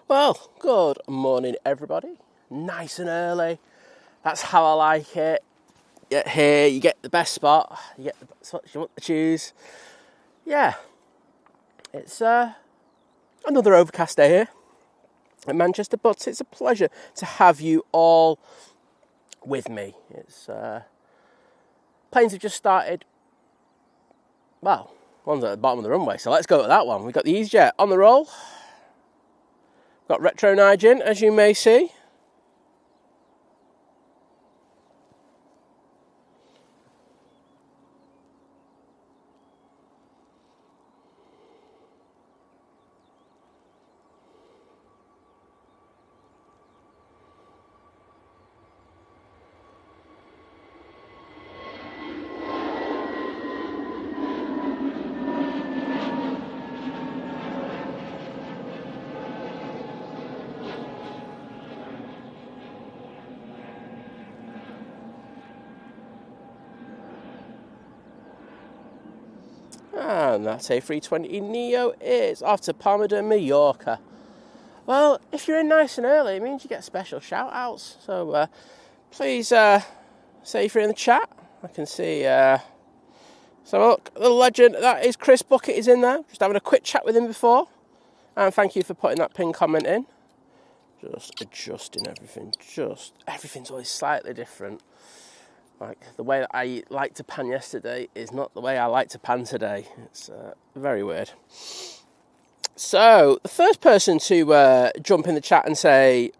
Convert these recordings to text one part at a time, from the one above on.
Well, good morning everybody. Nice and early. That's how I like it. Get here, you get the best spot. You get the spot you want to choose. Yeah. It's another overcast day here in Manchester, but it's a pleasure to have you all with me. It's planes have just started. Well, one's at the bottom of the runway, so let's go to that one. We've got the Easyjet on the roll. Got retro Nigin, as you may see. And that A320 Neo is off to Palma de Mallorca. Well, if you're in nice and early, it means you get special shout-outs. So please say if you're in the chat. I can see. So look, the legend, that is Chris Bucket is in there. Just having a quick chat with him before. And thank you for putting that pinned comment in. Just adjusting everything. Everything's always slightly different. Like, the way that I liked to pan yesterday is not the way I like to pan today. It's very weird. So, the first person to jump in the chat and say,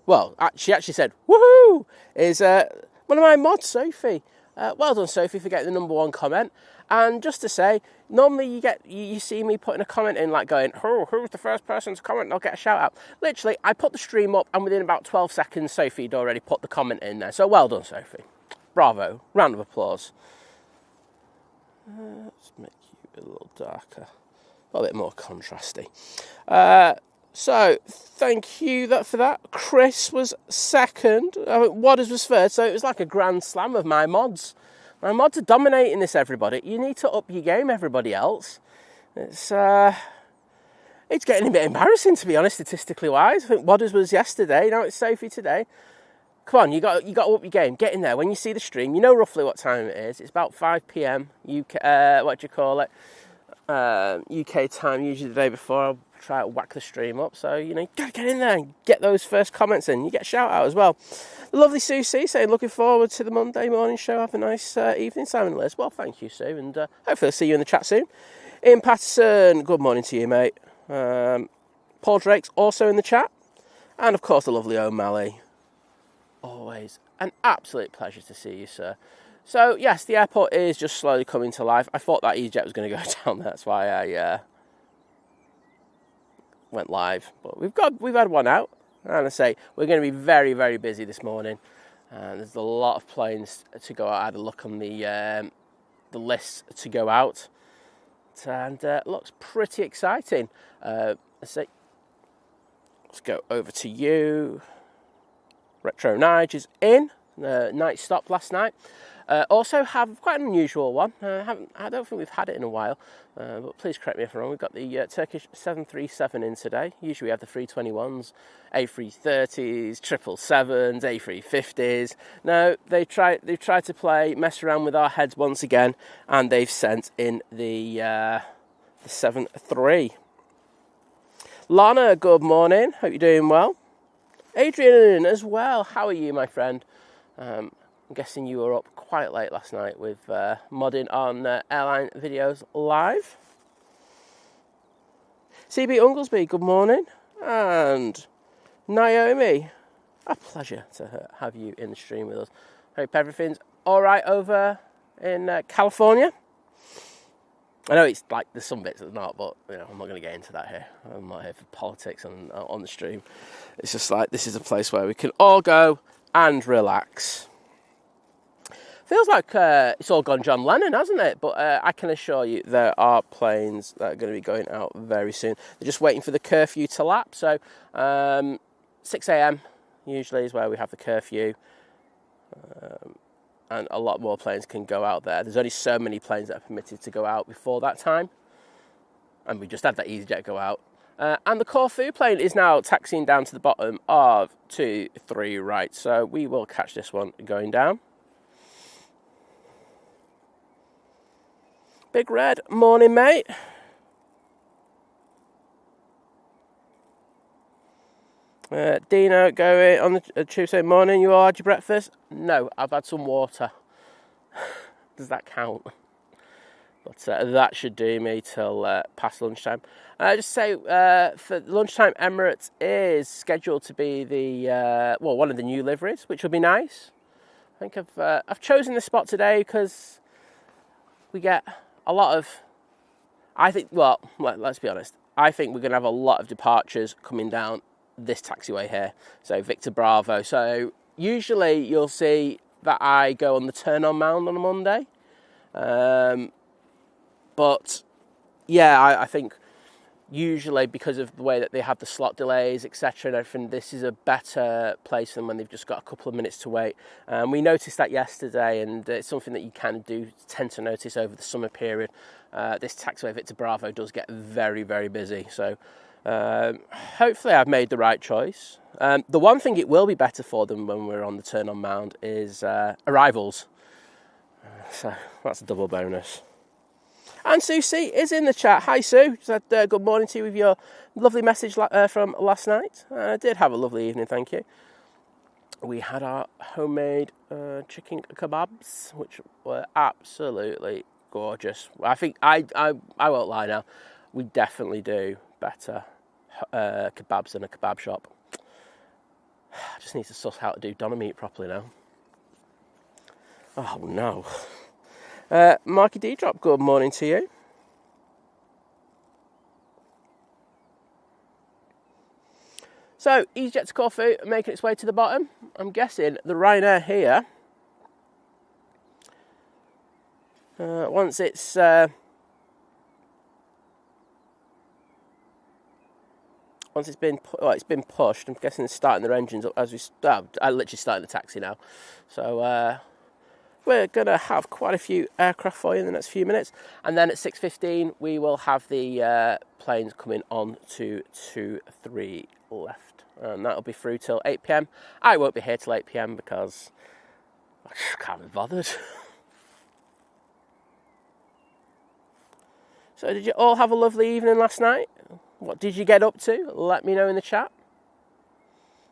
well, she actually said, woohoo, is one of my mods, Sophie. Well done, Sophie, for getting the #1 comment. And just to say, normally you see me putting a comment in, like going, oh, who's the first person to comment? And I'll get a shout out. Literally, I put the stream up, and within about 12 seconds, Sophie had already put the comment in there. So, well done, Sophie. Bravo. Round of applause. Let's make you a little darker. A little bit more contrasty. So, thank you for that. Chris was second. Wadders was third. So, it was like a grand slam of my mods. My mods are dominating this, everybody. You need to up your game, everybody else. It's getting a bit embarrassing, to be honest, statistically wise. I think Wadders was yesterday. Now it's Sophie today. Come on, you got to up your game. Get in there. When you see the stream, you know roughly what time it is. It's about 5 p.m. UK. What do you call it? UK time. Usually the day before. I'll try to whack the stream up. So you got to get in there and get those first comments in. You get a shout out as well. The lovely Sue C saying, looking forward to the Monday morning show. Have a nice evening, Simon Liz. Well, thank you, Sue, and hopefully I'll see you in the chat soon. Ian Patterson, good morning to you, mate. Paul Drake's also in the chat, and of course the lovely O'Malley. Always an absolute pleasure to see you, sir. So, yes, the airport is just slowly coming to life. I thought that Easyjet was going to go down. That's why I went live. But we've had one out. And I say, we're going to be very, very busy this morning. There's a lot of planes to go out. I had a look on the list to go out. And it looks pretty exciting. Let's go over to you. Retro Nige is in. Night stop last night. Also have quite an unusual one. I don't think we've had it in a while. But please correct me if I'm wrong. We've got the Turkish 737 in today. Usually we have the 321s, A330s, 777s, A350s. Now they've tried to mess around with our heads once again, and they've sent in the 73. Lana, good morning. Hope you're doing well. Adrian as well. How are you, my friend? I'm guessing you were up quite late last night with modding on airline videos live. CB Unglesby, good morning. And Naomi, a pleasure to have you in the stream with us. Hope everything's all right over in California. I know it's like there's some bits that are not, but I'm not going to get into that here. I'm not here for politics on the stream. It's just like this is a place where we can all go and relax. Feels like it's all gone John Lennon, hasn't it? But I can assure you there are planes that are going to be going out very soon. They're just waiting for the curfew to lapse. So 6 a.m. usually is where we have the curfew. And a lot more planes can go out there. There's only so many planes that are permitted to go out before that time. And we just had that Easyjet go out. And the Corfu plane is now taxiing down to the bottom of 23 right. So we will catch this one going down. Big Red, morning mate. Dino going on the Tuesday morning. You all had your breakfast? No, I've had some water. Does that count? But that should do me till past lunchtime. Just say for lunchtime, Emirates is scheduled to be the one of the new liveries, which will be nice. I think I've chosen this spot today because we get a lot of. Let's be honest. I think we're going to have a lot of departures coming down this taxiway here. So Victor Bravo. So usually you'll see that I go on the turn-on mound on a Monday. But yeah, I think usually because of the way that they have the slot delays, etc. and everything, this is a better place than when they've just got a couple of minutes to wait. We noticed that yesterday, and it's something that you can tend to notice over the summer period. This taxiway Victor Bravo does get very, very busy. So hopefully I've made the right choice. The one thing it will be better for them when we're on the turn-on mound is arrivals. So that's a double bonus. And Sue C is in the chat. Hi Sue, just had good morning to you with your lovely message from last night. I did have a lovely evening, thank you. We had our homemade chicken kebabs, which were absolutely gorgeous. I think I won't lie now, we definitely do better kebabs than a kebab shop. I just need to suss how to do doner meat properly now. Oh no. Marky D Drop, good morning to you. So, Easyjet to Corfu making its way to the bottom. I'm guessing the Ryanair here, once it's been pushed, I'm guessing it's starting their engines up as we start. I literally started the taxi now. So, we're going to have quite a few aircraft for you in the next few minutes. And then at 6:15, we will have the planes coming on to 2-3 left. And that'll be through till 8 p.m. I won't be here till 8 p.m. because I just can't be bothered. So did you all have a lovely evening last night? What did you get up to? Let me know in the chat.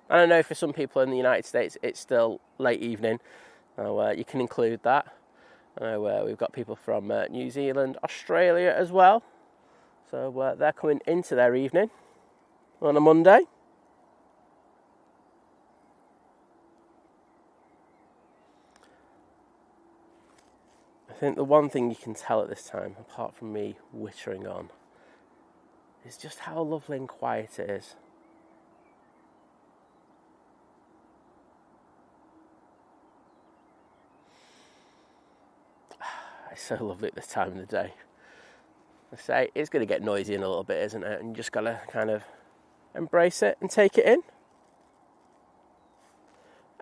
And I know for some people in the United States, it's still late evening. So you can include that. I know we've got people from New Zealand, Australia as well. So they're coming into their evening on a Monday. I think the one thing you can tell at this time, apart from me wittering on, is just how lovely and quiet it is. It's so lovely at this time of the day. I say it's going to get noisy in a little bit, isn't it? And you just got to kind of embrace it and take it in.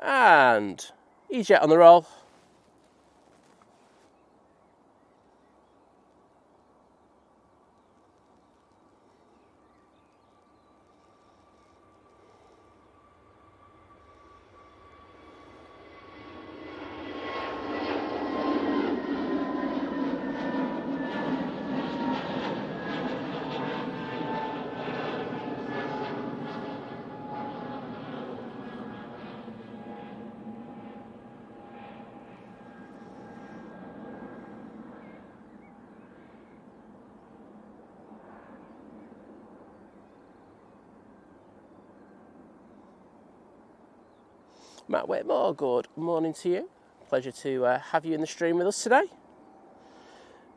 And Easyjet on the roll. Matt Whitmore, good morning to you. Pleasure to have you in the stream with us today.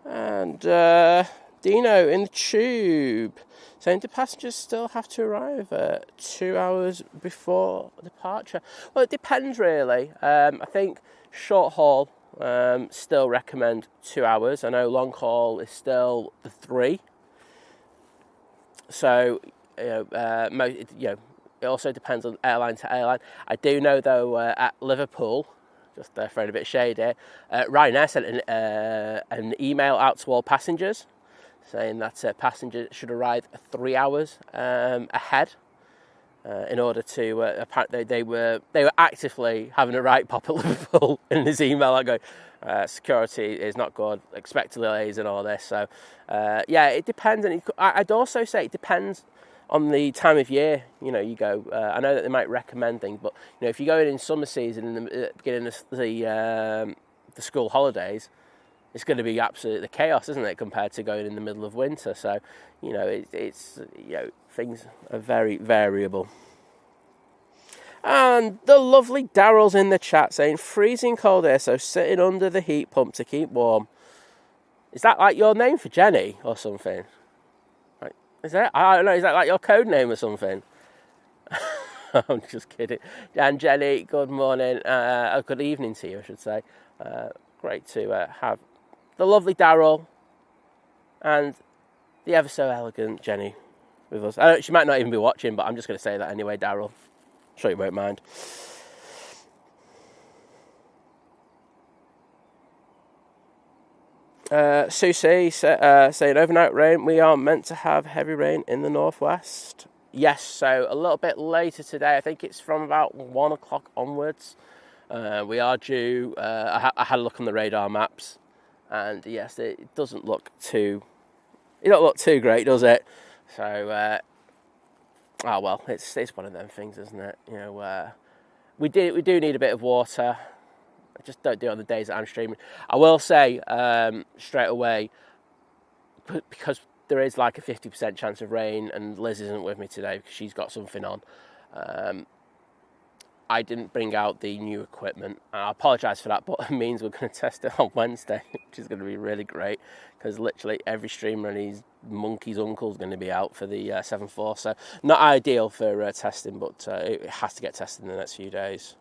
And Dino in the tube saying, do passengers still have to arrive 2 hours before departure? Well, it depends really. I think short haul still recommend 2 hours. I know long haul is still the 3. So it also depends on airline to airline. I do know, though, at Liverpool, just throwing a bit of shade here, Ryanair sent an email out to all passengers saying that passengers should arrive 3 hours ahead in order to. Apparently, they were actively having a right pop at Liverpool in his email. I go, security is not good. Expect delays and all this. So, yeah, it depends. And I'd also say it depends on the time of year. You know, you go. I know that they might recommend things, but you know, if you go in summer season in the beginning of the school holidays, it's going to be absolutely chaos, isn't it, compared to going in the middle of winter? So, you know, it's you know, things are very variable. And the lovely Daryl's in the chat saying, freezing cold air, so sitting under the heat pump to keep warm. Is that like your name for Jenny or something? Like, is that? I don't know. Is that like your code name or something? I'm just kidding. And Jenny, good morning. Good evening to you, I should say. Great to have the lovely Daryl and the ever so elegant Jenny with us. I know she might not even be watching, but I'm just going to say that anyway, Daryl. Sure you won't mind. Susie saying overnight rain. We are meant to have heavy rain in the northwest. Yes, so a little bit later today. I think it's from about 1 o'clock onwards. We are due. I had a look on the radar maps, and yes, it doesn't look too. It don't look too great, does it? So. Oh well, it's one of them things, isn't it? You know, we do need a bit of water. I just don't do it on the days that I'm streaming. I will say straight away, because there is like a 50% chance of rain, and Liz isn't with me today because she's got something on. I didn't bring out the new equipment. I apologise for that, but it means we're going to test it on Wednesday, which is going to be really great, because literally every streamer and his monkey's uncle is going to be out for the 7.4. So not ideal for testing, but it has to get tested in the next few days.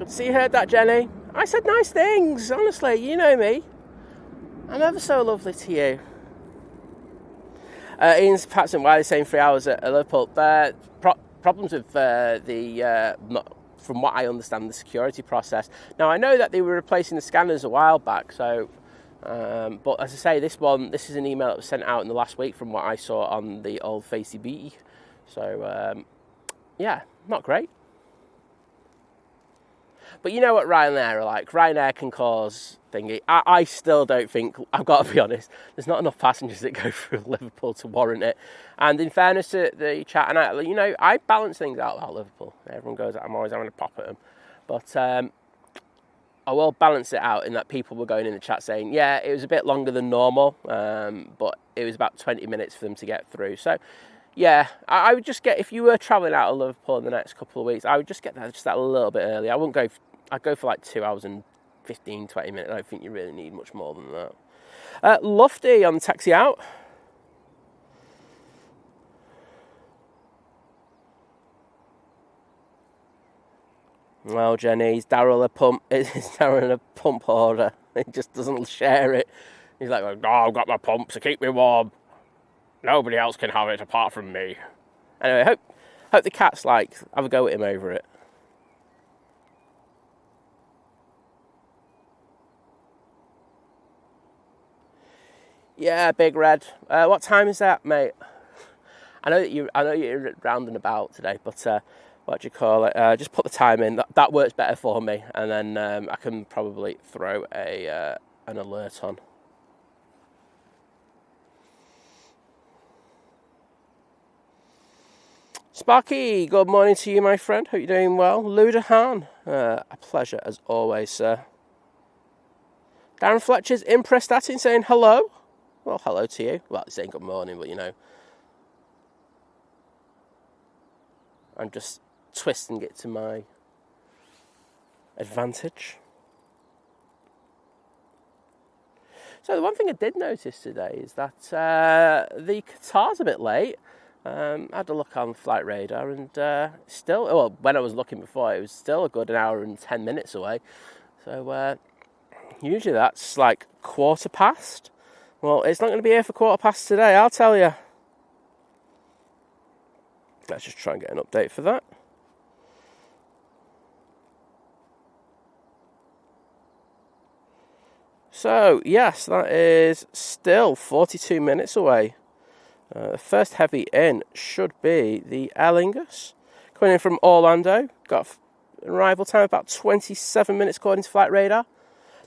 So you heard that, Jenny? I said nice things, honestly, you know me. I'm ever so lovely to you. Ian's Patson, why are they saying 3 hours at Liverpool? Problems with from what I understand, the security process. Now, I know that they were replacing the scanners a while back, so... but as I say, this is an email that was sent out in the last week from what I saw on the old Facey Beatty. So, yeah, not great. But you know what Ryanair are like. Ryanair can cause thingy. I still don't think, I've got to be honest, there's not enough passengers that go through Liverpool to warrant it. And in fairness to the chat, and I balance things out about Liverpool. Everyone goes, I'm always having a pop at them. But I will balance it out in that people were going in the chat saying, yeah, it was a bit longer than normal, but it was about 20 minutes for them to get through. So, yeah, I would just get, if you were travelling out of Liverpool in the next couple of weeks, I would just get there just that a little bit early. I'd go for like 2 hours and 15, 20 minutes. I don't think you really need much more than that. Lofty on the taxi out. Well, Jenny, is Daryl a pump order? He just doesn't share it. He's like, oh, I've got my pump, so keep me warm. Nobody else can have it apart from me. Anyway, hope the cat's like, have a go at him over it. Yeah, Big Red. What time is that, mate? I know you're round and about today, but what do you call it? Just put the time in. That works better for me, and then I can probably throw an alert on. Sparky, good morning to you, my friend. Hope you're doing well. Ludahan, a pleasure as always, sir. Darren Fletcher's impressed at it, saying hello. Well, hello to you. Well, he's saying good morning, but you know, I'm just twisting it to my advantage. So the one thing I did notice today is that the Qatar's a bit late. I had a look on Flight Radar and still, well, when I was looking before, it was still a good 1 hour and 10 minutes away. So usually that's like 1:15. Well, it's not going to be here for 1:15 today, I'll tell you. Let's just try and get an update for that. So, yes, that is still 42 minutes away. The first heavy in should be the Aer Lingus, coming in from Orlando. Got an arrival time of about 27 minutes according to Flight Radar.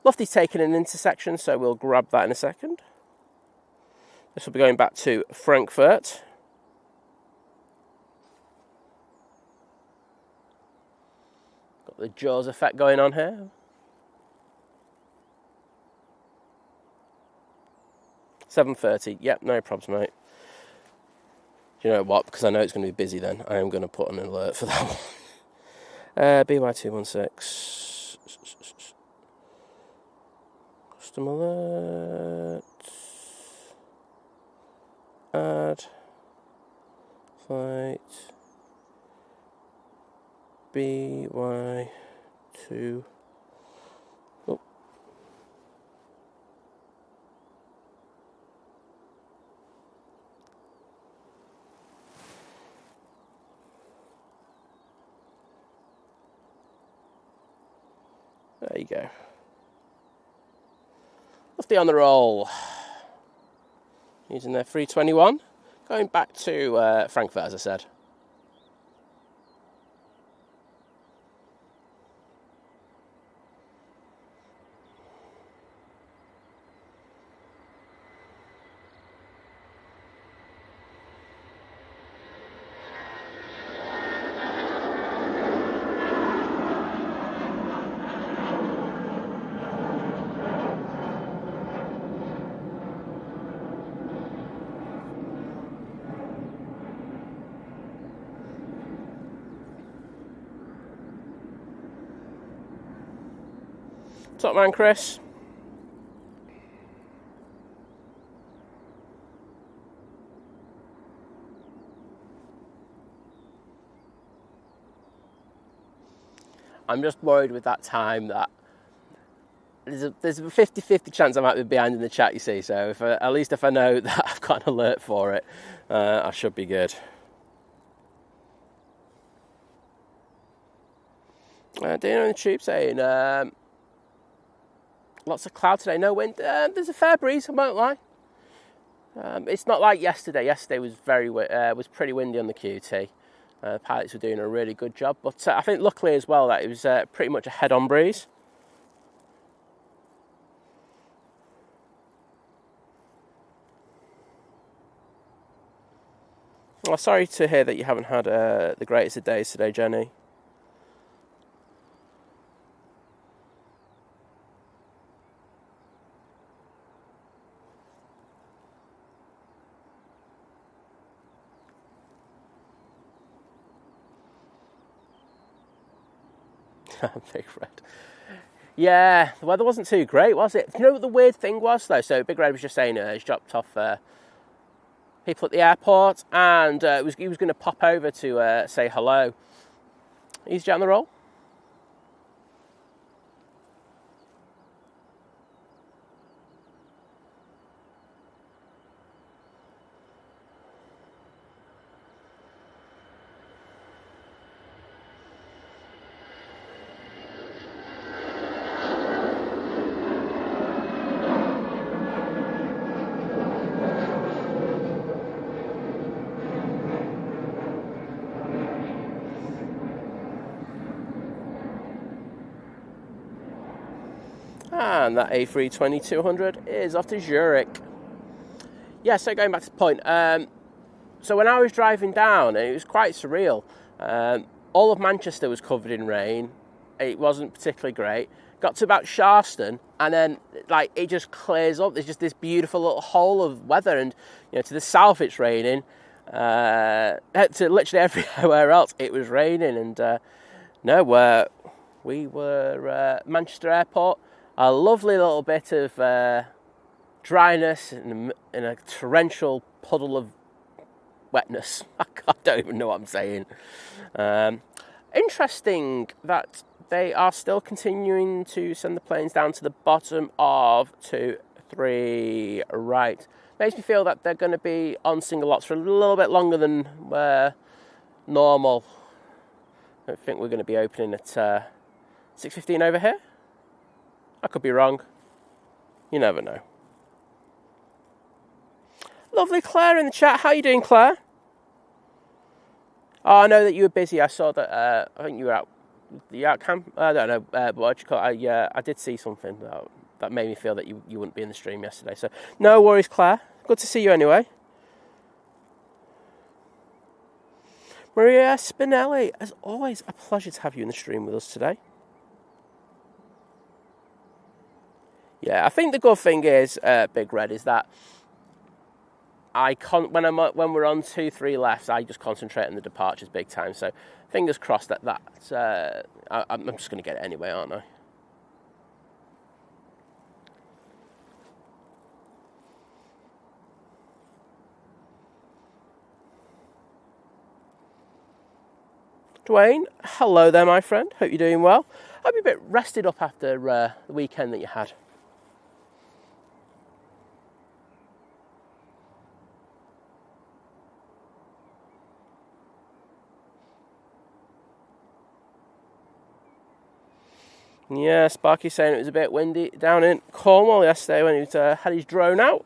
Lofty's taking an intersection, so we'll grab that in a second. This will be going back to Frankfurt. Got the Jaws effect going on here. $7:30. Yep, no problems, mate. Do you know what? Because I know it's going to be busy then, I am going to put an alert for that one. BY216. Custom alert. Add. Flight. BY2. Oh. There you go. Lofty on the roll. Using their 321. Going back to Frankfurt, as I said. Top man, Chris. I'm just worried with that time that there's a 50-50 chance I might be behind in the chat, you see. So at least if I know that I've got an alert for it, I should be good. Dino in the tube saying, lots of cloud today, no wind. There's a fair breeze, I won't lie. It's not like yesterday. Yesterday was was pretty windy on the QT. The pilots were doing a really good job, but I think luckily as well that it was pretty much a head-on breeze. Well, sorry to hear that you haven't had the greatest of days today, Jenny. Big Red. Yeah, the weather wasn't too great, was it? You know what the weird thing was, though? So Big Red was just saying he's dropped off people at the airport, and he was going to pop over to say hello. Easyjet on the roll. And that A320-200 is off to Zurich. Yeah, so going back to the point. So when I was driving down, it was quite surreal. All of Manchester was covered in rain. It wasn't particularly great. Got to about Sharston, and then like it just clears up. There's just this beautiful little hole of weather, and to the south it's raining. To literally everywhere else it was raining, and we were Manchester Airport. A lovely little bit of dryness, in a torrential puddle of wetness. I don't even know what I'm saying. Interesting that they are still continuing to send the planes down to the bottom of 2, 3, right. Makes me feel that they're going to be on single lots for a little bit longer than normal. I don't think we're going to be opening at 6:15 over here. I could be wrong. You never know. Lovely Claire in the chat. How you doing, Claire? Oh, I know that you were busy. I saw that. I think you were out. You out camp? I don't know. What you call it? I did see something that made me feel that you wouldn't be in the stream yesterday. So no worries, Claire. Good to see you anyway. Maria Spinelli, as always, a pleasure to have you in the stream with us today. Yeah, I think the good thing is, Big Red, is that when we're on 2, 3 left, I just concentrate on the departures big time. So fingers crossed that I'm just going to get it anyway, aren't I? Dwayne, hello there, my friend. Hope you're doing well. Hope you're a bit rested up after the weekend that you had. Yeah, Sparky saying it was a bit windy down in Cornwall yesterday when he had his drone out.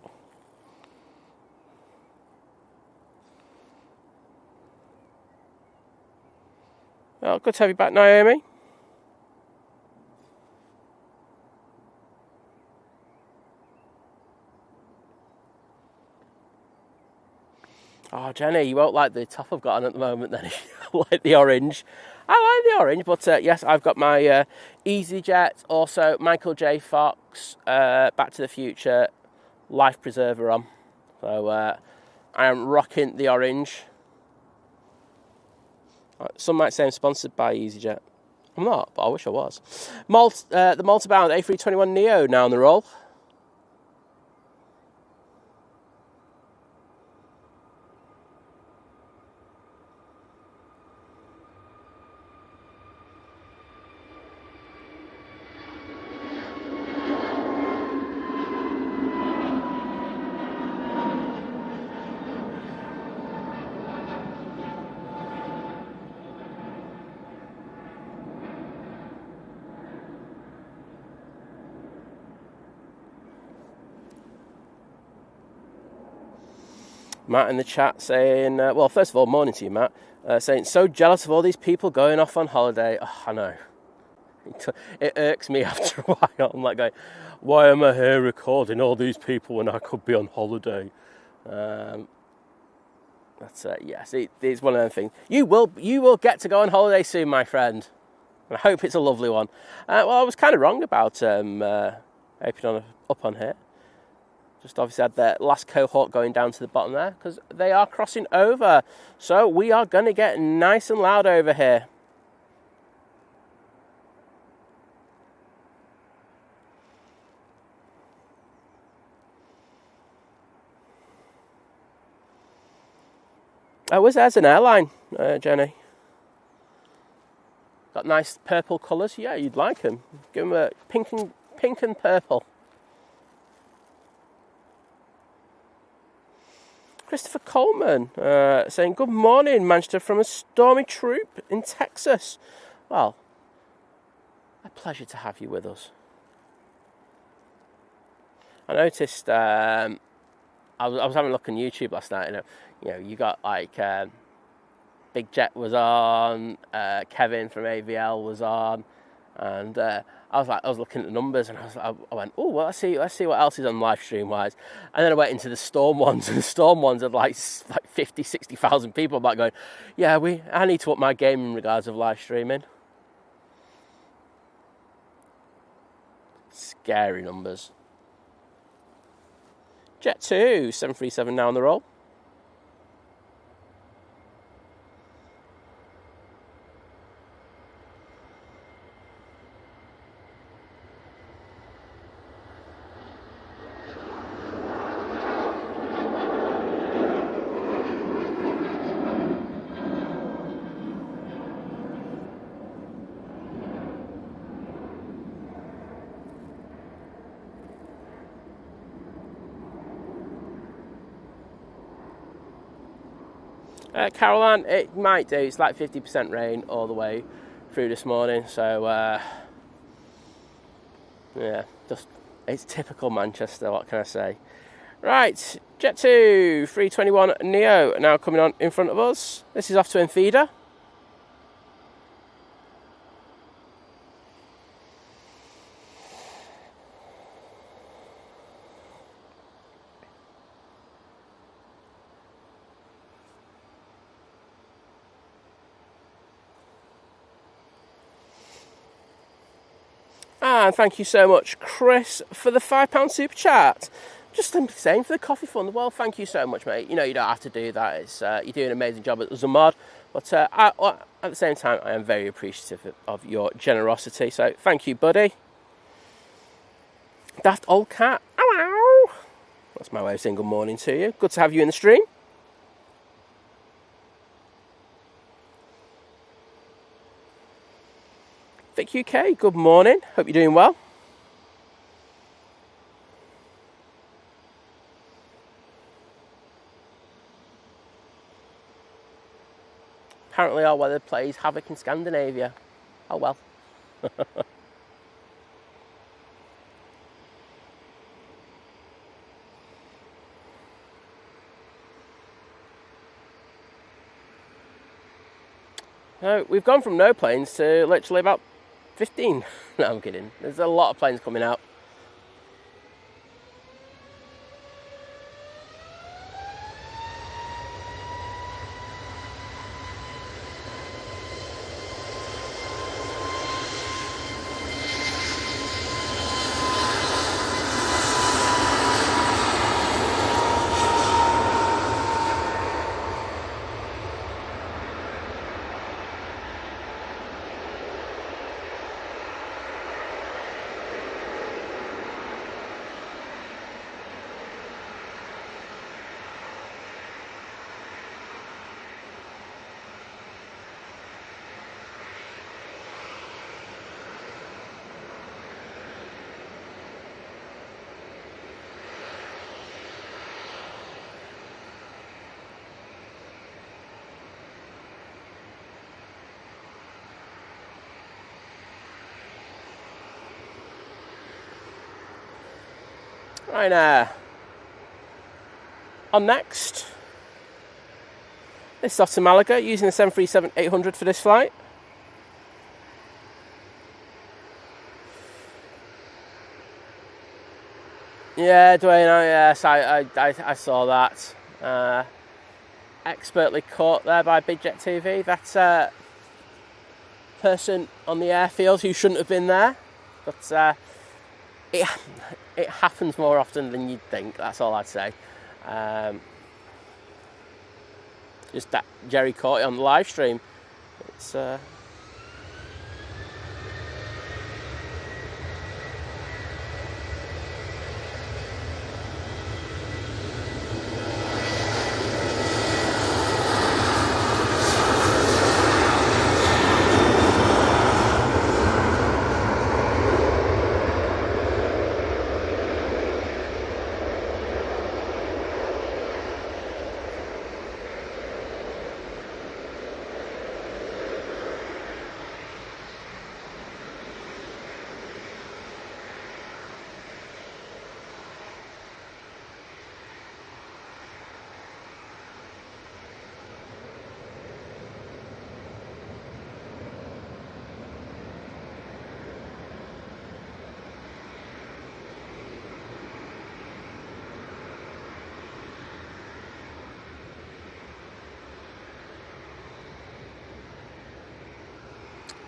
Well, good to have you back, Naomi. Oh, Jenny, you won't like the top I've got on at the moment then. You like the orange. I like the orange, but yes, I've got my Easyjet, also Michael J. Fox, Back to the Future, Life Preserver on. So I am rocking the orange. Some might say I'm sponsored by Easyjet. I'm not, but I wish I was. The Malta-bound A321 Neo now on the roll. Matt in the chat saying, well, first of all, morning to you, Matt, saying, so jealous of all these people going off on holiday. Oh, I know. It irks me after a while. I'm like going, why am I here recording all these people when I could be on holiday? Yes, it's one of them things. You will get to go on holiday soon, my friend. And I hope it's a lovely one. Well, I was kind of wrong about opening up on here. Just obviously had the last cohort going down to the bottom there because they are crossing over. So we are going to get nice and loud over here. Oh, Wizz Air's an airline, Jenny. Got nice purple colours. Yeah, you'd like them. Give them a pink and purple. Christopher Coleman saying, good morning, Manchester, from a stormy troop in Texas. Well, a pleasure to have you with us. I noticed, I was having a look on YouTube last night, you got like, Bizjet was on, Kevin from AVL was on, and I was looking at the numbers, and I went, oh, well, let's see what else is on live stream wise. And then I went into the Storm ones, and the Storm ones had like 50, 60,000 people. I'm like going, yeah, I need to up my game in regards of live streaming. Scary numbers. Jet 2, 737 now on the roll. Caroline, it might do. It's like 50% rain all the way through this morning. So, yeah, just it's typical Manchester, what can I say? Right, Jet 2, 321 Neo, now coming on in front of us. This is off to Etihad. And thank you so much, Chris, for the £5 super chat. Just simply saying, for the coffee fund, well, thank you so much, mate. You know, you don't have to do that. It's you do an amazing job as a mod. But at the same time, I am very appreciative of your generosity. So thank you, buddy. Daft old cat. Hello. That's my way of saying good morning to you. Good to have you in the stream. Vic UK, good morning. Hope you're doing well. Apparently our weather plays havoc in Scandinavia. Oh well. No, we've gone from no planes to literally about 15. No, I'm kidding. There's a lot of planes coming out. Right now, on next, this is off to Malaga using the 737-800 for this flight. Yeah, Dwayne, yes, I saw that. Expertly caught there by Bizjet TV. That's a person on the airfield who shouldn't have been there, but it happens more often than you'd think. That's all I'd say. Just that Jerry caught it on the live stream. It's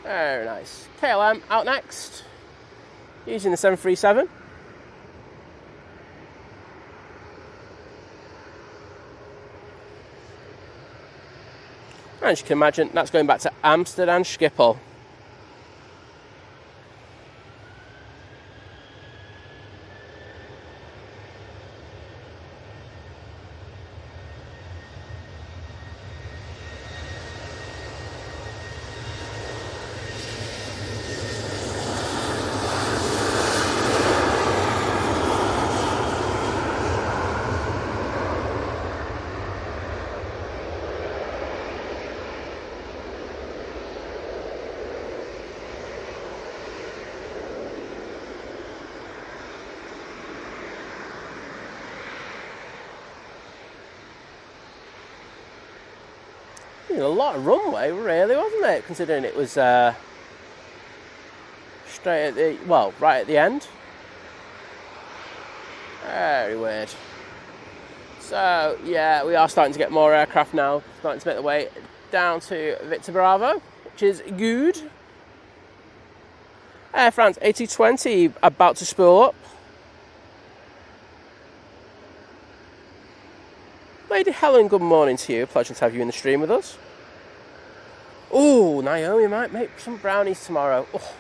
very nice. KLM out next, using the 737. As you can imagine, that's going back to Amsterdam Schiphol. A lot of runway, really, wasn't it? Considering it was straight at the, well, right at the end. Very weird. So, yeah, we are starting to get more aircraft now, starting to make the way down to Victor Bravo, which is good. Air France A320 about to spool up. Lady Helen, good morning to you. Pleasure to have you in the stream with us. Oh, Naomi might make some brownies tomorrow. Oh.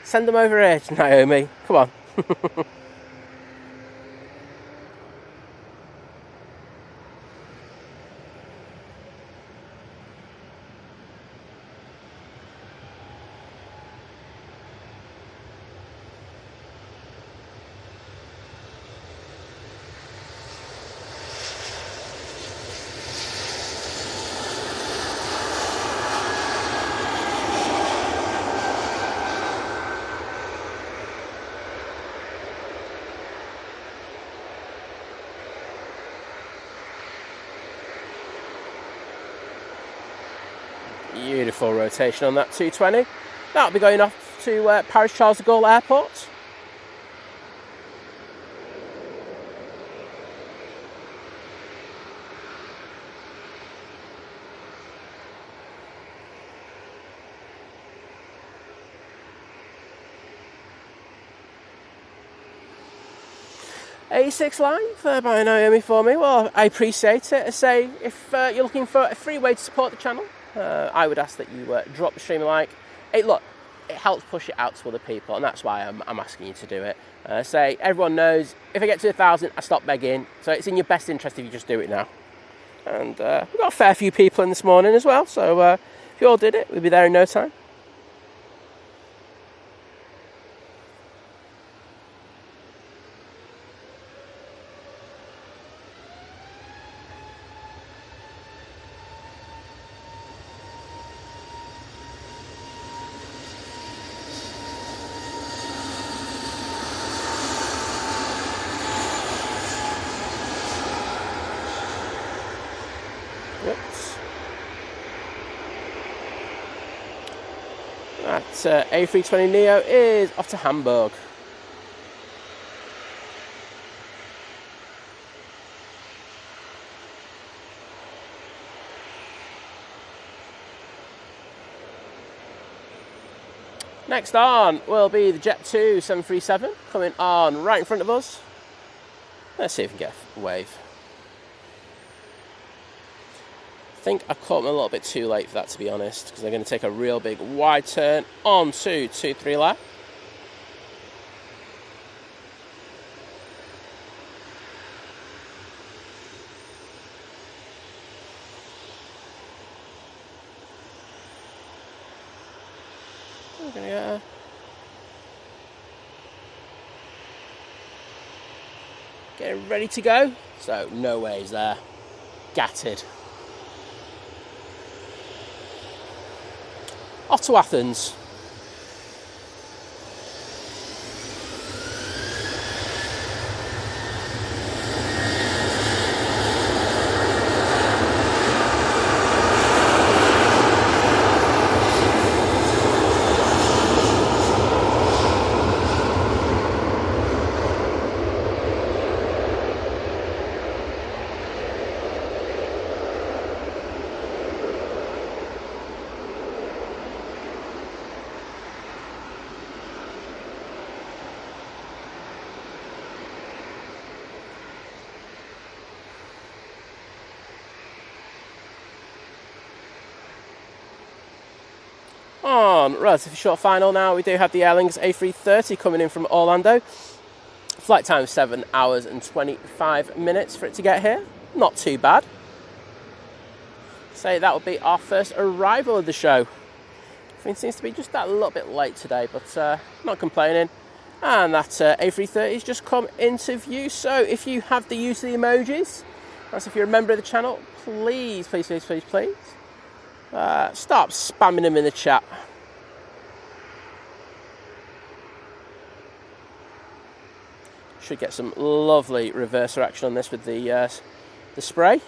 Send them over here, Naomi. Come on. Beautiful rotation on that 220. That'll be going off to Paris Charles de Gaulle Airport. A6 Live by Naomi for me. Well, I appreciate it. I say, if you're looking for a free way to support the channel, I would ask that you drop the stream a like. Look, it helps push it out to other people, and that's why I'm asking you to do it. Say, everyone knows, if I get to 1,000, I stop begging, so it's in your best interest if you just do it now. And we've got a fair few people in this morning as well, so if you all did it, we'll be there in no time. That A320neo is off to Hamburg. Next on will be the Jet 2 737 coming on right in front of us. Let's see if we can get a wave. I think I caught them a little bit too late for that, to be honest, because they're going to take a real big wide turn onto 2-3 left. We're going to get ready to go. So no waves there. Gatted. Off to Athens. On relatively short final now, we do have the Aer Lingus A330 coming in from Orlando. Flight time 7 hours and 25 minutes for it to get here. Not too bad. So that will be our first arrival of the show. Everything seems to be just that little bit late today, but not complaining. And that A330 has just come into view. So if you have the use of the emojis, that's if you're a member of the channel, please, please, please, please, please. Start spamming them in the chat. Should get some lovely reverser action on this with the spray.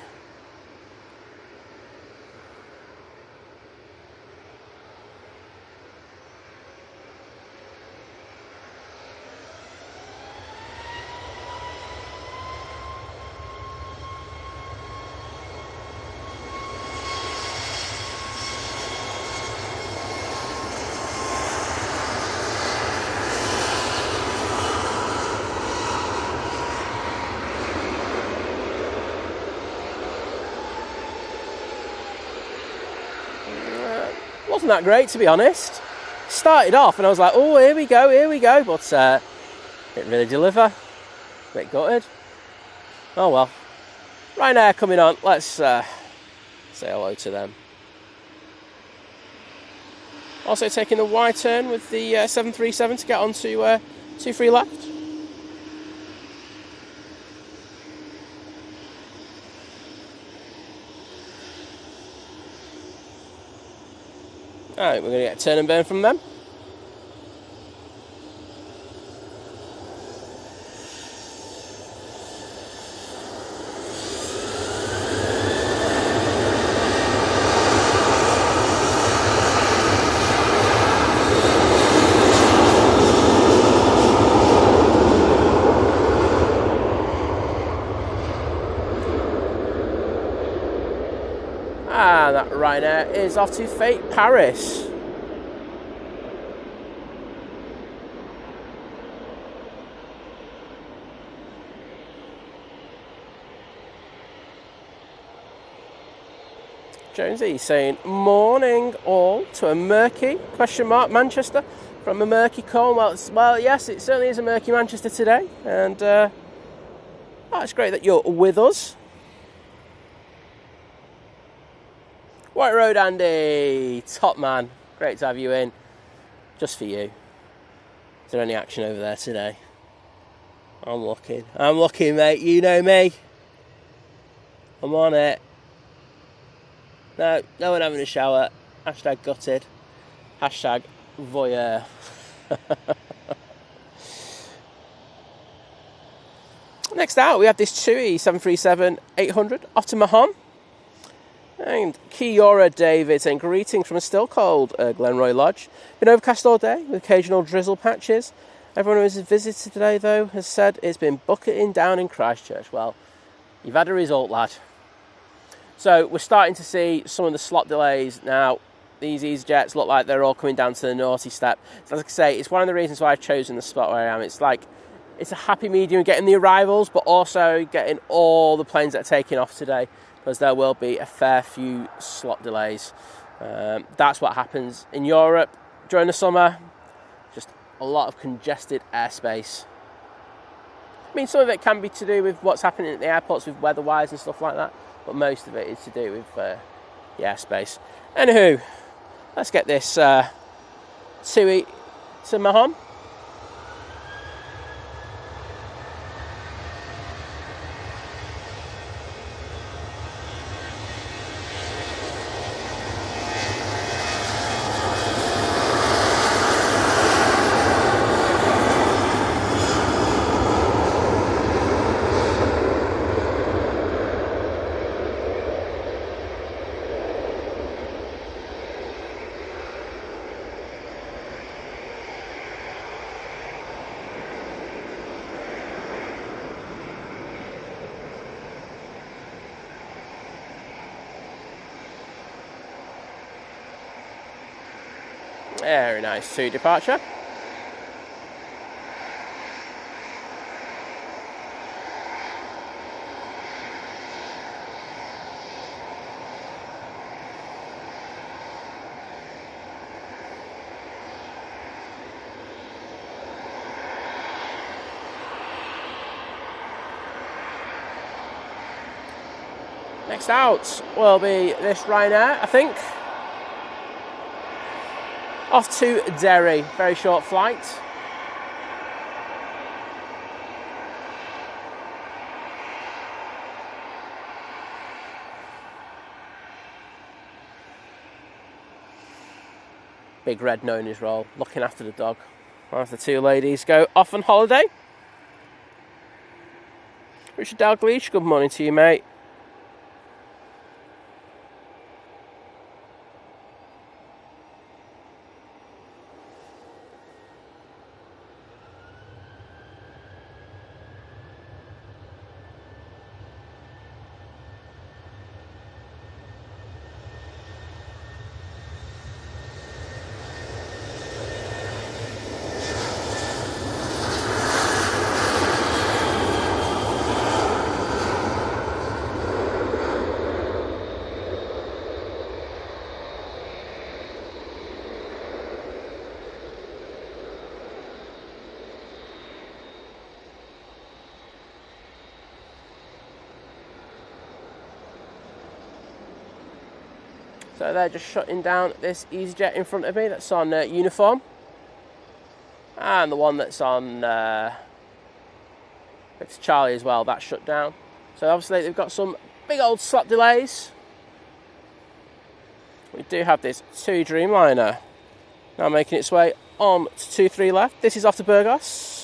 Wasn't that great, to be honest. Started off and I was like, oh, here we go, but didn't really deliver. A bit gutted. Oh well. Ryanair coming on. Let's say hello to them. Also taking the Y turn with the 737 to get on to 23 left. Alright, we're going to get a turn and burn from them. And that Ryanair is off to fate Paris. Jonesy saying morning all to a murky question mark Manchester from a murky Cornwall. Well, yes, it certainly is a murky Manchester today, and it's great that you're with us. White Road Andy, top man, great to have you in, just for you. Is there any action over there today? I'm looking, mate, you know me. I'm on it. No one having a shower. Hashtag gutted. Hashtag voyeur. Next out, we have this TUI 737-800 off to Mahon. And Kiora David saying greetings from a still cold Glenroy Lodge. Been overcast all day with occasional drizzle patches. Everyone who has visited today, though, has said it's been bucketing down in Christchurch. Well, you've had a result, lad. So we're starting to see some of the slot delays now. These Easyjets look like they're all coming down to the naughty step. So like I say, it's one of the reasons why I've chosen the spot where I am. It's like, it's a happy medium getting the arrivals, but also getting all the planes that are taking off today, because there will be a fair few slot delays. That's what happens in Europe during the summer. Just a lot of congested airspace. I mean, some of it can be to do with what's happening at the airports with weather-wise and stuff like that, but most of it is to do with the airspace. Anywho, let's get this TUI to Mahon. Very nice to departure. Next out will be this Ryanair, I think. Off to Derry, very short flight. Big Red knowing his role, looking after the dog. As the two ladies go off on holiday. Richard Dalgleish, good morning to you, mate. So they're just shutting down this Easyjet in front of me that's on uniform. And the one that's on it's Charlie as well, that's shut down. So obviously they've got some big old slot delays. We do have this 2 Dreamliner now making its way on to 2-3 left. This is off to Burgos.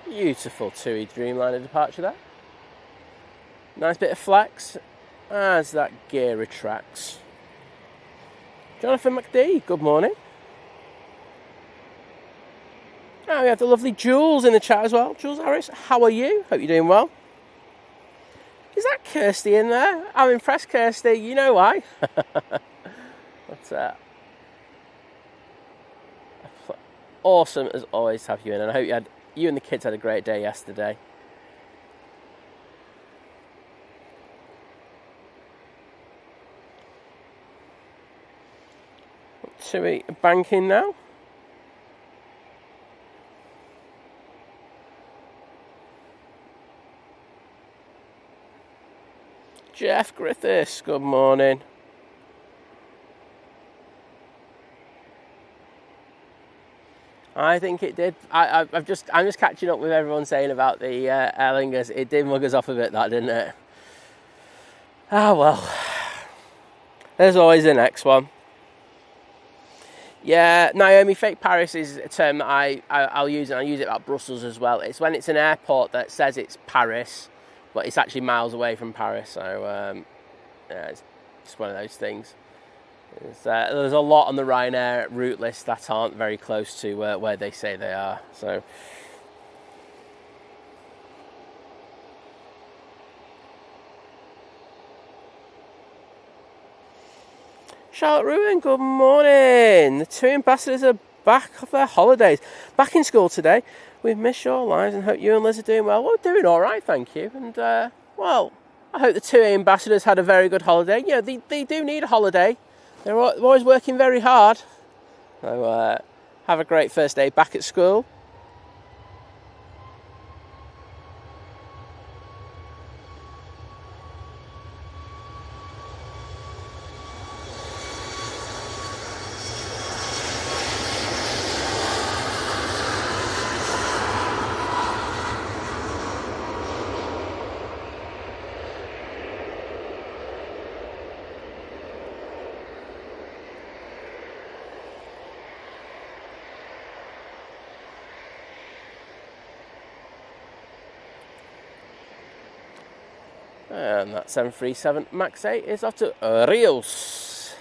Beautiful 2E Dreamliner departure there. Nice bit of flex as that gear retracts. Jonathan McD, good morning. Oh, we have the lovely Jules in the chat as well. Jules Harris, how are you? Hope you're doing well. Is that Kirsty in there? I'm impressed, Kirsty. You know why. But, awesome as always to have you in, and I hope you and the kids had a great day yesterday. To banking now. Jeff Griffiths, good morning. I think it did. I'm just catching up with everyone saying about the Aer Lingus. It did mug us off a bit, that, didn't it? Ah, well. There's always the next one. Yeah, Naomi, fake Paris is a term that I'll use, and I use it about Brussels as well. It's when it's an airport that says it's Paris, but it's actually miles away from Paris. So, yeah, it's just one of those things. There's a lot on the Ryanair route list that aren't very close to where they say they are. So, Charlotte Ruin, good morning. The 2 ambassadors are back off their holidays, back in school today. We've missed your lives and hope you and Liz are doing well. We're doing all right, thank you. And well, I hope the 2 ambassadors had a very good holiday. Yeah, they do need a holiday. They're always working very hard. So have a great first day back at school. And that 737 MAX 8 is off to Rios.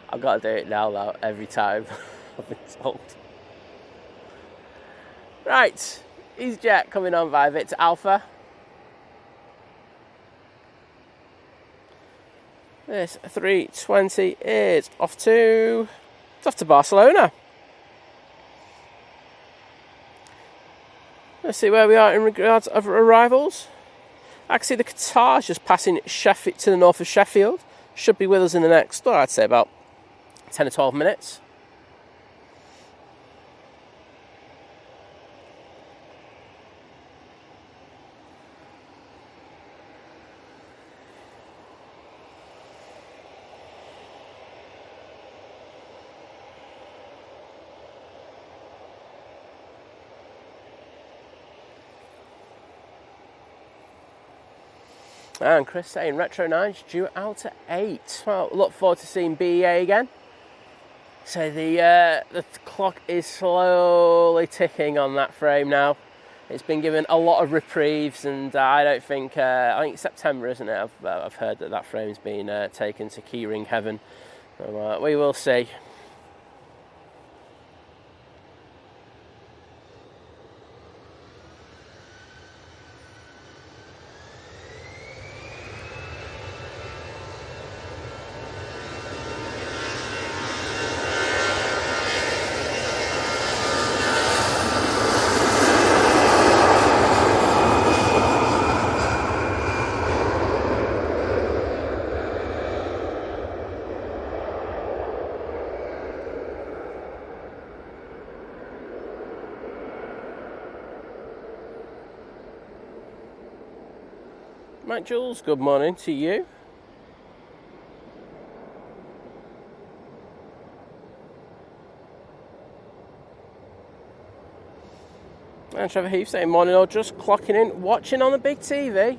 I've got to do it now, though, every time I've been told. Right, Easyjet coming on via Victor Alpha. This 320 is off to Barcelona. Let's see where we are in regards of arrivals. I can see the Qatar just passing Sheffield to the north of Sheffield. Should be with us in the next, I'd say about 10 or 12 minutes. And Chris saying Retro 9's due out at 8. Well, look forward to seeing BEA again. So the clock is slowly ticking on that frame now. It's been given a lot of reprieves, and I don't think I think it's September, isn't it? I've heard that frame's been taken to keyring heaven. So, we will see. Mike Jules, good morning to you. And Trevor Heath saying morning, or just clocking in, watching on the big TV.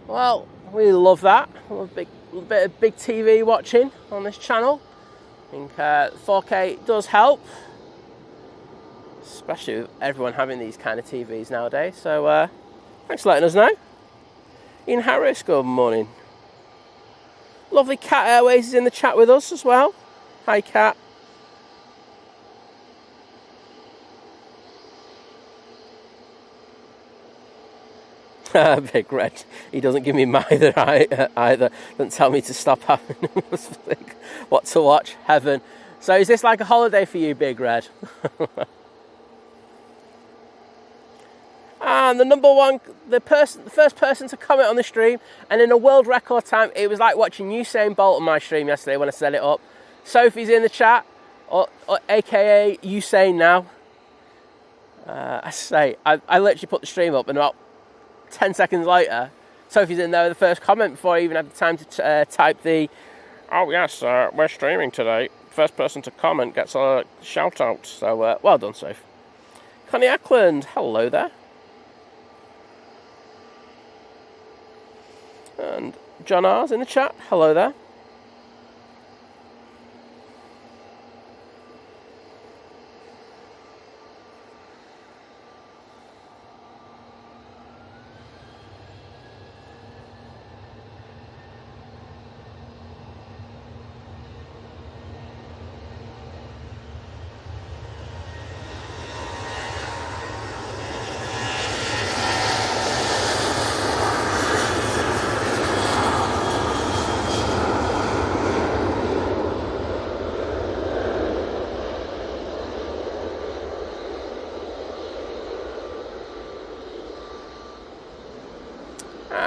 Well, we love that. A bit of big TV watching on this channel. I think 4K does help, especially with everyone having these kind of TVs nowadays. So thanks for letting us know. Ian Harris, good morning. Lovely Cat Airways is in the chat with us as well. Hi, Cat. Big Red. He doesn't give me either. Doesn't tell me to stop having what to watch. Heaven. So is this like a holiday for you, Big Red? And the first person to comment on the stream, and in a world record time, it was like watching Usain Bolt on my stream yesterday when I set it up. Sophie's in the chat, or aka Usain now. I literally put the stream up, and about 10 seconds later, Sophie's in there with the first comment before I even had the time to type the, oh yes, we're streaming today. First person to comment gets a shout out. So well done, Soph. Connie Ackland, hello there. And John R's in the chat. Hello there.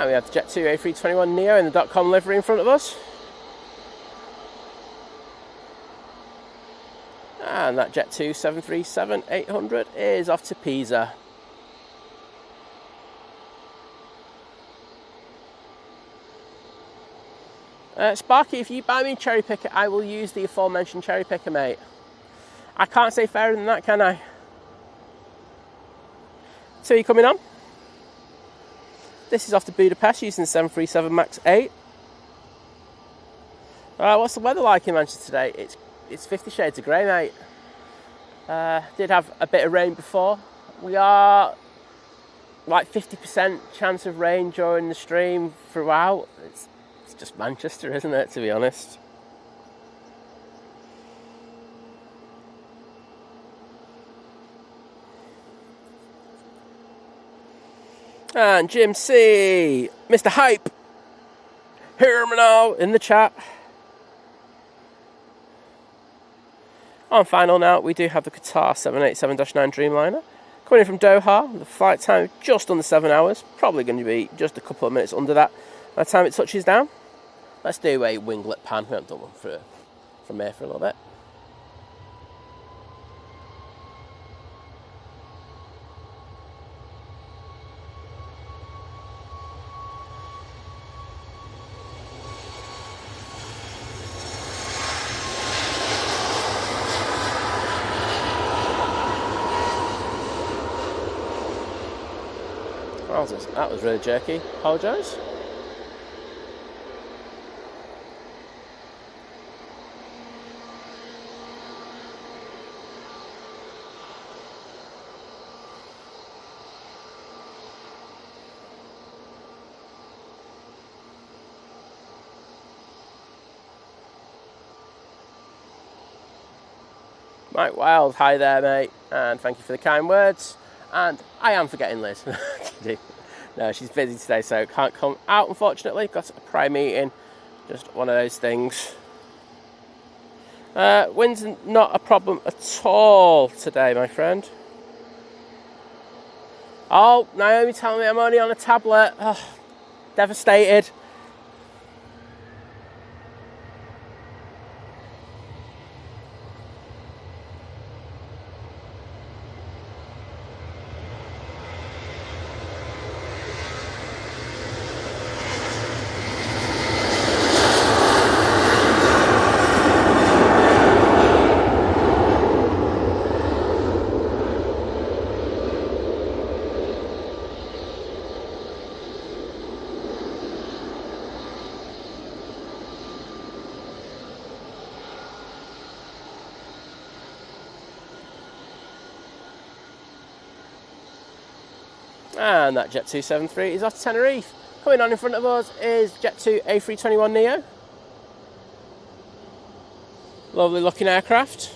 We have the Jet 2 A321 Neo in the .com livery in front of us. And that Jet 2 737-800 is off to Pisa. Sparky, if you buy me a cherry picker, I will use the aforementioned cherry picker, mate. I can't say fairer than that, can I? So you coming on? This is off to Budapest using the 737 MAX 8. What's the weather like in Manchester today? It's 50 shades of grey, mate. Did have a bit of rain before. We are like 50% chance of rain during the stream throughout. It's just Manchester, isn't it, to be honest? And Jim C, Mr. Hype, hear me now in the chat. On final now, we do have the Qatar 787-9 Dreamliner coming in from Doha. The flight time just under 7 hours, probably going to be just a couple of minutes under that by the time it touches down. Let's do a winglet pan. We haven't done one from here for a little bit. That was really jerky. Apologise. Mike Wild, hi there, mate, and thank you for the kind words. And I am forgetting Liz. No, she's busy today, so can't come out, unfortunately. Got a prior meeting, just one of those things. Wind's not a problem at all today, my friend. Oh, Naomi telling me I'm only on a tablet. Oh, devastated. And that Jet 273 is off to Tenerife. Coming on in front of us is Jet 2 A321 Neo. Lovely looking aircraft.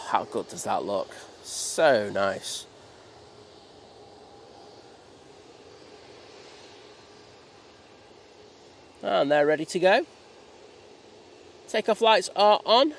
How good does that look? So nice. And they're ready to go. Takeoff lights are on.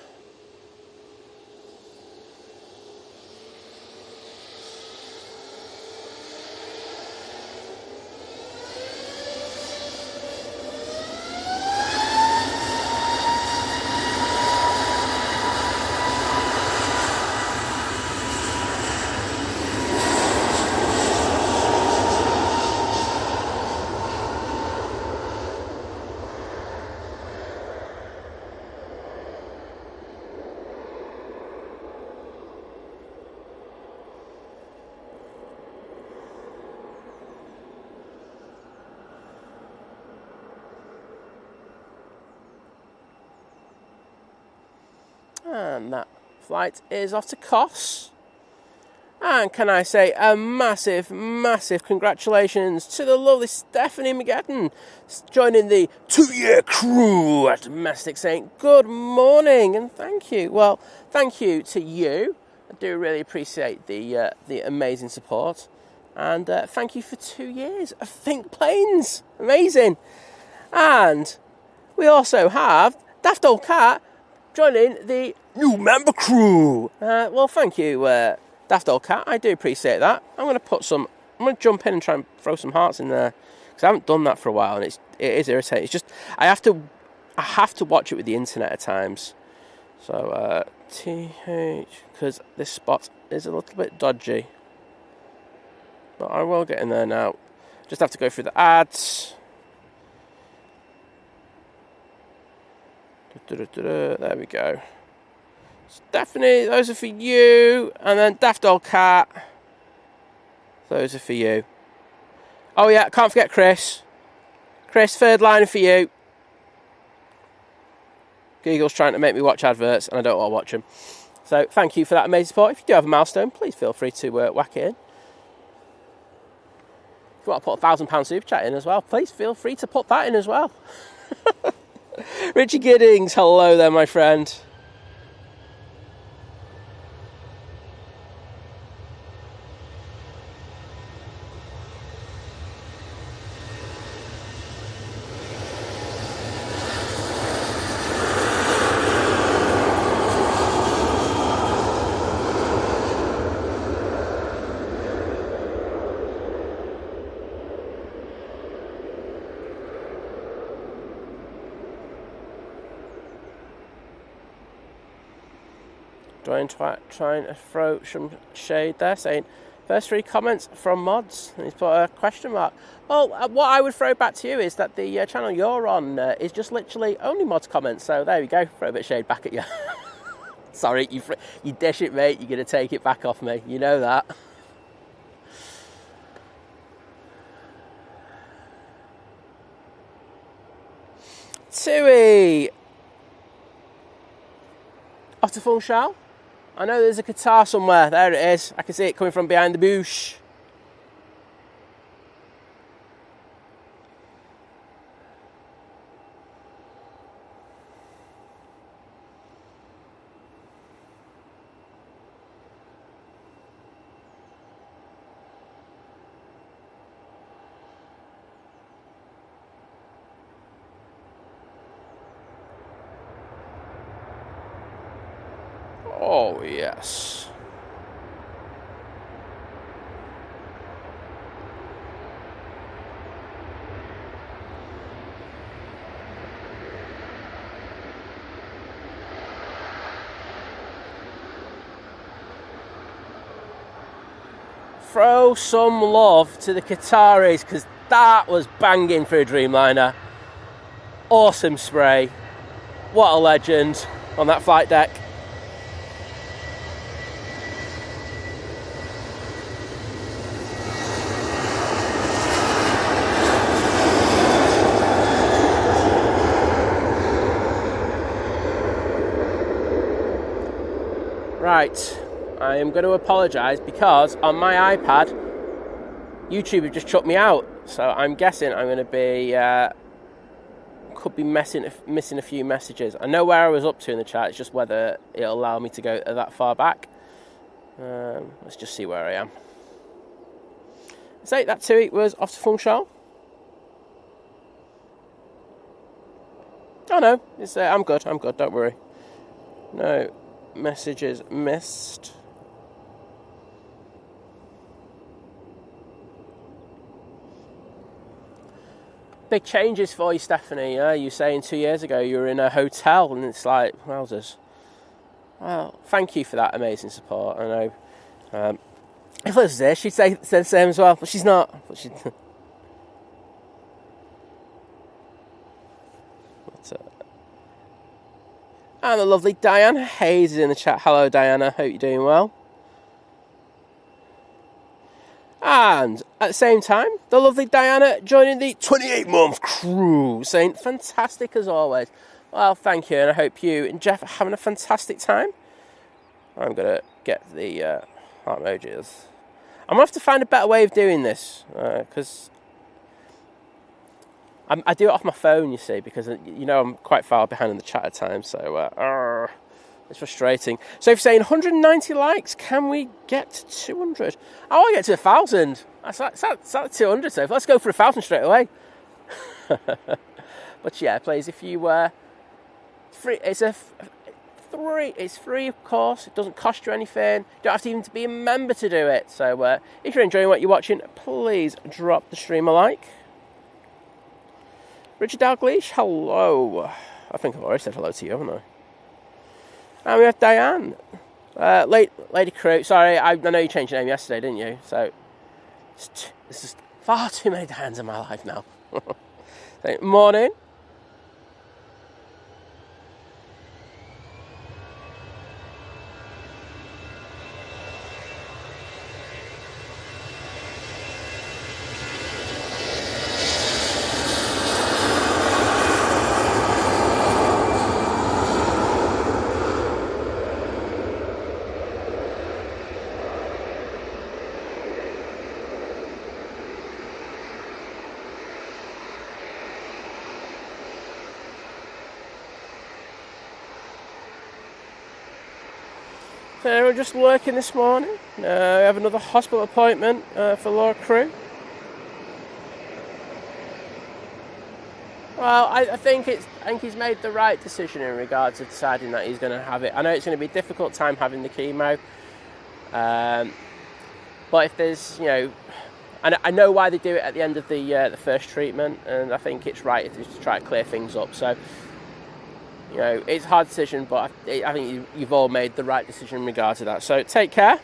And that flight is off to Kos. And can I say a massive, massive congratulations to the lovely Stephanie McGetton joining the 2-year crew at Domestic, saying good morning and thank you. Well, thank you to you. I do really appreciate the amazing support. And thank you for 2 years of Think Planes. Amazing. And we also have Daft Old Cat joining the new member crew. Well, thank you, Daft Old Cat. I do appreciate that. I'm going to jump in and try and throw some hearts in there because I haven't done that for a while, and it is irritating. It's just I have to watch it with the internet at times. So TH, because this spot is a little bit dodgy, but I will get in there now. Just have to go through the ads. There we go. Stephanie, those are for you. And then Daft Old Cat, those are for you. Oh yeah, can't forget Chris. Chris, third liner for you. Google's trying to make me watch adverts and I don't want to watch them. So thank you for that amazing support. If you do have a milestone, please feel free to whack it in. If you want to put £1,000 super chat in as well, please feel free to put that in as well. Richie Giddings, hello there, my friend. Trying to throw some shade there, saying first 3 comments from mods, and he's put a question mark. Well, what I would throw back to you is that the channel you're on is just literally only mods comments, so there we go, throw a bit of shade back at you. Sorry, you dish it, mate. You're going to take it back off me. You know that. Tui. Off to Funchal. I know there's a Qatar somewhere. There it is. I can see it coming from behind the bush. Oh, yes. Throw some love to the Qataris, because that was banging for a Dreamliner. Awesome spray. What a legend on that flight deck. Right, I am going to apologise because on my iPad, YouTube have just chucked me out. So I'm guessing I'm going to be, could be missing a few messages. I know where I was up to in the chat, it's just whether it'll allow me to go that far back. Let's just see where I am. So that Tui was off to Funchal. Oh no, I'm good, don't worry. No messages missed. Big changes for you, Stephanie. You were saying 2 years ago you were in a hotel, and it's like, wowzers. Well, thank you for that amazing support. I know. If Liz was there, she'd say the same as well, but she's not. And the lovely Diana Hayes is in the chat. Hello, Diana. Hope you're doing well. And at the same time, the lovely Diana joining the 28-month crew, saying fantastic as always. Well, thank you, and I hope you and Jeff are having a fantastic time. I'm going to get the heart emojis. I'm going to have to find a better way of doing this, because I do it off my phone, you see, because I'm quite far behind in the chat at times, so it's frustrating. So if you're saying 190 likes, can we get to 200? I want to get to 1,000. That's at 200, so let's go for 1,000 straight away. But yeah, please, if you free, it's free, of course. It doesn't cost you anything. You don't have to even be a member to do it. So if you're enjoying what you're watching, please drop the stream a like. Richard Dalgleish, hello. I think I've already said hello to you, haven't I? And we have Diane. Lady Crew, sorry, I know you changed your name yesterday, didn't you? So, this is far too many Dianes in my life now. Morning. So we're just working this morning. We have another hospital appointment for Laura Crew. Well, I think he's made the right decision in regards to deciding that he's going to have it. I know it's going to be a difficult time having the chemo, but if there's, and I know why they do it at the end of the first treatment, and I think it's right to try to clear things up. So, it's a hard decision, but I think you've all made the right decision in regards to that. So take care.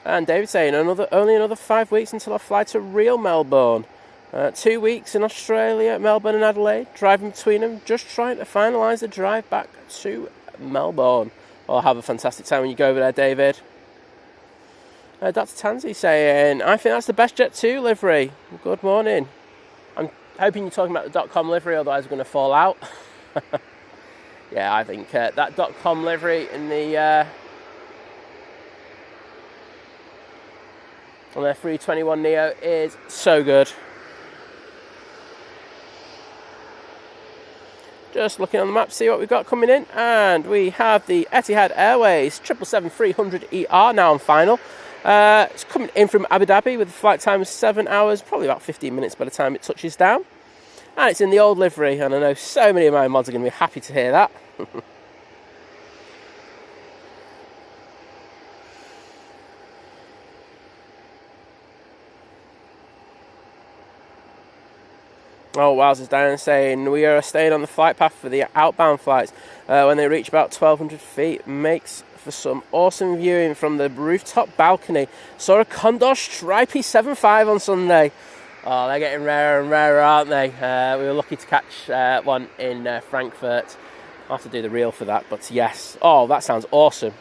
And David saying, only another 5 weeks until I fly to real Melbourne. 2 weeks in Australia, Melbourne and Adelaide. Driving between them, just trying to finalise the drive back to Melbourne. Well, have a fantastic time when you go over there, David. Dr. Tansy saying, I think that's the best Jet 2 livery. Good morning. I'm hoping you're talking about the .com livery, otherwise we're going to fall out. Yeah, I think that .com livery in the on their 321neo is so good. Just looking on the map, see what we've got coming in, and we have the Etihad Airways 777-300ER now on final. It's coming in from Abu Dhabi with a flight time of 7 hours, probably about 15 minutes by the time it touches down. And it's in the old livery, and I know so many of my mods are going to be happy to hear that. Oh, Wowz is down saying, we are staying on the flight path for the outbound flights. When they reach about 1,200 feet, makes for some awesome viewing from the rooftop balcony. Saw a Condor Stripey 7.5 on Sunday. Oh, they're getting rarer and rarer, aren't they? We were lucky to catch one in Frankfurt. I'll have to do the reel for that, but yes. Oh, that sounds awesome.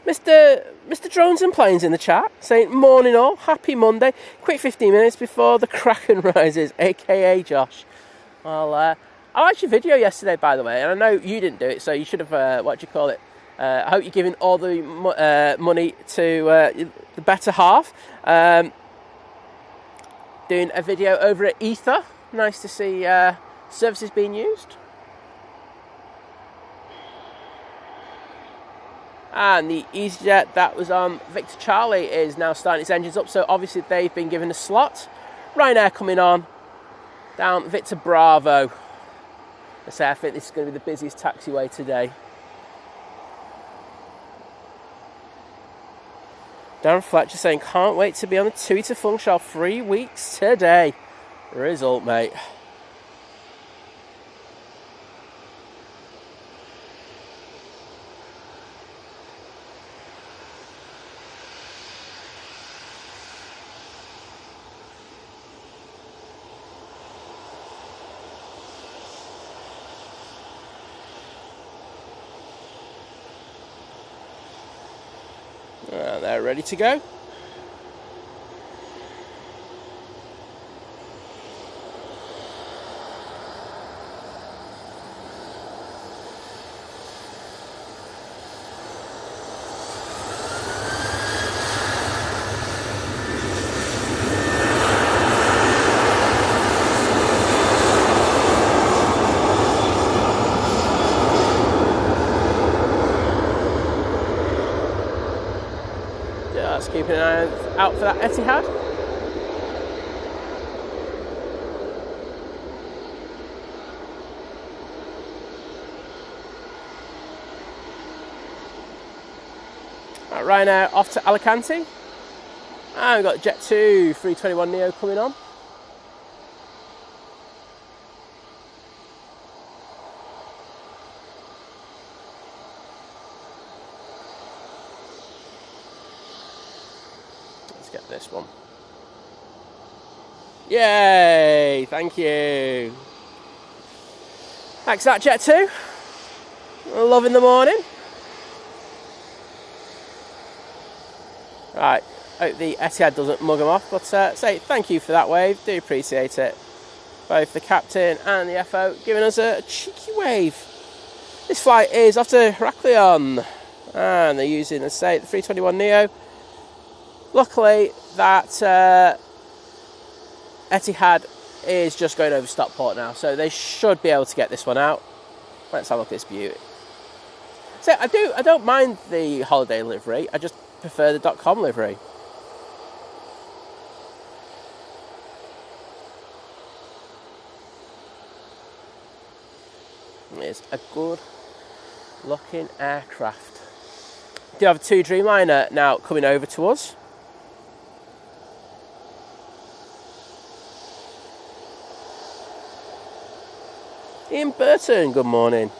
Mr. Drones and Planes in the chat saying, morning all, happy Monday. Quick 15 minutes before the Kraken rises, aka Josh. Well, I watched your video yesterday, by the way, and I know you didn't do it, so you should have, what do you call it? I hope you're giving all the money to the better half. Doing a video over at Etihad. Nice to see services being used. And the Easyjet that was on Victor Charlie is now starting its engines up, so obviously they've been given a slot. Ryanair coming on down Victor Bravo. I say I think this is going to be the busiest taxiway today. Darren Fletcher saying, can't wait to be on the TUI to Funchal 3 weeks today. Result, mate. They're ready to go. Keeping an eye out for that Etihad. Right now off to Alicante. And we've got Jet 2 321neo coming on. Get this one. Yay! Thank you. Thanks for that, Jet 2. Love in the morning. Right, hope the Etihad doesn't mug them off, but say thank you for that wave. Do appreciate it. Both the captain and the FO giving us a cheeky wave. This flight is off to Heraklion, and they're using the 321neo. Luckily, that Etihad is just going over Stockport now, so they should be able to get this one out. Let's have a look at this beauty. So I don't mind the holiday livery. I just prefer the .com livery. It's a good looking aircraft. We do have 2 Dreamliner now coming over to us. Ian Burton, good morning.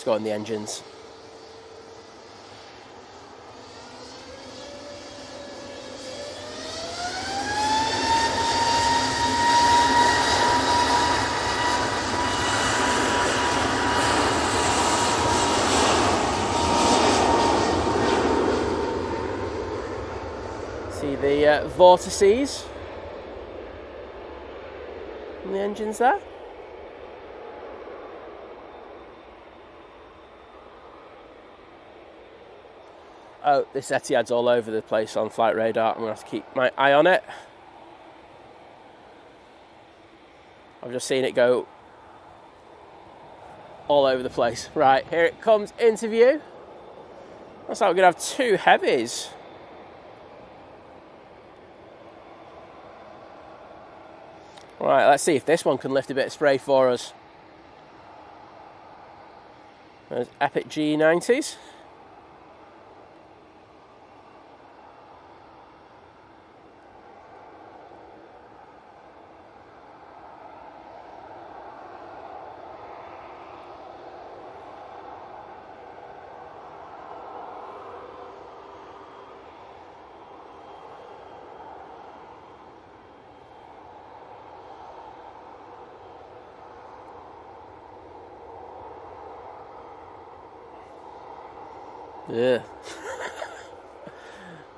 Let's go on the engines. See the vortices and the engines there. Oh, this Etihad's all over the place on flight radar. I'm going to have to keep my eye on it. I've just seen it go all over the place. Right, here it comes into view. Looks like we're going to have two Heavies. Right, let's see if this one can lift a bit of spray for us. There's Epic G90s. Yeah.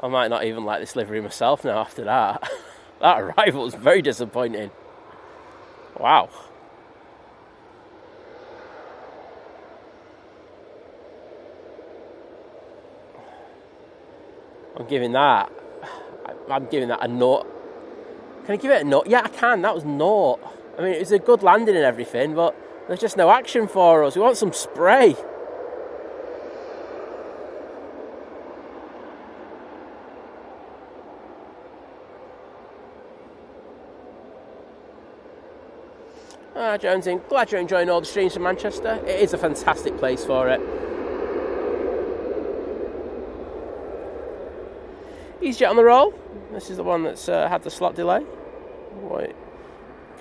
I might not even like this livery myself now after that. That arrival was very disappointing. Wow. I'm giving that a naught. Can I give it a naught? Yeah, I can. That was naught. I mean, it was a good landing and everything, but there's just no action for us. We want some spray. Jonesing, glad you're enjoying all the streams from Manchester. It is a fantastic place for it. Easyjet on the roll. This is the one that's had the slot delay. It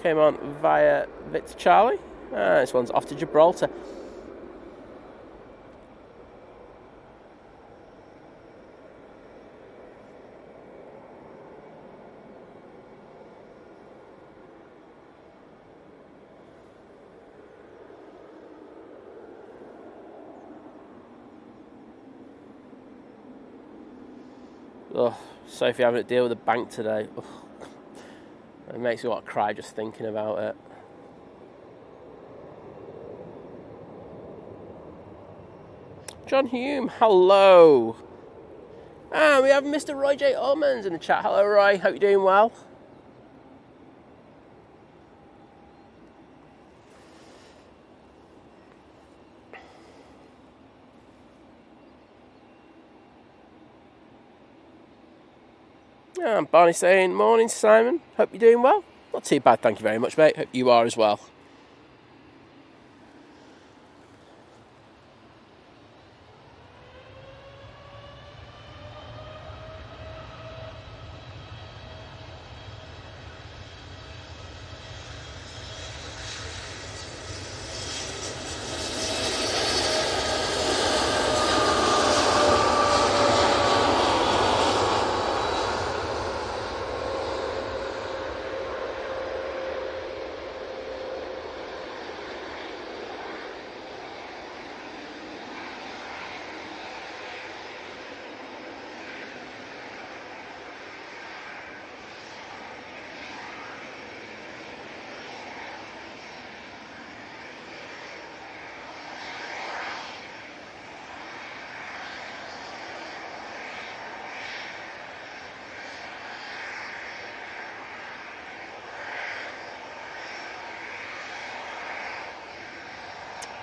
came on via Victor Charlie. This one's off to Gibraltar. Oh, Sophie having to deal with the bank today. Oh, it makes me want to cry just thinking about it. John Hume, hello. And we have Mr. Roy J. Ormans in the chat. Hello, Roy. Hope you're doing well. Barney saying, morning Simon, hope you're doing well. Not too bad, thank you very much, mate. Hope you are as well.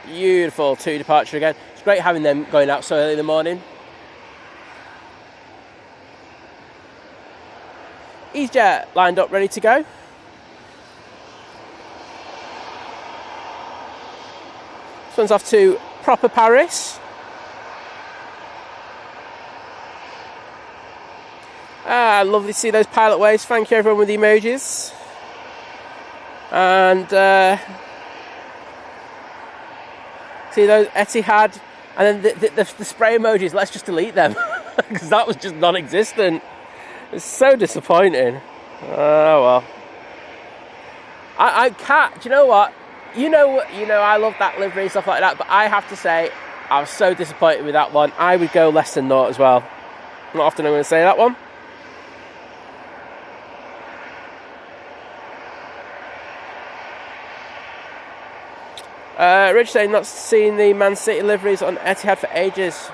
Beautiful, 2 departure again. It's great having them going out so early in the morning. Easyjet lined up, ready to go. This one's off to proper Paris. Lovely to see those pilot waves. Thank you everyone with the emojis. And See those Etihad, and then the spray emojis. Let's just delete them because that was just non-existent. It's so disappointing. Oh well. I can't. Do you know what? You know, I love that livery and stuff like that. But I have to say, I was so disappointed with that one. I would go less than 0 as well. Not often I'm going to say that one. Rich saying not seen the Man City liveries on Etihad for ages.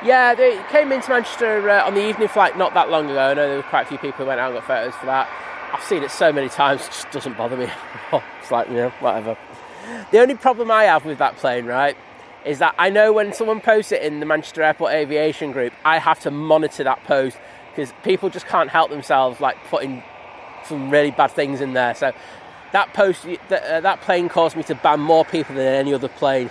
Yeah, they came into Manchester on the evening flight not that long ago. I know there were quite a few people who went out and got photos for that. I've seen it so many times, it just doesn't bother me. It's like, whatever. The only problem I have with that plane, right, is that I know when someone posts it in the Manchester Airport Aviation group, I have to monitor that post because people just can't help themselves, like putting some really bad things in there. So that post, that plane caused me to ban more people than any other plane.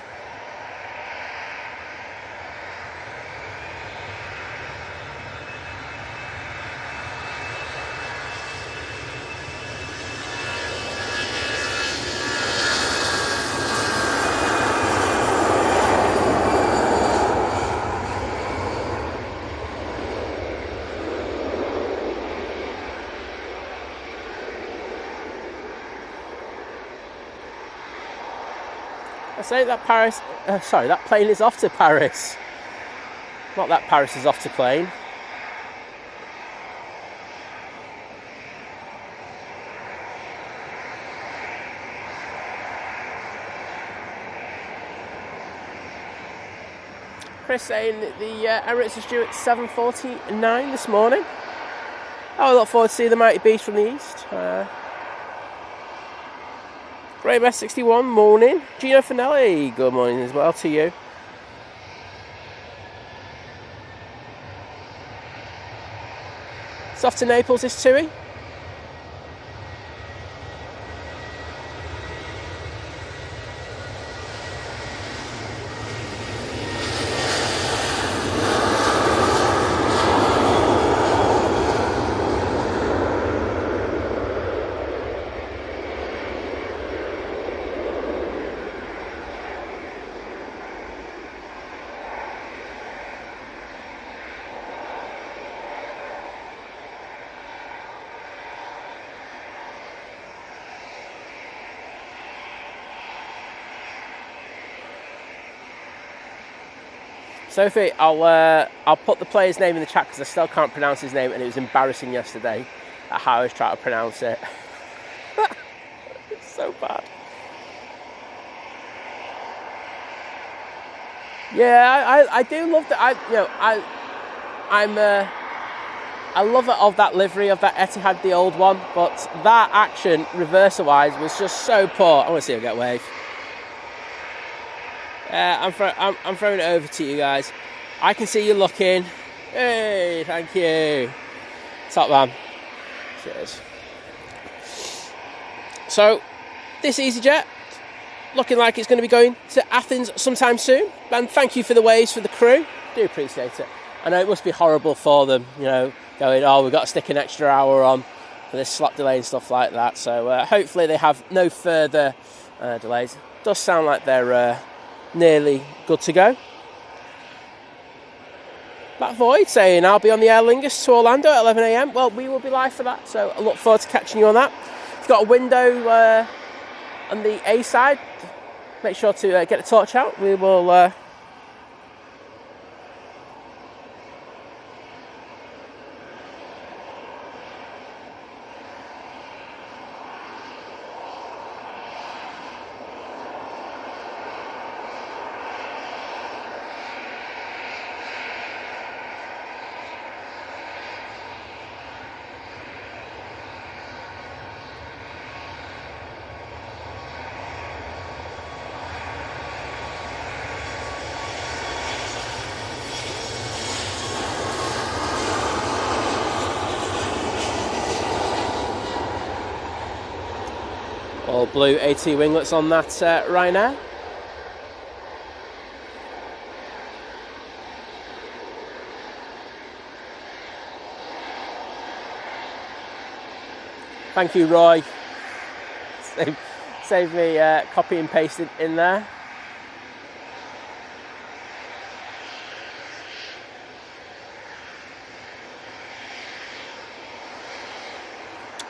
I say that that plane is off to Paris. Not that Paris is off to plane. Chris saying that the Emirates is due at 7:49 this morning. I look forward to seeing the mighty beast from the east. Graham S61, morning. Gino Finelli, good morning as well to you. It's off to Naples, this Tui. Sophie, I'll put the player's name in the chat because I still can't pronounce his name, and it was embarrassing yesterday at how I was trying to pronounce it. It's so bad. Yeah, I do love that. I love it of that livery of that Etihad, the old one, but that action reverser-wise was just so poor. I want to see her get wave. I'm throwing it over to you guys. I can see you looking. Hey, thank you. Top man. Cheers. So, this Easyjet, looking like it's going to be going to Athens sometime soon. And thank you for the waves for the crew. Do appreciate it. I know it must be horrible for them, going, we've got to stick an extra hour on for this slot delay and stuff like that. So, hopefully they have no further delays. It does sound like they're nearly good to go. Matt Void saying, I'll be on the Aer Lingus to Orlando at 11 a.m. Well, we will be live for that, so I look forward to catching you on that. If you've got a window on the A side, make sure to get the torch out. We will... all blue AT winglets on that Ryanair. Thank you, Roy. Save me copy and pasted in there.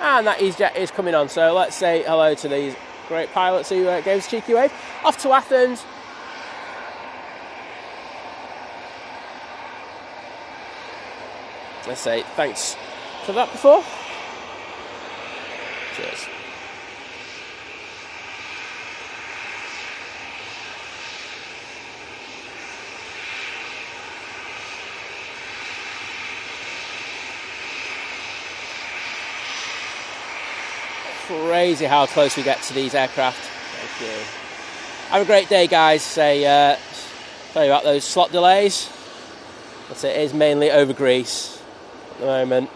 And that Easyjet is coming on. So let's say hello to these great pilots who gave us a cheeky wave. Off to Athens. Let's say thanks for that before. Cheers. Crazy how close we get to these aircraft. Thank you. Have a great day, guys. Say, tell you about those slot delays. But it is mainly over Greece at the moment.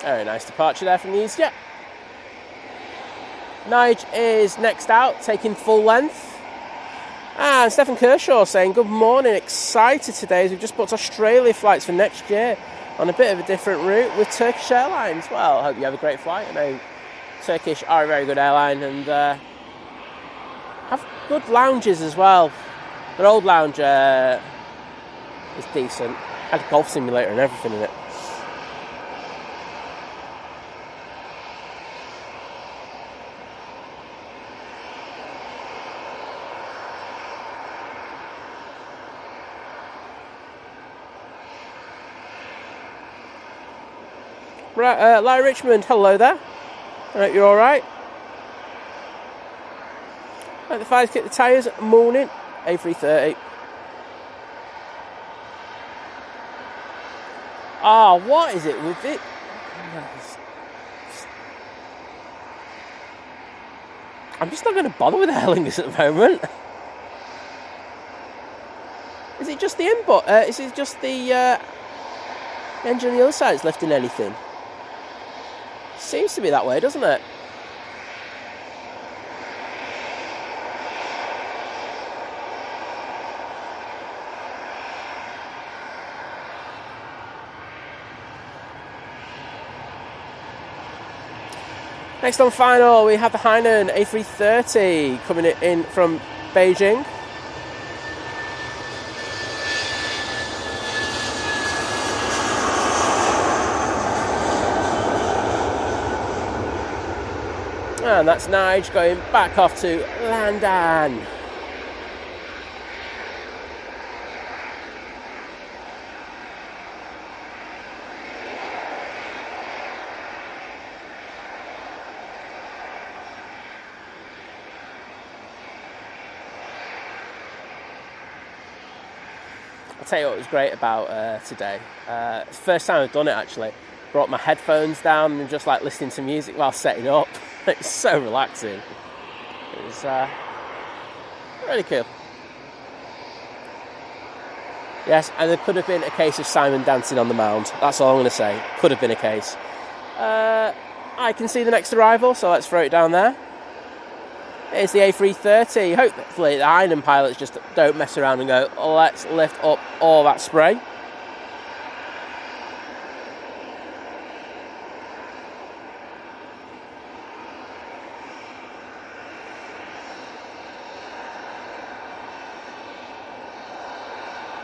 Very nice departure there from the Easyjet. Nige is next out, taking full length. And Stephen Kershaw saying, good morning, excited today as we've just booked Australia flights for next year on a bit of a different route with Turkish Airlines. Well, I hope you have a great flight. I know Turkish are a very good airline and have good lounges as well. Their old lounge is decent. Had a golf simulator and everything in it. Right, Larry Richmond, hello there. I hope you're alright. Like the fires kick the tyres, morning, A330. What is it with it? I'm just not going to bother with Aer Lingus at the moment. Is it just the input? Is it just the engine on the other side that's lifting anything? Seems to be that way, doesn't it? Next on final, we have the Hainan A330 coming in from Beijing. And that's Nige going back off to London. I'll tell you what was great about today. It's the first time I've done it actually. Brought my headphones down and just like listening to music while setting up. It's so relaxing. It was really cool. Yes, and there could have been a case of Simon dancing on the mound. That's all I'm going to say. Could have been a case. I can see the next arrival, so let's throw it down there. It's the A330. Hopefully the Hainan pilots just don't mess around and go, oh, let's lift up all that spray.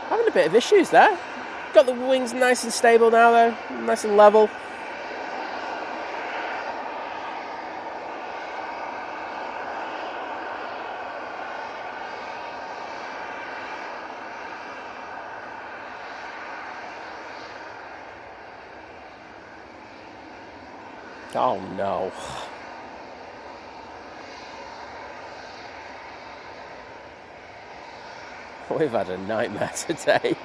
Having a bit of issues there. Got the wings nice and stable now though, nice and level. Oh no. We've had a nightmare today.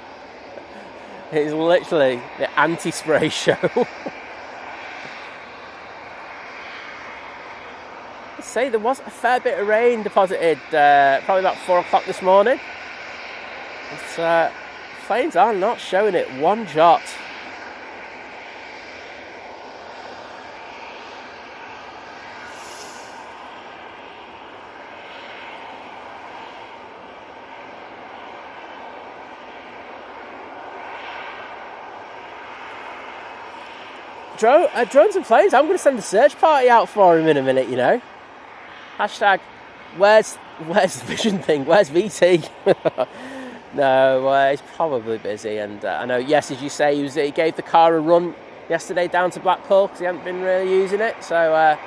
It's literally the anti-spray show. say there was a fair bit of rain deposited, probably about 4 o'clock this morning. But planes are not showing it one jot. Drones and planes, I'm going to send a search party out for him in a minute, you know. Hashtag, where's the vision thing? Where's VT? No, he's probably busy. And I know, yes, as you say, he gave the car a run yesterday down to Blackpool because he hadn't been really using it. So,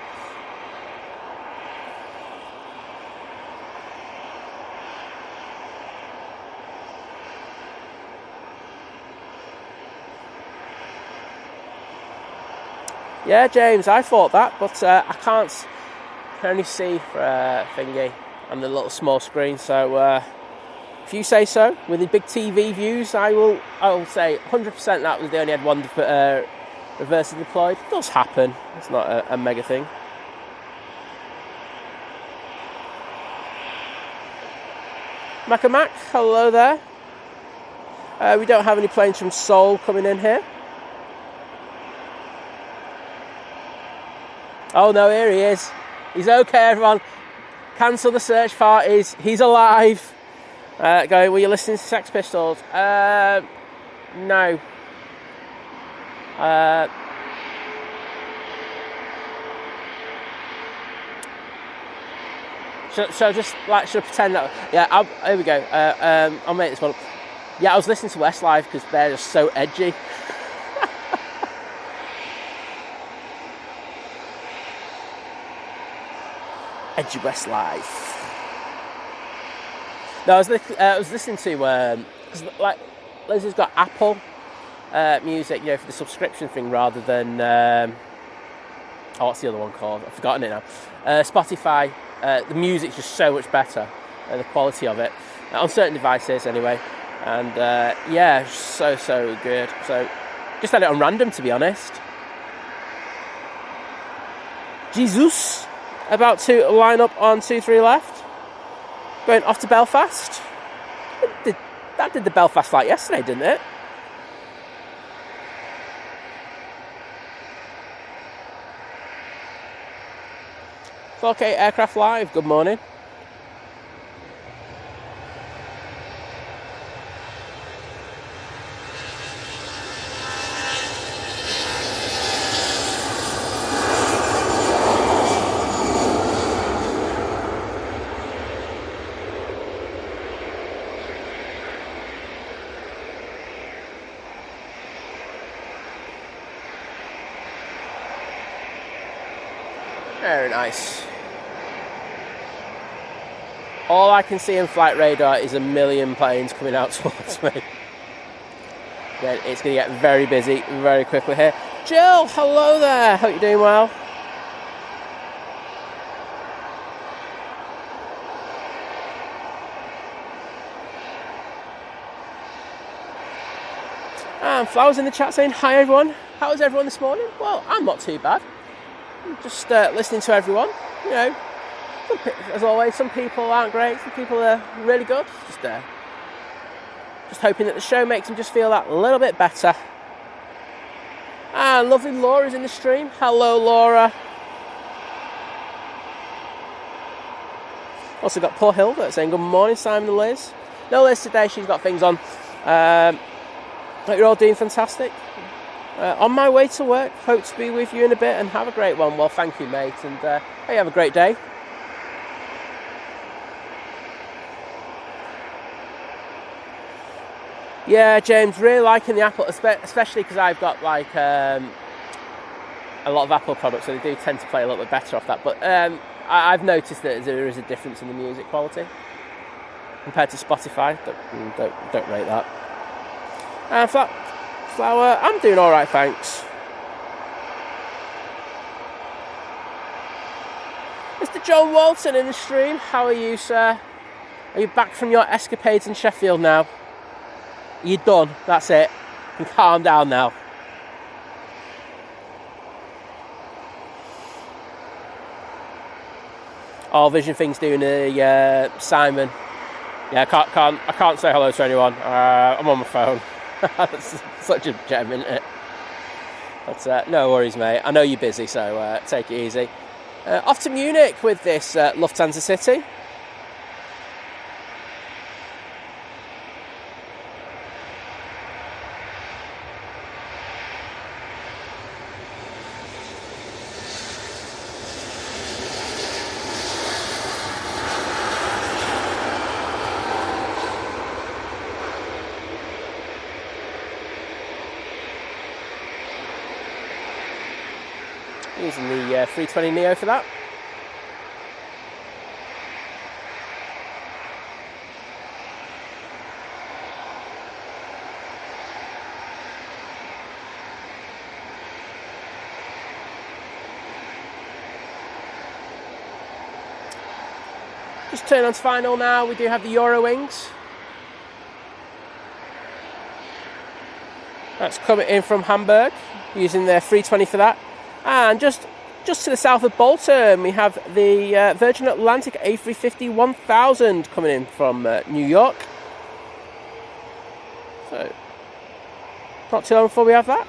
yeah, James, I thought that, but I can only see for thingy and the little small screen. So if you say so, with the big TV views, I will say 100% that was they only had one reverser deployed. It does happen. It's not a mega thing. Mac, hello there. We don't have any planes from Seoul coming in here. Oh no, here he is. He's okay, everyone. Cancel the search parties. He's alive. Going, were you listening to Sex Pistols? No. So just like, should I pretend that? Yeah, here we go. I'll make this one up. Yeah, I was listening to Westlife because they're just so edgy. Edgy Westlife. No, I was listening to because like Liz got Apple Music, you know, for the subscription thing rather than what's the other one called? I've forgotten it now. Spotify. The music's just so much better, the quality of it on certain devices anyway. And yeah, so good. So just had it on random, to be honest. Jesus. About to line up on 2-3 left. Going off to Belfast. That did the Belfast flight yesterday, didn't it? Okay, Aircraft Live, good morning. Very nice. All I can see in flight radar is a million planes coming out towards me. Then it's going to get very busy very quickly here. Jill, hello there. Hope you're doing well. And Flowers in the chat saying, hi everyone. How is everyone this morning? Well, I'm not too bad. Just listening to everyone, you know. As always, some people aren't great, some people are really good. Just hoping that the show makes them just feel that little bit better. And lovely Laura's in the stream. Hello, Laura. Also got poor Hilda saying good morning, Simon and Liz. No Liz today, she's got things on. Hope you're all doing fantastic. On my way to work, hope to be with you in a bit and have a great one. Well, thank you, mate, and hey, have a great day. Yeah, James, really liking the Apple, especially because I've got like a lot of Apple products, so they do tend to play a little bit better off that. But I've noticed that there is a difference in the music quality compared to Spotify. Don't rate that. Flower, I'm doing all right, thanks. Mr. John Walton in the stream, how are you, sir? Are you back from your escapades in Sheffield now? You're done, that's it. You can calm down now. Oh, Vision Thing's doing a Simon. Yeah, I can't say hello to anyone. I'm on my phone. That's such a gem, isn't it? But no worries, mate. I know you're busy, so take it easy. Off to Munich with this Lufthansa City. Using the 320 Neo for that. Just turn on to final now. We do have the Eurowings. That's coming in from Hamburg, using their 320 for that. And just to the south of Bolton, we have the Virgin Atlantic A350 1000 coming in from New York. So, not too long before we have that.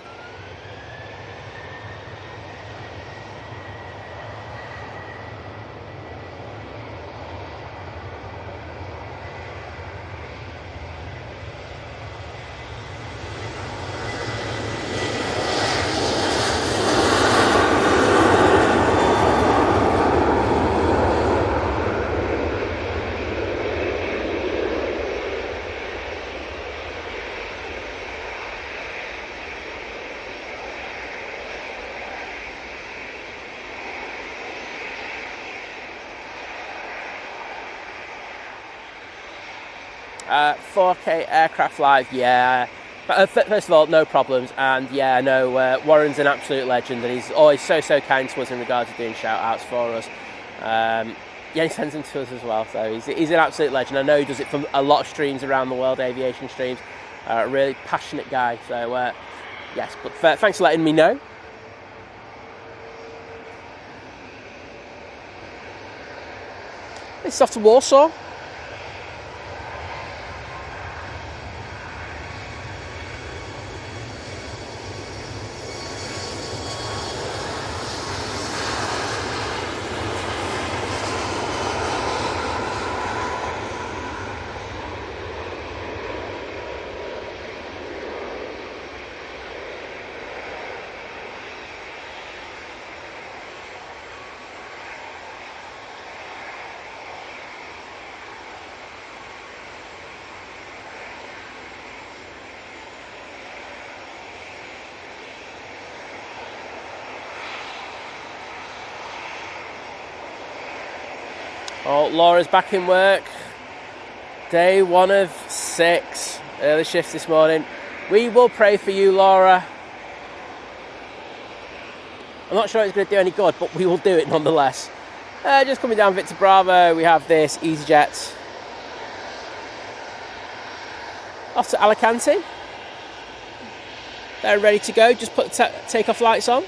Uh, 4K aircraft live, yeah. But first of all, no problems, and yeah, no, Warren's an absolute legend, and he's always so kind to us in regards to doing shout-outs for us. Yeah, he sends them to us as well, so he's an absolute legend. I know he does it for a lot of streams around the world, aviation streams. A really passionate guy, so yes, but thanks for letting me know. This is off to Warsaw. Oh, Laura's back in work. Day 1 of 6. Early shifts this morning. We will pray for you, Laura. I'm not sure it's going to do any good, but we will do it nonetheless. Just coming down Victor Bravo, we have this Easyjet. Off to Alicante. They're ready to go. Just put the takeoff lights on.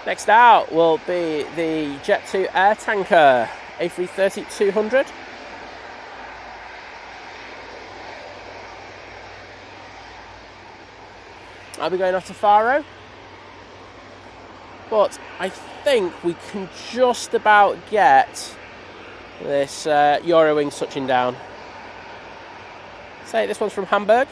Next out will be the Jet2 air tanker A330-200. I'll be going off to Faro, but I think we can just about get this Eurowings touching down. Say this one's from Hamburg.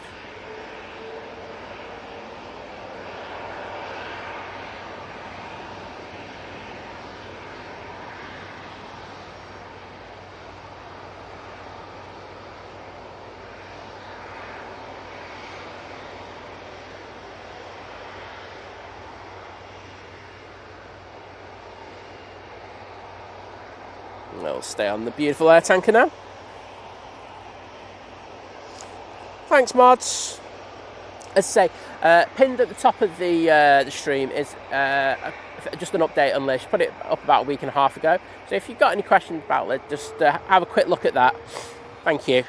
We'll stay on the beautiful air tanker now. Thanks, mods. As I say, pinned at the top of the stream is just an update on Lish. Put it up about a week and a half ago. So if you've got any questions about it, just have a quick look at that. Thank you.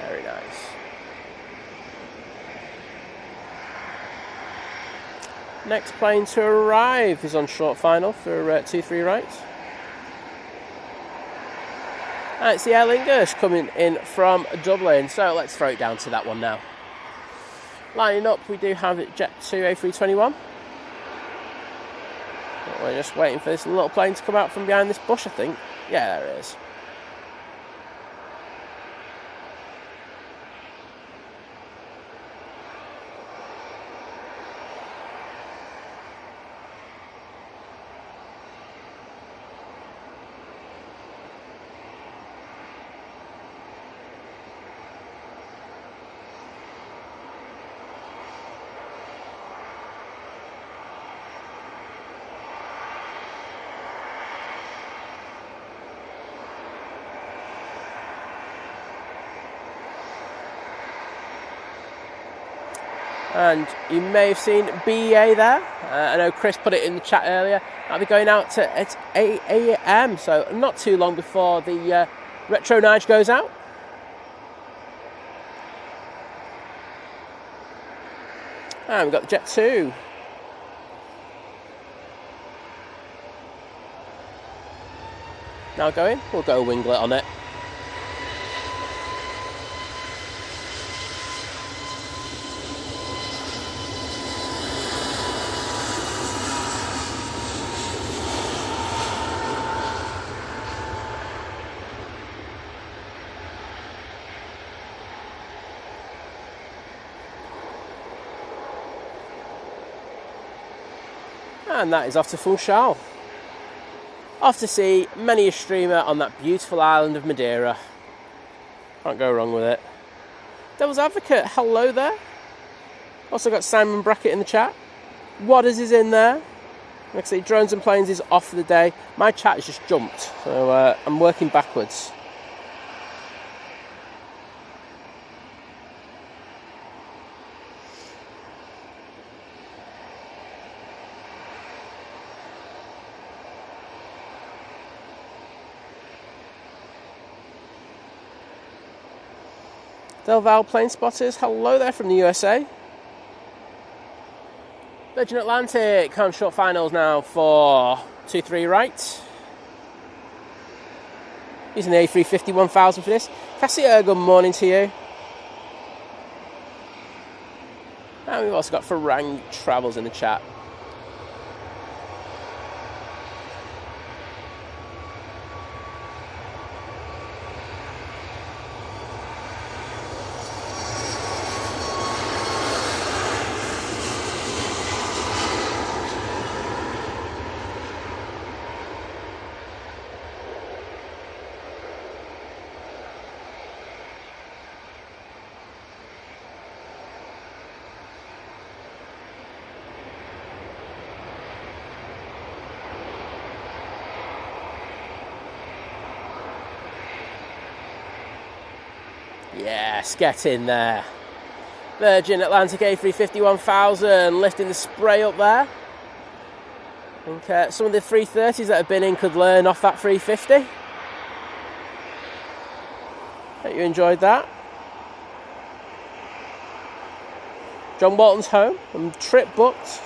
Very nice. Next plane to arrive is on short final for 2-3 right. And it's the Aer Lingus coming in from Dublin. So let's throw it down to that one now. Lining up, we do have Jet 2 A321. But we're just waiting for this little plane to come out from behind this bush, I think. Yeah, there it is. And you may have seen BEA there. I know Chris put it in the chat earlier. I'll be going out at 8 AM, so not too long before the Retro Nige goes out. And we've got the Jet 2. Now going, we'll go winglet on it. And that is off to Funchal. Off to see many a streamer on that beautiful island of Madeira. Can't go wrong with it. Devil's Advocate, hello there. Also got Simon Brackett in the chat. Wadders is in there. Like I say, Drones and Planes is off for the day. My chat has just jumped, so I'm working backwards. Del Val Plane Spotters, hello there from the USA. Virgin Atlantic on short finals now for 2-3 right. Using the A350 1000 for this. Cassia, good morning to you. And we've also got Farang Travels in the chat. Yes, get in there. Virgin Atlantic A350 1000 lifting the spray up there. I think some of the 330s that have been in could learn off that 350. Hope you enjoyed that. John Walton's home and trip booked.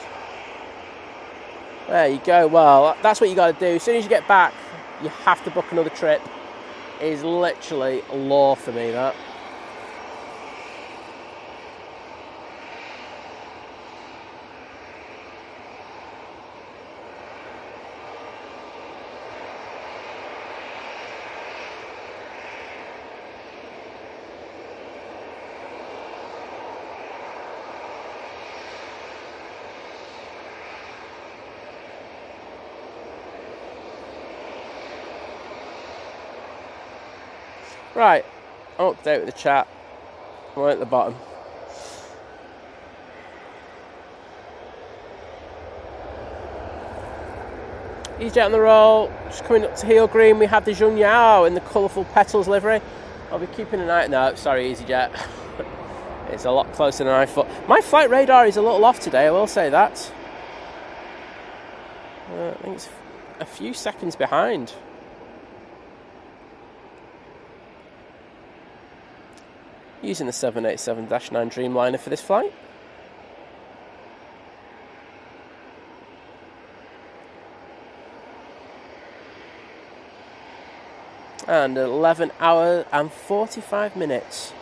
There you go. Well, that's what you got to do. As soon as you get back, you have to book another trip. It is literally law for me, that. Right, I'm up to date with the chat. I'm at the bottom. Easyjet on the roll. Just coming up to Heel Green, we have the Jun Yao in the colourful petals livery. I'll be keeping an eye. No, sorry, Easyjet. It's a lot closer than I thought. My flight radar is a little off today, I will say that. I think it's a few seconds behind. Using the 787-9 Dreamliner for this flight. And 11 hours and 45 minutes.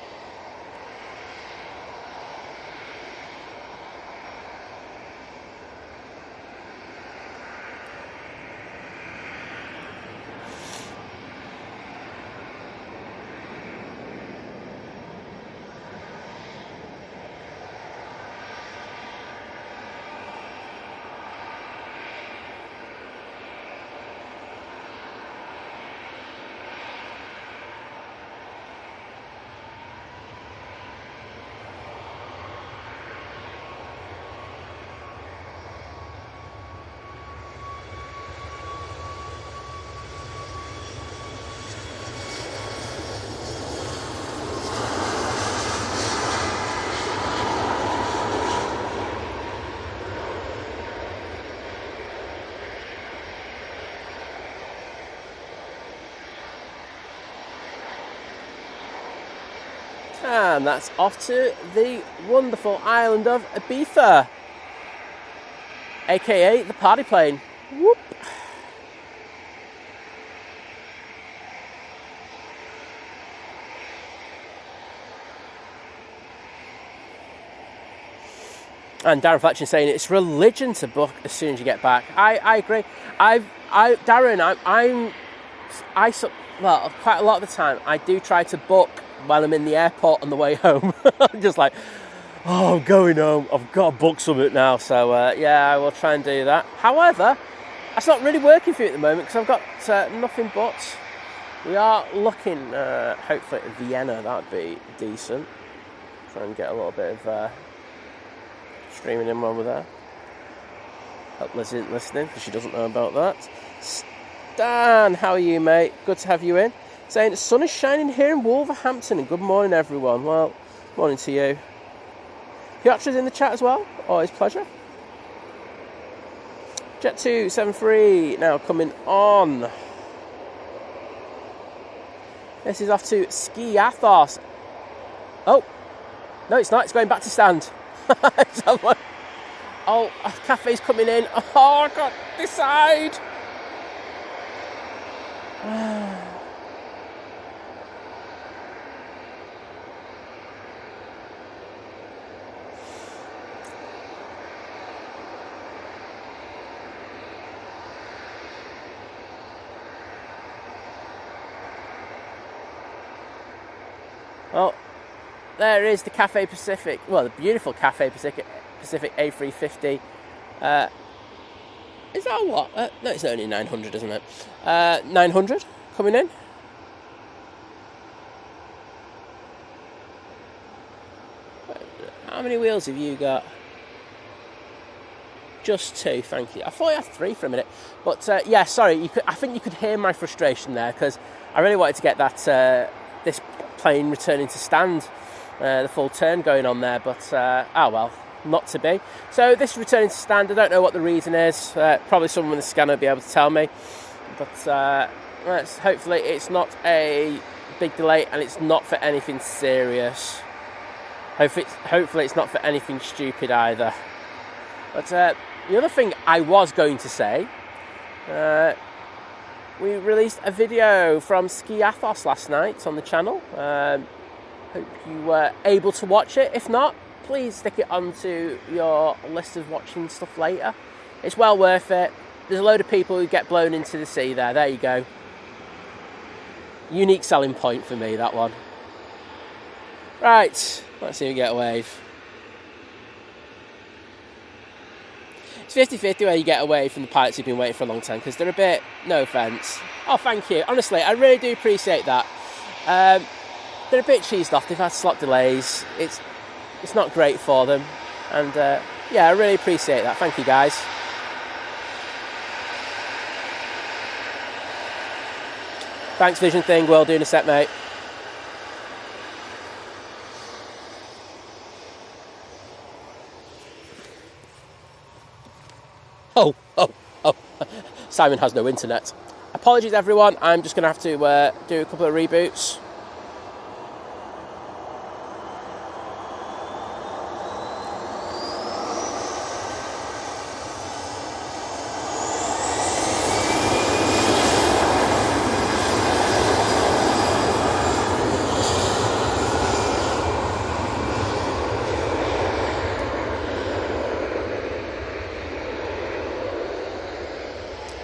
And that's off to the wonderful island of Ibiza, aka the party plane. Whoop. And Darren Fletcher saying it's religion to book as soon as you get back. I agree. Darren, well, quite a lot of the time I do try to book while I'm in the airport on the way home. I'm just like, oh, I'm going home. I've got to book something now. So, yeah, I will try and do that. However, that's not really working for you at the moment because I've got nothing but. We are looking, hopefully, at Vienna. That would be decent. Try and get a little bit of streaming in while we're there. Hope Liz isn't listening because she doesn't know about that. Stan, how are you, mate? Good to have you in. Saying the sun is shining here in Wolverhampton and good morning everyone. Well, morning to you. Piotra's in the chat as well. Always pleasure. Jet 273 now coming on. This is off to Skiathos. Oh, no it's not, it's going back to stand. Oh, Cathay's coming in. Oh, I can't decide. Well, there is the Cathay Pacific. Well, the beautiful Cathay Pacific A350. Is that a what? No, it's only 900, isn't it? 900 coming in. How many wheels have you got? Just 2, thank you. I thought you had 3 for a minute. But yeah, sorry, I think you could hear my frustration there because I really wanted to get that this plane returning to stand, the full turn going on there, but oh well, not to be. So this is returning to stand. I don't know what the reason is. Probably someone with a scanner will be able to tell me. But hopefully it's not a big delay and it's not for anything serious. Hopefully it's not for anything stupid either. But the other thing I was going to say, we released a video from Ski Athos last night on the channel. Hope you were able to watch it. If not, please stick it onto your list of watching stuff later. It's well worth it. There's a load of people who get blown into the sea there. There you go. Unique selling point for me, that one. Right, let's see if we get a wave. It's 50-50 where you get away from the pilots who've been waiting for a long time, because they're a bit, no offence. Oh, thank you. Honestly, I really do appreciate that. They're a bit cheesed off. They've had slot delays. It's not great for them. And yeah, I really appreciate that. Thank you, guys. Thanks, Vision Thing. Well doing a set, mate. Oh. Simon has no internet. Apologies, everyone. I'm just going to have to do a couple of reboots.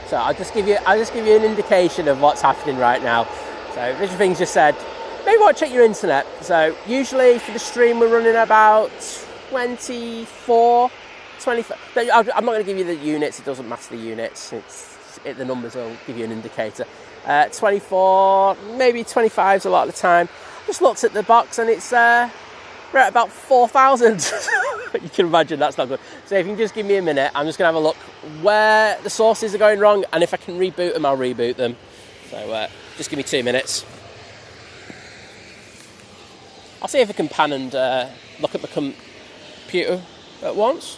So I'll just give you an indication of what's happening right now. So Vision Things just said, maybe want to check your internet. So usually for the stream we're running about 24, 25. I'm not going to give you the units. It doesn't matter the units. The numbers will give you an indicator. 24, maybe 25s a lot of the time. Just looked at the box and it's we're at about 4,000. You can imagine that's not good. So if you can just give me a minute, I'm just going to have a look where the sources are going wrong, and if I can reboot them, I'll reboot them. So just give me 2 minutes. I'll see if I can pan and look at the computer at once.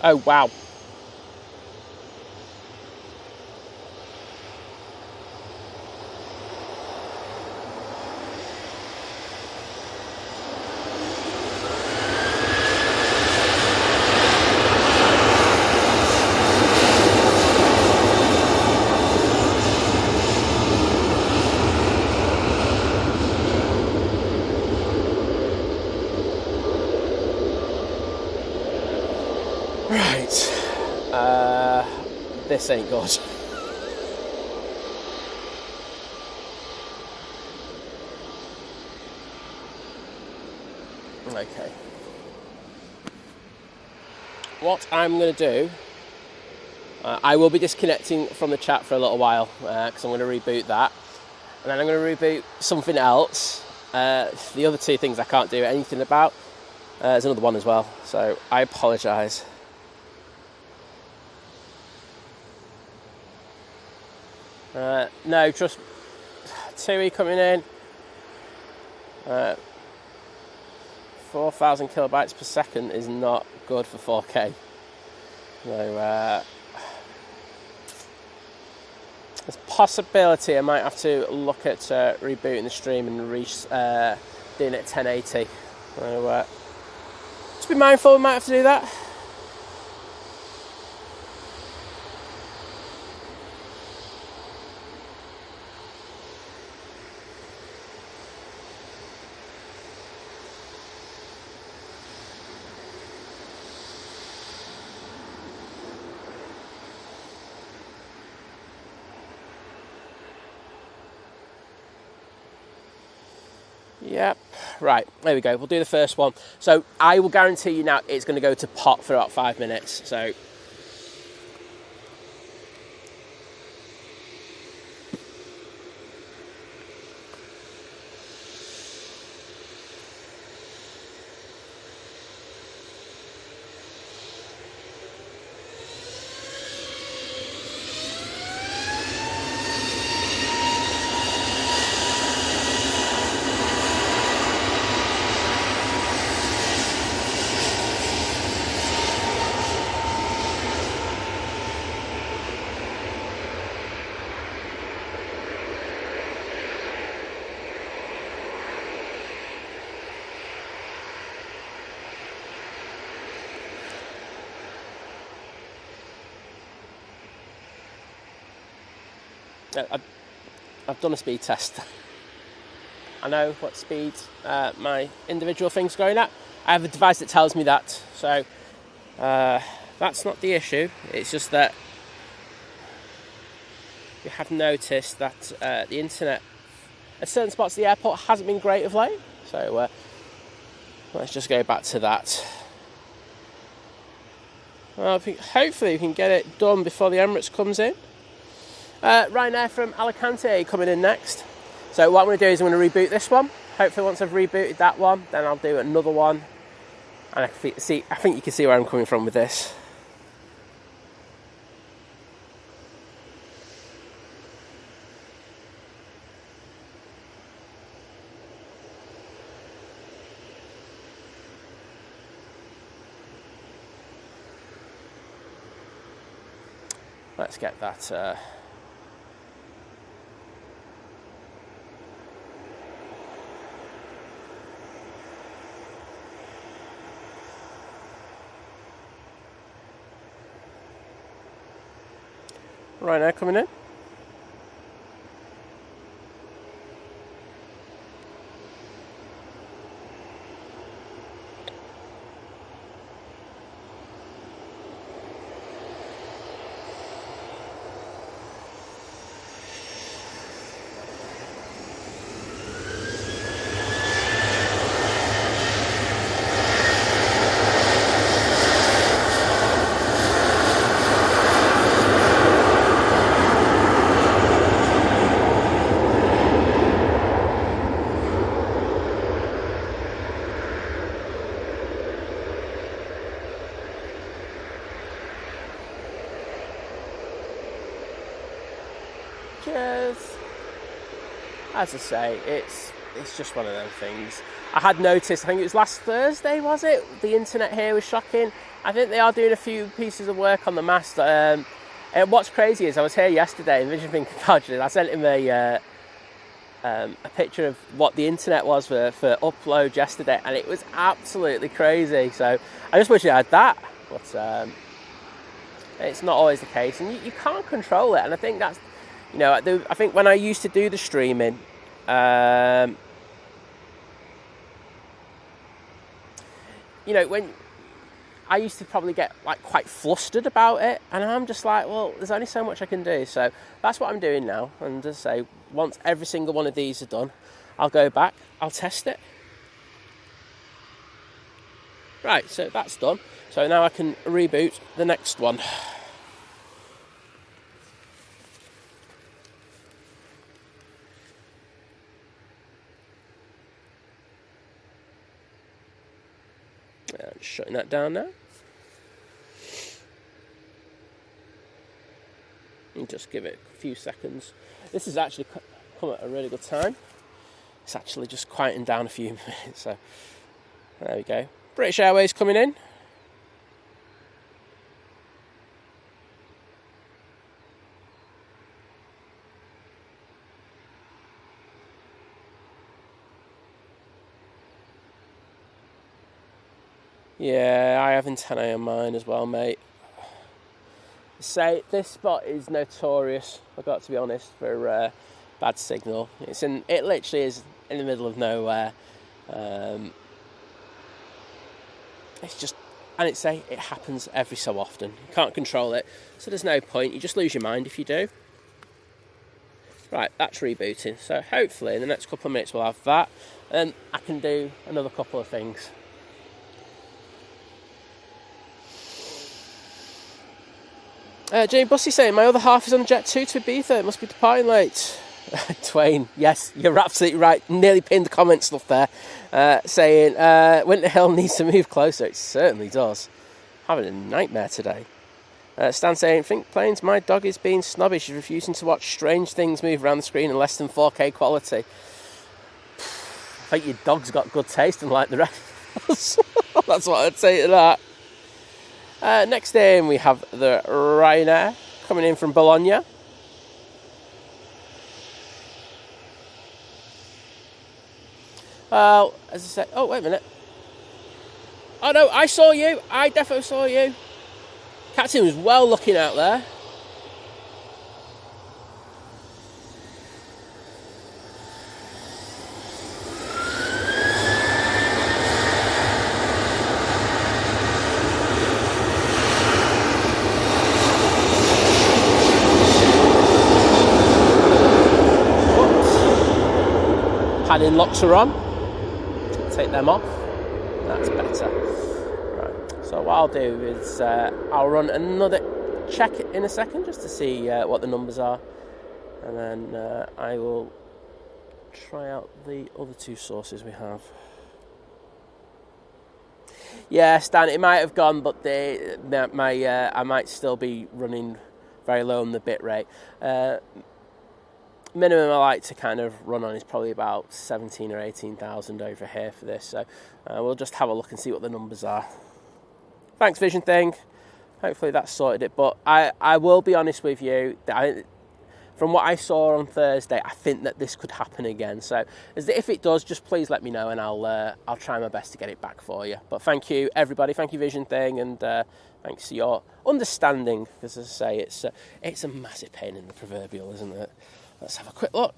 Oh, wow. This ain't good. Okay. What I'm going to do, I will be disconnecting from the chat for a little while because I'm going to reboot that, and then I'm going to reboot something else. The other two things I can't do anything about. There's another one as well, so I apologise. No, just TUI coming in. 4,000 kilobytes per second is not good for 4K. So there's a possibility I might have to look at rebooting the stream and doing it at 1080. So just be mindful, we might have to do that. Yep, right, there we go. We'll do the first one. So I will guarantee you now it's going to go to pot for about 5 minutes. So I've done a speed test. I know what speed my individual thing's going at. I have a device that tells me that. So that's not the issue. It's just that we have noticed that the internet at certain spots of the airport hasn't been great of late. So let's just go back to that. Well, I think hopefully we can get it done before the Emirates comes in. Ryanair from Alicante coming in next. So what I'm going to do is I'm going to reboot this one. Hopefully once I've rebooted that one, then I'll do another one. And I think you can see where I'm coming from with this. Let's get that. Right now, coming in. As I say, it's just one of them things. I had noticed, I think it was last Thursday, was it? The internet here was shocking. I think they are doing a few pieces of work on the mast. And what's crazy is I was here yesterday and Vision thinking about it. I sent him a picture of what the internet was for upload yesterday, and it was absolutely crazy. So I just wish I had that, but it's not always the case, and you can't control it. And I think that's, you know, I think when I used to do the streaming, you know, when I used to probably get like quite flustered about it, and I'm just like, well, there's only so much I can do. So that's what I'm doing now. And as I say, once every single one of these are done, I'll go back, I'll test it. Right, so that's done. So now I can reboot the next one. Shutting that down now. And just give it a few seconds. This has actually come at a really good time. It's actually just quieting down a few minutes. So there we go. British Airways coming in. Yeah, I have antennae on mine as well, mate. Say this spot is notorious, I've got to be honest, for bad signal. It literally is in the middle of nowhere. It's just, and it happens every so often. You can't control it, so there's no point. You just lose your mind if you do. Right, that's rebooting. So hopefully in the next couple of minutes we'll have that, and then I can do another couple of things. Jane Bussy saying, my other half is on Jet 2 to Ibiza, it must be departing late. Twain, yes, you're absolutely right. Nearly pinned the comment stuff there, saying, Winter Hill needs to move closer. It certainly does. Having a nightmare today. Stan saying, think planes, my dog is being snobbish. She's refusing to watch strange things move around the screen in less than 4K quality. I think your dog's got good taste, unlike the rest of us. That's what I'd say to that. Next in we have the Ryanair coming in from Bologna. As I said, oh wait a minute. Oh no, I saw you. I definitely saw you. Captain was well looking out there. padding locks are on. Take them off. That's better. Right. So what I'll do is I'll run another check in a second just to see what the numbers are, and then I will try out the other two sources we have. Yeah, Stan, it might have gone, but I might still be running very low on the bit rate. Minimum I like to kind of run on is probably about 17 or 18,000 over here for this. So we'll just have a look and see what the numbers are. Thanks, Vision Thing. Hopefully that sorted it. But I will be honest with you. From what I saw on Thursday, I think that this could happen again. So if it does, just please let me know, and I'll try my best to get it back for you. But thank you, everybody. Thank you, Vision Thing, and thanks for your understanding. Because as I say, it's a massive pain in the proverbial, isn't it? Let's have a quick look.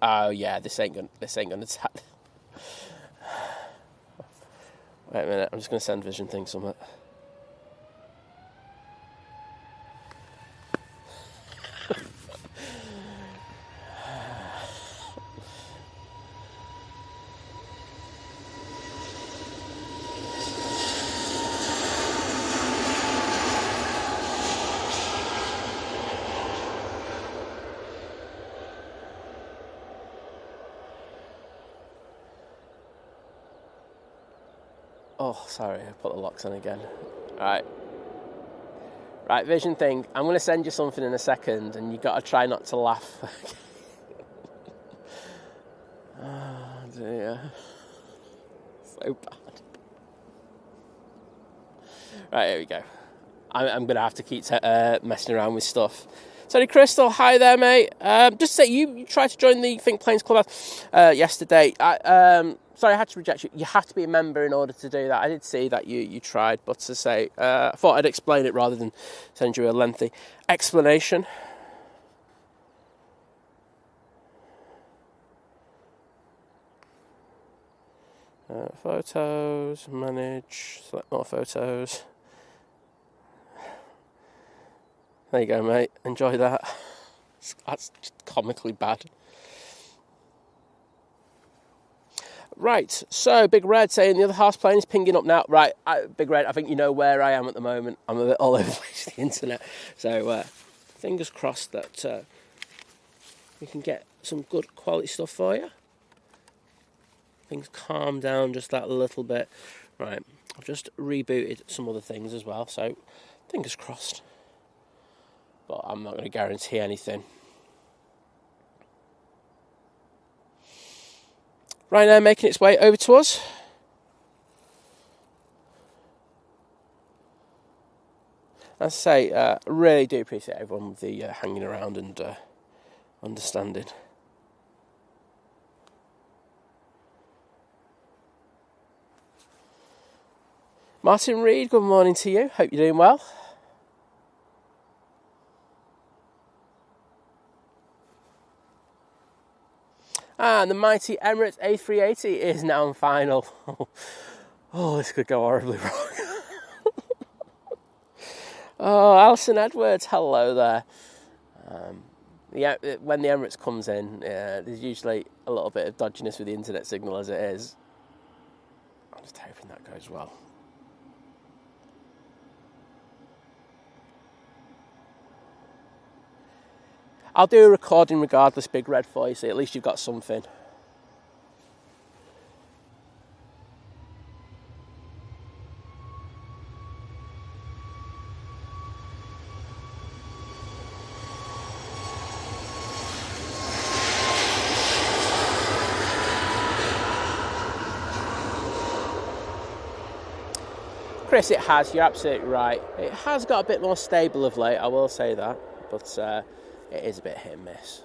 Oh yeah, this ain't gonna tap. Wait a minute, I'm just gonna send Vision Thing something. Oh, sorry, I put the locks on again. Right, Vision Thing, I'm going to send you something in a second, and you've got to try not to laugh. Oh, dear. So bad. Right, here we go. I'm going to have to keep messing around with stuff. Sorry, Crystal, hi there, mate. Just say you tried to join the Think Planes Club yesterday. Sorry, I had to reject you. You have to be a member in order to do that. I did see that you tried, but to say, I thought I'd explain it rather than send you a lengthy explanation. Photos, manage, select more photos. There you go, mate. Enjoy that. That's just comically bad. Right, so Big Red saying the other half plane is pinging up now. Right, Big Red, I think you know where I am at the moment. I'm a bit all over the place with the internet. So fingers crossed that we can get some good quality stuff for you. Things calm down just that little bit. Right, I've just rebooted some other things as well, so fingers crossed. But I'm not going to guarantee anything. Right now, making its way over to us. As I say, really do appreciate everyone with the hanging around and understanding. Martin Reed, good morning to you. Hope you're doing well. And the mighty Emirates A380 is now on final. Oh, this could go horribly wrong. Oh, Alison Edwards, hello there. Yeah, when the Emirates comes in, there's usually a little bit of dodginess with the internet signal as it is. I'm just hoping that goes well. I'll do a recording regardless, Big Red, for you, so at least you've got something. Chris, it has, you're absolutely right. It has got a bit more stable of late, I will say that, but it is a bit hit and miss.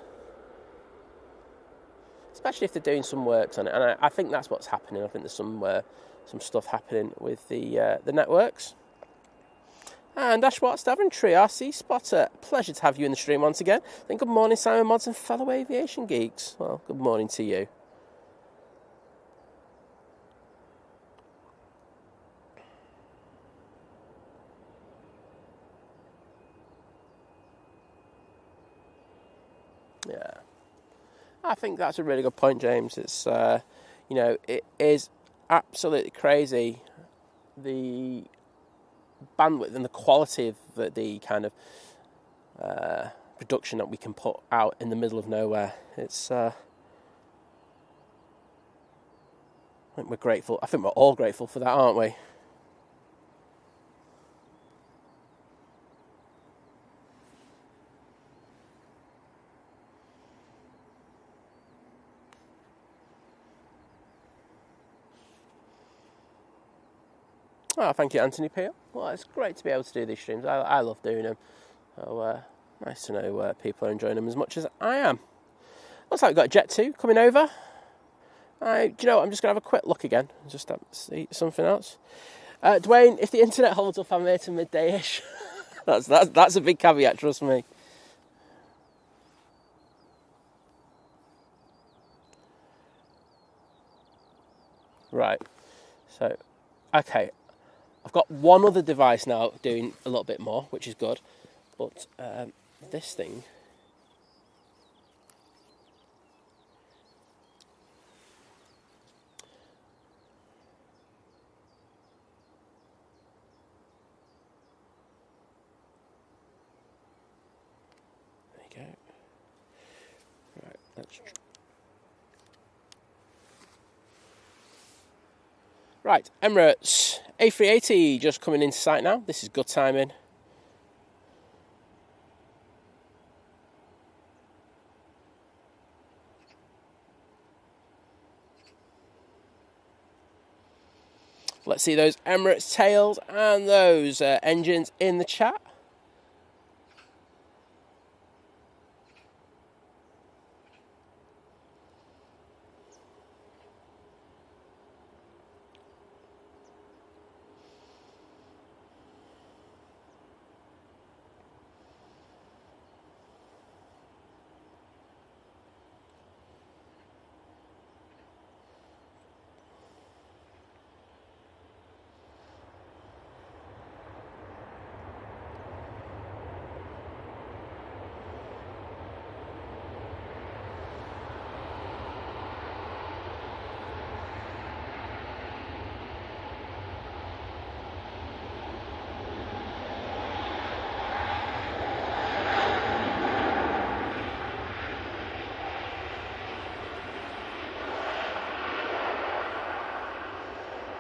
Especially if they're doing some works on it, and I think that's what's happening. I think there's some stuff happening with the networks. And Ash Watts, Daventry, RC Spotter, pleasure to have you in the stream once again. Then good morning, Simon Mods and fellow aviation geeks. Well, good morning to you. Yeah. I think that's a really good point, James. It's, you know, it is absolutely crazy, the bandwidth and the quality of the kind of production that we can put out in the middle of nowhere. It's, I think we're grateful. I think we're all grateful for that, aren't we? Oh, thank you, Anthony Peel. Well, it's great to be able to do these streams. I love doing them. So, nice to know people are enjoying them as much as I am. Looks like we've got Jet 2 coming over. Do you know what? I'm just going to have a quick look again. Just see something else. Dwayne, if the internet holds up, I'm here to midday-ish. that's a big caveat, trust me. Right. So, okay. I've got one other device now doing a little bit more, which is good. But this thing... There you go. Right, let's... Right, Emirates A380 just coming into sight now. This is good timing. Let's see those Emirates tails and those engines in the chat.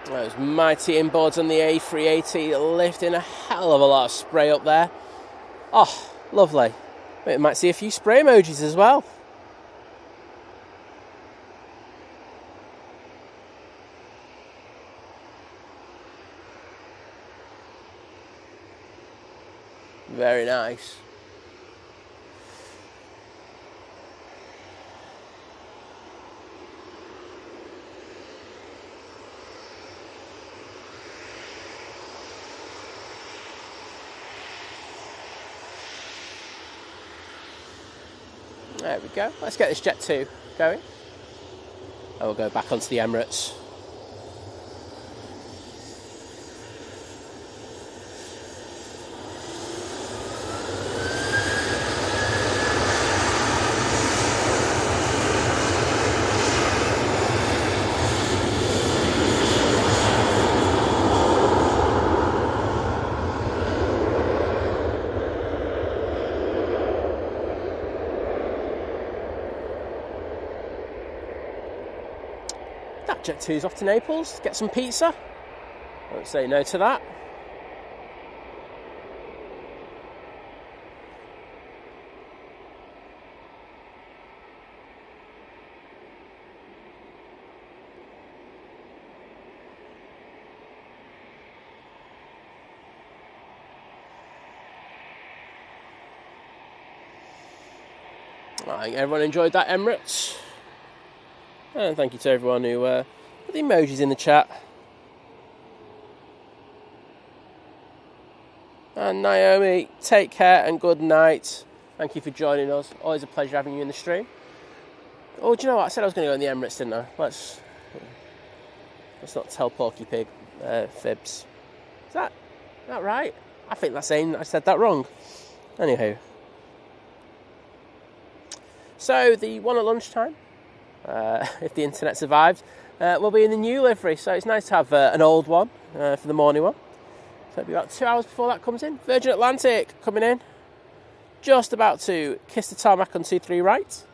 Those mighty inboards on the A380 lifting a hell of a lot of spray up there. Oh, lovely. We might see a few spray emojis as well. Very nice. There we go. Let's get this Jet 2 going. And we'll go back onto the Emirates. Jet 2's off to Naples, get some pizza. Won't say no to that. I think everyone enjoyed that, Emirates. And thank you to everyone who put the emojis in the chat. And Naomi, take care and good night. Thank you for joining us. Always a pleasure having you in the stream. Oh, do you know what? I said I was going to go in the Emirates, didn't I? Let's not tell Porky Pig fibs. Is that right? I think that's saying I said that wrong. Anywho. So the one at lunchtime, if the internet survives, will be in the new livery. So it's nice to have an old one for the morning one. So it'll be about 2 hours before that comes in. Virgin Atlantic coming in. Just about to kiss the tarmac on 23 right.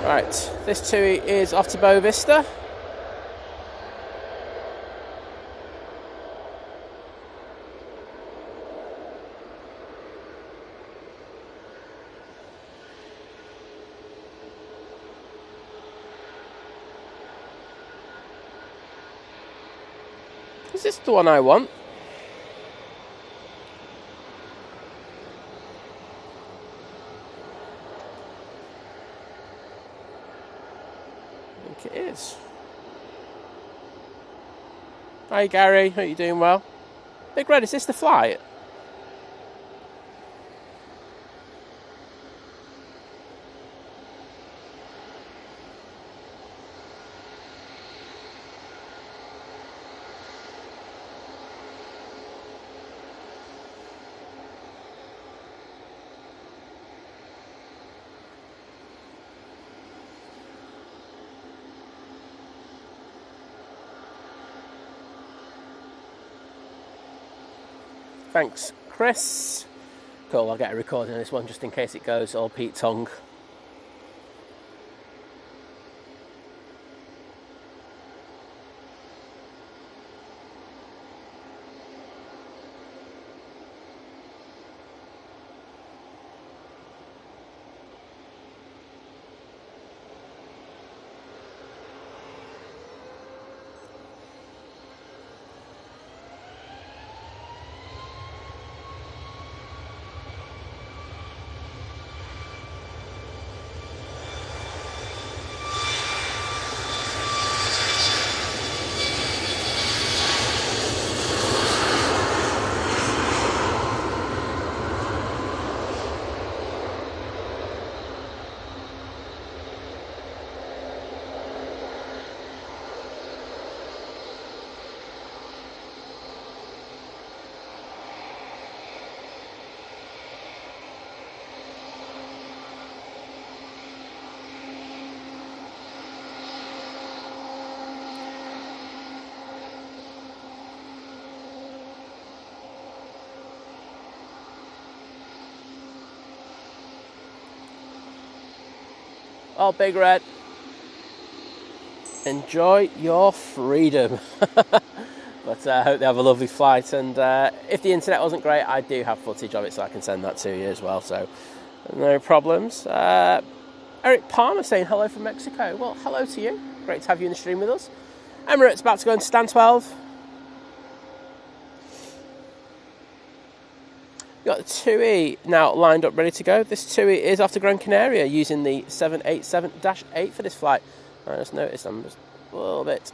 Right, this TUI is off to Boa Vista. Is this the one I want? It is. Hi Gary, hope you're doing well. Big Red, is this the flight? Thanks, Chris. Cool, I'll get a recording of this one just in case it goes all Pete Tongue. Oh, Big Red. Enjoy your freedom. But I hope they have a lovely flight. And if the internet wasn't great, I do have footage of it, so I can send that to you as well. So no problems. Eric Palmer saying hello from Mexico. Well, hello to you. Great to have you in the stream with us. Emirates about to go into stand 12. We've got the TUI now lined up, ready to go. This TUI is off to Gran Canaria using the 787-8 for this flight. I just noticed I'm just a little bit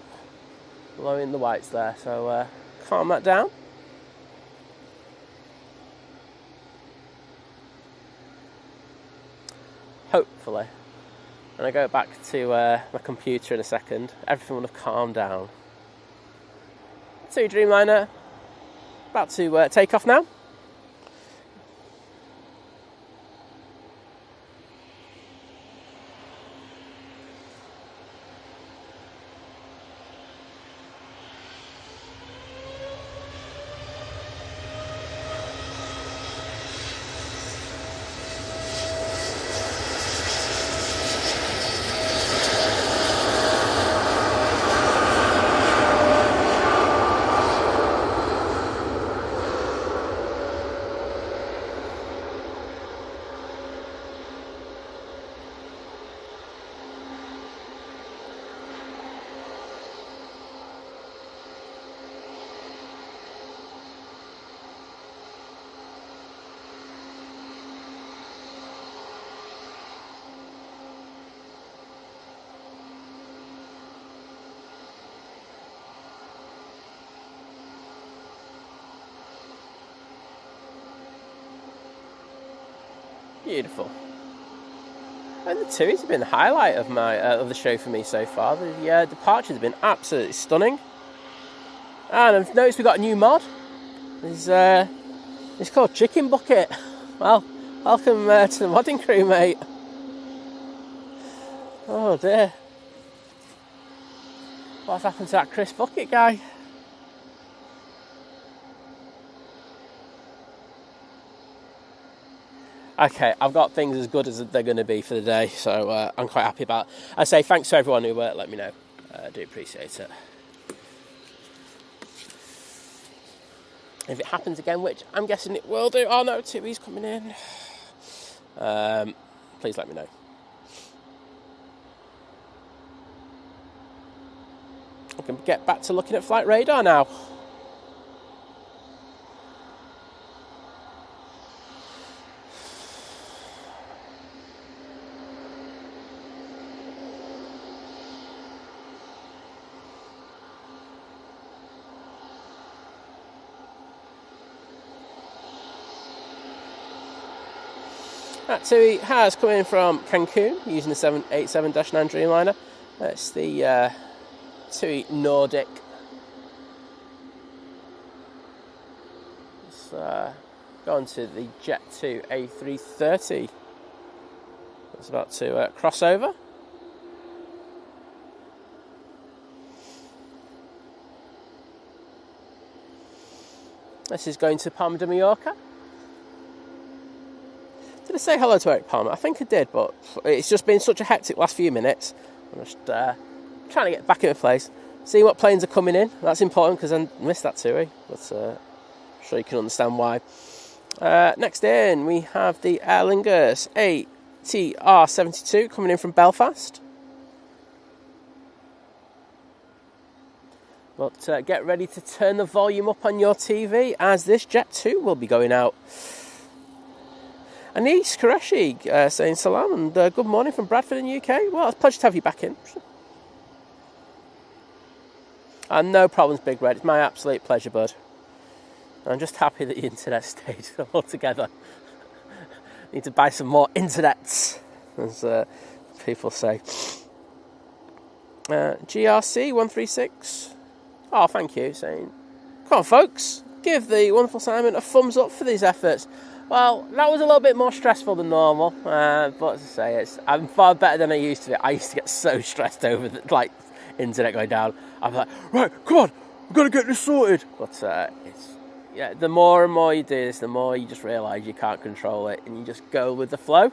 low in the whites there, so calm that down. Hopefully, when I go back to my computer in a second, everything will have calmed down. TUI Dreamliner about to take off now. Beautiful. And the TUIs have been the highlight of my of the show for me so far. The departures have been absolutely stunning. And I've noticed we've got a new mod. It's called Chicken Bucket. Well, welcome to the modding crew, mate. Oh dear. What's happened to that Chris Bucket guy? Okay, I've got things as good as they're going to be for the day, so I'm quite happy about it. I say thanks to everyone who let me know. I do appreciate it. If it happens again, which I'm guessing it will do. Oh no, TV's coming in. Please let me know. I can get back to looking at flight radar now. That TUI has come in from Cancun using the 787-9 Dreamliner. That's the TUI Nordic. It's gone to the Jet 2 A330. It's about to cross over. This is going to Palma de Mallorca. Did I say hello to Eric Palmer? I think I did, but it's just been such a hectic last few minutes. I'm just trying to get back into place, see what planes are coming in. That's important because I missed that TUI, but I'm sure you can understand why. Next in, we have the Aer Lingus ATR72 coming in from Belfast. But get ready to turn the volume up on your TV as this Jet 2 will be going out. Anis Qureshi saying salam and good morning from Bradford in the UK. Well, it's a pleasure to have you back in. And no problems, Big Red. It's my absolute pleasure, bud. I'm just happy that the internet stayed altogether. Need to buy some more internets, as people say. GRC 136. Oh, thank you. Saying, come on, folks, give the wonderful Simon a thumbs up for these efforts. Well, that was a little bit more stressful than normal, but as I say, I'm far better than I used to be. I used to get so stressed over the internet going down. I'm like, right, come on, we've got to get this sorted. But the more and more you do this, the more you just realise you can't control it, and you just go with the flow.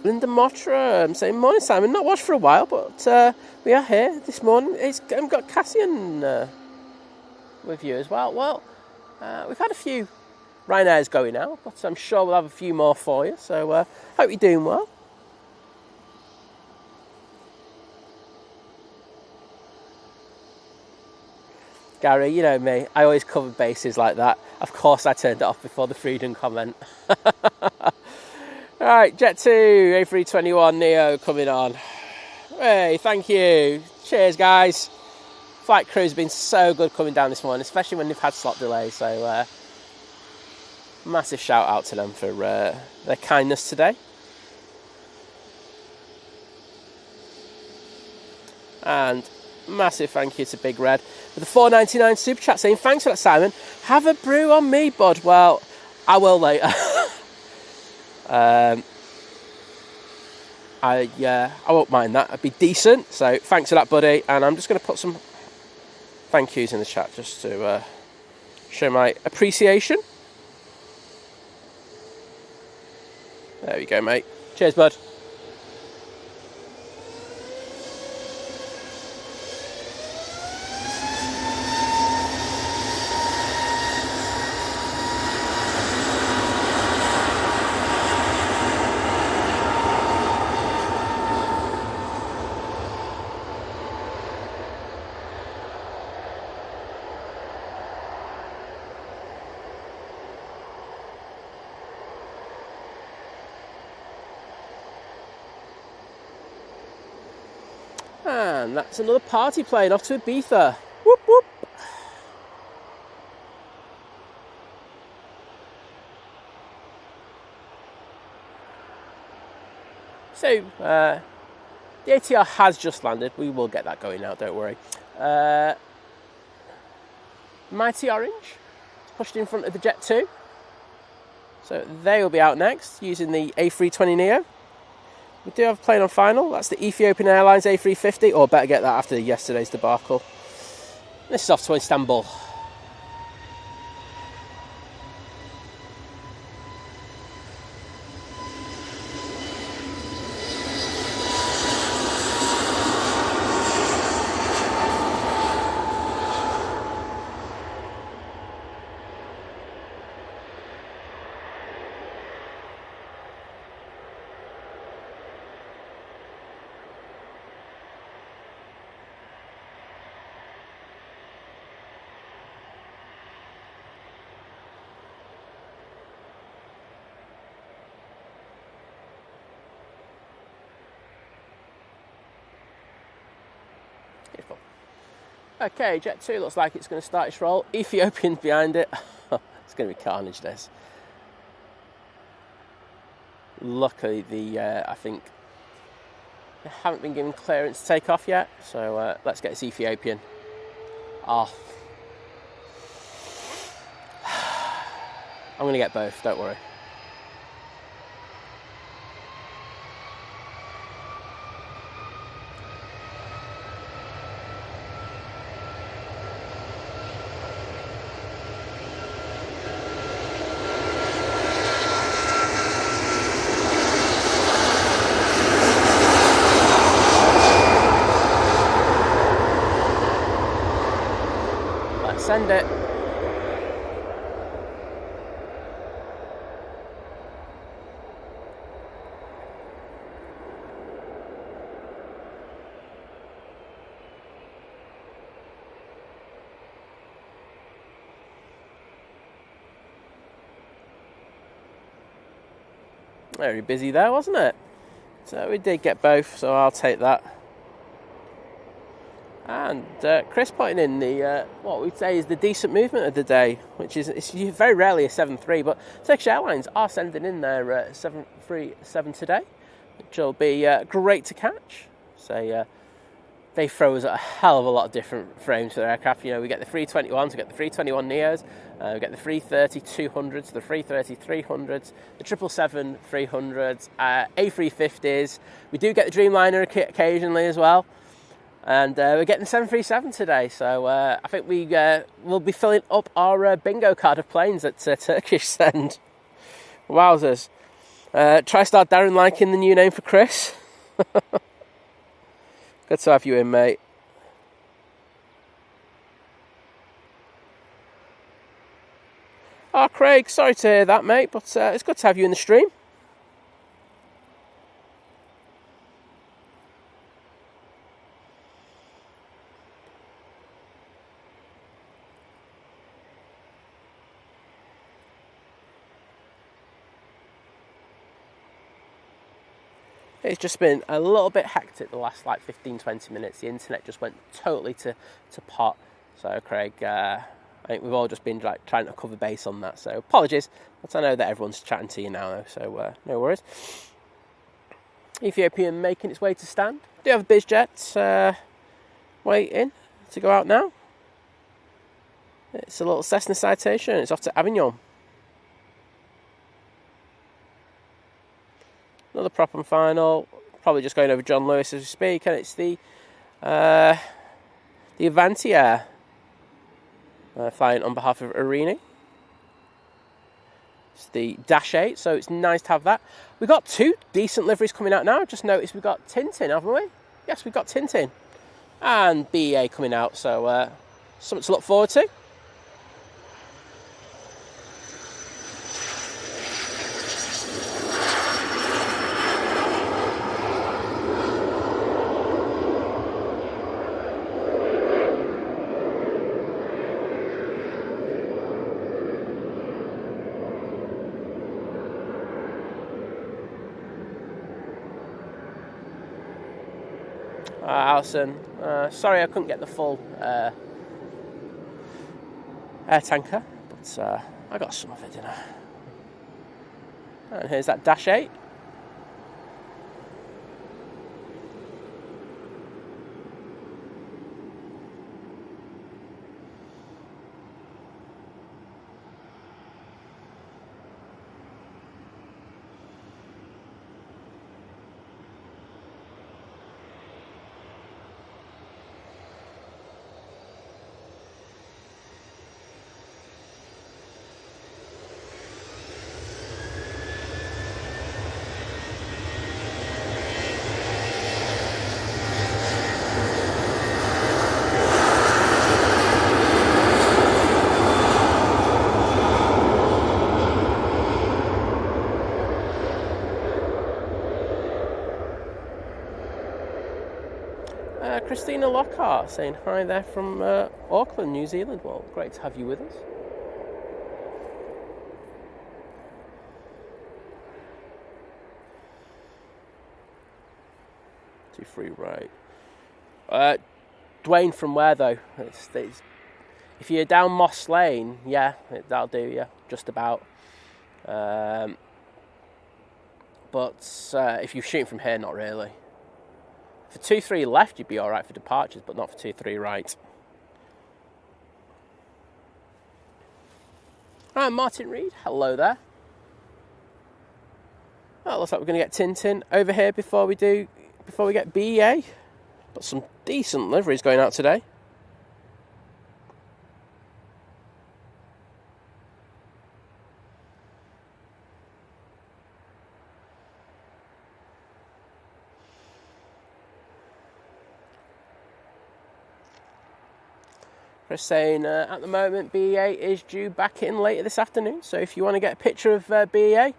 Linda Motra saying, morning Simon, not watched for a while, but we are here this morning. I've got Cassian with you as well. Well, we've had a few Ryanairs going out, but I'm sure we'll have a few more for you, so hope you're doing well. Gary, you know me, I always cover bases like that. Of course I turned it off before the freedom comment. Alright, Jet 2, A321 Neo coming on. Hey, thank you. Cheers, guys. Flight crew's been so good coming down this morning, especially when they've had slot delays, so massive shout out to them for their kindness today. And massive thank you to Big Red with the $4.99 super chat saying, thanks for that, Simon. Have a brew on me, bud. Well, I will later. I won't mind that. I'd be decent. So thanks for that, buddy. And I'm just going to put some thank yous in the chat just to show my appreciation. There we go, mate. Cheers, bud. And that's another party plane off to Ibiza. Whoop, whoop. So, the ATR has just landed. We will get that going now, don't worry. Mighty Orange is pushed in front of the Jet 2. So they will be out next using the A320neo. We do have a plane on final. That's the Ethiopian Airlines A350, or better get that after yesterday's debacle. This is off to Istanbul. Beautiful. Okay, Jet 2 looks like it's going to start its roll. Ethiopian's behind it. It's going to be carnage, this. Luckily, I think they haven't been given clearance to take off yet. So let's get this Ethiopian off. I'm going to get both, don't worry. Send it. Very busy there, wasn't it? So we did get both, so I'll take that. And Chris putting in the what we'd say is the decent movement of the day, which is it's very rarely a 7.3, but Turkish Airlines are sending in their 737 today, which will be great to catch. So they throw us a hell of a lot of different frames for their aircraft. You know, we get the 321s, we get the 321 Neos, we get the 330-200s, the 330-300s, the 777-300s, A350s. We do get the Dreamliner occasionally as well. And we're getting the 737 today, so I think we'll be filling up our bingo card of planes that Turkish send. Wowzers. TriStar Darren liking the new name for Chris. Good to have you in, mate. Oh, Craig, sorry to hear that, mate, but it's good to have you in the stream. It's just been a little bit hectic the last 15-20 minutes. The internet just went totally to pot. So Craig, I think we've all just been trying to cover base on that. So apologies, but I know that everyone's chatting to you now, though, so no worries. Ethiopian making its way to stand. Do you have a Bizjet waiting to go out now? It's a little Cessna citation. It's off to Avignon. Another prop and final, probably just going over John Lewis as we speak, and it's the Avanti Air flying on behalf of Arini. It's the Dash 8, so it's nice to have that. We've got two decent liveries coming out now. Just noticed we've got Tintin, haven't we? Yes, we've got Tintin. And BEA coming out, so something to look forward to. Alison, sorry I couldn't get the full air tanker, but I got some of it, didn't I? And here's that Dash 8. Christina Lockhart saying hi there from Auckland, New Zealand. Well, great to have you with us. Two free right. Dwayne, from where though? It's, if you're down Moss Lane, yeah, that'll do you, just about. But if you're shooting from here, not really. For 2-3 left, you'd be all right for departures, but not for 2-3 right. Right, Martin Reed, hello there. Well, looks like we're going to get Tintin over here before we get BEA. Got some decent liveries going out today. Chris saying at the moment BEA is due back in later this afternoon, so if you want to get a picture of BEA,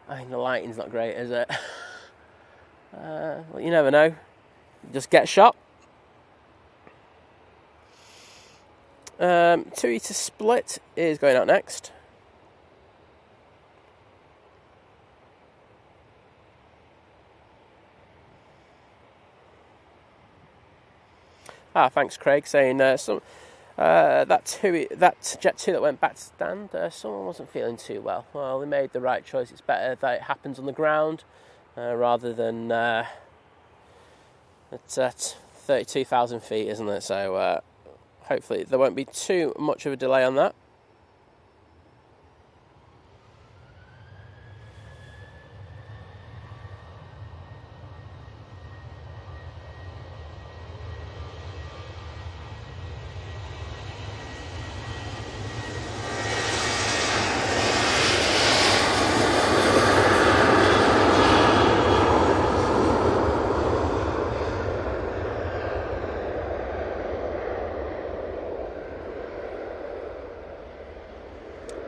I mean the lighting's not great, is it? Well, you never know. Just get shot. 2-eater split is going out next. Thanks, Craig, saying that Jet 2 that went back to stand, someone wasn't feeling too well. Well, they made the right choice. It's better that it happens on the ground rather than at 32,000 feet, isn't it? So hopefully there won't be too much of a delay on that.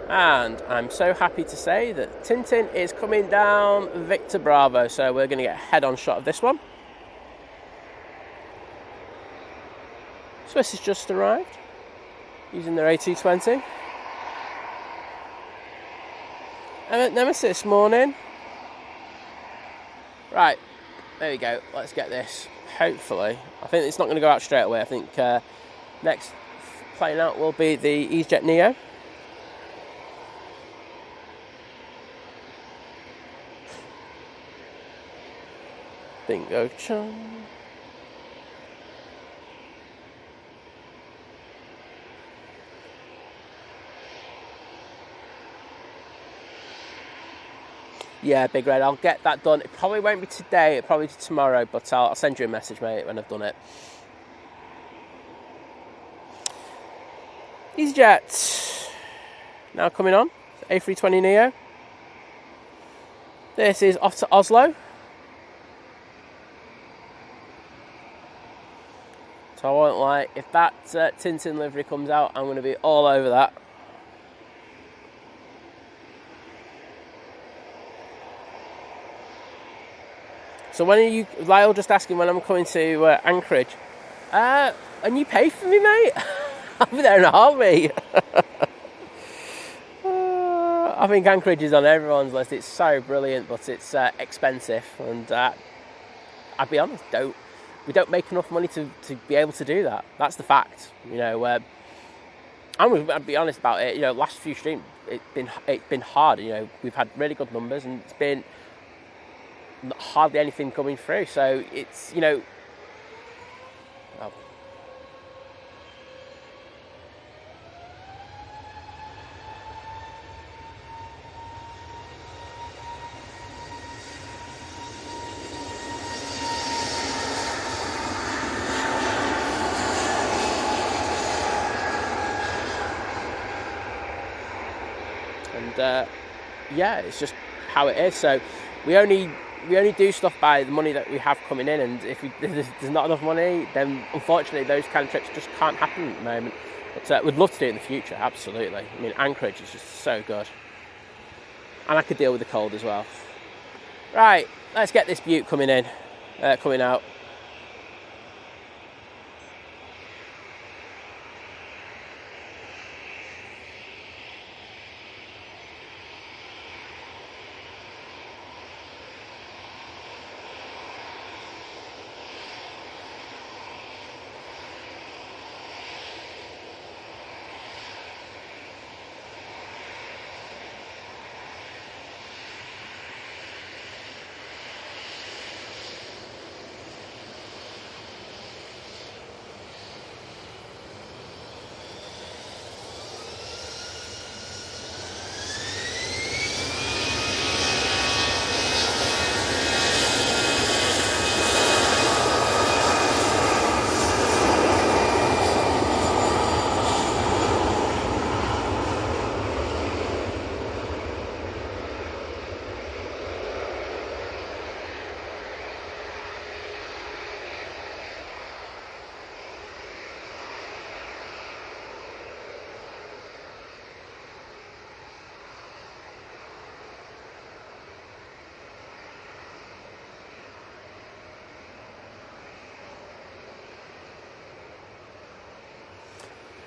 And I'm so happy to say that Tintin is coming down Victor Bravo, so we're going to get a head-on shot of this one. Swiss has just arrived using their A220. Emirates Nemesis, morning. Right, there we go. Let's get this. Hopefully, I think it's not going to go out straight away. I think next plane out will be the Easyjet Neo. Bingo Chung. Yeah, Big Red, I'll get that done. It probably won't be today, it'll probably be tomorrow, but I'll send you a message, mate, when I've done it. Easyjet. Now coming on. A320 Neo. This is off to Oslo. So I won't lie, if that Tintin livery comes out, I'm going to be all over that. So when are you, Lyle just asking when I'm coming to Anchorage. And you pay for me, mate? I'll be there in a heartbeat. I think Anchorage is on everyone's list. It's so brilliant, but it's expensive. And I'll be honest, we don't make enough money to be able to do that. That's the fact, you know. I'll be honest about it. You know, last few streams, it's been hard. You know, we've had really good numbers, and it's been hardly anything coming through. So it's, you know, well, yeah, it's just how it is. So we only do stuff by the money that we have coming in, and if there's not enough money, then unfortunately those kind of trips just can't happen at the moment. But we'd love to do it in the future, absolutely. I mean, Anchorage is just so good, and I could deal with the cold as well. Right, let's get this beaut coming out.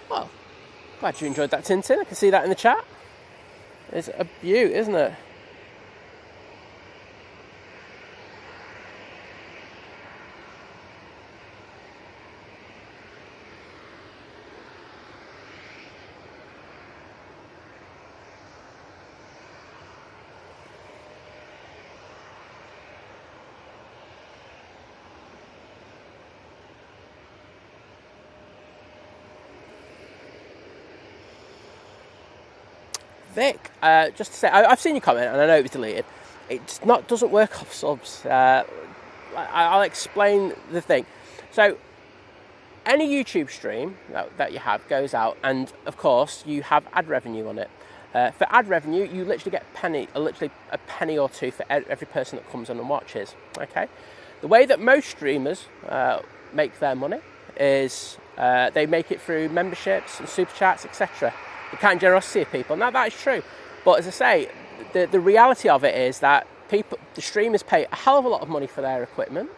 Well, glad you enjoyed that, Tintin. I can see that in the chat. It's a beaut, isn't it? Vic, just to say, I've seen your comment and I know it was deleted. It doesn't work off subs. I'll explain the thing. So, any YouTube stream that you have goes out, and of course you have ad revenue on it. For ad revenue, you literally get literally a penny or two for every person that comes on and watches. Okay, the way that most streamers make their money is they make it through memberships and super chats, etc. The kind generosity of people. Now that is true, but as I say, the reality of it is that the streamers pay a hell of a lot of money for their equipment.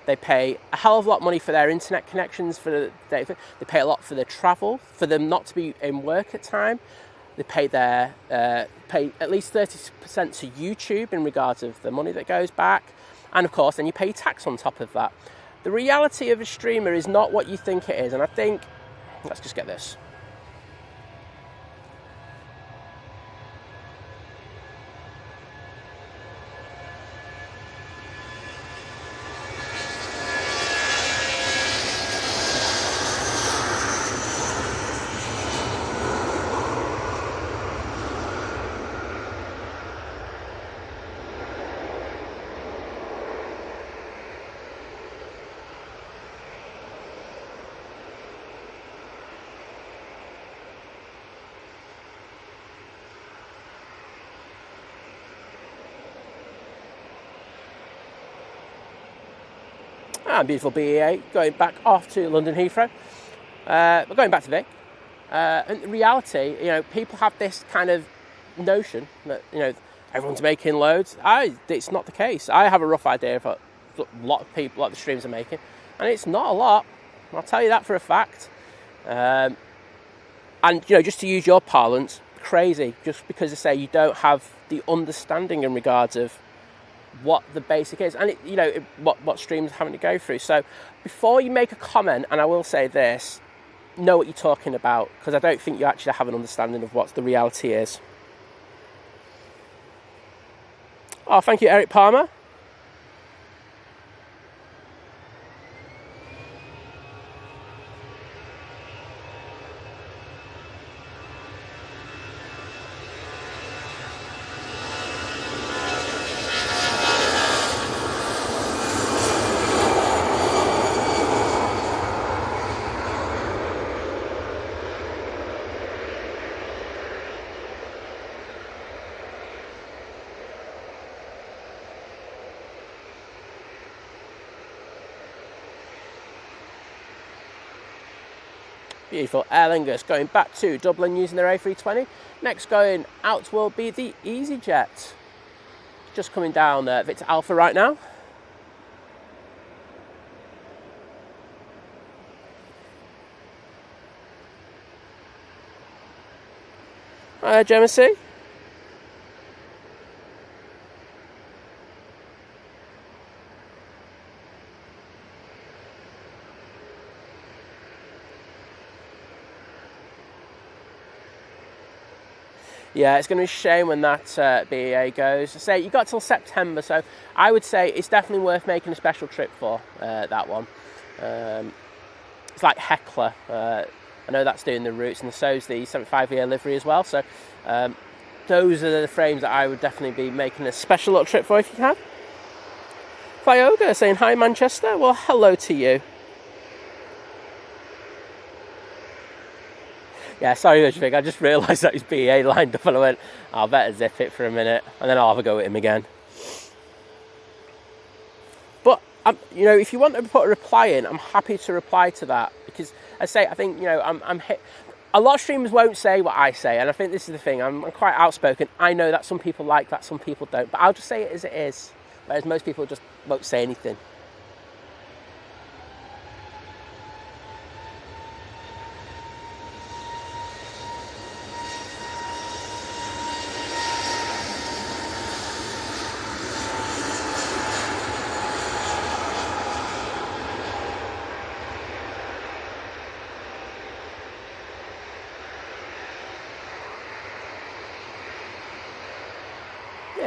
They pay a hell of a lot of money for their internet connections. They pay a lot for their travel, for them not to be in work at time. They pay pay at least 30% to YouTube in regards of the money that goes back, and of course, then you pay tax on top of that. The reality of a streamer is not what you think it is, and I think let's just get this. Beautiful BEA going back off to London Heathrow. We're going back to Vic. And the reality, people have this kind of notion that, everyone's making loads. It's not the case. I have a rough idea of what a lot of people, like the streams are making, and it's not a lot. I'll tell you that for a fact. And, just to use your parlance, crazy, just because they say you don't have the understanding in regards of what the basic is, and what streams are having to go through. So before you make a comment, and I will say this, know what you're talking about, because I don't think you actually have an understanding of what the reality is. Oh, thank you, Eric Palmer. Beautiful. Aer Lingus going back to Dublin using their A320. Next going out will be the Easyjet. Just coming down Victor Alpha right now. Gemma C. Yeah, it's going to be a shame when that BEA goes. I say you got till September, so I would say it's definitely worth making a special trip for that one. It's like Heckler. I know that's doing the routes, and so's the 75-year livery as well. So those are the frames that I would definitely be making a special little trip for if you can. Fioga saying hi, Manchester. Well, hello to you. Yeah, sorry, Ludwig, I just realised that his BA lined up and I went, I'll better zip it for a minute and then I'll have a go at him again. But, if you want to put a reply in, I'm happy to reply to that because, I think, a lot of streamers won't say what I say, and I think this is the thing, I'm quite outspoken. I know that some people like that, some people don't, but I'll just say it as it is, whereas most people just won't say anything.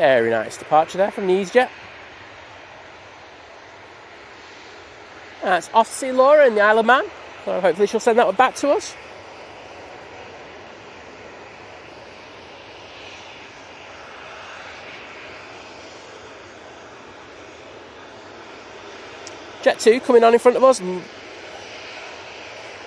Very nice departure there from the Easyjet. That's off to see Laura in the Isle of Man. So hopefully she'll send that one back to us. Jet 2 coming on in front of us.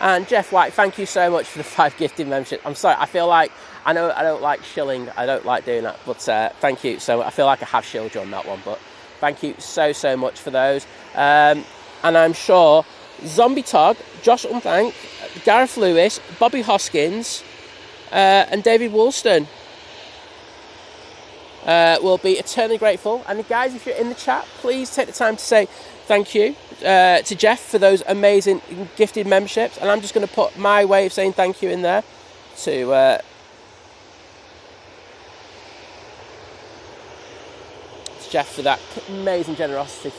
And Jeff White, thank you so much for the 5 gifted membership. I'm sorry, I feel like, I know I don't like shilling, I don't like doing that, but thank you. So I feel like I have shilled you on that one, but thank you so much for those. And I'm sure Zombie Tog, Josh Unthank, Gareth Lewis, Bobby Hoskins, and David Woolston will be eternally grateful. And guys, if you're in the chat, please take the time to say thank you to Jeff for those amazing gifted memberships. And I'm just going to put my way of saying thank you in there to Jeff for that amazing generosity.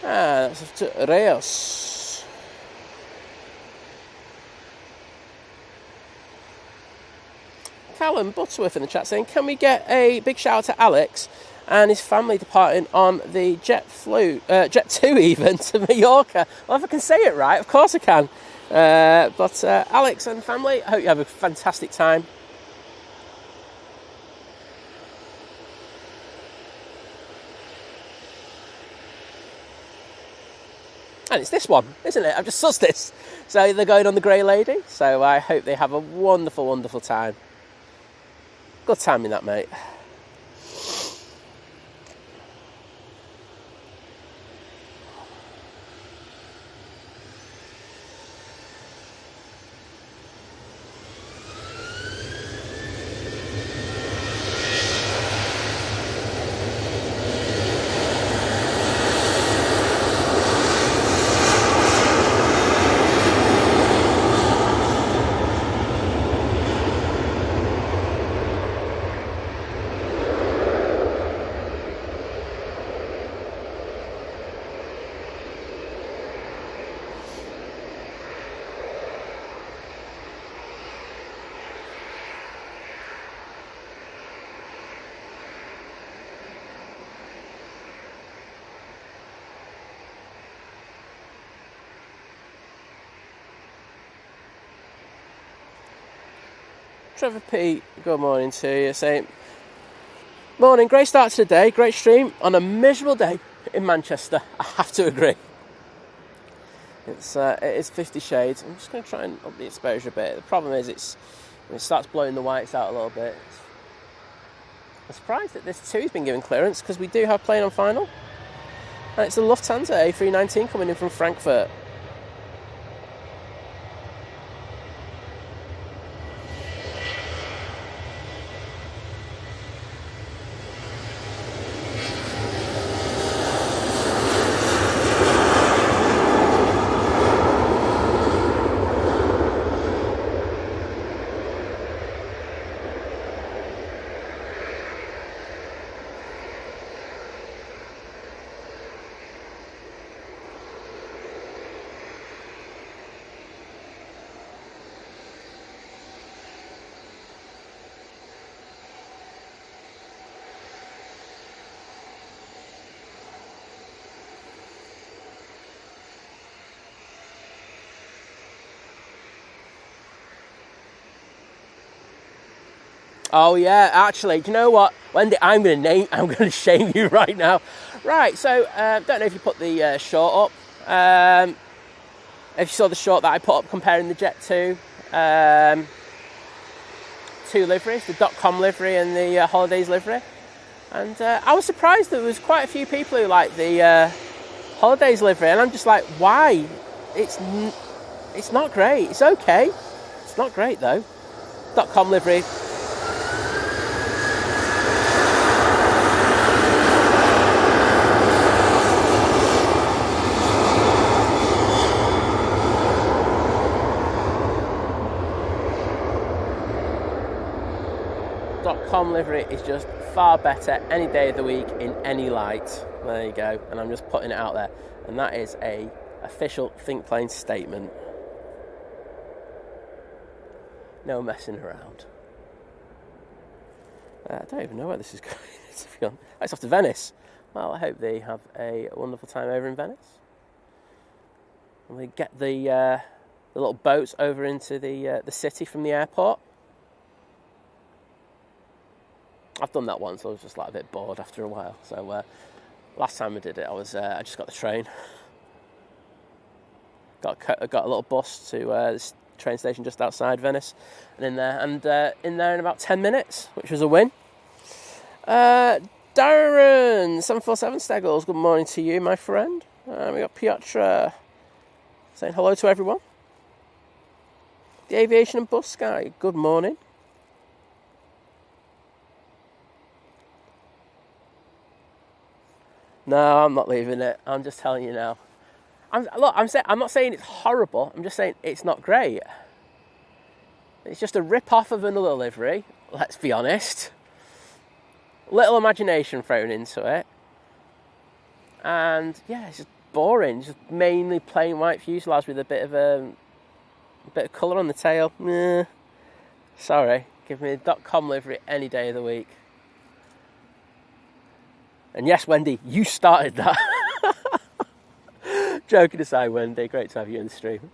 That's up to Reos. Callum Butterworth in the chat saying, can we get a big shout out to Alex and his family departing on the Jet 2 even to Mallorca? Well, if I can say it right, of course I can. But Alex and family, I hope you have a fantastic time. And it's this one, isn't it? I've just sussed this. So they're going on the Grey Lady. So I hope they have a wonderful, wonderful time. Good timing that, mate. Trevor P, good morning to you. Saying, morning, great start to the day, great stream on a miserable day in Manchester. I have to agree. It is 50 shades. I'm just going to try and up the exposure a bit. The problem is when it starts blowing the whites out a little bit. I'm surprised that this 2 has been given clearance because we do have plane on final. And it's the Lufthansa A319 coming in from Frankfurt. Oh yeah, actually, do you know what, Wendy? I'm going to shame you right now. Right, so don't know if you put the short up. If you saw the short that I put up comparing the Jet 2 two liveries, the .com livery and the Holidays livery, and I was surprised that there was quite a few people who liked the Holidays livery, and I'm just like, why? It's not great. It's okay. It's not great though. .com livery. .com livery is just far better any day of the week in any light. There you go, and I'm just putting it out there, and that is a official Think Plane statement. No messing around. I don't even know where this is going. It's off to Venice. Well, I hope they have a wonderful time over in Venice. And we get the little boats over into the city from the airport. I've done that once. I was just like a bit bored after a while. So last time I did it, I just got the train. Got a little bus to this train station just outside Venice, and in there in about 10 minutes, which was a win. Darren 747 Steggles, good morning to you, my friend. We got Piotr saying hello to everyone. The aviation and bus guy, good morning. No, I'm not leaving it. I'm just telling you now. I'm not saying it's horrible. I'm just saying it's not great. It's just a rip-off of another livery, let's be honest. Little imagination thrown into it. And, yeah, it's just boring. Just mainly plain white fuselage with a bit of colour on the tail. Sorry. Give me a .com livery any day of the week. And yes, Wendy, you started that. Joking aside, Wendy, great to have you in the stream.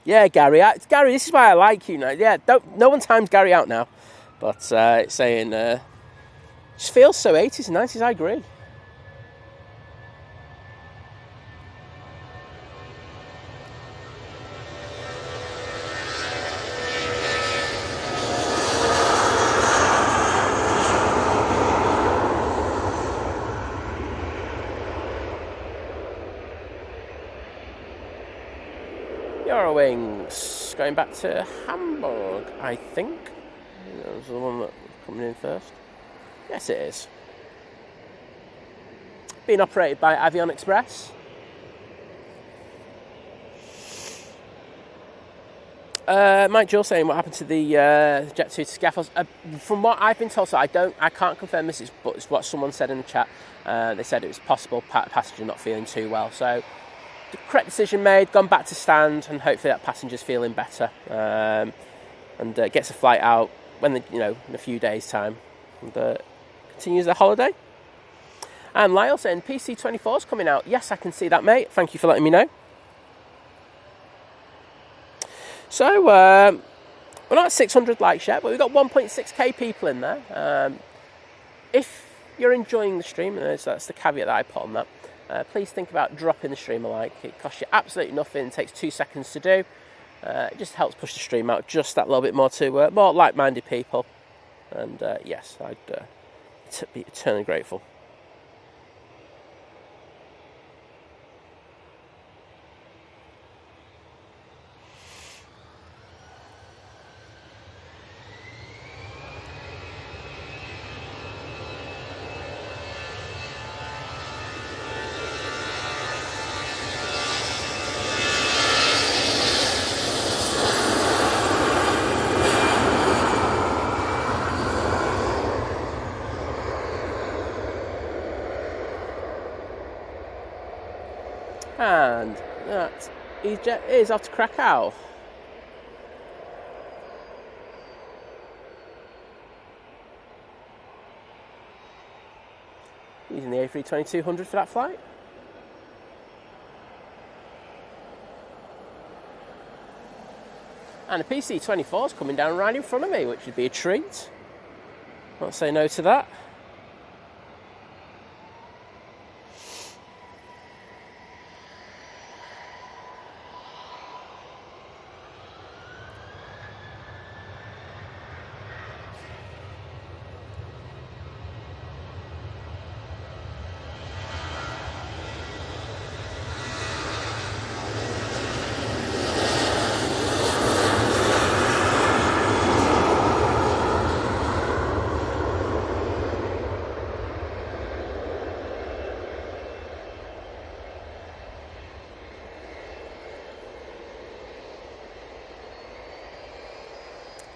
Yeah, Gary, this is why I like you now. Yeah, no one times Gary out now. But it's saying, just feels so 80s and 90s, I agree. Wings going back to Hamburg, I think. That was the one that was coming in first. Yes, it is. Being operated by Avion Express. Mike Joel saying what happened to the Jet 2 scaffolds. From what I've been told, so I can't confirm this, but it's what someone said in the chat. They said it was possible passenger not feeling too well. So the correct decision made, gone back to stand, and hopefully that passenger's feeling better and gets a flight out when in a few days' time and continues their holiday. And Lyle saying PC24's coming out. Yes, I can see that, mate. Thank you for letting me know. So we're not at 600 likes yet, but we've got 1.6k people in there. If you're enjoying the stream, and that's the caveat that I put on that. Please think about dropping the stream a like. It costs you absolutely nothing. It takes 2 seconds to do. It just helps push the stream out just that little bit more to more like-minded people. And yes, I'd be eternally grateful. And that Easyjet is off to Krakow. Using the A320-200 for that flight. And a PC-24 is coming down right in front of me, which would be a treat. Won't say no to that.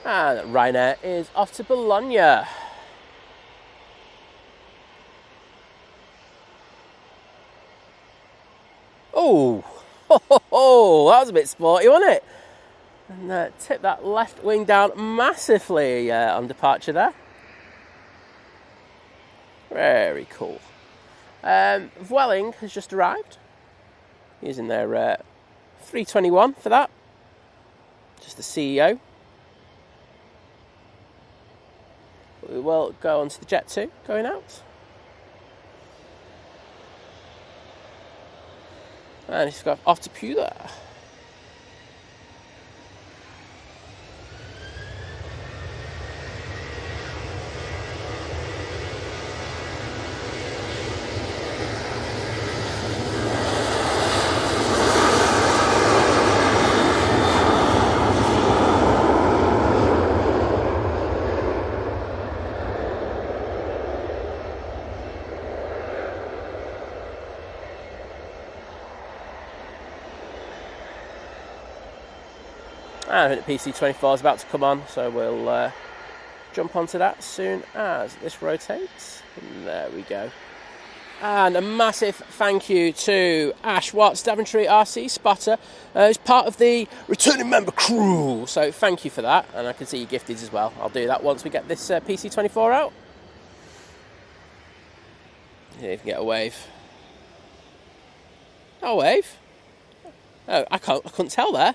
And Ryanair is off to Bologna. Oh, that was a bit sporty, wasn't it? And tip that left wing down massively on departure there. Very cool. Vueling has just arrived. Using their 321 for that. Just the CEO. We will go on to the Jet 2 going out. And he's got off to Pula. I think the PC24 is about to come on, so we'll jump onto that as soon as this rotates. And there we go. And a massive thank you to Ash Watts, Daventry RC Spotter, who's part of the returning member crew. So thank you for that, and I can see you gifted as well. I'll do that once we get this PC24 out. Yeah, you can get a wave. Oh, wave? Oh, I couldn't tell there.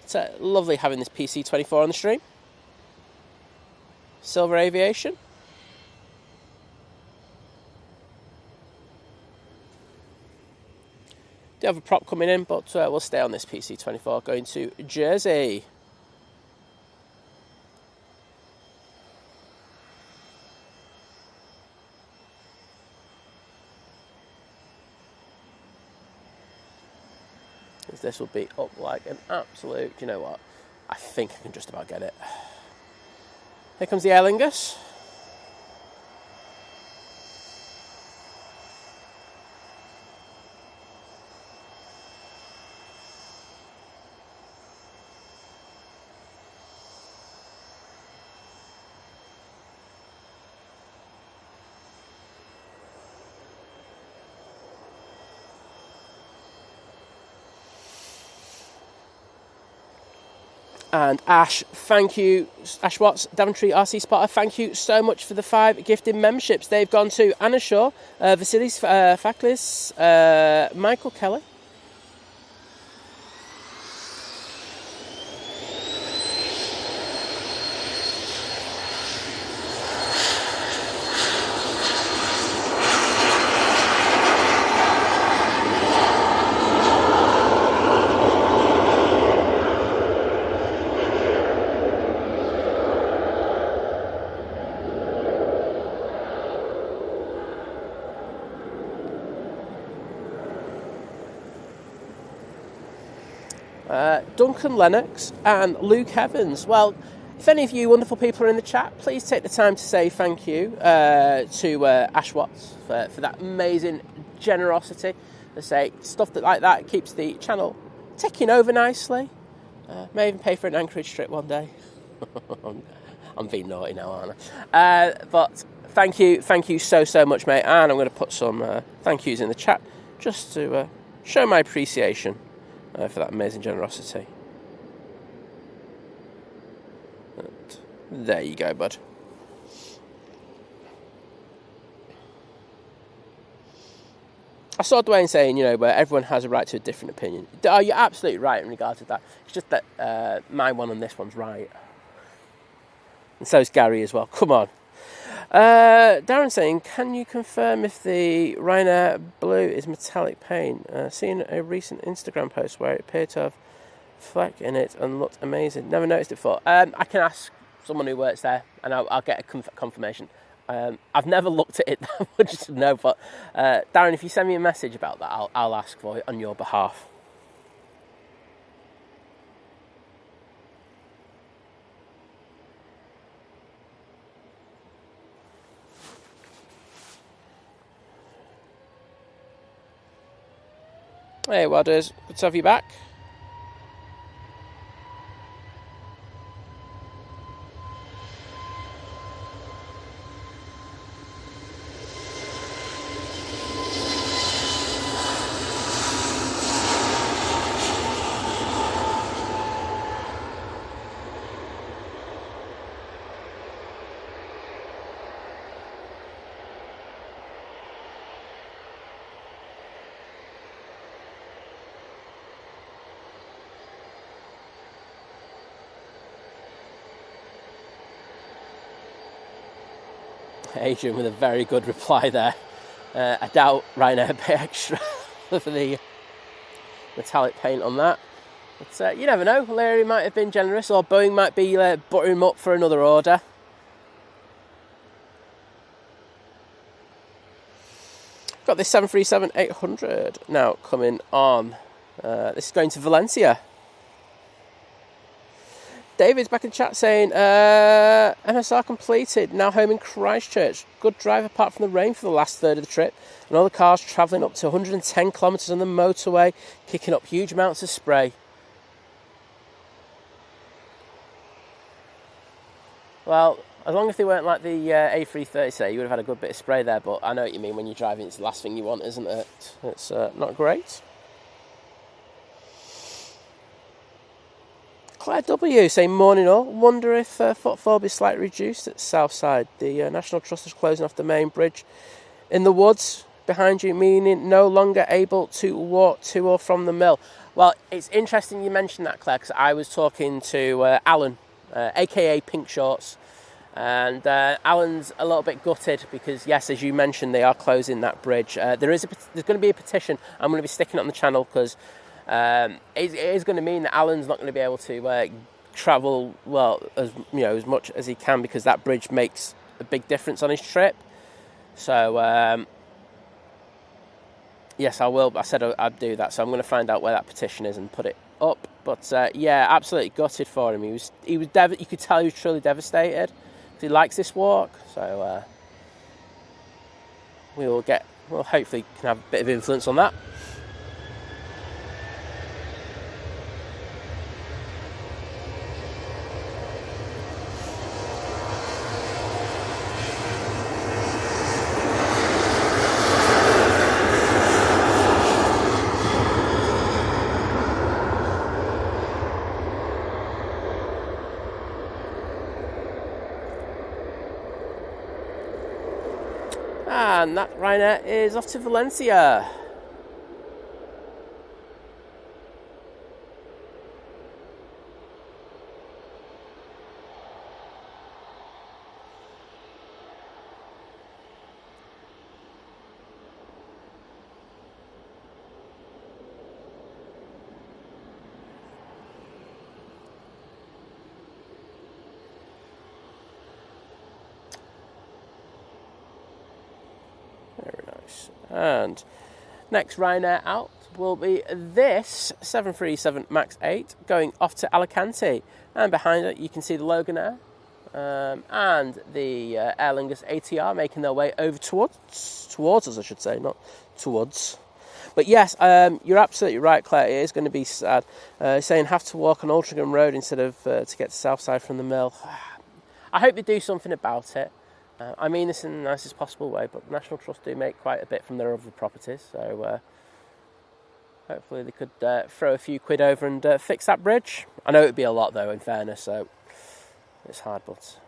It's lovely having this PC24 on the stream. Silver Aviation. Do have a prop coming in, but we'll stay on this PC24 going to Jersey. This will be up like an absolute, you know what, I think I can just about get it. Here comes the Aer Lingus. And Ash, thank you. Ash Watts, Daventry RC Spotter, thank you so much for the 5 gifted memberships. They've gone to Anna Shaw, Vasilis Faklis, Michael Kelly. Duncan Lennox and Luke Evans. Well, if any of you wonderful people are in the chat, please take the time to say thank you to Ash Watts for that amazing generosity. I say stuff like that keeps the channel ticking over nicely. May even pay for an Anchorage trip one day. I'm being naughty now, aren't I? But thank you so much, mate. And I'm going to put some thank yous in the chat just to show my appreciation for that amazing generosity. And there you go, bud. I saw Dwayne saying, where everyone has a right to a different opinion. Oh, you're absolutely right in regards to that. It's just that my one and this one's right. And so is Gary as well. Come on. Darren saying, can you confirm if the Ryanair blue is metallic paint? Seen a recent Instagram post where it appeared to have fleck in it and looked amazing. Never noticed it before. I can ask someone who works there and I'll get a confirmation. I've never looked at it that much to know, but Darren, if you send me a message about that, I'll ask for it on your behalf. Hey, Wadders, good to have you back. Adrian with a very good reply there. I doubt Ryanair pay extra for the metallic paint on that. But you never know, O'Leary might have been generous, or Boeing might be buttering him up for another order. Got this 737-800 now coming on. This is going to Valencia. David's back in chat saying, MSR completed, now home in Christchurch. Good drive apart from the rain for the last third of the trip. And all the cars travelling up to 110 kilometres on the motorway, kicking up huge amounts of spray. Well, as long as they weren't like the A330 today, you would have had a good bit of spray there, but I know what you mean. When you're driving, it's the last thing you want, isn't it? It's not great. Claire W saying, morning all. Wonder if footfall will be slightly reduced at Southside. The National Trust is closing off the main bridge in the woods behind you, meaning no longer able to walk to or from the mill. Well, it's interesting you mentioned that, Claire, because I was talking to Alan, aka Pink Shorts, and Alan's a little bit gutted because, yes, as you mentioned, they are closing that bridge. There's going to be a petition. I'm going to be sticking it on the channel because it is going to mean that Alan's not going to be able to travel as much as he can, because that bridge makes a big difference on his trip. So yes, I will. I said I'd do that, so I'm going to find out where that petition is and put it up. But yeah, absolutely gutted for him. You could tell he was truly devastated because he likes this walk. So we'll hopefully can have a bit of influence on that. And that Ryanair is off to Valencia. And next Ryanair out will be this 737 MAX 8 going off to Alicante. And behind it you can see the Loganair and the Aer Lingus ATR making their way over towards us, I should say, not towards. But yes, you're absolutely right, Claire. It is going to be sad. Saying have to walk on Altrincham Road instead of to get to Southside from the mill. I hope they do something about it. I mean this in the nicest possible way, but the National Trust do make quite a bit from their other properties, so hopefully they could throw a few quid over and fix that bridge. I know it would be a lot though, in fairness, so it's hard, but...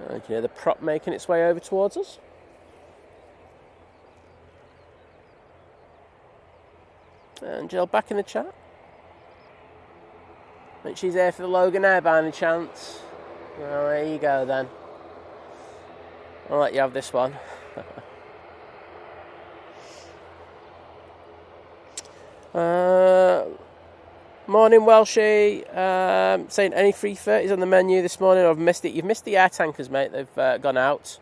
You can hear the prop making its way over towards us. And Jill back in the chat. I think she's here for the Loganair by any chance. Well, there you go then. I'll let you have this one. Morning, Welshie. Saying any 330s on the menu this morning. I've missed it. You've missed the air tankers, mate. They've gone out.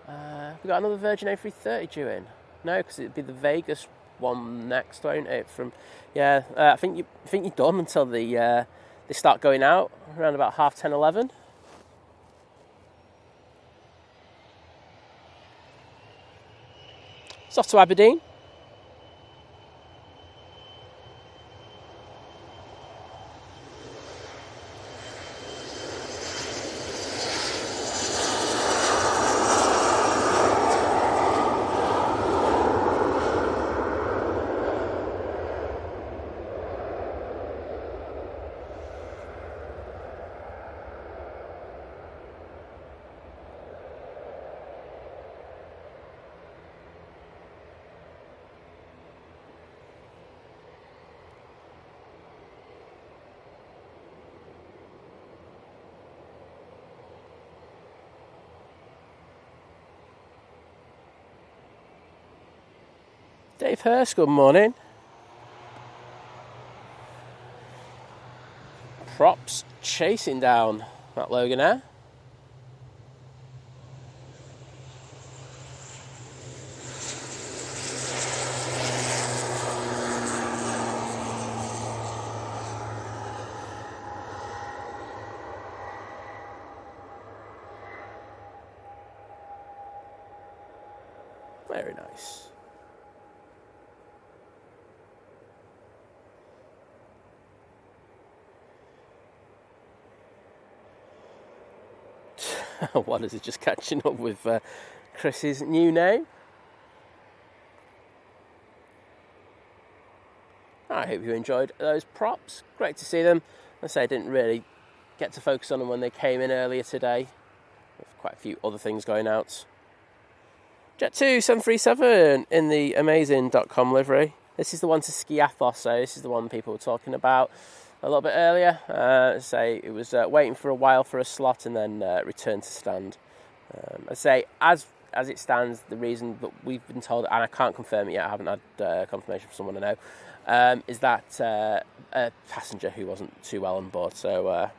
We've got another Virgin A330 due in. No, because it'd be the Vegas one next, won't it? I think you're done until they start going out around about 10:30, 11. It's off to Aberdeen. Dave Hurst, good morning. Props chasing down that Logan Air. Very nice. What is it? Just catching up with Chris's new name. I hope you enjoyed those props. Great to see them. I say I didn't really get to focus on them when they came in earlier today. With quite a few other things going out. Jet 2 737 in the amazing.com livery. This is the one to Skiathos, so this is the one people were talking about a little bit earlier. Say it was waiting for a while for a slot and then returned to stand. I say as it stands, the reason that we've been told, and I can't confirm it yet, I haven't had confirmation from someone I know, is that a passenger who wasn't too well on board. So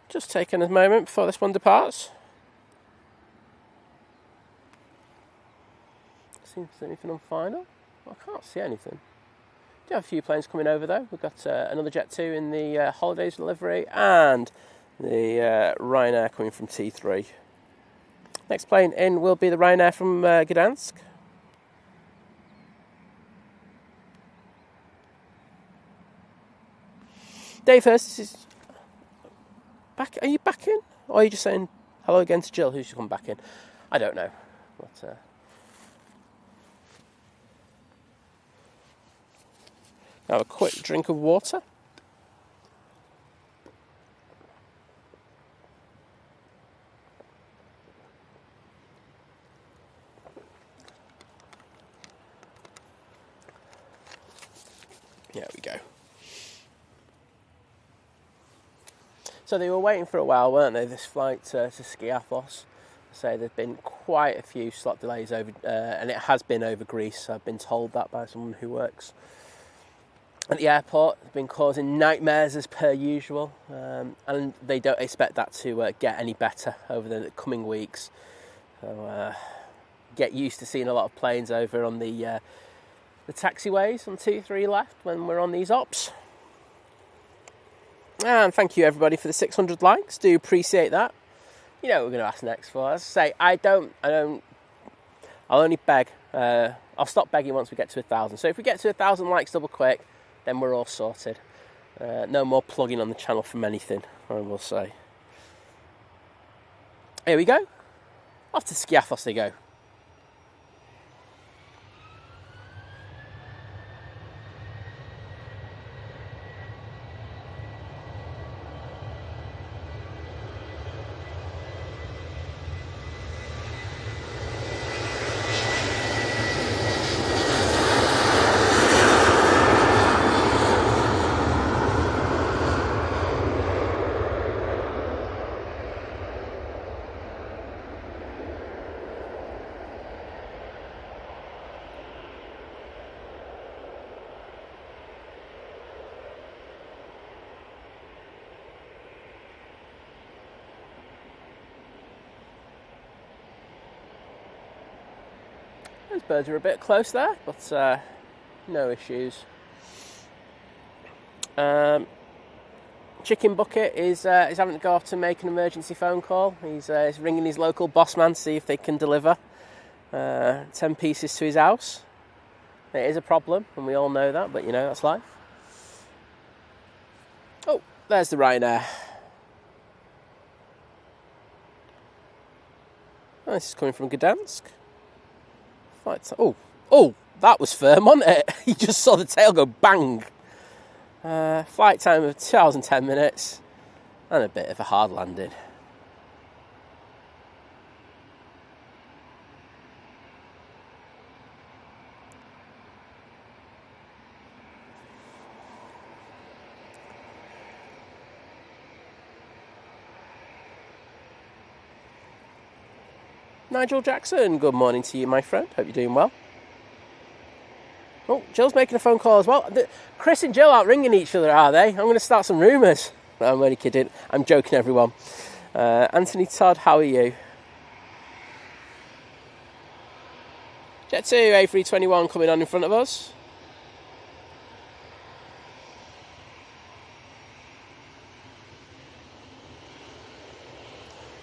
just taking a moment before this one departs. See if there's anything on final. I can't see anything. Do have a few planes coming over though. We've got another Jet 2 in the holidays delivery and the Ryanair coming from T3. Next plane in will be the Ryanair from Gdansk. Dave Hurst is back. Are you back in? Or are you just saying hello again to Jill, who's just come back in? I don't know. But, have a quick drink of water. There we go. So they were waiting for a while, weren't they, this flight to Skiathos. So there's been quite a few slot delays over, and it has been over Greece. I've been told that by someone who works at the airport. It's been causing nightmares as per usual, and they don't expect that to get any better over the coming weeks. So get used to seeing a lot of planes over on the taxiways on 2-3 left when we're on these ops. And thank you everybody for the 600 likes. Do appreciate that. You know what we're going to ask next for. As I say, I'll only beg. I'll stop begging once we get to 1,000. So if we get to 1,000 likes double quick, then we're all sorted. No more plugging on the channel from anything, I will say. Here we go. Off to Skiathos they go. Those birds are a bit close there, but no issues. Chicken Bucket is having to go off to make an emergency phone call. He's ringing his local boss man to see if they can deliver 10 pieces to his house. It is a problem, and we all know that, but you know, that's life. Oh, there's the Ryanair. Oh, this is coming from Gdansk. Oh, that was firm, wasn't it? You just saw the tail go bang. Flight time of 2 hours and 10 minutes, and a bit of a hard landing. Nigel Jackson, good morning to you, my friend. Hope you're doing well. Oh, Jill's making a phone call as well. Chris and Jill aren't ringing each other, are they? I'm going to start some rumours. No, I'm only kidding. I'm joking, everyone. Anthony Todd, how are you? Jet 2, A321 coming on in front of us.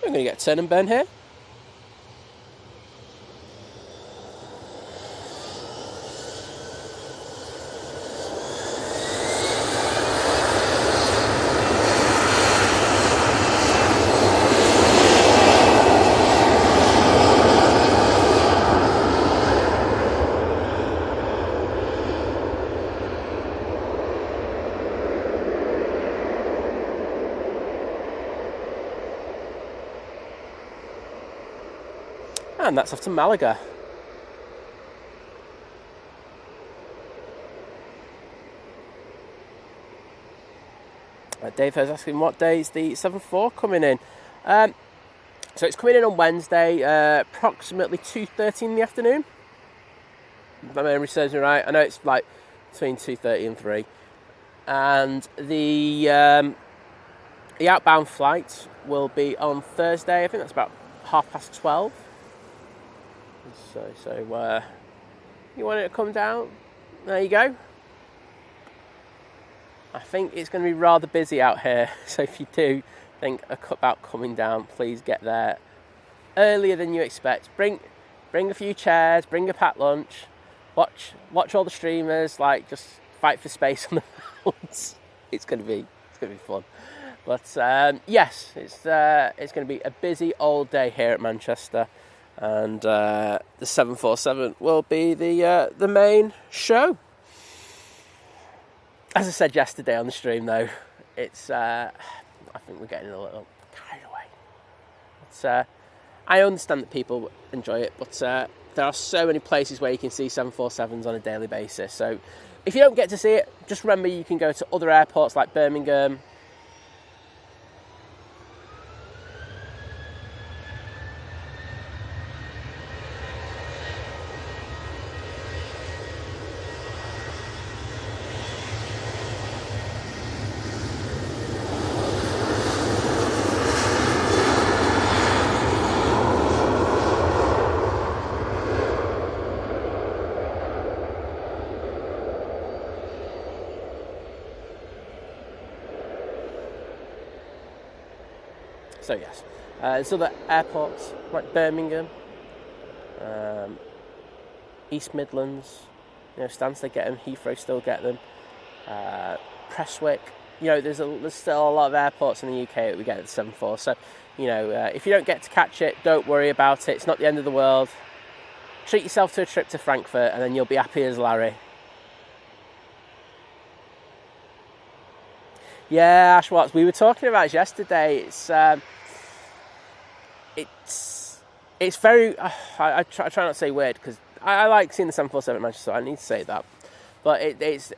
We're going to get turn and burn here. And that's off to Malaga. Dave is asking what day is the 747 coming in. So it's coming in on Wednesday, approximately 2:30 in the afternoon. If my memory serves me right. I know it's like between 2:30 and 3. And the outbound flight will be on Thursday. I think that's about 12:30. So you want it to come down? There you go. I think it's going to be rather busy out here. So if you do think about coming down, please get there earlier than you expect. Bring a few chairs, bring a packed lunch, watch all the streamers, like just fight for space on the mountains. It's going to be fun. But yes, it's going to be a busy old day here at Manchester. And the 747 will be the main show. As I said yesterday on the stream, though, it's I think we're getting a little carried away. But, I understand that people enjoy it, but there are so many places where you can see 747s on a daily basis. So if you don't get to see it, just remember you can go to other airports like Birmingham. So yes, there's other airports like Birmingham, East Midlands, Stansted get them, Heathrow still get them, Prestwick. There's still a lot of airports in the UK that we get at the 747. So, if you don't get to catch it, don't worry about it. It's not the end of the world. Treat yourself to a trip to Frankfurt, and then you'll be happy as Larry. Yeah, Ash Watts, we were talking about it yesterday. It's very. I try not to say weird because I like seeing the 747 at Manchester. So I need to say that, but there's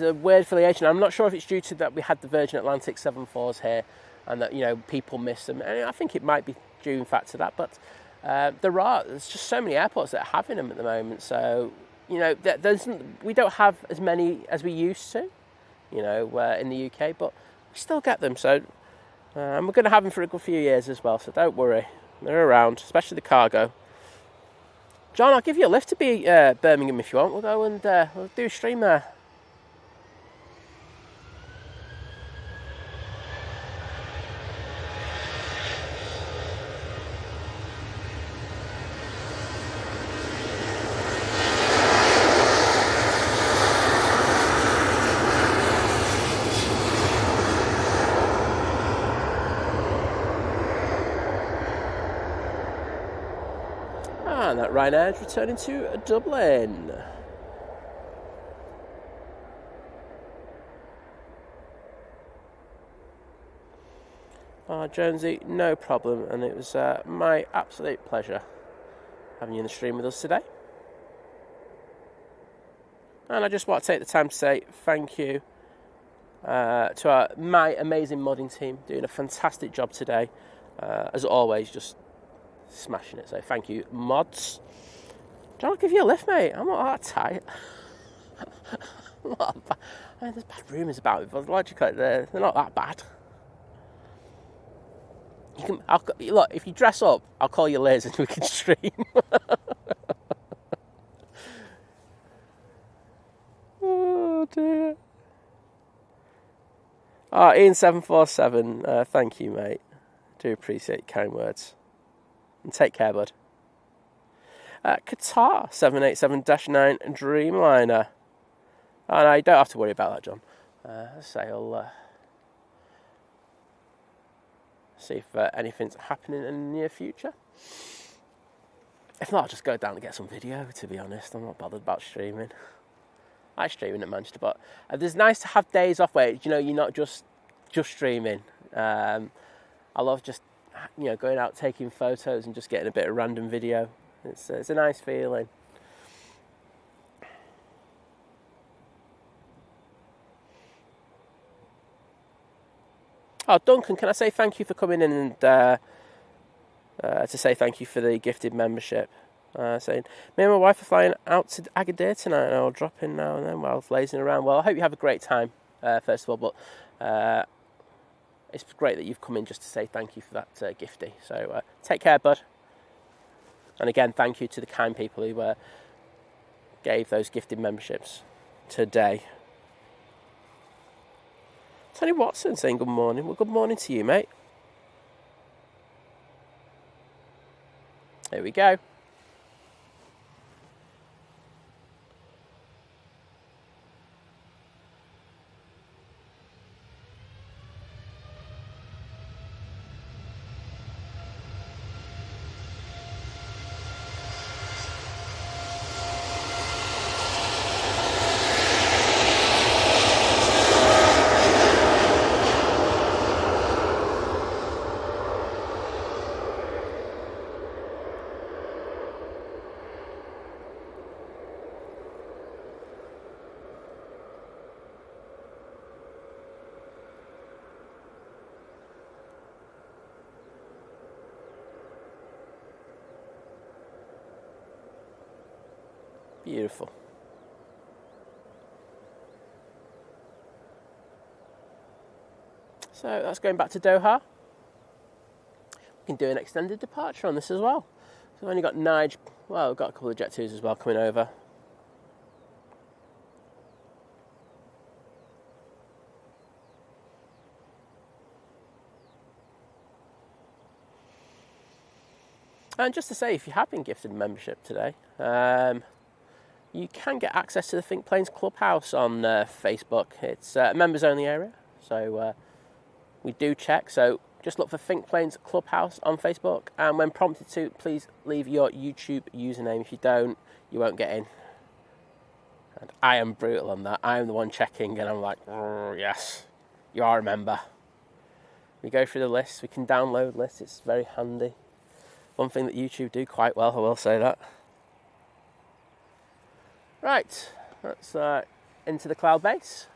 a weird affiliation. I'm not sure if it's due to that we had the Virgin Atlantic 74s here, and that people miss them. And I think it might be due in fact to that. But there's just so many airports that are having them at the moment. So we don't have as many as we used to. In the UK, but we still get them. So and we're going to have them for a good few years as well. So don't worry, they're around, especially the cargo. John, I'll give you a lift to Birmingham if you want. We'll go and we'll do a stream there. And that Ryanair is returning to Dublin. Jonesy, no problem, and it was my absolute pleasure having you in the stream with us today. And I just want to take the time to say thank you to my amazing modding team, doing a fantastic job today. As always, just smashing it. So thank you, mods. John, I'll give you a lift, mate. I'm not that tight. I mean, there's bad rumours about it, but logically, they're not that bad. Look, if you dress up, I'll call you Liz and we can stream. Oh dear. Ian747, thank you, mate. Do appreciate your kind words. And take care, bud. Qatar 787-9 Dreamliner. Oh, no, you don't have to worry about that, John. I'll see if anything's happening in the near future. If not, I'll just go down and get some video, to be honest. I'm not bothered about streaming. I like streaming at Manchester, but it's nice to have days off where, you're not just streaming. I love just, going out, taking photos and just getting a bit of random video. It's a nice feeling. Oh, Duncan, can I say thank you for coming in and to say thank you for the gifted membership? Saying, me and my wife are flying out to Agadir tonight and I'll drop in now and then while lazing around. Well, I hope you have a great time, first of all, but it's great that you've come in just to say thank you for that gifty. So take care, bud. And again, thank you to the kind people who gave those gifted memberships today. Tony Watson saying good morning. Well, good morning to you, mate. There we go. Beautiful. So that's going back to Doha. We can do an extended departure on this as well. So we've only got Nige, well, we've got a couple of Jet 2s as well coming over. And just to say, if you have been gifted a membership today, you can get access to the Think Planes Clubhouse on Facebook. It's a members-only area, so we do check. So just look for Think Planes Clubhouse on Facebook, and when prompted to, please leave your YouTube username. If you don't, you won't get in. And I am brutal on that. I am the one checking, and I'm like, oh, yes, you are a member. We go through the list. We can download lists. It's very handy. One thing that YouTube do quite well, I will say that. Right, let's into the cloud base.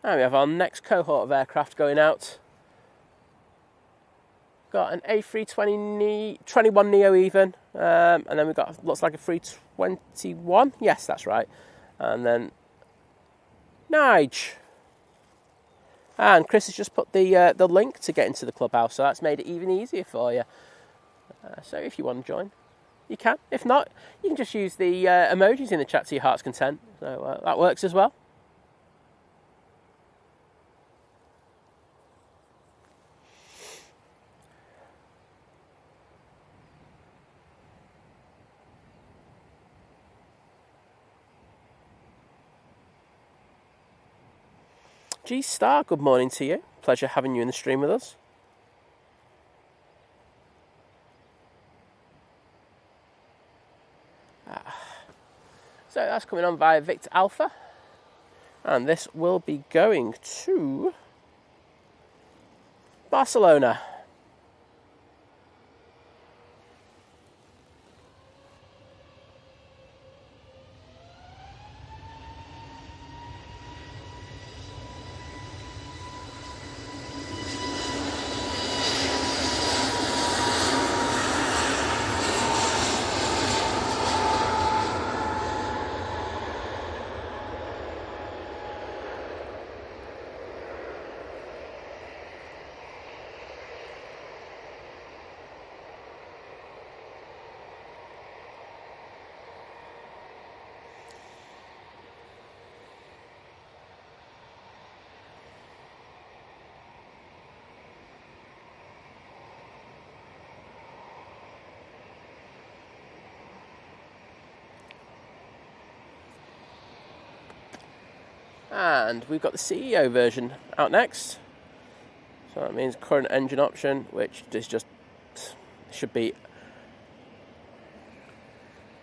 And we have our next cohort of aircraft going out. Got an A321 Neo even, and then we've got, looks like a 321. Yes, that's right. And then Nige. And Chris has just put the link to get into the clubhouse, so that's made it even easier for you. So if you want to join, you can. If not, you can just use the emojis in the chat to your heart's content. So that works as well. G Star, good morning to you. Pleasure having you in the stream with us. that's coming on via Victor Alpha. And this will be going to Barcelona. And we've got the CEO version out next. So that means current engine option, which is just should be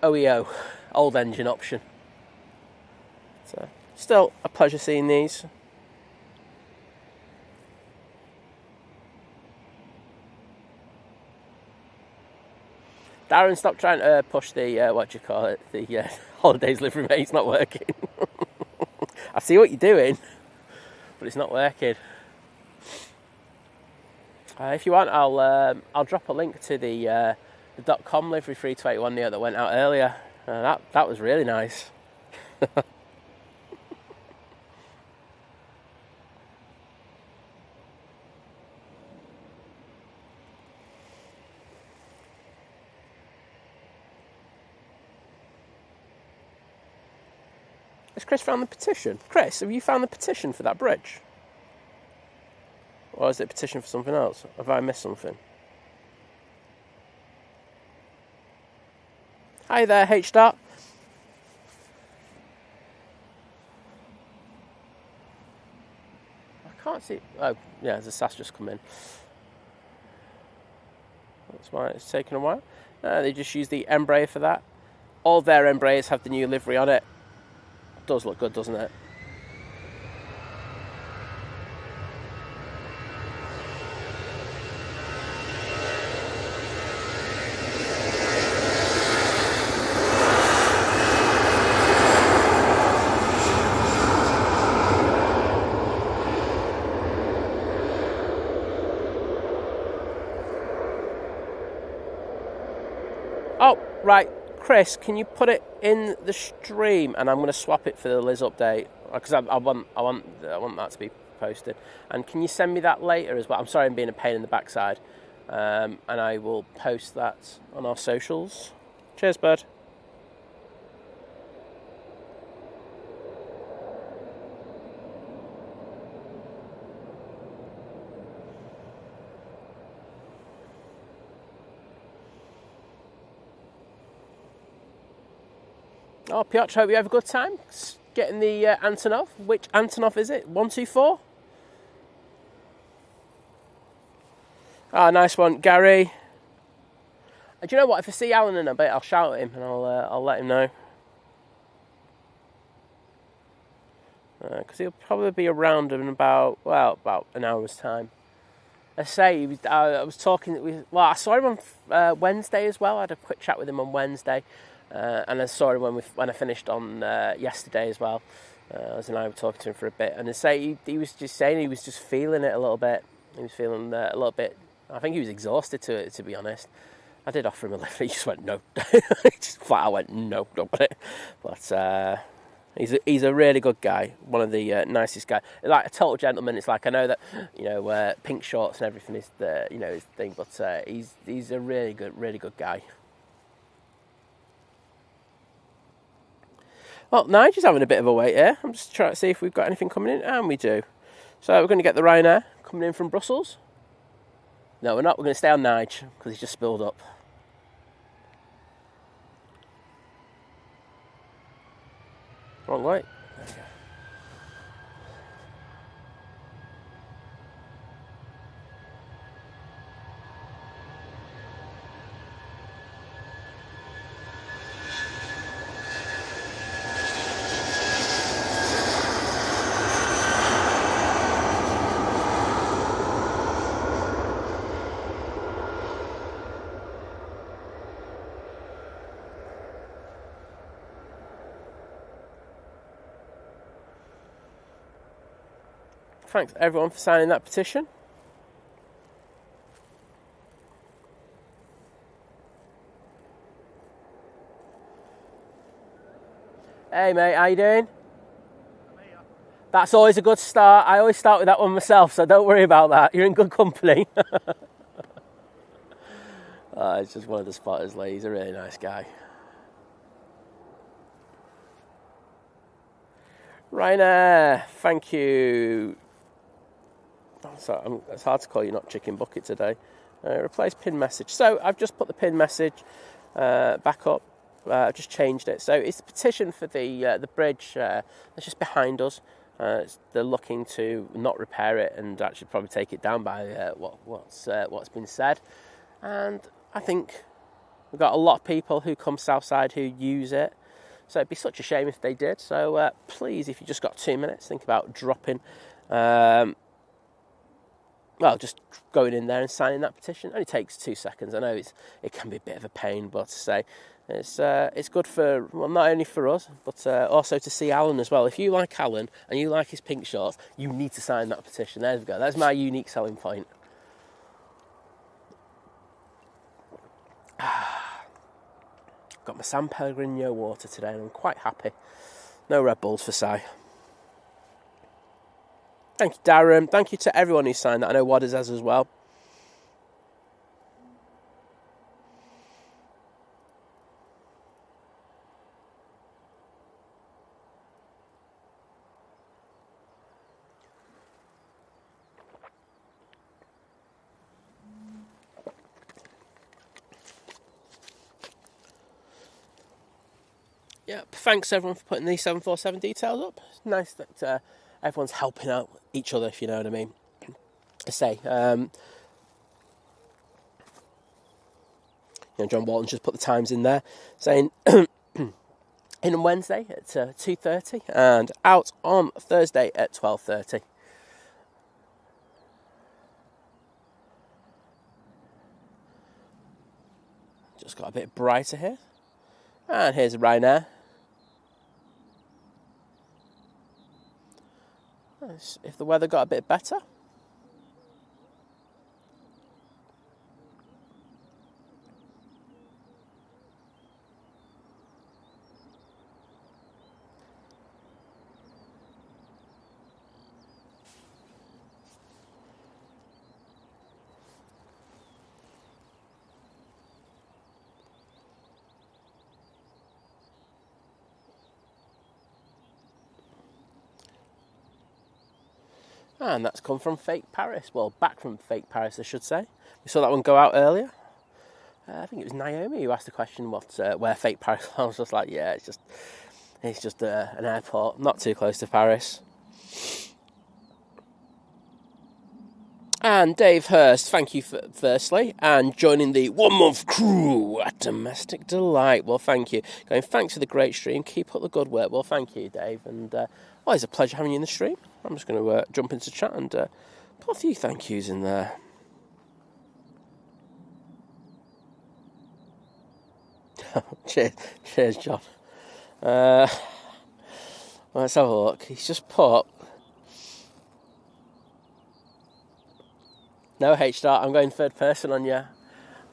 OEO, old engine option. So still a pleasure seeing these. Darren, stop trying to push the, the holidays livery, mate. It's not working. I see what you're doing, but it's not working. If you want, I'll drop a link to the .com livery 321 Neo that went out earlier. That was really nice. Has Chris found the petition? Chris, have you found the petition for that bridge? Or is it a petition for something else? Have I missed something? Hi there, H-Dot. I can't see... Oh, yeah, there's a SAS just come in. That's why it's taken a while. They just use the Embraer for that. All their Embraers have the new livery on it. Does look good, doesn't it? Oh, right. Chris, can you put it in the stream, and I'm going to swap it for the Liz update because I want that to be posted. And can you send me that later as well? I'm sorry, I'm being a pain in the backside, and I will post that on our socials. Cheers, bud. Oh, Piotr, hope you have a good time getting the Antonov. Which Antonov is it? 124? Ah, nice one, Gary. Do you know what? If I see Alan in a bit, I'll shout at him and I'll let him know. Because he'll probably be around in about an hour's time. I say, I was talking. I saw him on Wednesday as well. I had a quick chat with him on Wednesday. And I saw him when I finished on yesterday as well. As and I were talking to him for a bit, and I say he was just saying he was just feeling it a little bit. He was feeling a little bit. I think he was exhausted to be honest. I did offer him a lift. He just went no. He just flat out went no, don't want it. But he's a really good guy. One of the nicest guys. Like a total gentleman. It's like I know that pink shorts and everything is his thing, but he's a really good guy. Well, Nigel's having a bit of a wait here. I'm just trying to see if we've got anything coming in, and we do. So we're going to get the Ryanair coming in from Brussels. No, we're not. We're going to stay on Nigel because he's just spilled up. Wrong way. There we go. thanks everyone for signing that petition. Hey mate, how you doing? That's always a good start. I always start with that one myself, so don't worry about that. You're in good company. It's just one of the spotters, Lee. He's a really nice guy. Rainer, thank you. So it's hard to call you not chicken bucket today. Replace pin message. So I've just put the pin message back up. I've just changed it. So it's a petition for the bridge that's just behind us. They're looking to not repair it and actually probably take it down by what's been said. And I think we've got a lot of people who come Southside who use it. So it'd be such a shame if they did. So please, if you just got 2 minutes, think about dropping, just going in there and signing that petition. It only takes 2 seconds. I know it can be a bit of a pain, but to say it's good for, well, not only for us, but also to see Alan as well. If you like Alan and you like his pink shorts, you need to sign that petition. There we go. That's my unique selling point. Got my San Pellegrino water today and I'm quite happy. No Red Bulls for Si. Thank you, Darren. Thank you to everyone who signed that. I know Wadders has as well. Yeah, thanks everyone for putting these 747 details up. It's nice that everyone's helping out each other, if you know what I mean. I say, John Walton just put the times in there, saying in on Wednesday at 2:30 and out on Thursday at 12:30. Just got a bit brighter here. And here's Ryanair. If the weather got a bit better. And that's come from Fake Paris. Well, back from Fake Paris, I should say. We saw that one go out earlier. I think it was Naomi who asked the question, where Fake Paris? I was just like, yeah, it's just an airport, not too close to Paris. And Dave Hurst, thank you firstly, and joining the 1 month crew at Domestic Delight. Well, thank you. Thanks for the great stream. Keep up the good work. Well, thank you, Dave. And it's a pleasure having you in the stream. I'm just going to jump into chat and put a few thank yous in there. Cheers, John. Let's have a look. He's just put... No H-Dart, I'm going third person on you.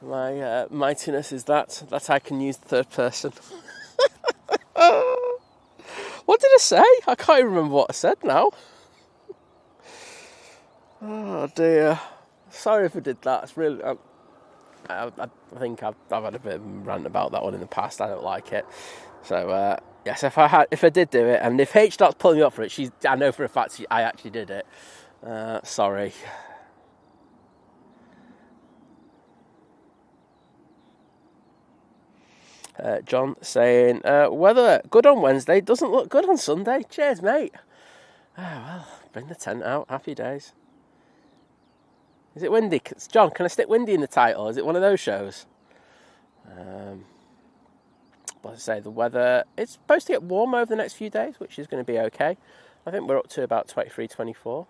My mightiness is that I can use the third person. What did I say? I can't even remember what I said now. Oh dear. Sorry if I did that. It's really... I think I've had a bit of a rant about that one in the past. I don't like it. So, yes, if I did do it, and if H-Dart's pulling me up for it, I know for a fact I actually did it. Sorry. John saying, weather good on Wednesday, doesn't look good on Sunday. Cheers, mate. Well, bring the tent out. Happy days. Is it windy? John, can I stick windy in the title? Is it one of those shows? But I say, the weather, it's supposed to get warm over the next few days, which is going to be okay. I think we're up to about 23, 24.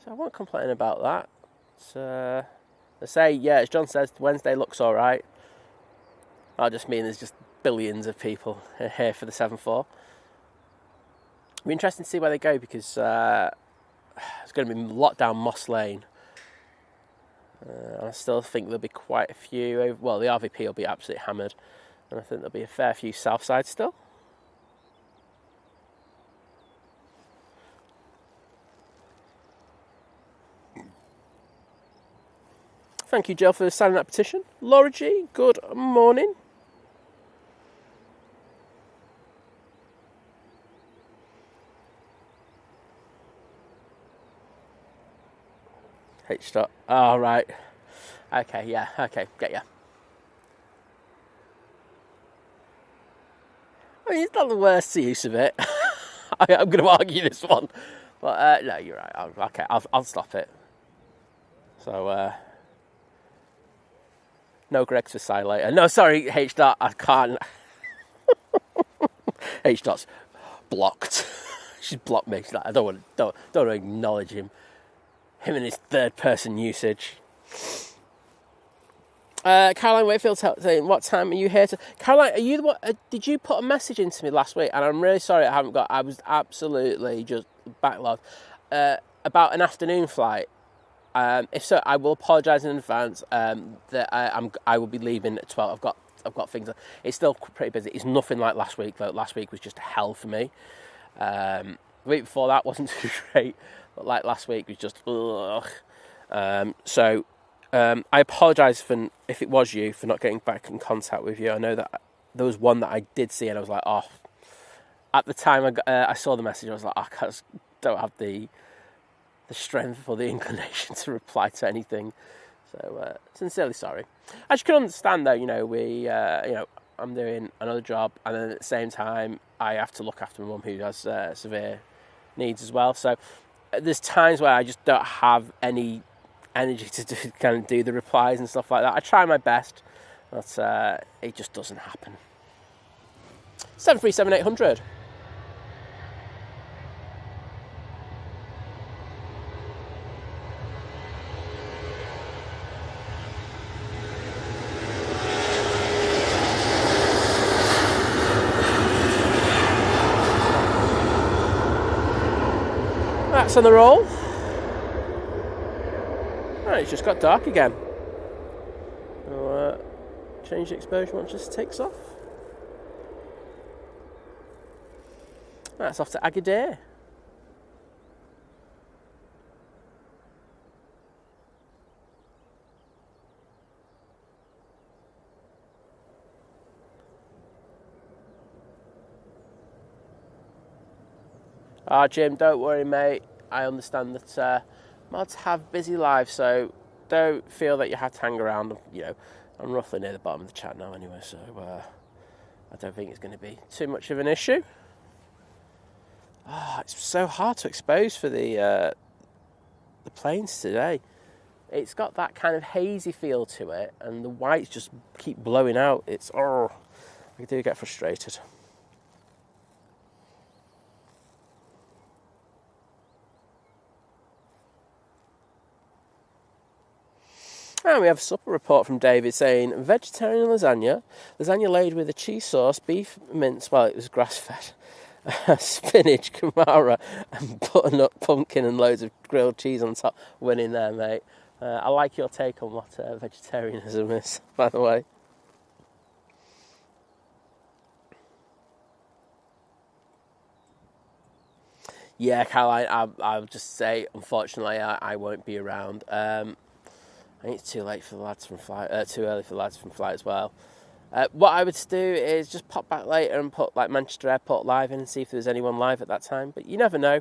So I won't complain about that. They say, yeah, as John says, Wednesday looks all right. I just mean there's just billions of people here for the 7-4. It'll be interesting to see where they go because it's going to be locked down Moss Lane. And I still think there'll be quite a few. Well, the RVP will be absolutely hammered, and I think there'll be a fair few south side still. Thank you, Jill, for signing that petition. Laura G, good morning. H dot. Oh, right. Okay, yeah. Okay, get ya. I mean, it's not the worst use of it. I'm going to argue this one. But, no, you're right. I'll stop it. So, no Greg's for Si later. No, sorry, H dot. I can't. H dot's blocked. She's blocked me. She's like, I don't want to acknowledge him. Him and his third person usage. Caroline Wakefield saying, what time are you here to... Caroline, are you the one... did you put a message into me last week? And I'm really sorry I haven't got... I was absolutely just backlogged. About an afternoon flight. If so, I will apologise in advance that I will be leaving at 12. I've got things... It's still pretty busy. It's nothing like last week, though. Last week was just hell for me. The week before that wasn't too great. But like last week was just... ugh. I apologise if it was you for not getting back in contact with you. I know that there was one that I did see and I was like, oh. At the time I saw the message, I was like, I don't have the strength or the inclination to reply to anything. So sincerely sorry. As you can understand, though, I'm doing another job, and then at the same time I have to look after my mum who has severe needs as well. So there's times where I just don't have any energy to kind of do the replies and stuff like that. I try my best, but it just doesn't happen. 737-800. That's on the roll. Right, it's just got dark again. I'll change the exposure once this takes off. That's off to Agadir. Jim, don't worry, mate. I understand that mods have busy lives, so don't feel that you have to hang around. I'm roughly near the bottom of the chat now anyway, so I don't think it's going to be too much of an issue. It's so hard to expose for the planes today. It's got that kind of hazy feel to it, and the whites just keep blowing out. I do get frustrated. And we have a supper report from David saying, vegetarian lasagna laid with a cheese sauce, beef mince, well, it was grass-fed, spinach, kamara, and butternut pumpkin and loads of grilled cheese on top. Winning there, mate. I like your take on what vegetarianism is, by the way. Yeah, Caroline, I'll just say, unfortunately, I won't be around. I think it's too late for the lads from flight. Too early for the lads from flight as well. What I would do is just pop back later and put like Manchester Airport live in and see if there's anyone live at that time. But you never know.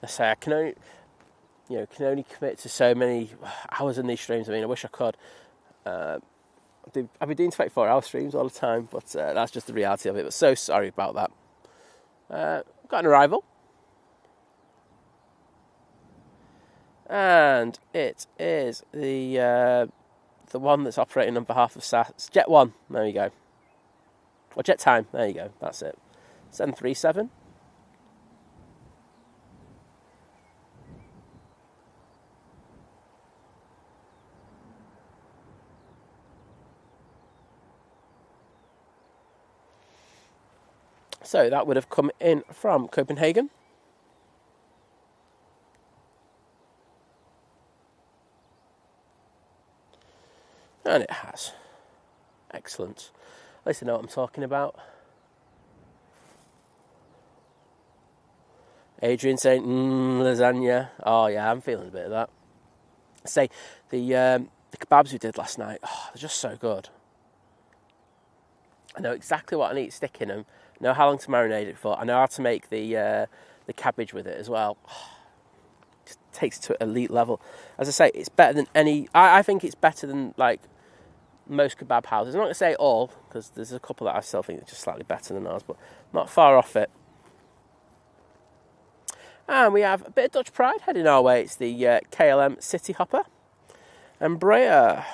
I say I can only commit to so many hours in these streams. I mean, I wish I could. I've been doing 24-hour streams all the time, but that's just the reality of it. But so sorry about that. Got an arrival. And it is the one that's operating on behalf of SAS. Jet 1, there you go. Or Jet Time, there you go, that's it. 737. So that would have come in from Copenhagen. And it has. Excellent. At least I know what I'm talking about. Adrian saying, lasagna. Oh yeah, I'm feeling a bit of that. Say, the kebabs we did last night, they're just so good. I know exactly what I need to stick in them. I know how long to marinate it for. I know how to make the cabbage with it as well. It just takes it to an elite level. As I say, it's better than any... I think it's better than, like, most kebab houses. I'm not going to say all, because there's a couple that I still think are just slightly better than ours, but not far off it. And we have a bit of Dutch pride heading our way. It's the KLM City Hopper. Embraer.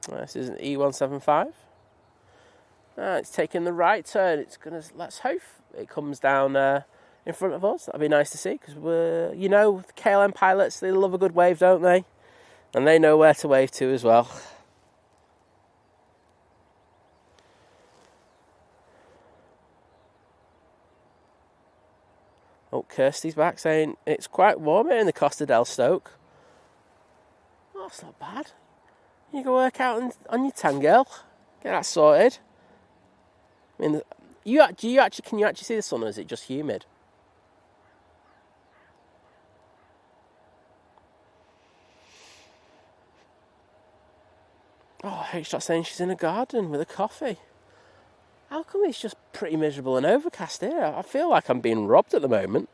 This is an E175. It's taking the right turn. It's gonna. Let's hope it comes down in front of us. That'd be nice to see, because we're, you know, the KLM pilots, they love a good wave, don't they? And they know where to wave to as well. Oh, Kirsty's back saying it's quite warm here in the Costa del Stoke. Oh, that's not bad. You can work out on your tan, girl. Get that sorted. I mean, can you actually see the sun, or is it just humid? Oh, H.Dot saying she's in a garden with a coffee. How come it's just pretty miserable and overcast here? I feel like I'm being robbed at the moment.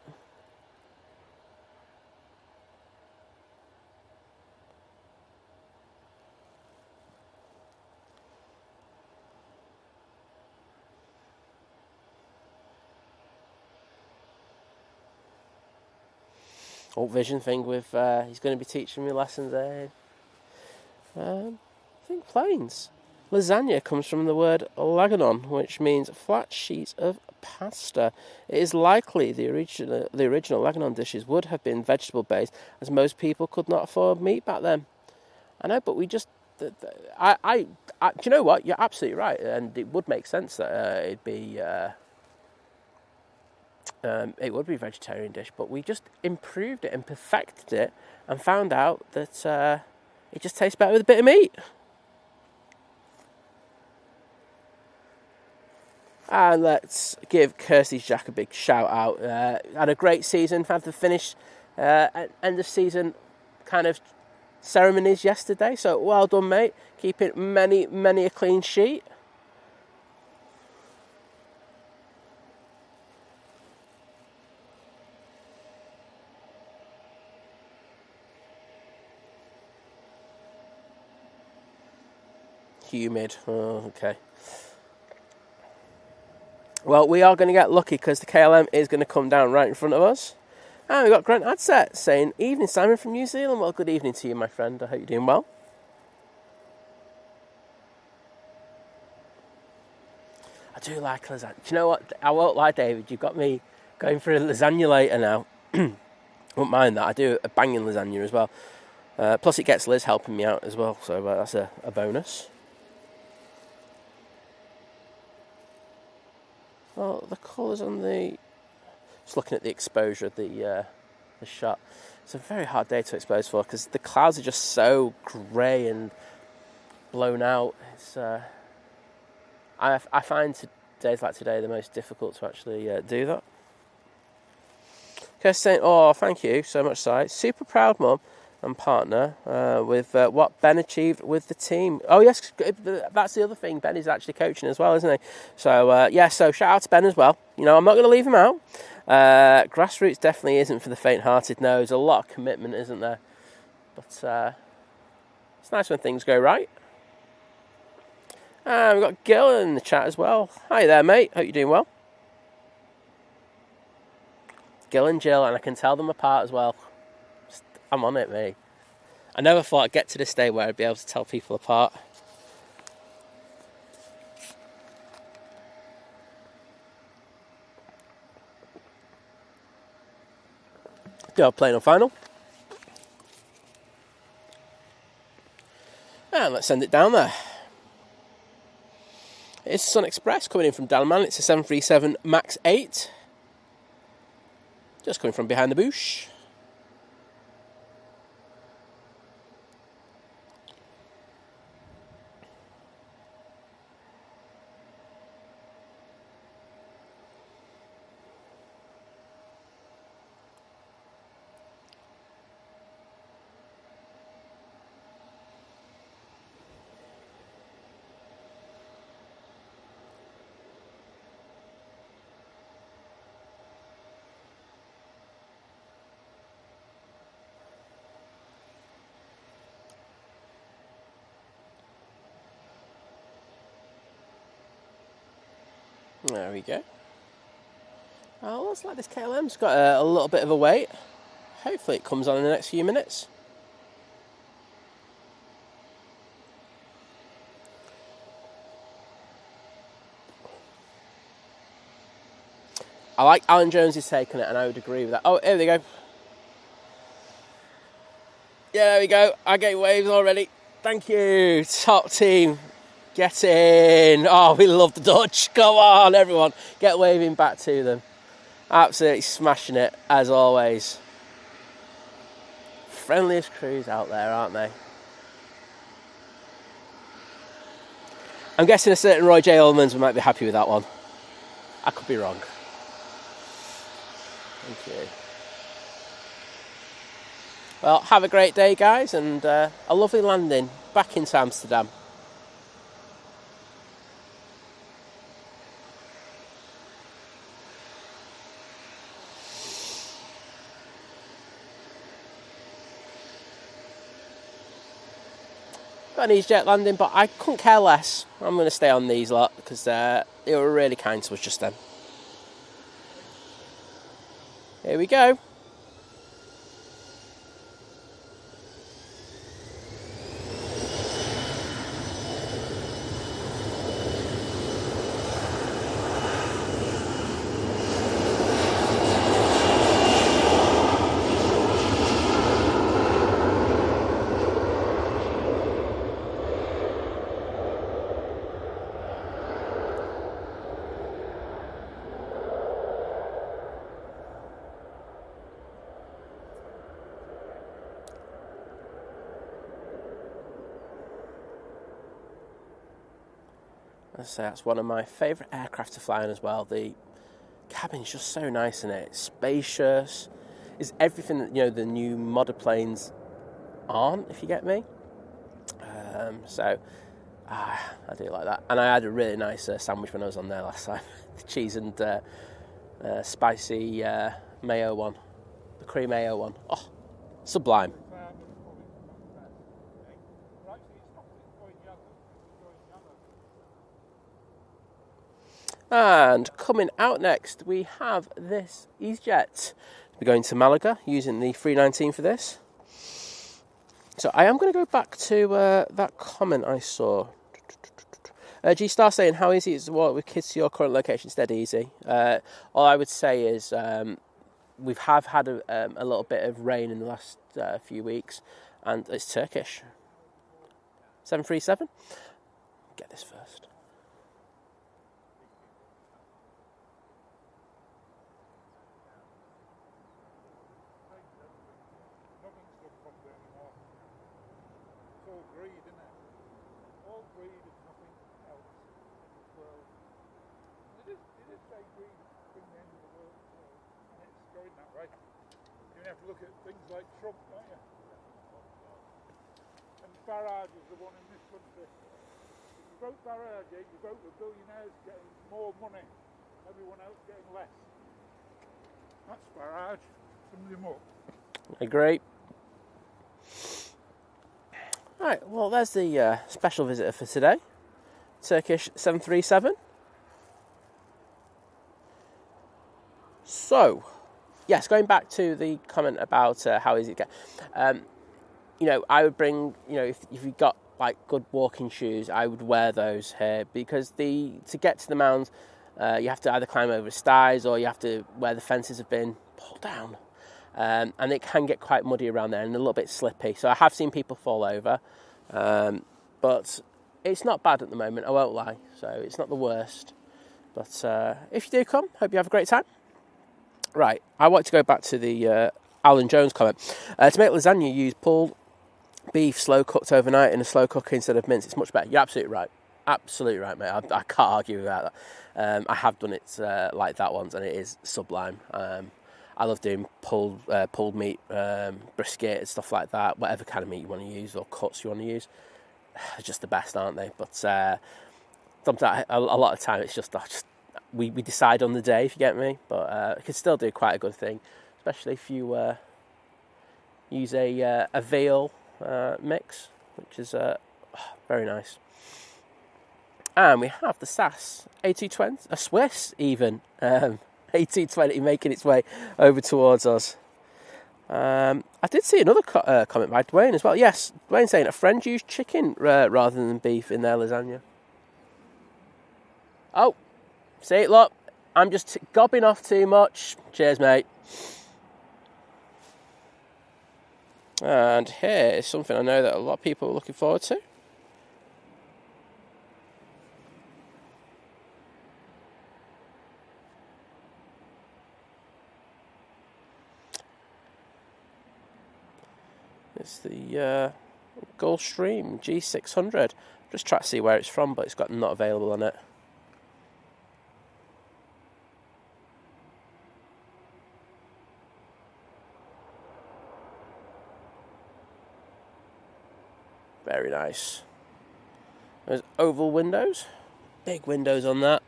Oh, vision thing with, he's going to be teaching me lessons there. I think planes. Lasagna comes from the word laganon, which means flat sheets of pasta. It is likely the original laganon dishes would have been vegetable-based, as most people could not afford meat back then. I know, but we just... do you know what? You're absolutely right, and it would make sense that it'd be... it would be a vegetarian dish, but we just improved it and perfected it and found out that it just tastes better with a bit of meat. And let's give Kirsty's Jack a big shout out. Had a great season, had to finish end of season kind of ceremonies yesterday, so well done, mate. Keeping many a clean sheet. Humid. Oh, okay. Well, we are going to get lucky, because the KLM is going to come down right in front of us. And we've got Grant Adset saying, "Evening, Simon from New Zealand." Well, good evening to you, my friend. I hope you're doing well. I do like lasagna. Do you know what? I won't lie, David. You've got me going for a lasagna later now. Won't mind that. I do a banging lasagna as well. Plus, it gets Liz helping me out as well, so that's a bonus. Well, the colours on the... Just looking at the exposure of the shot. It's a very hard day to expose for, because the clouds are just so grey and blown out. It's I find days like today the most difficult to actually do that. Kirsten saying, "Oh, thank you so much, Si. Super proud mum and partner with what Ben achieved with the team." Oh yes, that's the other thing. Ben is actually coaching as well, isn't he? So so shout out to Ben as well. You know, I'm not going to leave him out. Grassroots definitely isn't for the faint-hearted. No, there's a lot of commitment, isn't there? But it's nice when things go right. And we've got Gil in the chat as well. Hi there, mate. Hope you're doing well. Gil and Jill, and I can tell them apart as well. I'm on it, mate. I never thought I'd get to this day where I'd be able to tell people apart. Do our plane on final. And let's send it down there. It's Sun Express coming in from Dalman. It's a 737 MAX 8. Just coming from behind the bush. There we go. Oh, looks like this KLM's got a little bit of a wait. Hopefully it comes on in the next few minutes. I like Alan Jones is taking it, and I would agree with that. Oh, here they go. Yeah, there we go. I get waves already. Thank you. Top team. Get in. Oh, we love the Dutch. Come on, everyone. Get waving back to them. Absolutely smashing it, as always. Friendliest crews out there, aren't they? I'm guessing a certain Roy J. Ullmans might be happy with that one. I could be wrong. Thank you. Well, have a great day, guys, and a lovely landing back into Amsterdam. Got an Easyjet landing, but I couldn't care less. I'm going to stay on these lot because they were really kind to us just then. Here we go. As I say, that's one of my favourite aircraft to fly on as well. The cabin's just so nice in it. It's spacious. It's everything that, you know, the new modern planes aren't, if you get me. I do like that. And I had a really nice sandwich when I was on there last time. The cheese and spicy mayo one. The cream mayo one. Oh, sublime. And coming out next, we have this Easyjet. We're going to Malaga using the 319 for this. So I am going to go back to that comment I saw. G-Star saying, how easy is it to walk with kids to your current location? It's dead easy. All I would say is we have had a little bit of rain in the last few weeks, and it's Turkish. 737. Get this first. Look at things like Trump, don't you? And Farage is the one in this country. If you vote Farage, you vote for billionaires getting more money, everyone else getting less. That's Farage. Sum them up. Agree. Right, well, there's the special visitor for today. Turkish 737. So, yes, going back to the comment about how easy it gets. You know, I would bring, you know, if you've got like good walking shoes, I would wear those here because to get to the mound, you have to either climb over sties or you have to where the fences have been pulled down, and it can get quite muddy around there and a little bit slippy. So I have seen people fall over, but it's not bad at the moment. I won't lie. So it's not the worst. But if you do come, hope you have a great time. Right, I want to go back to the Alan Jones comment. To make lasagna, use pulled beef slow cooked overnight in a slow cooker instead of mince. It's much better. You're absolutely right. Absolutely right, mate. I can't argue with that. I have done it like that once, and it is sublime. I love doing pulled meat, brisket and stuff like that. Whatever kind of meat you want to use or cuts you want to use, they're just the best, aren't they? But sometimes, a lot of the time, it's just we decide on the day, if you get me. But it can still do quite a good thing, especially if you use a veal mix, which is very nice. And we have the SAS A220, a Swiss even, A220 making its way over towards us. I did see another comment by Dwayne as well. Yes, Dwayne saying a friend used chicken rather than beef in their lasagna. Oh, see, look, I'm just gobbing off too much. Cheers, mate. And here is something I know that a lot of people are looking forward to. It's the Gulfstream G600. Just try to see where it's from, but it's got not available on it. Very nice. There's oval windows. Big windows on that.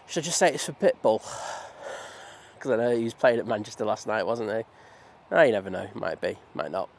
Should I just say it's for Pitbull? Because I know he was playing at Manchester last night, wasn't he? Oh, you never know. Might be, might not.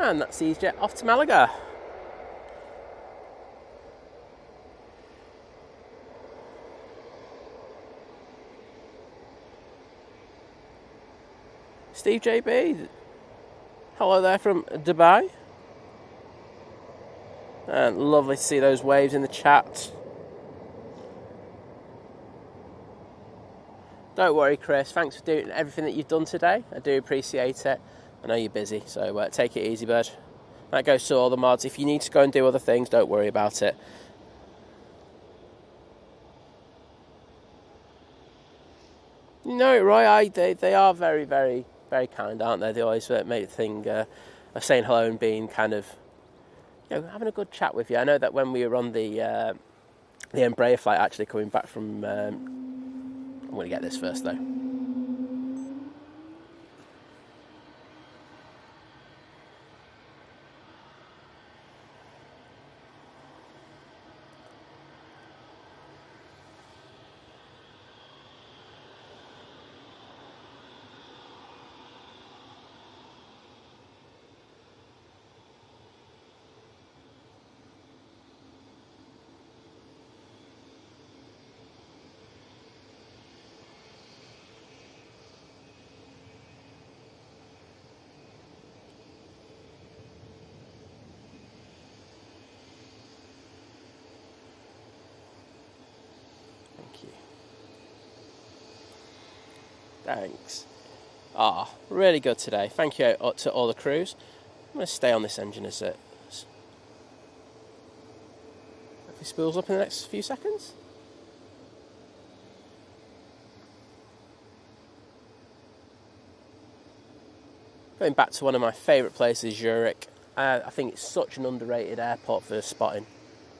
And that's Easyjet off to Malaga. Steve JB, hello there from Dubai. And lovely to see those waves in the chat. Don't worry, Chris. Thanks for doing everything that you've done today. I do appreciate it. I know you're busy, so take it easy, bud. That goes to all the mods. If you need to go and do other things, don't worry about it. You know, Roy, they are very, very, very kind, aren't they? They always make the thing of saying hello and being kind of, having a good chat with you. I know that when we were on the Embraer flight, actually coming back from, I'm going to get this first though. Thanks. Really good today. Thank you to all the crews. I'm going to stay on this engine as it hopefully spools up in the next few seconds. Going back to one of my favourite places, Zurich. I think it's such an underrated airport for spotting.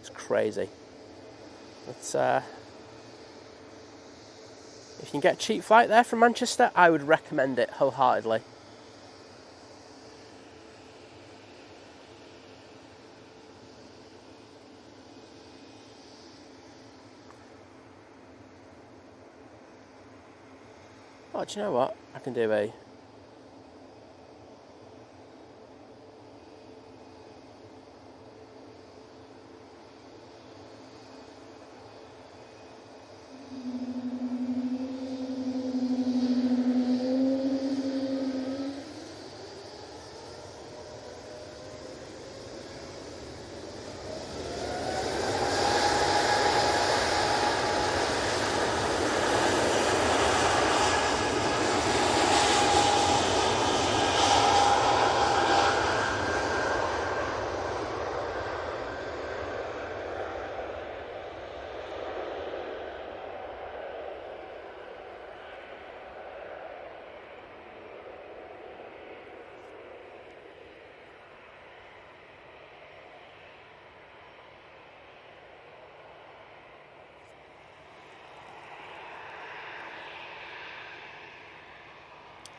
It's crazy. But if you can get a cheap flight there from Manchester, I would recommend it wholeheartedly. Oh, do you know what? I can do a...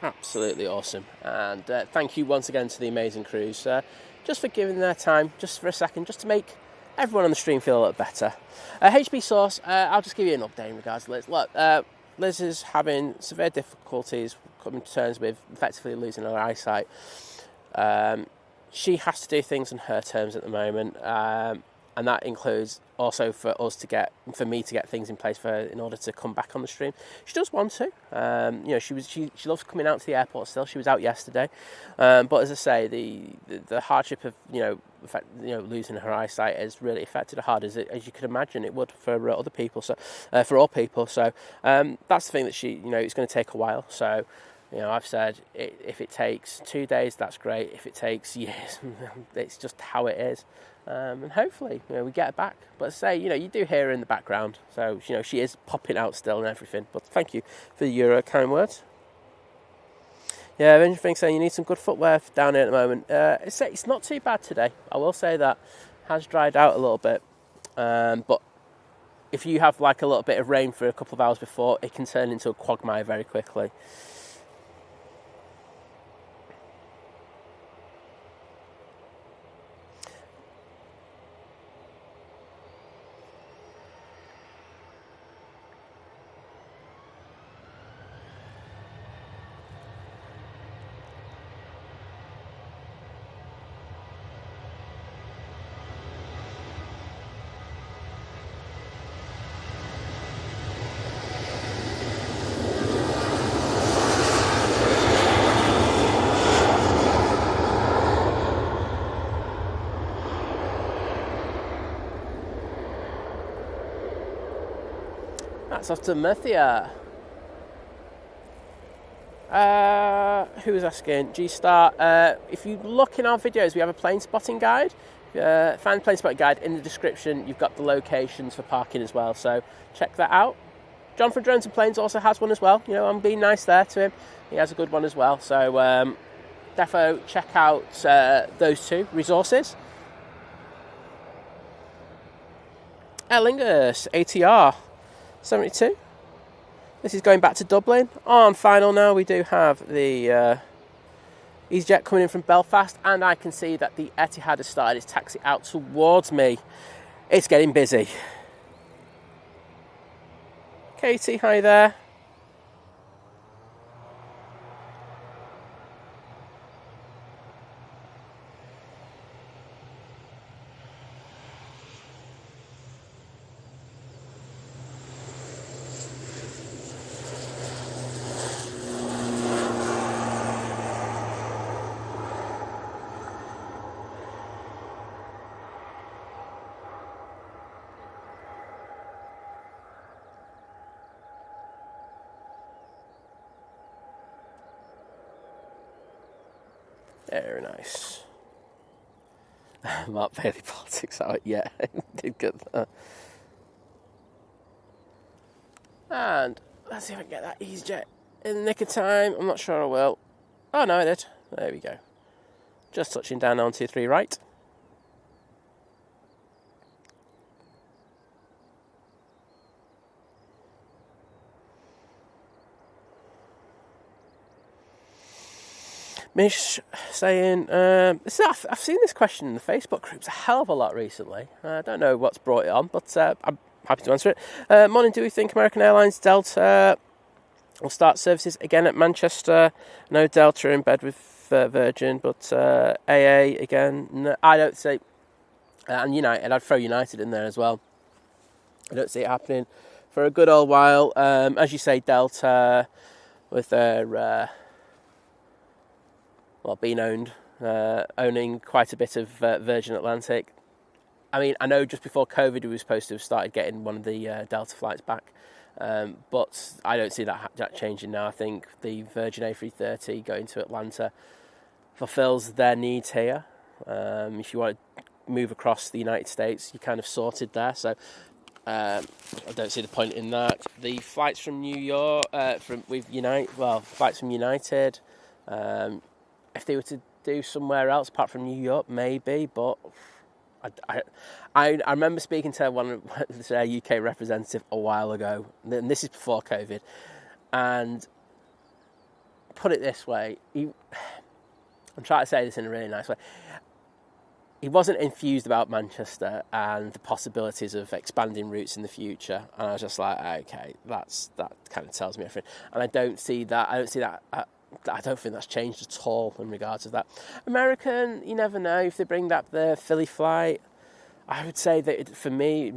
Absolutely awesome. And thank you once again to the amazing crews, just for giving their time, just for a second, just to make everyone on the stream feel a little better. HB Source, I'll just give you an update in regards to Liz. Look, Liz is having severe difficulties coming to terms with effectively losing her eyesight. She has to do things on her terms at the moment, and that includes also for me to get things in place for her in order to come back on the stream. She does want to. She loves coming out to the airport still. She was out yesterday, but as I say, the hardship of losing her eyesight has really affected her hard as you could imagine it would for other people. So for all people. So that's the thing that it's going to take a while. So. I've said if it takes 2 days, that's great. If it takes years, it's just how it is. And hopefully, we get her back. But as I say, you do hear her in the background. So, she is popping out still and everything. But thank you for your kind words. Yeah, Benjamin saying you need some good footwear down here at the moment. It's not too bad today. I will say that has dried out a little bit. But if you have like a little bit of rain for a couple of hours before, it can turn into a quagmire very quickly. That's off to Murthia. Who was asking? G-Star. If you look in our videos, we have a plane spotting guide. Find the plane spotting guide in the description. You've got the locations for parking as well, so check that out. John from Drones and Planes also has one as well. I'm being nice there to him. He has a good one as well. So defo check out those two resources. Aer Lingus ATR 72. This is going back to Dublin. On final now, we do have the Easyjet coming in from Belfast, and I can see that the Etihad has started its taxi out towards me. It's getting busy. Katie, hi there. Very nice. Mark Bailey politics out. Yeah, did get that. And let's see if I can get that Easyjet in the nick of time. I'm not sure I will. Oh no, I did. There we go. Just touching down on 23 right. Mish saying, I've seen this question in the Facebook groups a hell of a lot recently. I don't know what's brought it on, but I'm happy to answer it. Morning, do we think American Airlines Delta will start services again at Manchester? No Delta in bed with Virgin, but AA again. No, I don't see. And United, I'd throw United in there as well. I don't see it happening for a good old while. As you say, Delta with their... being owned, owning quite a bit of Virgin Atlantic. I mean, I know just before COVID we were supposed to have started getting one of the Delta flights back, but I don't see that changing now. I think the Virgin A330 going to Atlanta fulfills their needs here. If you want to move across the United States, you're kind of sorted there. So I don't see the point in that. The flights from New York, flights from United. If they were to do somewhere else apart from New York, maybe, but I remember speaking to one of their UK representative a while ago, and this is before COVID, and put it this way, I'm trying to say this in a really nice way. He wasn't enthused about Manchester and the possibilities of expanding routes in the future, and I was just like, okay, that kind of tells me everything. And I don't see that. I don't think that's changed at all in regards to that. American, you never know if they bring back the Philly flight. I would say that for me,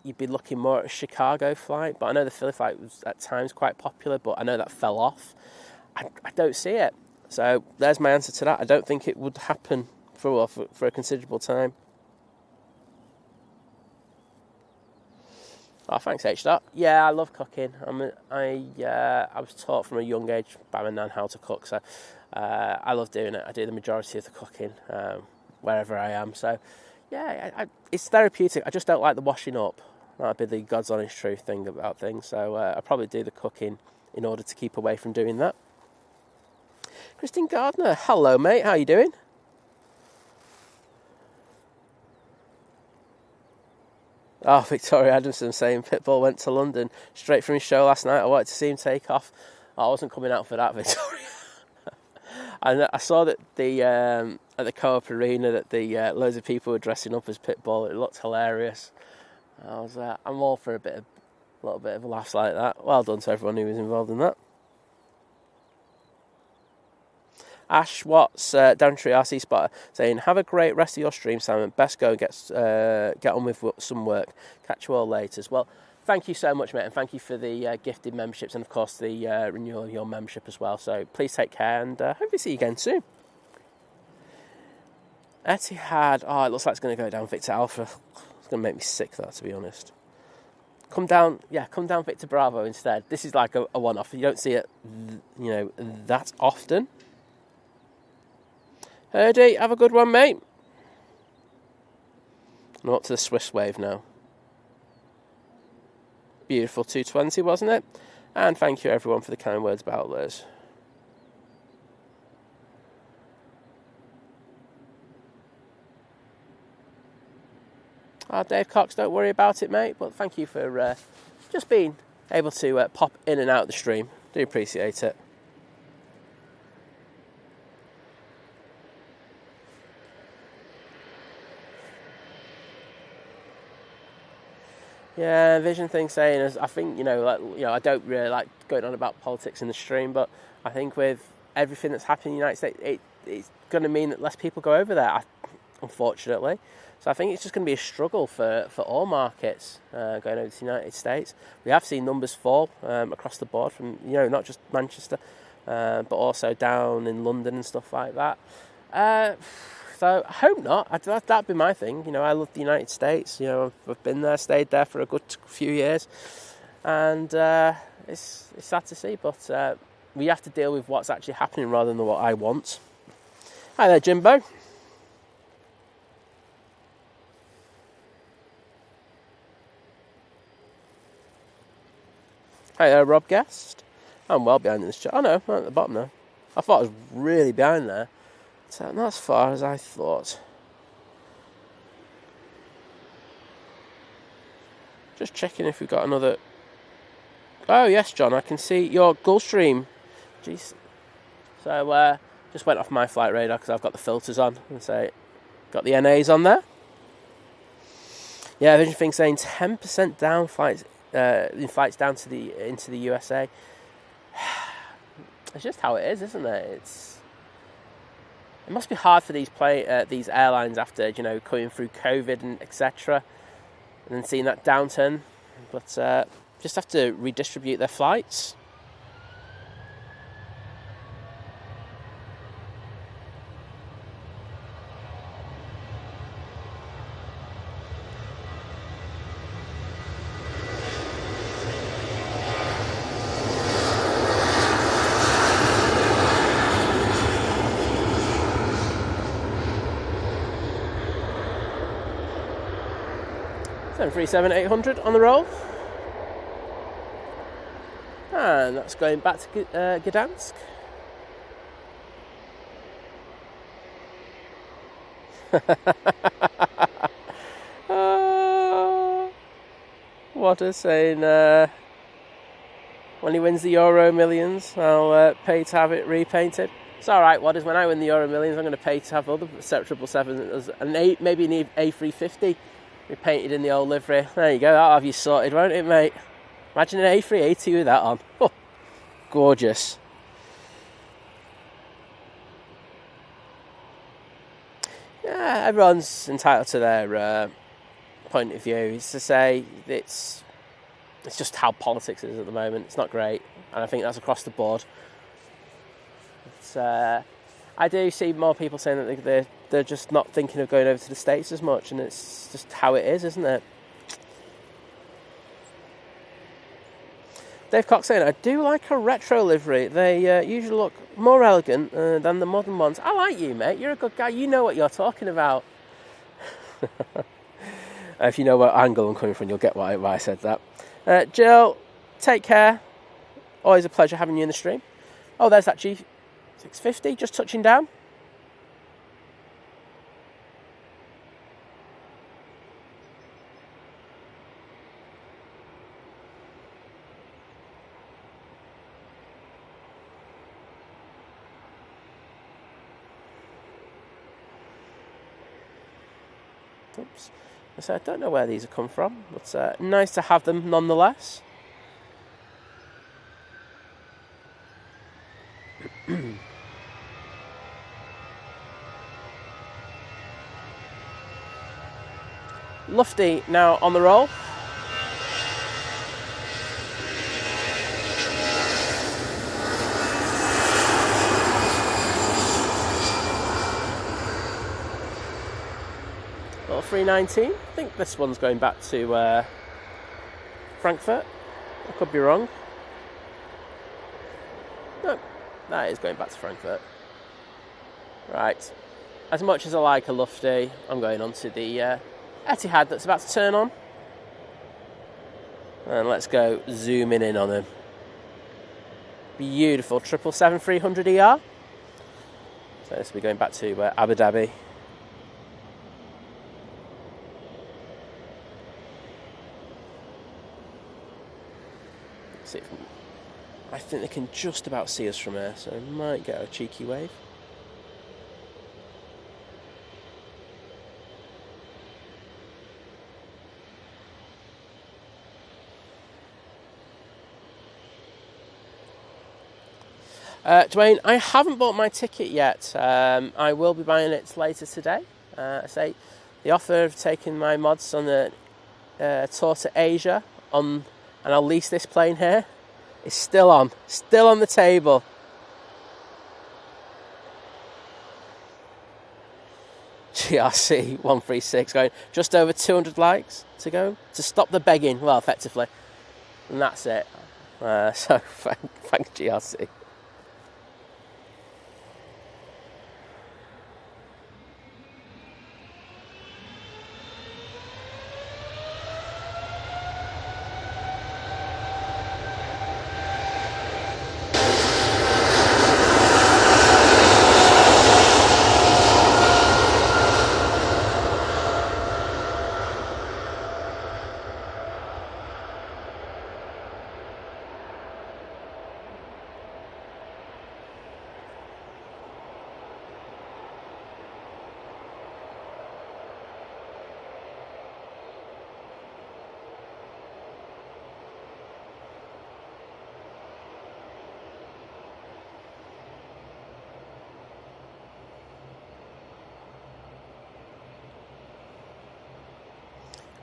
you'd be looking more at a Chicago flight, but I know the Philly flight was at times quite popular, but I know that fell off. I don't see it. So there's my answer to that. I don't think it would happen for a considerable time. Oh, thanks, H. Yeah, I love cooking. I was taught from a young age by my nan how to cook, so I love doing it. I do the majority of the cooking wherever I am. So, yeah, it's therapeutic. I just don't like the washing up. That'd be the God's honest truth thing about things. So I probably do the cooking in order to keep away from doing that. Christine Gardner, hello, mate. How you doing? Oh, Victoria Adamson saying Pitbull went to London straight from his show last night. I wanted to see him take off. I wasn't coming out for that, Victoria. And I saw that at the Co-op Arena that loads of people were dressing up as Pitbull. It looked hilarious. I'm all for a little bit of a laugh like that. Well done to everyone who was involved in that. Ash Watts, Downtree RC Spotter, saying, have a great rest of your stream, Simon. Best go and get on with some work. Catch you all later. Well, thank you so much, mate, and thank you for the gifted memberships and, of course, the renewal of your membership as well. So please take care, and hopefully see you again soon. Etihad, it looks like it's going to go down Victor Alpha. It's going to make me sick, that, to be honest. Come down Victor Bravo instead. This is like a one-off. You don't see it, that often. Herdy, have a good one, mate. I'm up to the Swiss wave now. Beautiful 220, wasn't it? And thank you, everyone, for the kind words about Liz. Dave Cox, don't worry about it, mate. But thank you for just being able to pop in and out the stream. Do appreciate it. Yeah, Vision thing saying, I think, I don't really like going on about politics in the stream, but I think with everything that's happening in the United States, it's going to mean that less people go over there, unfortunately. So I think it's just going to be a struggle for all markets going over to the United States. We have seen numbers fall across the board from, not just Manchester, but also down in London and stuff like that. So I hope not. That'd be my thing. I love the United States. I've been there, stayed there for a good few years, and it's sad to see. But we have to deal with what's actually happening rather than what I want. Hi there, Jimbo. Hi there, Rob Guest. I'm well behind this chat. Oh no, I'm at the bottom now. I thought I was really behind there. So not as far as I thought. Just checking if we've got another. Oh yes, John, I can see your Gulfstream. Jeez. So just went off my flight radar because I've got the filters on, and so got the NAs on there. Yeah, Vision thing saying 10% down flights in flights down to into the USA. It's just how it is, isn't it? It must be hard for these airlines after coming through COVID and etc. and then seeing that downturn, but just have to redistribute their flights. So 737-800 on the roll. And that's going back to Gdansk. What a saying. when he wins the Euro Millions, I'll pay to have it repainted. It's all right, what is, when I win the Euro Millions, I'm going to pay to have other 777s, maybe an A350 repainted in the old livery. There you go, that'll have you sorted, won't it, mate? Imagine an A380 with that on. Oh, gorgeous. Yeah, everyone's entitled to their point of view. It's to say it's just how politics is at the moment. It's not great, and I think that's across the board. I do see more people saying that they're just not thinking of going over to the States as much, and it's just how it is, isn't it? Dave Cox saying, I do like a retro livery. They usually look more elegant than the modern ones. I like you, mate. You're a good guy. You know what you're talking about. If you know what angle I'm coming from, you'll get why I said that. Jill, take care. Always a pleasure having you in the stream. Oh, there's that G650 just touching down. Oops. So I don't know where these have come from, but nice to have them nonetheless. Lufty now on the roll. Little 319. I think this one's going back to Frankfurt. I could be wrong. No, that is going back to Frankfurt. Right. As much as I like a Lufty, I'm going on to the Etihad that's about to turn on. And let's go zooming in on him. Beautiful 777-300ER. So this will be going back to Abu Dhabi. See if I think they can just about see us from here, so I might get a cheeky wave. Dwayne, I haven't bought my ticket yet. I will be buying it later today. I say the offer of taking my mods on the tour to Asia and I'll lease this plane here is still on the table. GRC 136 going just over 200 likes to go to stop the begging. Well, effectively, and that's it. So thanks GRC.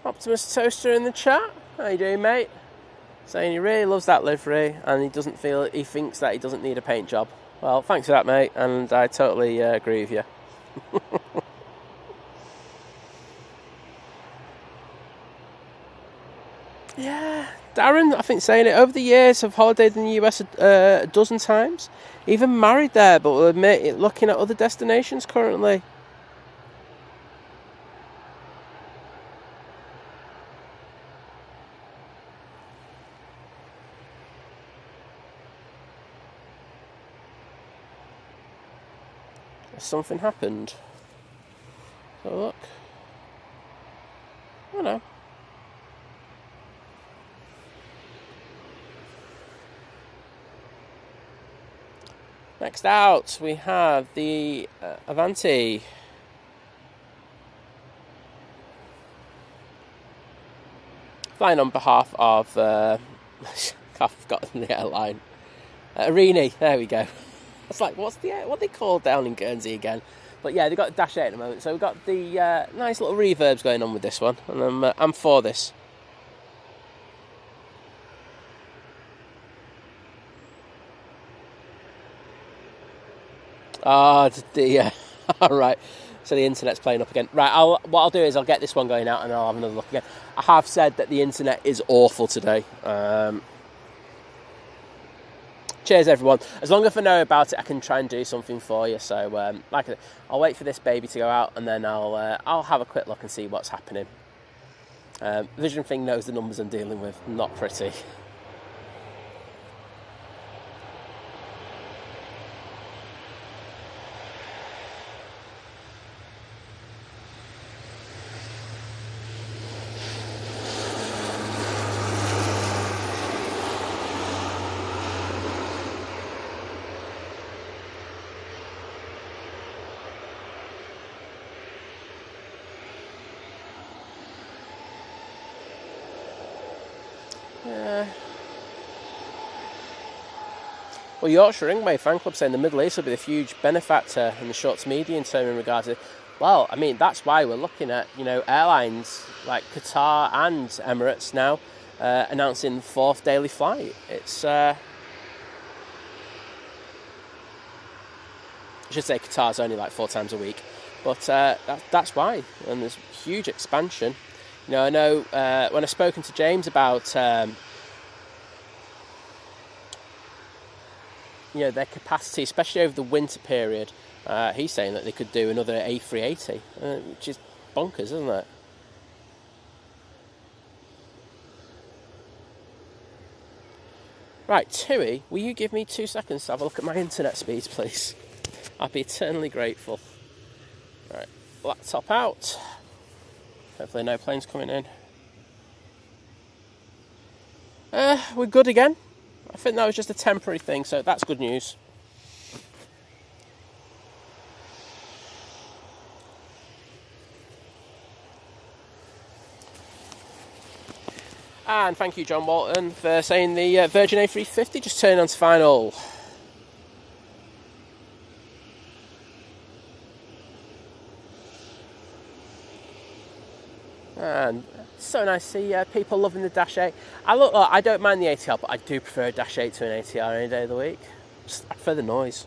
Optimus Toaster in the chat. How you doing, mate? Saying he really loves that livery and he thinks that he doesn't need a paint job. Well, thanks for that, mate, and I totally agree with you. Yeah, Darren, I think saying it, over the years I've holidayed in the US a dozen times, even married there, but will admit it, looking at other destinations currently. Something happened. So look. Oh no. Next out, we have the Avanti. Flying on behalf of, I've forgotten the airline. Arini, there we go. It's like, what they called down in Guernsey again? But yeah, they've got Dash 8 at the moment, so we've got the nice little reverbs going on with this one, and I'm for this. All right. So the internet's playing up again. Right, what I'll do is I'll get this one going out and I'll have another look again. I have said that the internet is awful today. Cheers, everyone. As long as I know about it, I can try and do something for you. So, I'll wait for this baby to go out, and then I'll have a quick look and see what's happening. Vision Thing knows the numbers I'm dealing with. Not pretty. Well, Yorkshire Ringway Fan Club saying the Middle East will be the huge benefactor in the short to medium term in regards to. Well, I mean, that's why we're looking at, airlines like Qatar and Emirates now announcing the 4th daily flight. It's, I should say Qatar's only like 4 times a week, but that's why. And there's huge expansion. I know when I've spoken to James about their capacity, especially over the winter period, he's saying that they could do another A380, which is bonkers, isn't it? Right, Tui, will you give me 2 seconds to have a look at my internet speeds, please? I'd be eternally grateful. Right, laptop out. Hopefully no planes coming in. We're good again. I think that was just a temporary thing, so that's good news. And thank you, John Walton, for saying the Virgin A350 just turned on to final. And so nice to see people loving the Dash 8. I don't mind the Etihad, but I do prefer a Dash 8 to an ATR any day of the week. I prefer the noise.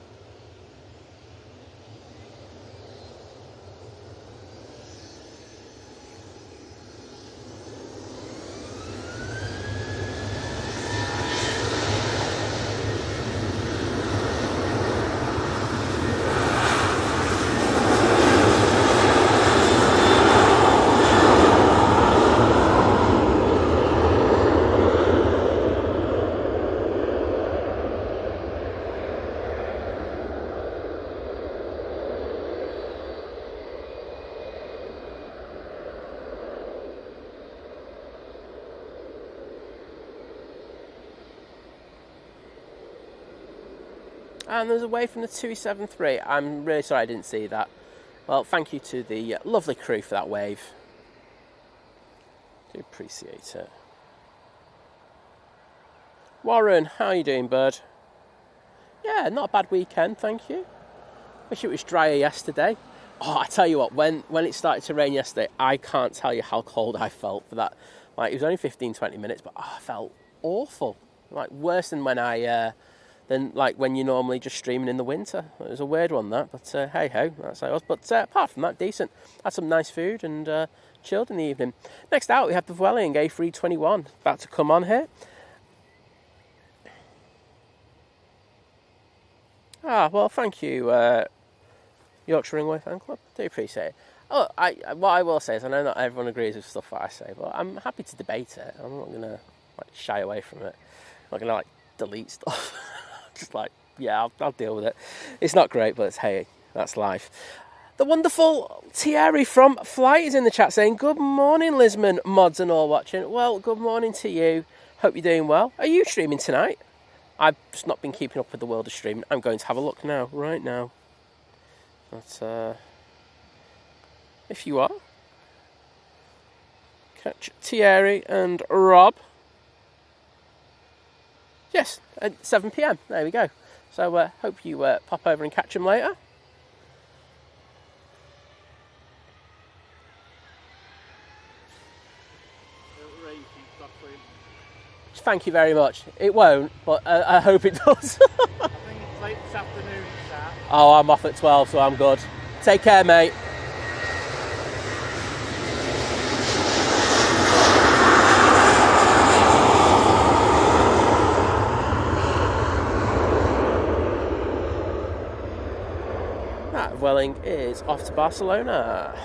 And there's a wave from the 273. I'm really sorry I didn't see that. Well, thank you to the lovely crew for that wave. Do appreciate it. Warren, how are you doing, bud? Yeah, not a bad weekend, thank you. Wish it was drier yesterday. Oh, I tell you what, when it started to rain yesterday, I can't tell you how cold I felt for that. Like, it was only 15-20 minutes, but I felt awful. Like, worse than when you're normally just streaming in the winter. It was a weird one, that, but hey ho, that's how it was. But apart from that, decent. Had some nice food and chilled in the evening. Next out, we have the Vueling A321 about to come on here. Well, thank you, Yorkshire Ringway Fan Club. Do appreciate it. Oh, what I will say is, I know not everyone agrees with stuff that I say, but I'm happy to debate it. I'm not going to shy away from it. I'm not going to delete stuff. Just I'll deal with it. It's not great, but hey, that's life. The wonderful Thierry from Flight is in the chat saying, good morning, Lisman mods and all watching. Well, good morning to you. Hope you're doing well. Are you streaming tonight? I've just not been keeping up with the world of streaming. I'm going to have a look now, right now. But if you are, catch Thierry and Rob. Yes, at 7 PM. There we go. So hope you pop over and catch them later. Thank you very much. It won't, but I hope it does. I think it's late this afternoon, Sam. Oh, I'm off at 12, so I'm good. Take care, mate. That Welling is off to Barcelona.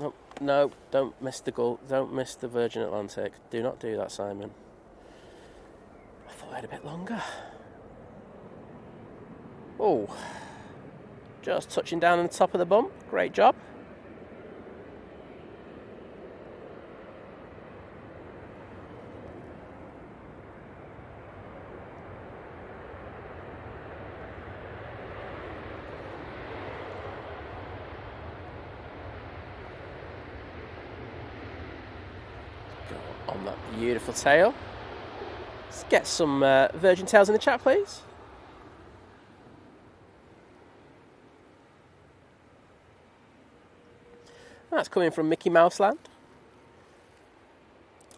Oh, no, don't miss the Gulf, don't miss the Virgin Atlantic. Do not do that, Simon. I thought I had a bit longer. Oh, just touching down on the top of the bump. Great job. On that beautiful tail. Let's get some Virgin Tails in the chat, please. That's coming from Mickey Mouse Land.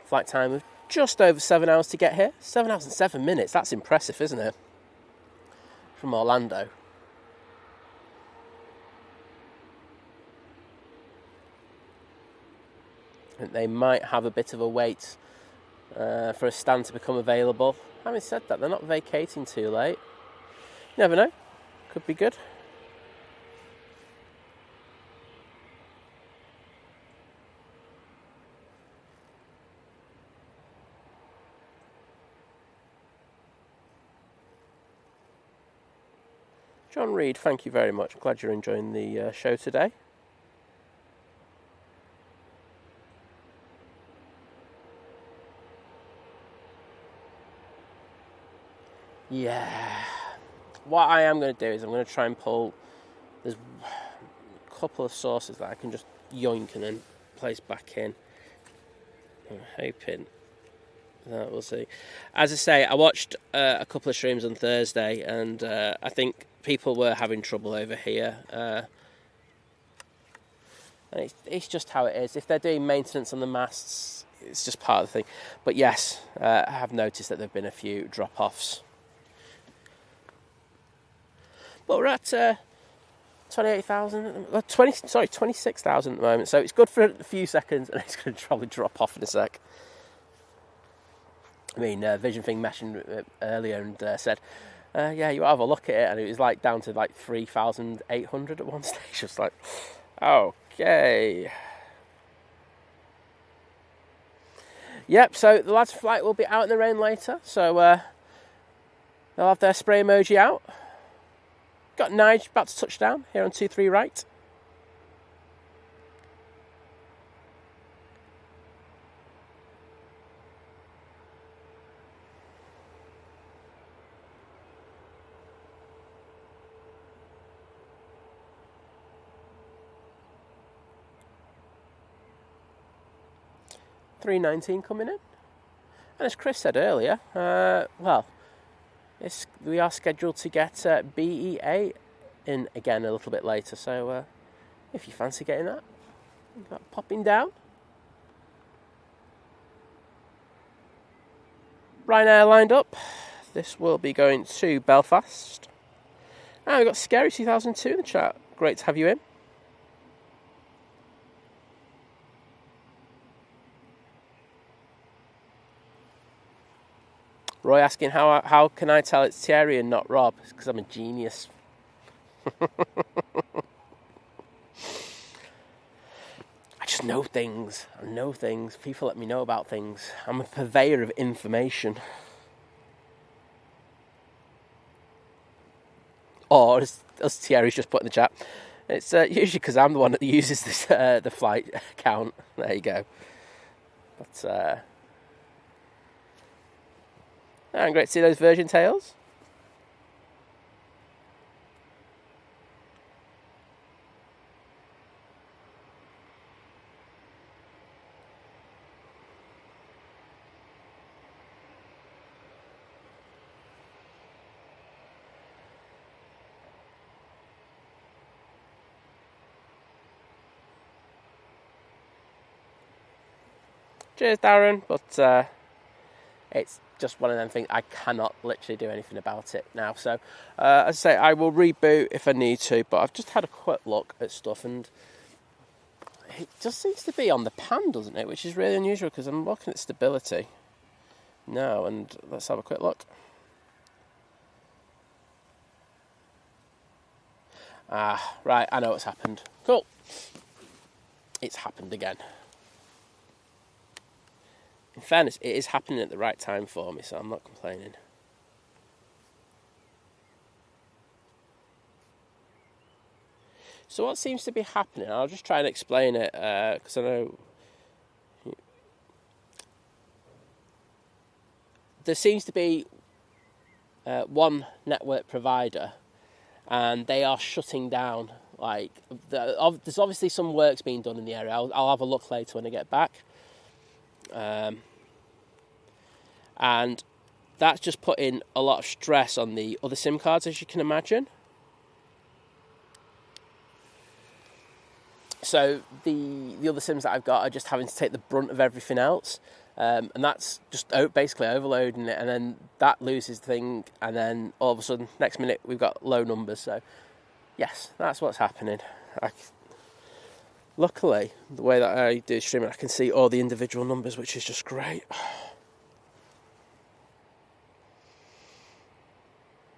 Flight time of just over 7 hours to get here. 7 hours and 7 minutes. That's impressive, isn't it? From Orlando. They might have a bit of a wait for a stand to become available. Having said that, they're not vacating too late. You never know. Could be good. John Reed, thank you very much. Glad you're enjoying the show today. Yeah, what I am going to do is I'm going to try and pull, there's a couple of sources that I can just yoink and then place back in. I'm hoping that we'll see. As I say, I watched a couple of streams on Thursday and I think people were having trouble over here. And it's just how it is. If they're doing maintenance on the masts, it's just part of the thing. But yes, I have noticed that there have been a few drop-offs. But we're at 26,000 at the moment, so it's good for a few seconds, and it's going to probably drop off in a sec. I mean, Vision Thing mentioned earlier and said, yeah, you have a look at it, and it was like down to like 3,800 at one stage. Just like, okay. Yep, so the lads' flight will be out in the rain later, so they'll have their spray emoji out. Got Nige about to touch down here on 23 right. $319 coming in. And as Chris said earlier, well, we are scheduled to get BEA in again a little bit later, so if you fancy getting that, popping down. Ryanair lined up. This will be going to Belfast. And we've got Scary 2002 in the chat. Great to have you in. Roy asking, how can I tell it's Thierry and not Rob? It's because I'm a genius. I just know things. I know things. People let me know about things. I'm a purveyor of information. Or, as Thierry's just put in the chat, It's usually because I'm the one that uses this the flight count. There you go. But great to see those Virgin tails. Cheers, Darren. But it's just one of them things. I cannot literally do anything about it now. So, as I say, I will reboot if I need to. But I've just had a quick look at stuff, and it just seems to be on the pan, doesn't it? Which is really unusual because I'm looking at stability now, and let's have a quick look. Right, I know what's happened. Cool. It's happened again. In fairness, it is happening at the right time for me, so I'm not complaining. So what seems to be happening, I'll just try and explain it, because I know there seems to be one network provider, and they are shutting down. There's obviously some work's being done in the area. I'll have a look later when I get back. And that's just putting a lot of stress on the other SIM cards, as you can imagine. So the other SIMs that I've got are just having to take the brunt of everything else, and that's just basically overloading it, and then that loses the thing, and then all of a sudden, next minute, we've got low numbers. So yes, that's what's happening. Luckily, the way that I do streaming, I can see all the individual numbers, which is just great.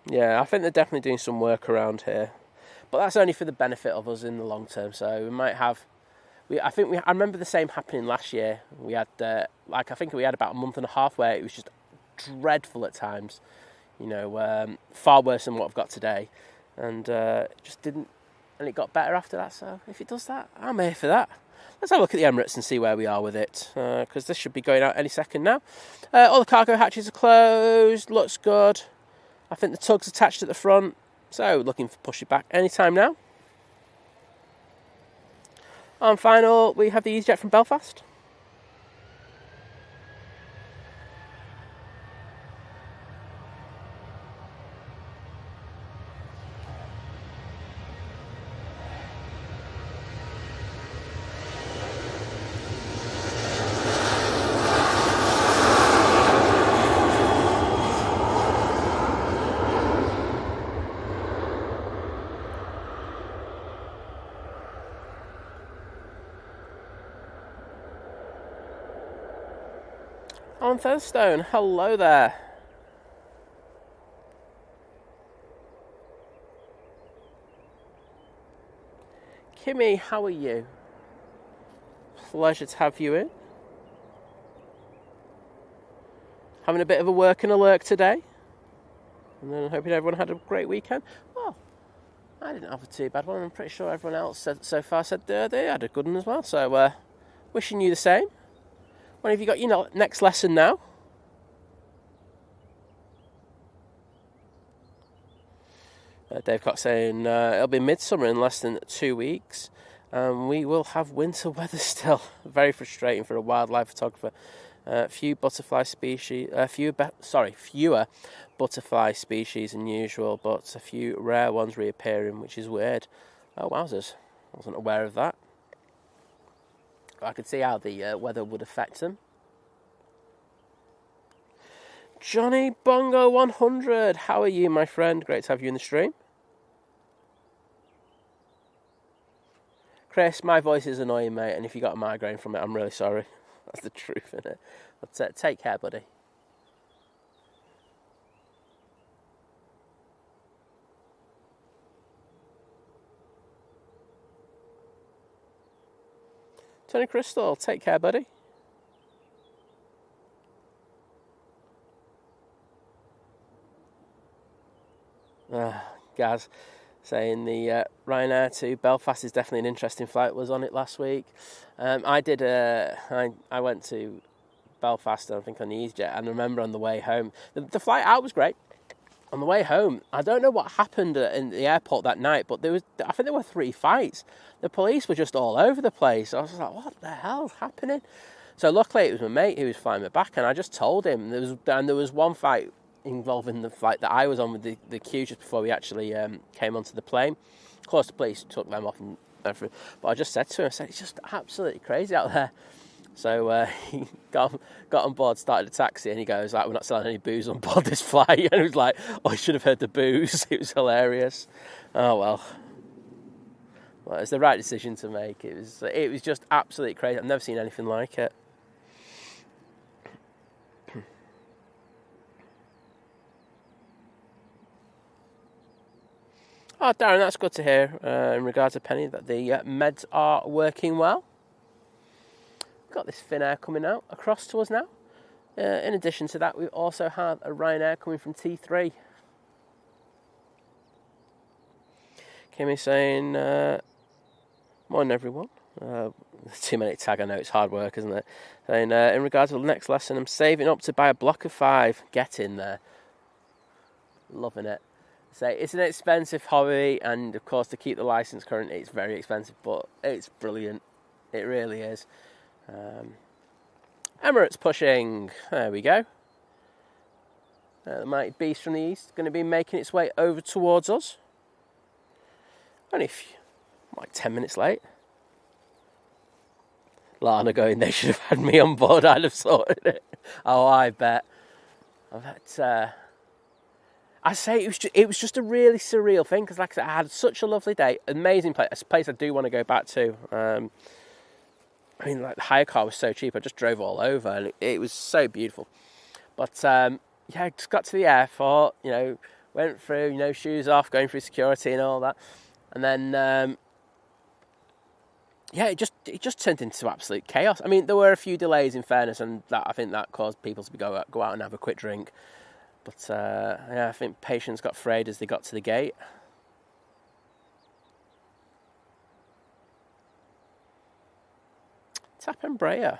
Yeah, I think they're definitely doing some work around here, but that's only for the benefit of us in the long term. So we might have, I remember the same happening last year. We had, I think we had about a month and a half where it was just dreadful at times, far worse than what I've got today, and just didn't. And it got better after that, so if it does that, I'm here for that. Let's have a look at the Emirates and see where we are with it, because this should be going out any second now. All the cargo hatches are closed, looks good. I think the tug's attached at the front, so looking for push it back anytime now. On final, we have the Easyjet from Belfast. On Thurstone, hello there. Kimmy, how are you? Pleasure to have you in. Having a bit of a work and a lurk today. And then hoping everyone had a great weekend. Well, I didn't have a too bad one. I'm pretty sure everyone else so far said they had a good one as well. So, wishing you the same. When have you got your next lesson now? Dave Cox saying it'll be midsummer in less than 2 weeks. We will have winter weather still. Very frustrating for a wildlife photographer. Fewer butterfly species than usual, but a few rare ones reappearing, which is weird. Oh, wowzers. I wasn't aware of that. I could see how the weather would affect them. Johnny Bongo 100, how are you, my friend? Great to have you in the stream. Chris, my voice is annoying, mate, and if you got a migraine from it, I'm really sorry. That's the truth, isn't it? But take care, buddy. Tony Crystal, take care, buddy. Gaz saying the Ryanair to Belfast is definitely an interesting flight. Was on it last week. I went to Belfast, I think, on the Easyjet, and I remember on the way home, the flight out was great. On the way home, I don't know what happened in the airport that night, but I think there were 3 fights. The police were just all over the place. I was just like, what the hell's happening? So luckily it was my mate who was flying me back, and I just told him. There was one fight involving the flight that I was on with the queue just before we actually came onto the plane. Of course, the police took them off and everything. But I just said to him, I said, it's just absolutely crazy out there. So he got on board, started a taxi, and he goes, like, we're not selling any booze on board this flight. And he was like, oh, I should have heard the booze. It was hilarious. Oh, well, it was the right decision to make. It was just absolutely crazy. I've never seen anything like it. Oh, Darren, that's good to hear in regards to Penny, that the meds are working well. Got this Finnair coming out across to us now. In addition to that, we also have a Ryanair coming from T3. Kimmy saying, morning everyone. 2-minute tag, I know it's hard work, isn't it? Saying, in regards to the next lesson, I'm saving up to buy a block of 5. Get in there. Loving it. So it's an expensive hobby, and of course to keep the licence current, it's very expensive, but it's brilliant. It really is. Emirates pushing. There we go. The mighty beast from the east going to be making its way over towards us. Only like 10 minutes late. Lana going, they should have had me on board. I'd have sorted it. Oh, I bet. I say it was just a really surreal thing, because, like I said, I had such a lovely day, amazing place, a place I do want to go back to. I mean, like, the hire car was so cheap. I just drove all over, and it was so beautiful. But yeah, just got to the airport. Went through, shoes off, going through security and all that, and then yeah, it just turned into absolute chaos. I mean, there were a few delays, in fairness, and I think that caused people to go out and have a quick drink. But yeah, I think patience got frayed as they got to the gate. Tap Embraer.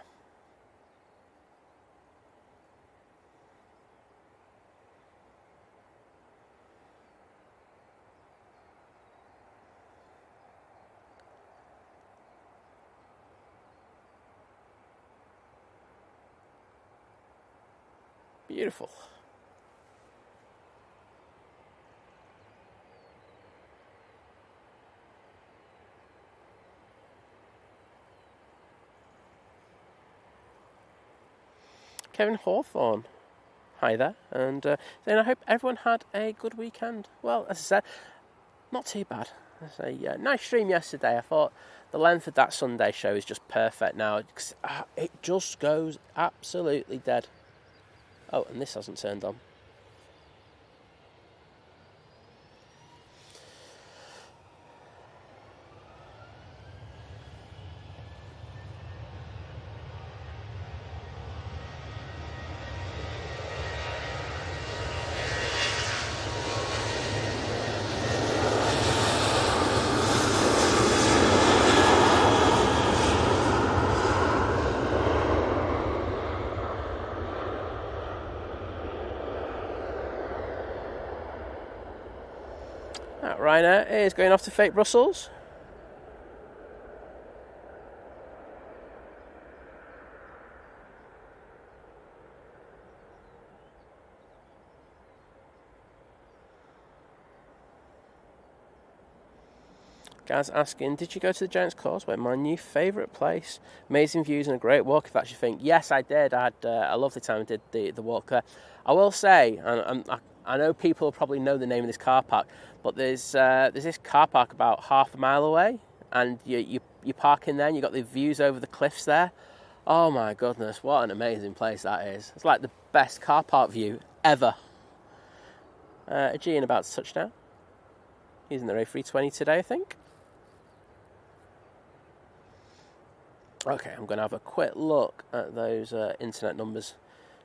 Beautiful. Kevin Hawthorne, hi there, and then I hope everyone had a good weekend. Well, as I said, not too bad. A nice stream yesterday. I thought the length of that Sunday show is just perfect now. It just goes absolutely dead. Oh, and this hasn't turned on. Ryanair is going off to fake Brussels. Gaz asking, did you go to the Giant's Causeway? My new favourite place. Amazing views and a great walk, if that's your thing. Yes, I did. I had a lovely time. I did the walk there. I will say, and I know people probably know the name of this car park, but there's this car park about half a mile away, and you park in there, and you've got the views over the cliffs there. Oh my goodness, what an amazing place that is. It's like the best car park view ever. Aegean about to touch down. Using their A320 today, I think. Okay, I'm going to have a quick look at those internet numbers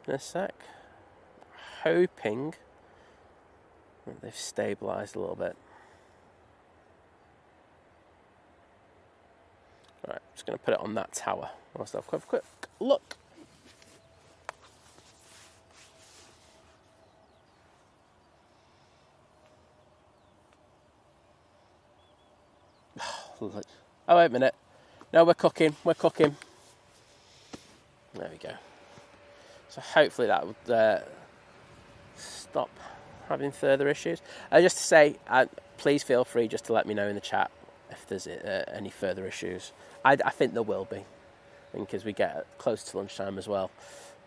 in a sec. Hoping that they've stabilised a little bit. going to put it on that tower. I'll have a quick look. Oh, wait a minute. No, we're cooking. There we go. So hopefully that would stop having further issues. Just to say, please feel free just to let me know in the chat if there's any further issues. I think there will be, because we get close to lunchtime as well.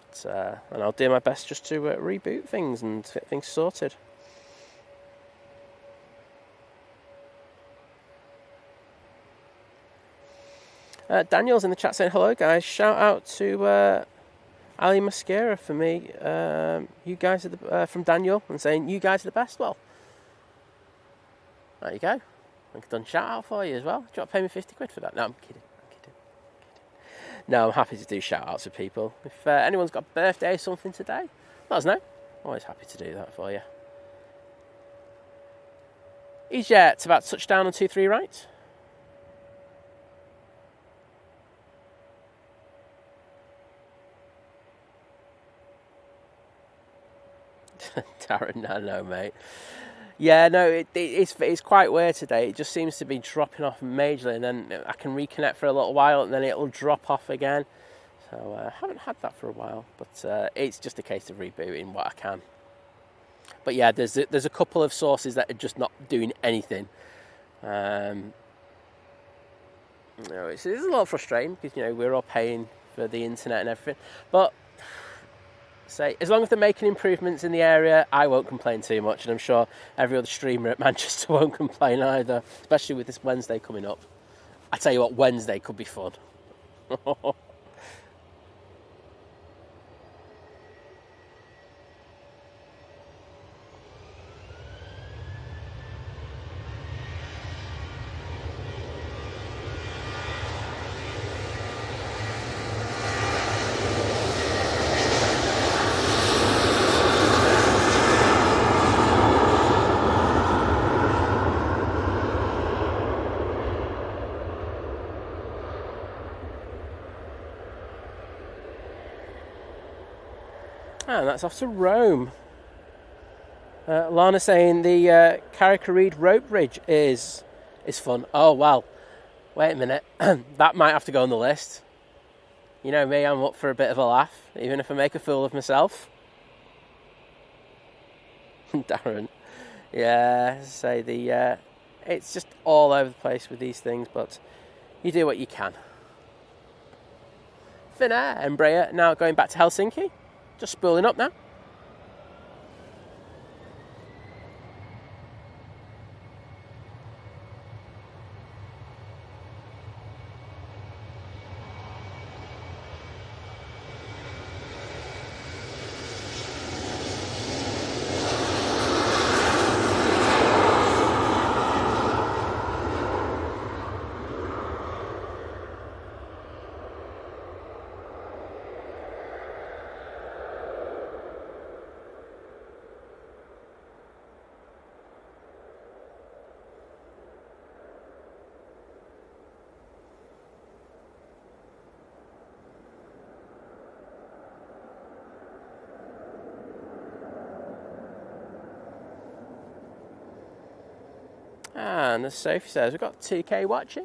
But, and I'll do my best just to reboot things and get things sorted. Daniel's in the chat saying, hello guys, shout out to Ali Mascara for me. You guys are from Daniel, and saying you guys are the best. Well, there you go. I've done shout out for you as well. Do you want to pay me 50 quid for that? No, I'm kidding. No, I'm happy to do shout outs for people. If anyone's got a birthday or something today, let us know. Always happy to do that for you. Easyjet about to touch down on 23 right. Darren, no, mate. Yeah, no, it's quite weird today. It just seems to be dropping off majorly, and then I can reconnect for a little while, and then it'll drop off again. So I haven't had that for a while, but it's just a case of rebooting what I can. But yeah, there's a couple of sources that are just not doing anything. It's a little frustrating because we're all paying for the internet and everything, but. Say, as long as they're making improvements in the area, I won't complain too much, and I'm sure every other streamer at Manchester won't complain either, especially with this Wednesday coming up. I tell you what, Wednesday could be fun. And that's off to Rome. Lana saying the Carrick-a-Reed rope bridge is fun. Oh, well, wait a minute. That might have to go on the list. You know me, I'm up for a bit of a laugh, even if I make a fool of myself. Darren. Yeah, say it's just all over the place with these things, but you do what you can. Finnair, Embraer, now going back to Helsinki. Just spooling up now. And as Sophie says, we've got 2k watching.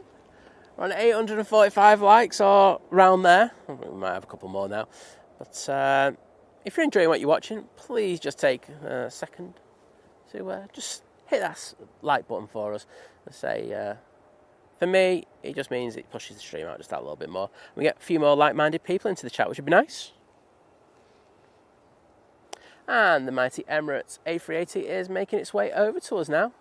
We're on 845 likes or around there. We might have a couple more now. But if you're enjoying what you're watching, please just take a second to just hit that like button for us. And say, for me, it just means it pushes the stream out just that little bit more. We get a few more like-minded people into the chat, which would be nice. And the mighty Emirates A380 is making its way over to us now.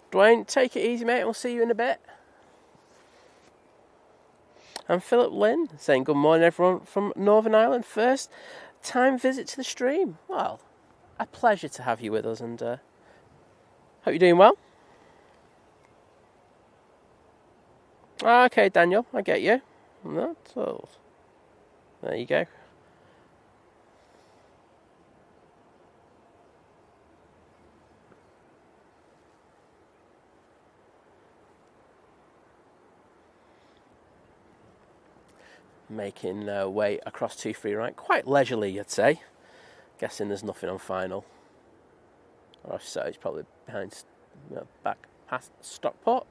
Dwayne, take it easy, mate. We'll see you in a bit. And Philip Lynn saying, good morning, everyone from Northern Ireland. First time visit to the stream. Well, a pleasure to have you with us, and hope you're doing well. Okay, Daniel, I get you. That's all. There you go. Making way across 2-3 right. Quite leisurely, I'd say. Guessing there's nothing on final. Or if so, it's probably behind, back past Stockport.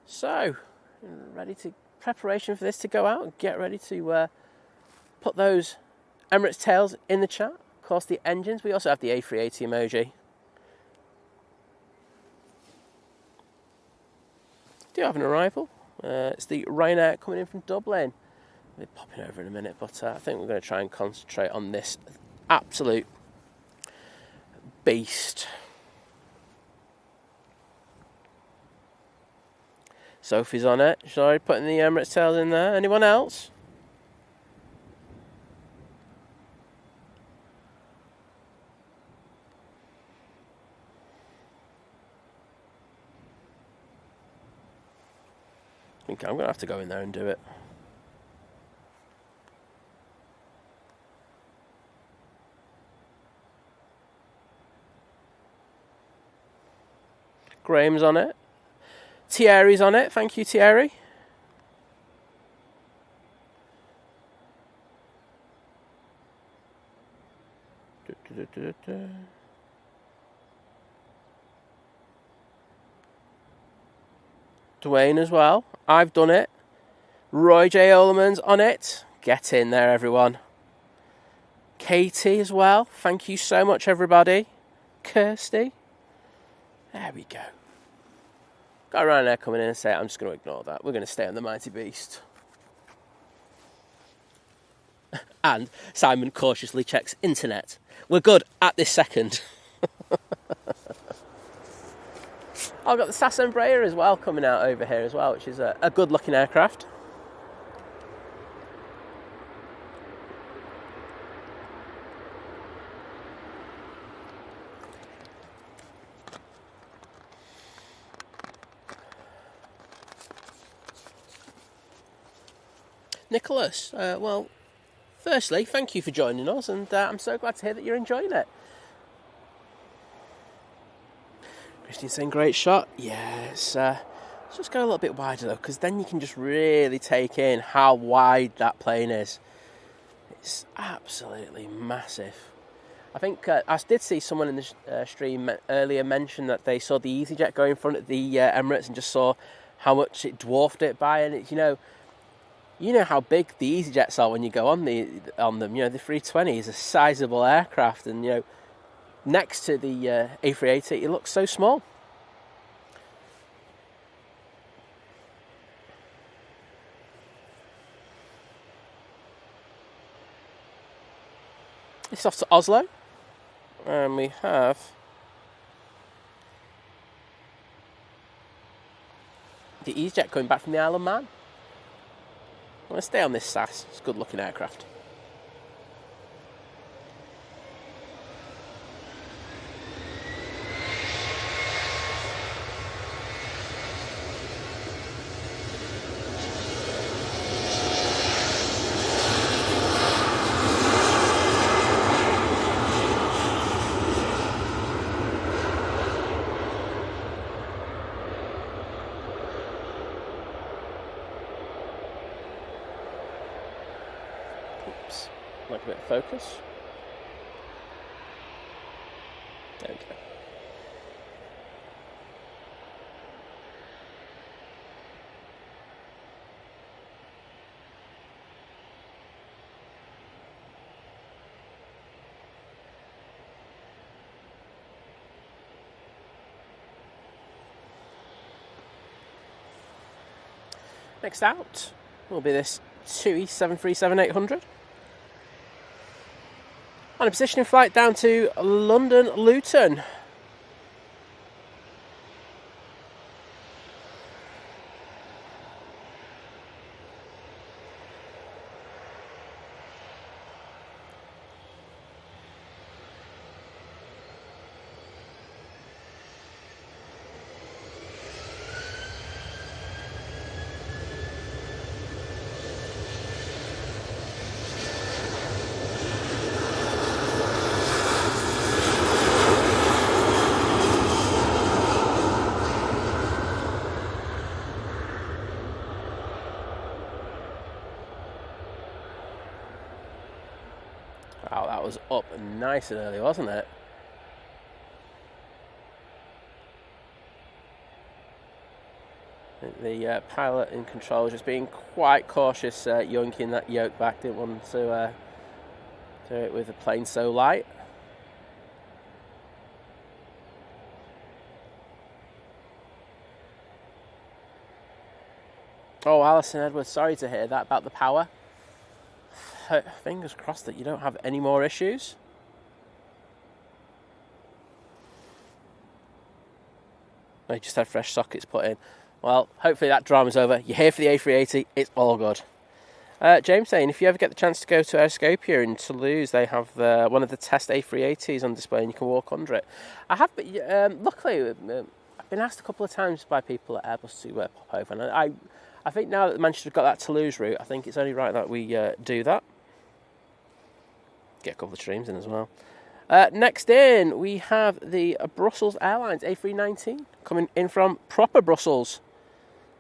So, preparation for this to go out. Get ready to put those Emirates tails in the chat. Of course, the engines. We also have the A380 emoji. Do have an arrival. It's the Ryanair coming in from Dublin. They're popping over in a minute, but I think we're going to try and concentrate on this absolute beast. Sophie's on it. Sorry, putting the Emirates tails in there. Anyone else? I think I'm going to have to go in there and do it. Graham's on it. Thierry's on it. Thank you, Thierry. Dwayne as well. I've done it. Roy J. Oleman's on it. Get in there, everyone. Katie as well. Thank you so much, everybody. Kirsty. There we go. Got around there coming in and say, I'm just going to ignore that. We're going to stay on the Mighty Beast. And Simon cautiously checks internet. We're good at this second. I've got the SAS Embraer as well coming out over here as well, which is a good looking aircraft. Nicholas, well, firstly, thank you for joining us, and I'm so glad to hear that you're enjoying it. Christian's saying great shot. Yes, let's just go a little bit wider though, because then you can just really take in how wide that plane is. It's absolutely massive. I think I did see someone in the stream earlier mention that they saw the Easyjet go in front of the Emirates and just saw how much it dwarfed it by, and it's, you know how big the Easyjets are when you go on them. The 320 is a sizable aircraft, and next to the A380, it looks so small. It's off to Oslo, and we have the Easyjet coming back from the Isle of Man. I'm going to stay on this SAS. It's a good looking aircraft. Like a bit of focus. There we go. Next out will be this TUI 737-800. On a positioning flight down to London Luton. Wow, that was up nice and early, wasn't it? The pilot in control just being quite cautious, yoinking that yoke back. Didn't want to do it with the plane so light. Oh, Alison Edwards, sorry to hear that about the power. Fingers crossed that you don't have any more issues. They just had fresh sockets put in. Well, hopefully that drama's over. You're here for the A380. It's all good. James saying, if you ever get the chance to go to Airoscopia in Toulouse, they have one of the test A380s on display and you can walk under it. I have, luckily, I've been asked a couple of times by people at Airbus to pop over. And I think now that Manchester have got that Toulouse route, I think it's only right that we do that. Get a couple of streams in as well. Next in, we have the Brussels Airlines A319 coming in from proper Brussels.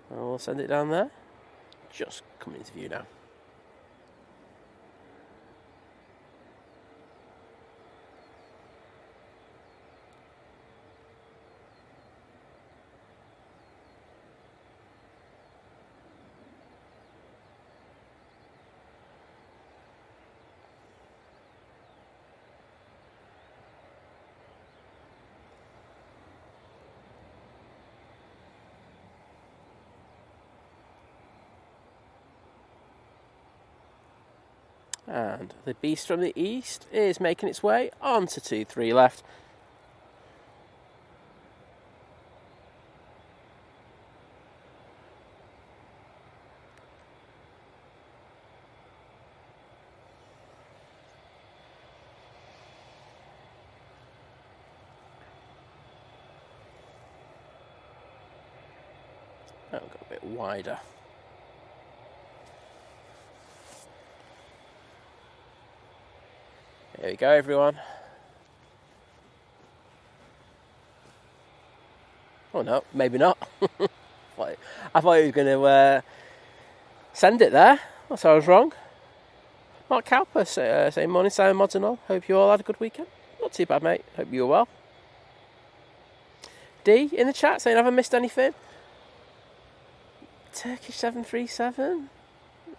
We'll send it down there. Just coming into view now. And the beast from the east is making its way onto 2-3 left. Oh, go a bit wider. There we go, everyone. Oh no, maybe not. I thought he was going to send it there. That's I was wrong. Mark Cowper saying, morning, Simon Mods and all. Hope you all had a good weekend. Not too bad, mate. Hope you were well. D in the chat saying, have I missed anything? Turkish 737?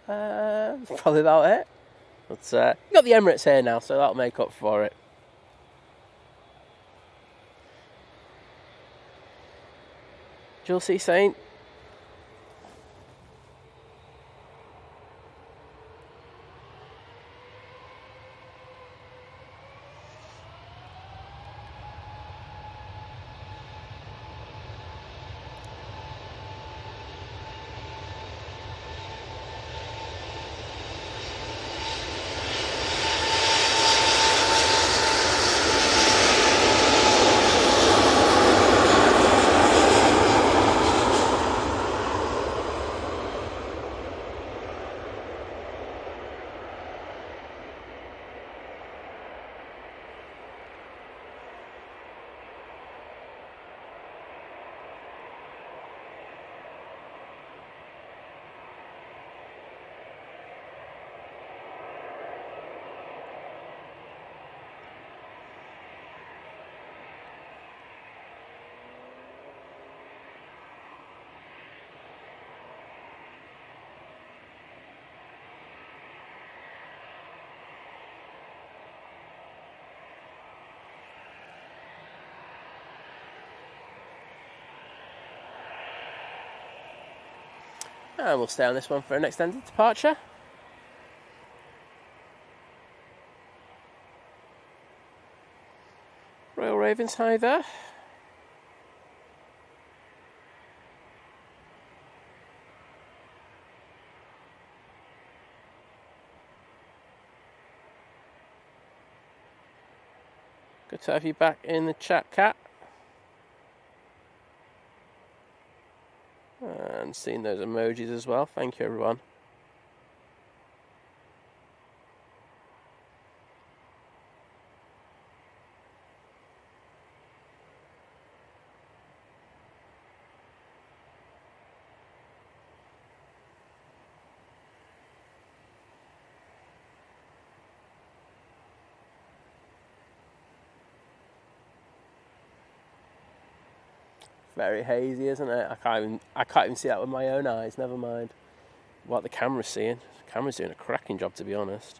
That's probably about it. But you got the Emirates here now, so that'll make up for it. Jules C saying, and we'll stay on this one for an extended departure. Ravens, hi there. Good to have you back in the chat, Cat. And seeing those emojis as well. Thank you, everyone. Very hazy, isn't it? I can't even see that with my own eyes. Never mind what the camera's seeing. The camera's doing a cracking job, to be honest.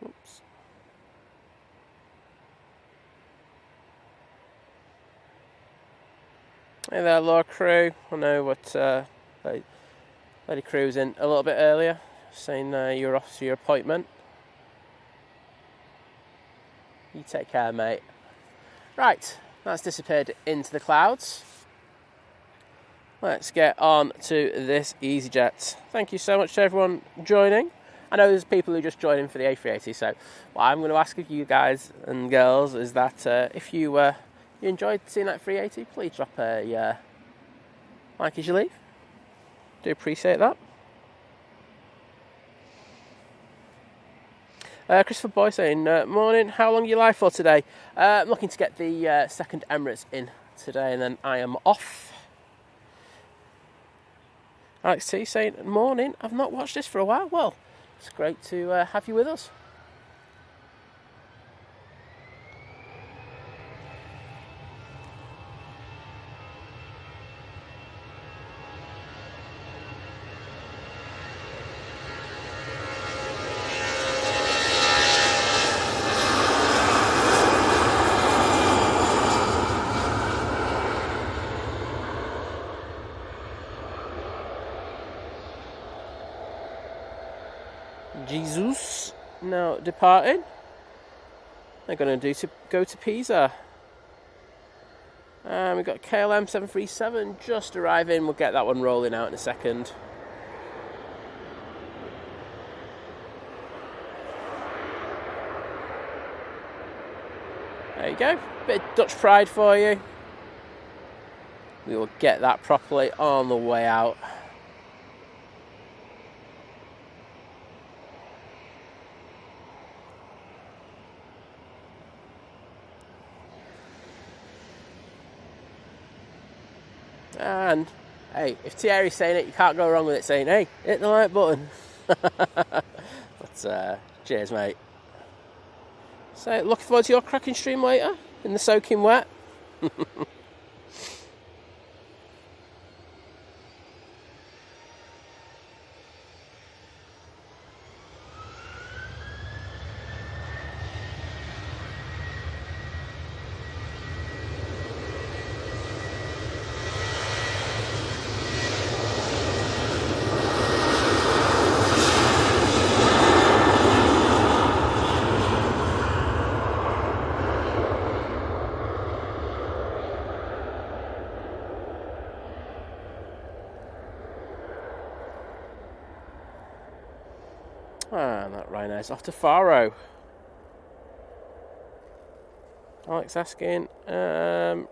Oops. Hey there, Law Crew. I know what Lady Crew's in a little bit earlier, saying you're off to your appointment. You take care, mate. Right, that's disappeared into the clouds. Let's get on to this Easyjet. Thank you so much to everyone joining. I know there's people who just joined in for the A380, so what I'm going to ask of you guys and girls is that if you enjoyed seeing that 380, please drop a like as you leave. Do appreciate that. Christopher Boy saying, morning, how long are you live for today? I'm looking to get the second Emirates in today and then I am off. Alex T saying, morning, I've not watched this for a while. Well, it's great to have you with us. Jesus now departing. They're going to go to Pisa. And we've got KLM 737 just arriving. We'll get that one rolling out in a second. There you go. Bit of Dutch pride for you. We will get that properly on the way out. And hey, if Thierry's saying it, you can't go wrong with it saying, hey, hit the like button. But cheers, mate. So looking forward to your cracking stream later in the soaking wet. And that Rhino's off to Faro. Alex asking, how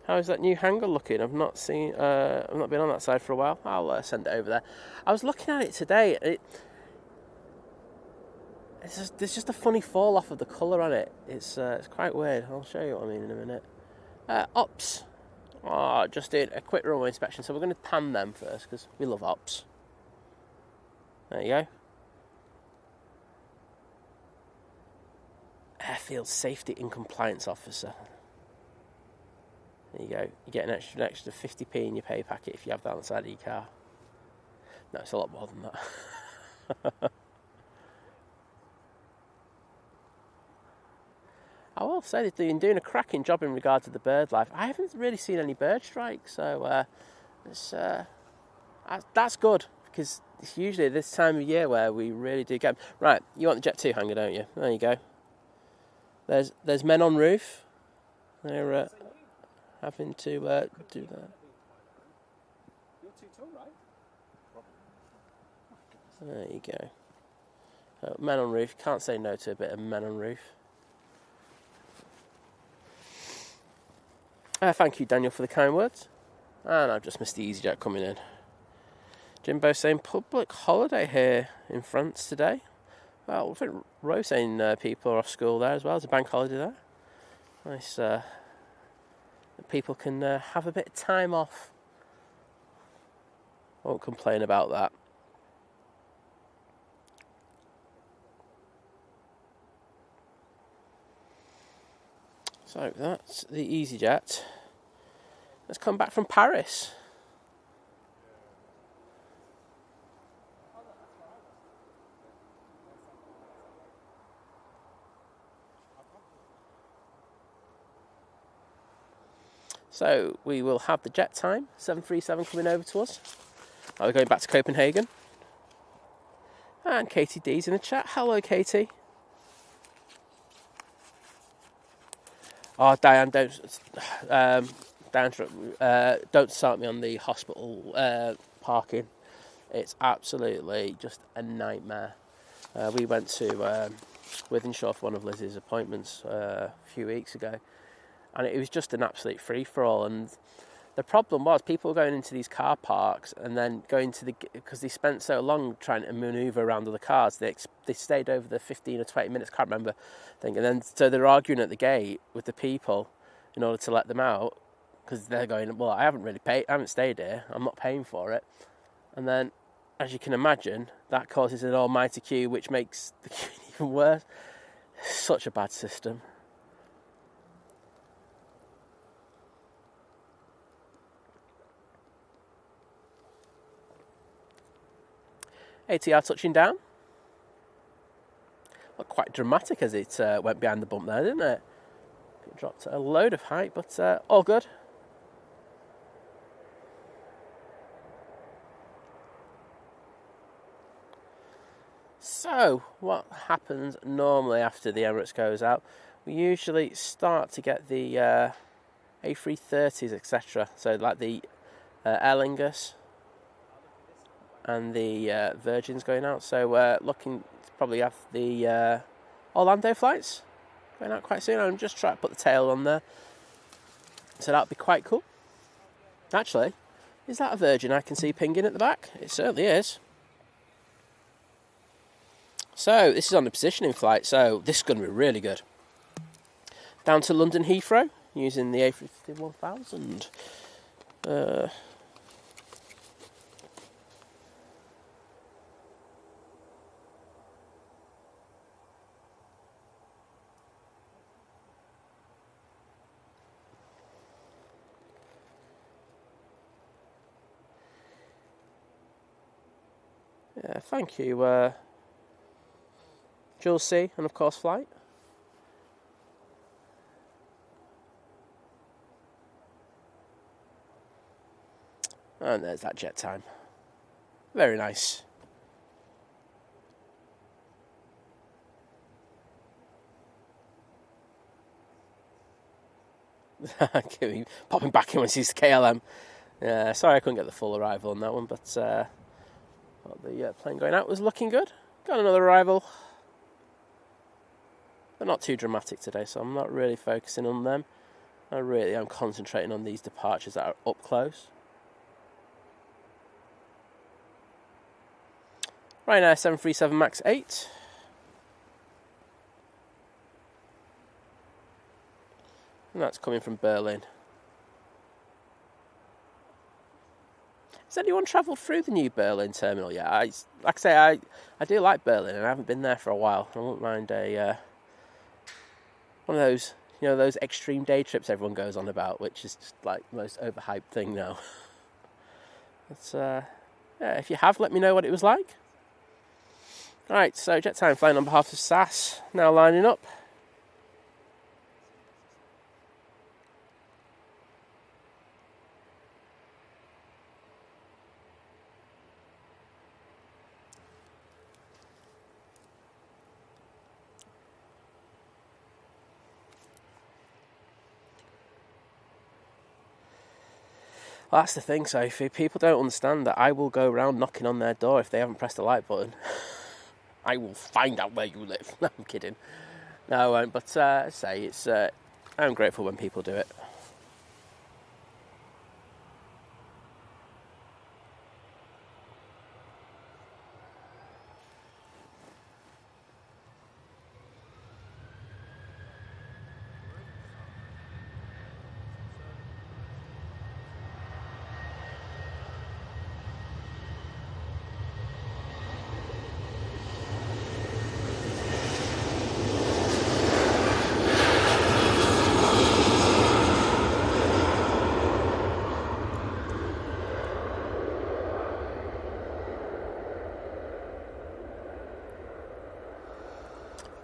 is that new hangar looking? I've not been on that side for a while. I'll send it over there. I was looking at it today. There's just a funny fall off of the colour on it. It's quite weird. I'll show you what I mean in a minute. Ops. Oh, just did a quick runway inspection. So we're going to pan them first because we love ops. There you go. Airfield Safety and Compliance Officer. There you go. You get an extra 50p in your pay packet if you have that on the side of your car. No, it's a lot more than that. I will say they've been doing a cracking job in regard to the bird life. I haven't really seen any bird strikes, so that's good, because it's usually this time of year where we really do get them. Right, you want the Jet 2 hangar, don't you? There you go. There's men on roof. They're having to do that. There you go. Men on roof. Can't say no to a bit of men on roof. Thank you, Daniel, for the kind words. And I've just missed the Easyjet coming in. Jimbo saying public holiday here in France today. Well, I think Rose saying people are off school there as well. It's a bank holiday there. Nice. People can have a bit of time off. Won't complain about that. So that's the Easyjet. Let's come back from Paris. So we will have the jet time, 737 coming over to us. Now we're going back to Copenhagen. And Katie D's in the chat. Hello, Katie. Oh, Diane, don't start me on the hospital parking. It's absolutely just a nightmare. We went to Wythenshawe for one of Liz's appointments a few weeks ago, and it was just an absolute free-for-all. And the problem was people were going into these car parks and then going to because they spent so long trying to manoeuvre around other cars, they stayed over the 15 or 20 minutes, can't remember, thing. And then so they're arguing at the gate with the people in order to let them out, because they're going, well, I haven't really paid, I haven't stayed here, I'm not paying for it. And then, as you can imagine, that causes an almighty queue, which makes the queue even worse. Such a bad system. Etihad touching down. Well, quite dramatic as it went behind the bump there, didn't it? It dropped a load of height, but all good. So, what happens normally after the Emirates goes out? We usually start to get the A330s, etc. So, like the Aer Lingus and the Virgins going out. So, we're looking to probably have the Orlando flights going out quite soon. I'm just trying to put the tail on there. So, that'll be quite cool. Actually, is that a Virgin I can see pinging at the back? It certainly is. So, this is on the positioning flight, so this is going to be really good. Down to London Heathrow, using the A350-1000. Yeah, thank you, Jules C, and of course Flight. And there's that jet time. Very nice. Popping back in when he sees the KLM. Yeah, sorry I couldn't get the full arrival on that one, but the plane going out was looking good. Got another arrival. They're not too dramatic today, so I'm not really focusing on them. I really am concentrating on these departures that are up close. Ryanair 737 MAX 8. And that's coming from Berlin. Has anyone travelled through the new Berlin terminal yet? Like I say, I do like Berlin, and I haven't been there for a while. I won't mind one of those, those extreme day trips everyone goes on about, which is just like the most overhyped thing now. But yeah, if you have, let me know what it was like. Alright, so jet time flying on behalf of SAS, now lining up. Well, that's the thing, Sophie. People don't understand that I will go around knocking on their door if they haven't pressed the like button. I will find out where you live. No, I'm kidding. No, I won't. But I'm grateful when people do it.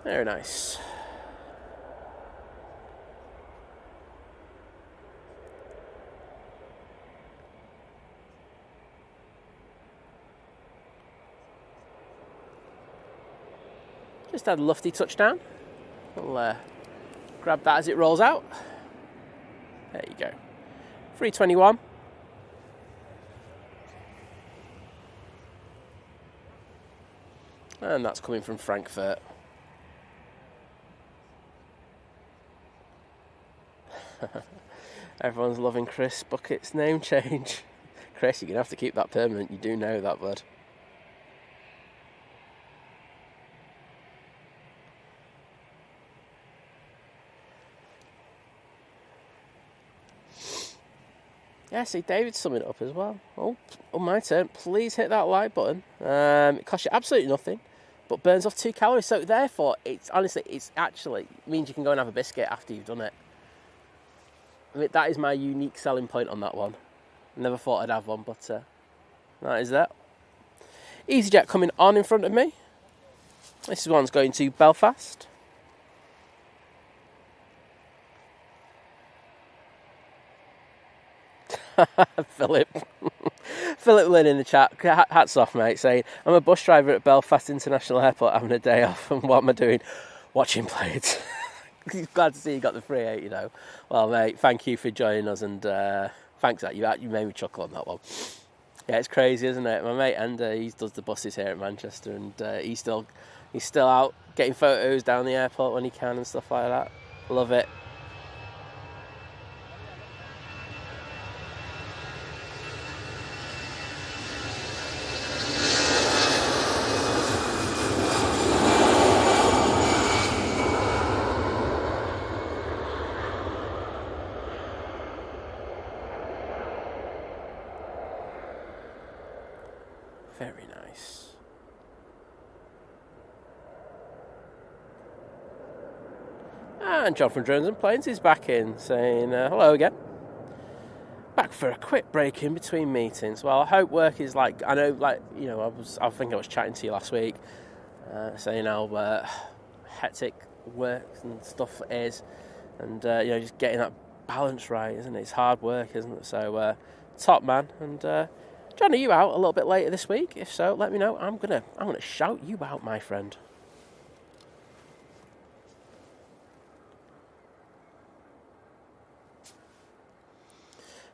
Very nice. Just had a lofty touchdown. We'll grab that as it rolls out. There you go. 321. And that's coming from Frankfurt. Everyone's loving Chris Bucket's name change. Chris, you're going to have to keep that permanent. You do know that, bud. Yeah, see, David's summing it up as well. Oh, my turn. Please hit that like button. It costs you absolutely nothing, but burns off 2 calories. So therefore, it's actually means you can go and have a biscuit after you've done it. I mean, that is my unique selling point on that one. Never thought I'd have one, but that is that. Easyjet coming on in front of me. This one's going to Belfast. Philip Lynn in the chat, hats off, mate, saying, I'm a bus driver at Belfast International Airport having a day off, and what am I doing? Watching planes. Glad to see you got the 380, though. Well, mate, thank you for joining us, and thanks that you made me chuckle on that one. Yeah, it's crazy, isn't it? My mate Ender, he does the buses here at Manchester, and he's still out getting photos down the airport when he can and stuff like that. Love it. Very nice. And John from Drones and Planes is back in, saying hello again. Back for a quick break in between meetings. Well, I hope work is I think I was chatting to you last week, saying how hectic work and stuff is, and just getting that balance right, isn't it? It's hard work, isn't it? So, top man, and. John, are you out a little bit later this week? If so, let me know. I'm gonna shout you out, my friend.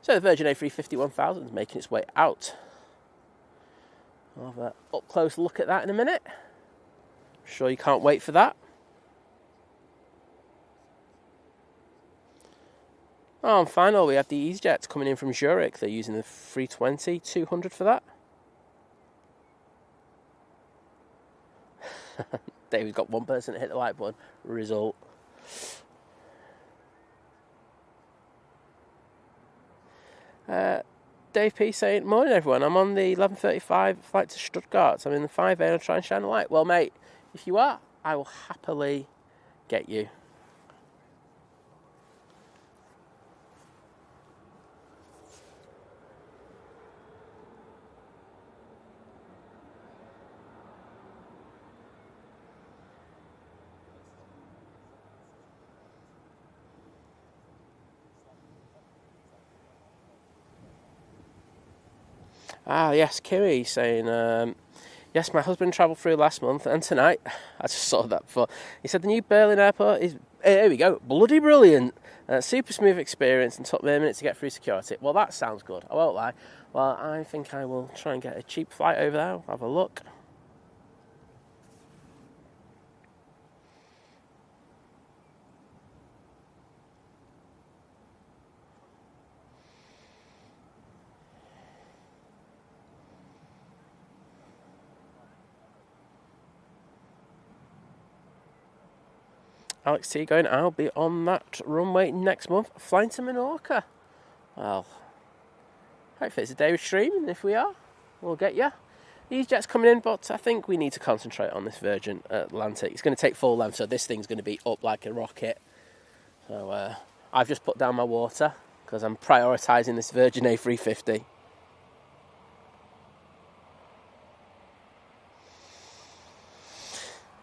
So the Virgin A350 1000 is making its way out. I'll have an up close look at that in a minute. I'm sure you can't wait for that. Oh, and finally, we have the Easyjet coming in from Zurich. They're using the 320-200 for that. David's got one person to hit the like button. Result. Dave P saying, morning everyone, I'm on the 11:35 flight to Stuttgart. I'm in the 5A and I'll try and shine a light. Well, mate, if you are, I will happily get you. Yes, Kimmy saying, yes, my husband travelled through last month and tonight. I just saw that before. He said the new Berlin airport is Here we go. Bloody brilliant. Super smooth experience and took me a minute to get through security. Well, that sounds good. I won't lie. Well, I think I will try and get a cheap flight over there. Have a look. Alex T going, I'll be on that runway next month, flying to Menorca. Well, hopefully it's a day of streaming. If we are, we'll get you. Easyjet's coming in, but I think we need to concentrate on this Virgin Atlantic. It's going to take full length, so this thing's going to be up like a rocket. So I've just put down my water because I'm prioritising this Virgin A350.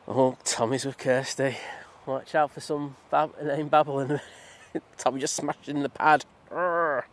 Oh, Tommy's with Kirsty. Watch out for some name babbling. Tommy just smashed in the pad. Urgh.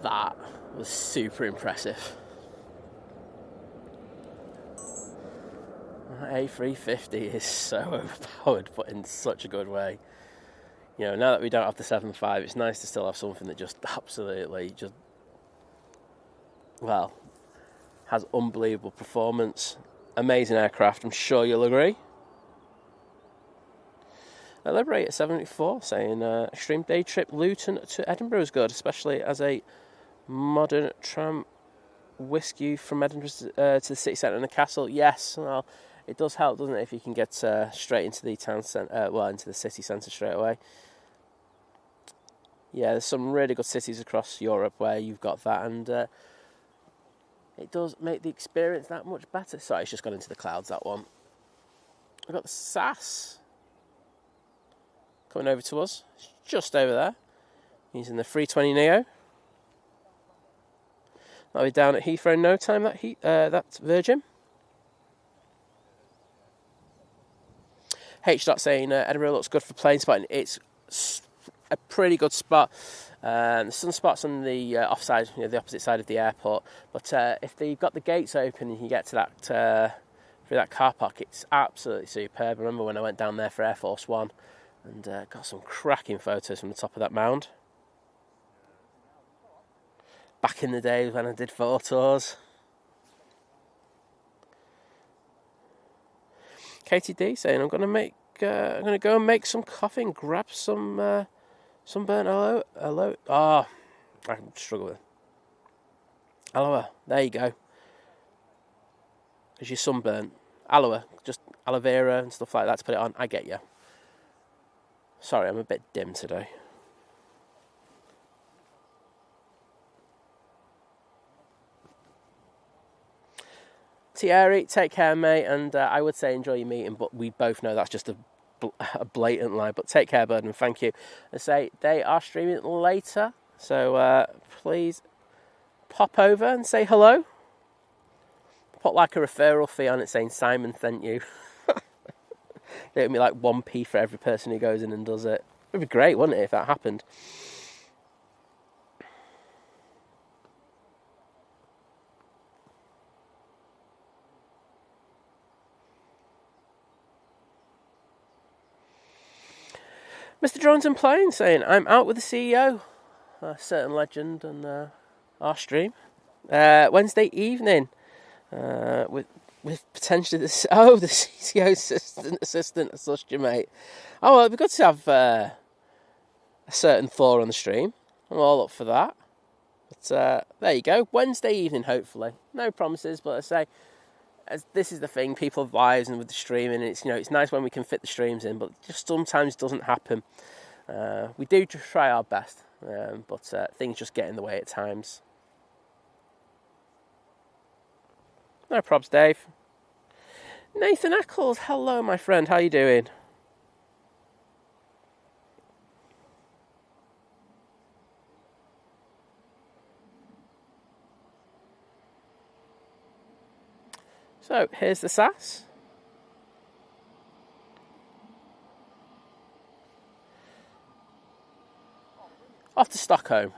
That was super impressive. That A350 is so overpowered, but in such a good way. You know, now that we don't have the 7.5, it's nice to still have something that just absolutely has unbelievable performance. Amazing aircraft, I'm sure you'll agree. O'Leary A380 saying extreme day trip Luton to Edinburgh is good, especially as a modern tram whisk you from Edinburgh to the city centre and the castle. Yes, well, it does help, doesn't it, if you can get straight into the town centre, into the city centre straight away. Yeah, there's some really good cities across Europe where you've got that, and it does make the experience that much better. Sorry, it's just gone into the clouds, that one. I've got the SAS coming over to us. It's just over there. Using the 320neo. That'll be down at Heathrow in no time, that's Virgin. H. saying Edinburgh looks good for plane spotting. It's a pretty good spot. There's some spots on the offside, the opposite side of the airport. But if you've got the gates open and you get to that through that car park, it's absolutely superb. I remember when I went down there for Air Force One and got some cracking photos from the top of that mound. Back in the days when I did photo tours. KTD saying I'm going to go and make some coffee and grab some burnt aloe. I struggle with it. Aloe, there you go. Because you're sunburnt. Aloe, just aloe vera and stuff like that to put it on. I get you. Sorry, I'm a bit dim today. Thierry, take care, mate, and I would say enjoy your meeting, but we both know that's just a blatant lie. But take care, bud, and thank you. I say they are streaming later, so please pop over and say hello. Put like a referral fee on it saying Simon sent you. It would be like 1p for every person who goes in and does it. It would be great, wouldn't it, if that happened? Mr. Drones and Planes saying, I'm out with the CEO, a certain legend, and our stream. Wednesday evening. with potentially the CTO assistant as such, your mate. Oh, well, it'd be good to have a certain Thor on the stream. I'm all up for that. But there you go. Wednesday evening, hopefully. No promises, but I say, this is the thing. People have lives, and with the streaming, it's nice when we can fit the streams in, but just sometimes doesn't happen. We do try our best, but things just get in the way at times. No probs, Dave. Nathan Eccles, hello, my friend. How you doing? So, here's the SAS. Off to Stockholm.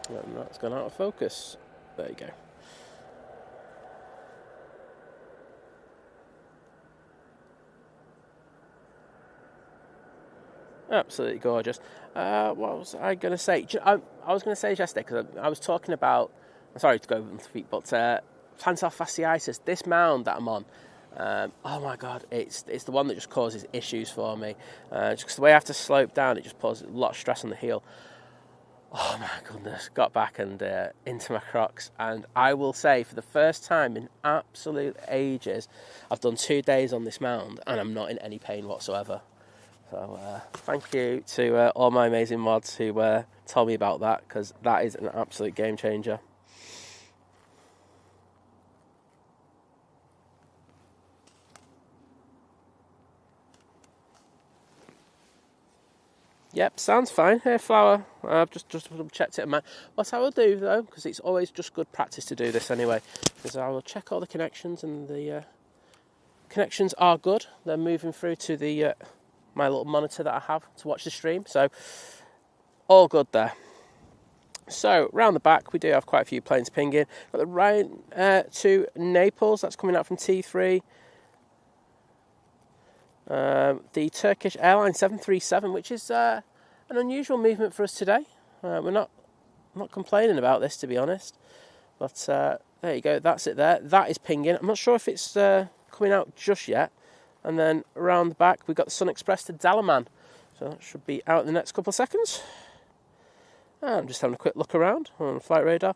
And that's gone out of focus. There you go. Absolutely gorgeous. What was I going to say? I was going to say yesterday, because I was talking about, I'm sorry to go over the feet, but plantar fasciitis, this mound that I'm on, oh my God, it's the one that just causes issues for me. Just because the way I have to slope down, it just poses a lot of stress on the heel. Oh my goodness, got back and into my Crocs, and I will say, for the first time in absolute ages, I've done 2 days on this mound and I'm not in any pain whatsoever. So thank you to all my amazing mods who told me about that, because that is an absolute game changer. Yep, sounds fine. Hey, Flower. I've just checked it. What I will do, though, because it's always just good practice to do this anyway, is I will check all the connections, and the connections are good. They're moving through to the my little monitor that I have to watch the stream. So, all good there. So, round the back, we do have quite a few planes pinging. Got the Ryan to Naples. That's coming out from T3. The Turkish Airlines 737, which is an unusual movement for us today. We're not complaining about this, to be honest. But there you go, that's it there. That is pinging. I'm not sure if it's coming out just yet. And then around the back, we've got the Sun Express to Dalaman. So that should be out in the next couple of seconds. I'm just having a quick look around on the flight radar.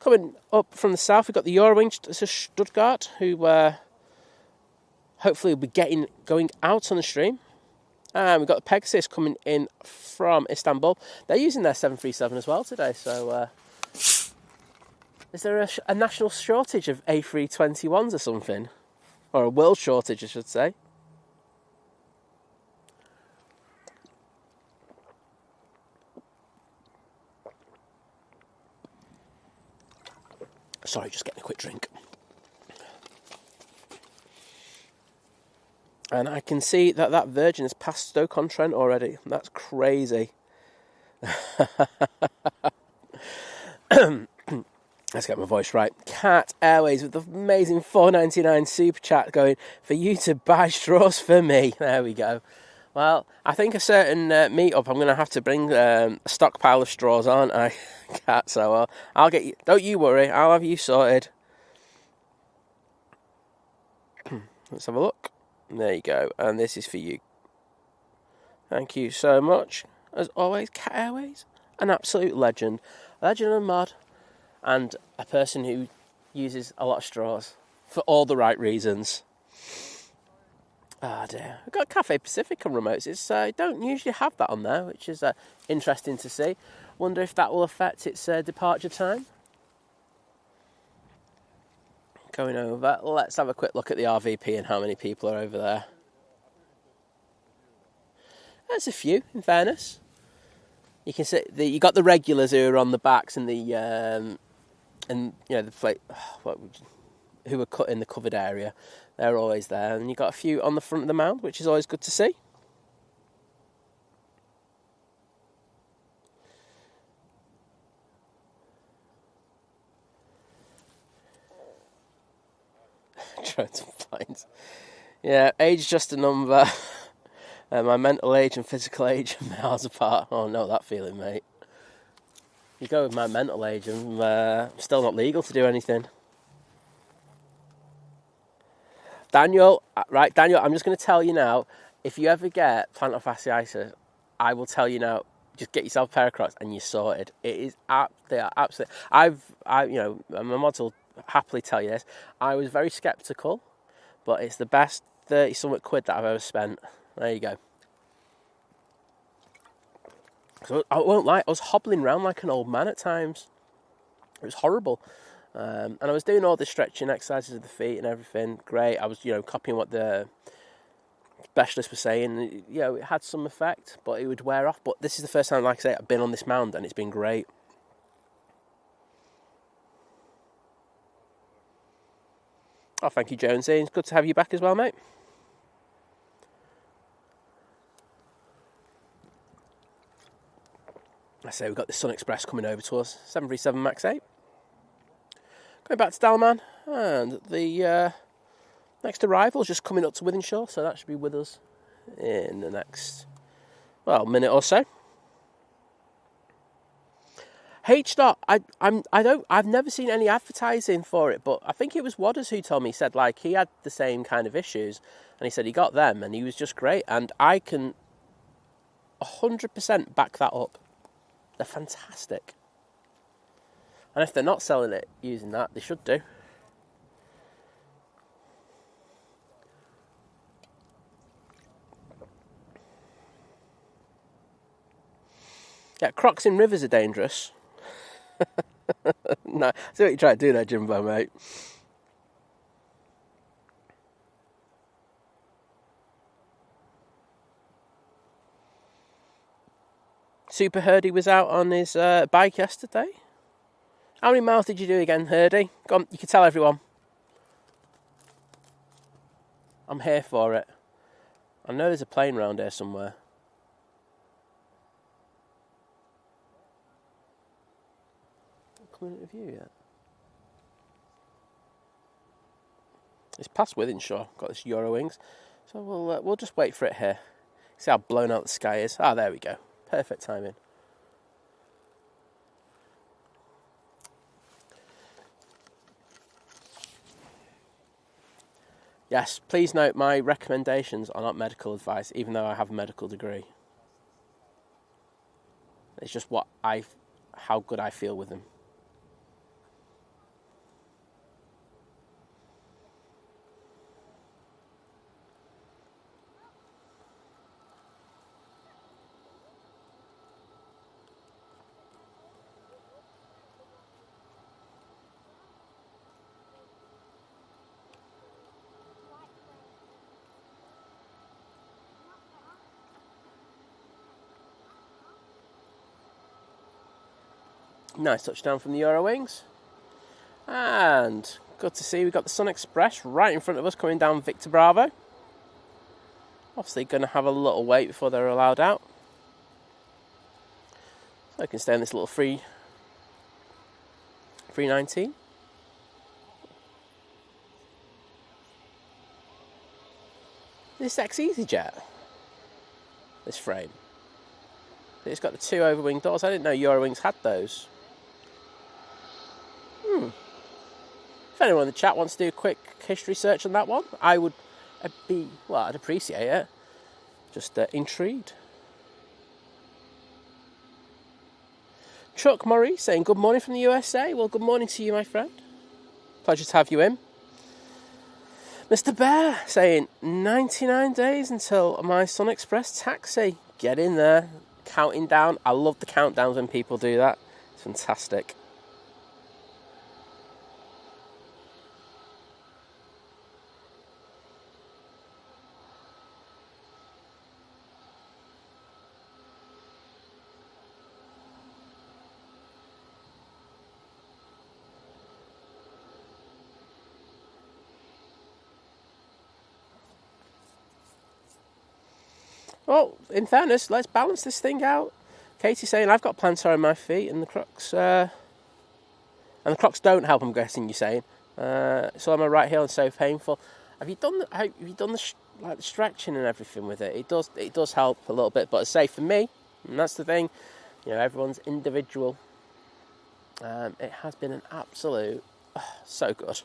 Coming up from the south, we've got the Eurowings to Stuttgart, who hopefully will be going out on the stream. And we've got the Pegasus coming in from Istanbul. They're using their 737 as well today. So is there a national shortage of A321s or something? Or a world shortage, I should say. Sorry, just getting a quick drink. And I can see that Virgin has passed Stoke-on-Trent already. That's crazy. Let's get my voice right. Cat Airways with the amazing $4.99 super chat going, for you to buy straws for me. There we go. Well, I think a certain meet-up, I'm going to have to bring a stockpile of straws, aren't I, Cat? So I'll get you. Don't you worry. I'll have you sorted. Let's have a look. There you go, and this is for you. Thank you so much. As always, Cat Airways, an absolute legend. A legend of mod, and a person who uses a lot of straws for all the right reasons. Ah, dear. I've got Cathay Pacific on remotes. I don't usually have that on there, which is interesting to see. Wonder if that will affect its departure time. Going over, let's have a quick look at the RVP and how many people are over there. There's a few, in fairness. You can see you got the regulars who are on the backs and the the plate. who are cut in the covered area. They're always there. And you've got a few on the front of the mound, which is always good to see. Drones and planes. Yeah, age is just a number. My mental age and physical age are miles apart. Oh, no, that feeling, mate. You go with my mental age, and I'm still not legal to do anything. Daniel, Daniel, I'm just going to tell you now, if you ever get plantar fasciitis, I will tell you now, just get yourself a pair of Crocs and you're sorted. It is, they are absolutely, my mod will happily tell you this, I was very sceptical, but it's the best 30-something quid that I've ever spent. There you go. So I won't lie, I was hobbling around like an old man at times. It was horrible. And I was doing all the stretching exercises of the feet and everything. Great. I was, copying what the specialist was saying. It had some effect, but it would wear off. But this is the first time, like I say, I've been on this mound and it's been great. Oh, thank you, Jonesy. It's good to have you back as well, mate. I say we've got the Sun Express coming over to us, 737 MAX 8. Going back to Dalaman, and the next arrival is just coming up to Wythenshawe, so that should be with us in the next, minute or so. H-Dot, I've never seen any advertising for it, but I think it was Wadders who told me, he said like he had the same kind of issues, and he said he got them, and he was just great, and I can 100% back that up. They're fantastic. And if they're not selling it using that, they should do. Yeah, Crocs in rivers are dangerous. No, see what you try to do there, Jimbo, mate. Super Hurdy was out on his bike yesterday. How many miles did you do again, Hurdy? Go on, you can tell everyone. I'm here for it. I know there's a plane round here somewhere. Not coming into view yet. It's past Wythenshawe. Got this Eurowings, so we'll just wait for it here. See how blown out the sky is. Ah, there we go. Perfect timing. Yes, please note my recommendations are not medical advice, even though I have a medical degree. It's just how good I feel with them. Nice touchdown from the Eurowings. And good to see we've got the Sun Express right in front of us coming down Victor Bravo. Obviously going to have a little wait before they're allowed out. So they can stay in this little 319. This Easyjet. This frame. It's got the two overwing doors. I didn't know Eurowings had those. If anyone in the chat wants to do a quick history search on that one, I'd appreciate it. Just intrigued. Chuck Murray saying good morning from the USA. Well, good morning to you, my friend. Pleasure to have you in. Mr. Bear saying 99 days until my Sun Express taxi. Get in there. Counting down. I love the countdowns when people do that. It's fantastic. Well, in fairness, let's balance this thing out. Katie's saying I've got plantar in my feet, and the Crocs don't help. I'm guessing you're saying. So on my right heel and so painful. Have you done the stretching and everything with it? It does help a little bit, but I say for me, and that's the thing, everyone's individual. It has been an absolute so good.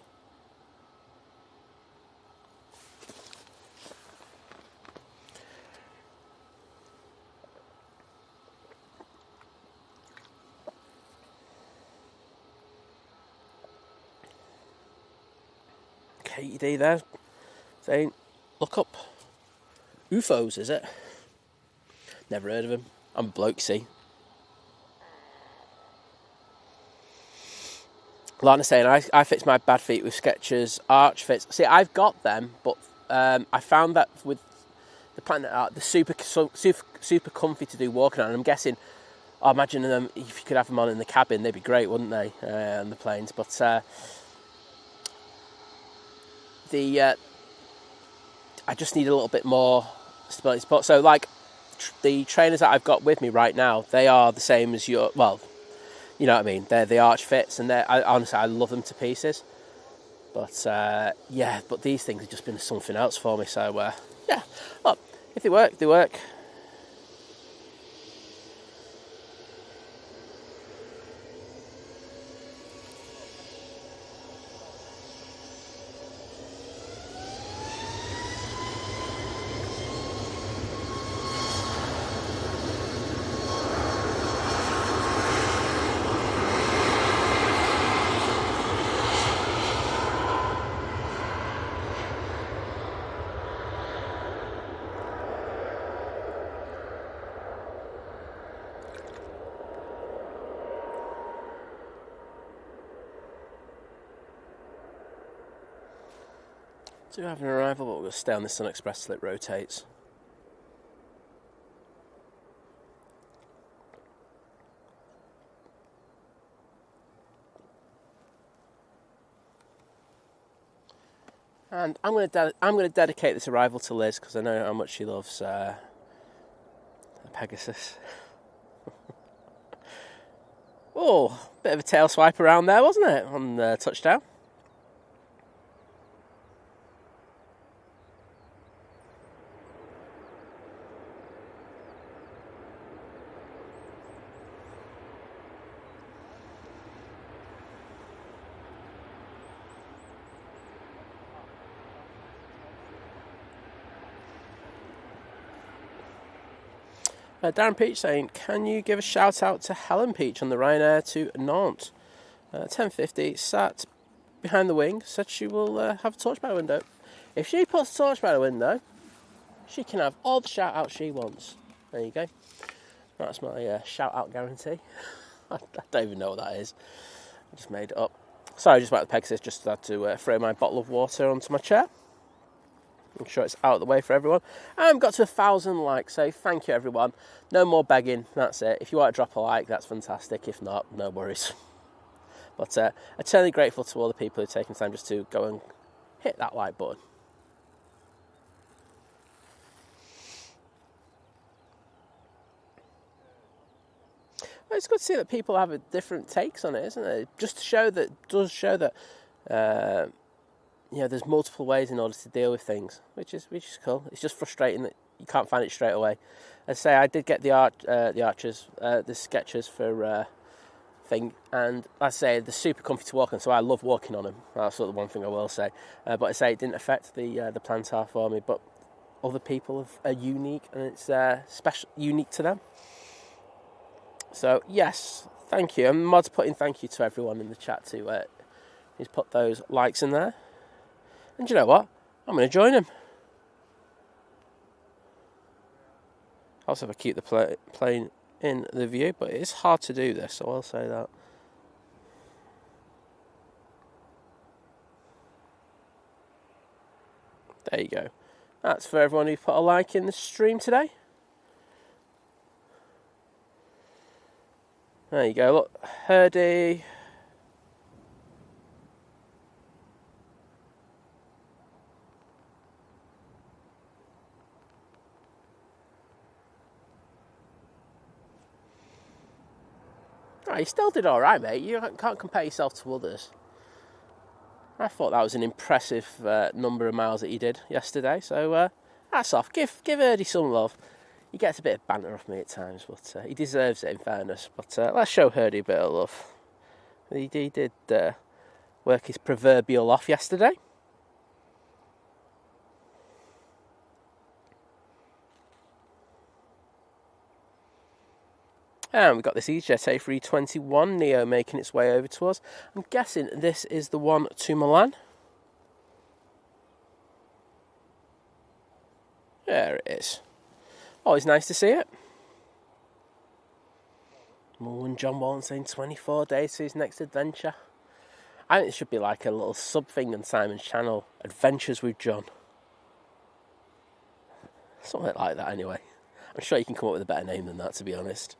Katie D there saying, look up UFOs, is it? Never heard of them. I'm a bloke, see. Lana's saying, I fix my bad feet with Skechers arch fits. See, I've got them, but I found that with the Planet Art, they're super comfy to do walking on. And I'm guessing, I imagine them, if you could have them on in the cabin, they'd be great, wouldn't they, on the planes? But I just need a little bit more stability support. So, like, the trainers that I've got with me right now, they are the same as your, well, you know what I mean? They're the arch fits, and honestly, I love them to pieces. But, but these things have just been something else for me. So, well, if they work, they work. Do have an arrival, but we'll stay on this Sun Express till it rotates. And I'm going to dedicate this arrival to Liz, because I know how much she loves Pegasus. Oh, bit of a tail swipe around there, wasn't it, on the touchdown? Darren Peach saying, can you give a shout out to Helen Peach on the Ryanair to Nantes? 10:50, sat behind the wing, said she will have a torch by the window. If she puts a torch by the window, she can have all the shout outs she wants. There you go. That's my shout out guarantee. I don't even know what that is. I just made it up. Sorry, just about the Pegasus, just had to throw my bottle of water onto my chair. I'm sure it's out of the way for everyone. And got to 1,000 likes, so thank you everyone. No more begging, that's it. If you want to drop a like, that's fantastic. If not, no worries. But eternally grateful to all the people who've taken time just to go and hit that like button. Well, it's good to see that people have different takes on it, isn't it? Just does show that there's multiple ways in order to deal with things, which is cool. It's just frustrating that you can't find it straight away. As I say, I did get the Skechers for thing, and I say they're super comfy to walk on, so I love walking on them. That's sort of the one thing I will say. But I say it didn't affect the plantar for me, but other people are unique, and it's unique to them. So yes, thank you. And Mod's putting thank you to everyone in the chat too. He's put those likes in there. And you know what? I'm going to join him. I also have to keep the plane in the view, but it is hard to do this, so I'll say that. There you go. That's for everyone who put a like in the stream today. There you go. Look, Herdy. Oh, you still did all right, mate. You can't compare yourself to others. I thought that was an impressive number of miles that you did yesterday. So that's off. Give Erdy some love. He gets a bit of banter off me at times, but he deserves it in fairness. But let's show Erdy a bit of love. He did work his proverbial off yesterday. And we've got this Easyjet A321 Neo making its way over to us. I'm guessing this is the one to Milan. There it is. Always nice to see it. And John Walton saying 24 days to his next adventure. I think it should be like a little sub thing on Simon's channel. Adventures with John. Something like that anyway. I'm sure you can come up with a better name than that, to be honest.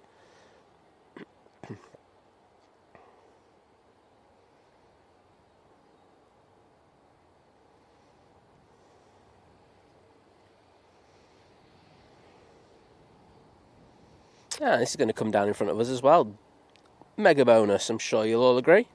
Yeah, this is going to come down in front of us as well. Mega bonus, I'm sure you'll all agree.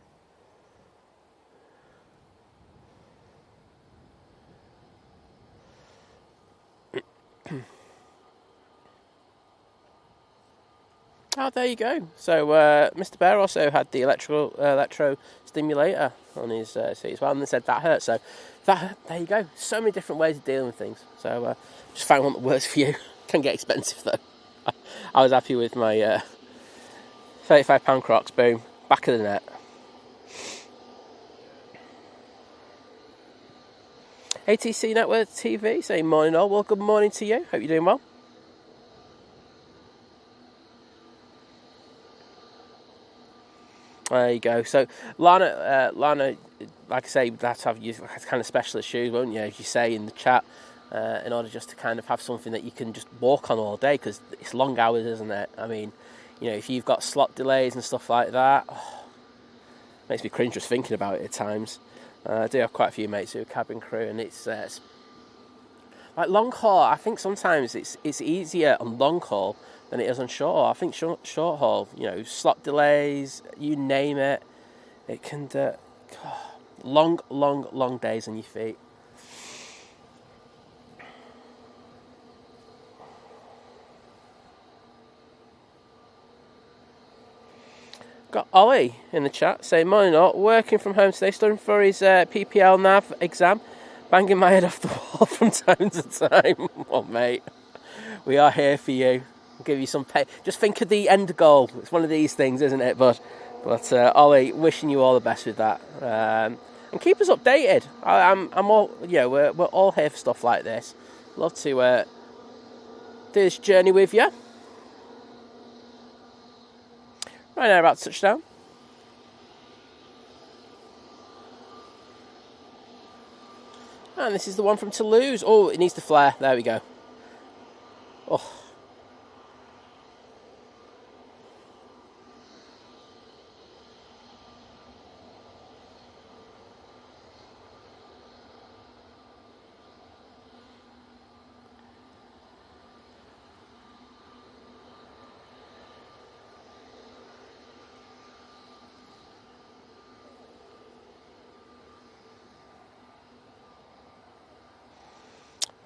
Oh, there you go. So Mr. Bear also had the electro stimulator on his seat as well, and they said that hurt. So there you go. So many different ways of dealing with things. So just find one that works for you. Can get expensive though. I was happy with my £35 Crocs. Boom, back of the net. ATC Network TV saying morning all. Well, good morning to you. Hope you're doing well. There you go. So Lana, like I say, you'd have to have your kind of specialist shoes, won't you? As you say in the chat, in order just to kind of have something that you can just walk on all day, because it's long hours, isn't it? I mean, you know, if you've got slot delays and stuff like that, makes me cringe just thinking about it at times. I do have quite a few mates who are cabin crew, and it's like long haul. I think sometimes it's easier on long haul than it is on short haul. I think short haul, you know, slot delays, you name it, it can long days on your feet. Got Ollie in the chat saying, morning all, working from home today, studying for his PPL nav exam, banging my head off the wall from time to time. Oh mate, we are here for you. We'll give you some pay. Just think of the end goal. It's one of these things, isn't it? But Ollie, wishing you all the best with that. And keep us updated. I'm all, you know, we're all here for stuff like this. Love to do this journey with you. Right now, about touchdown. And this is the one from Toulouse. Oh, it needs to flare. There we go. Oh.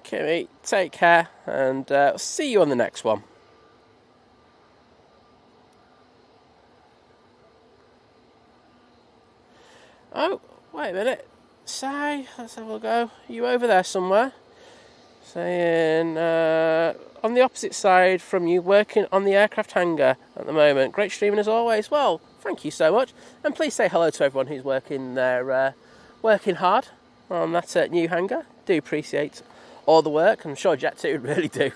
Okay, mate, take care, and see you on the next one. Oh, wait a minute. Si, let's have a go. Are you over there somewhere? Saying, on the opposite side from you, working on the aircraft hangar at the moment. Great streaming as always. Well, thank you so much. And please say hello to everyone who's working there, working hard on that new hangar. Do appreciate all the work. I'm sure Jet2 really do.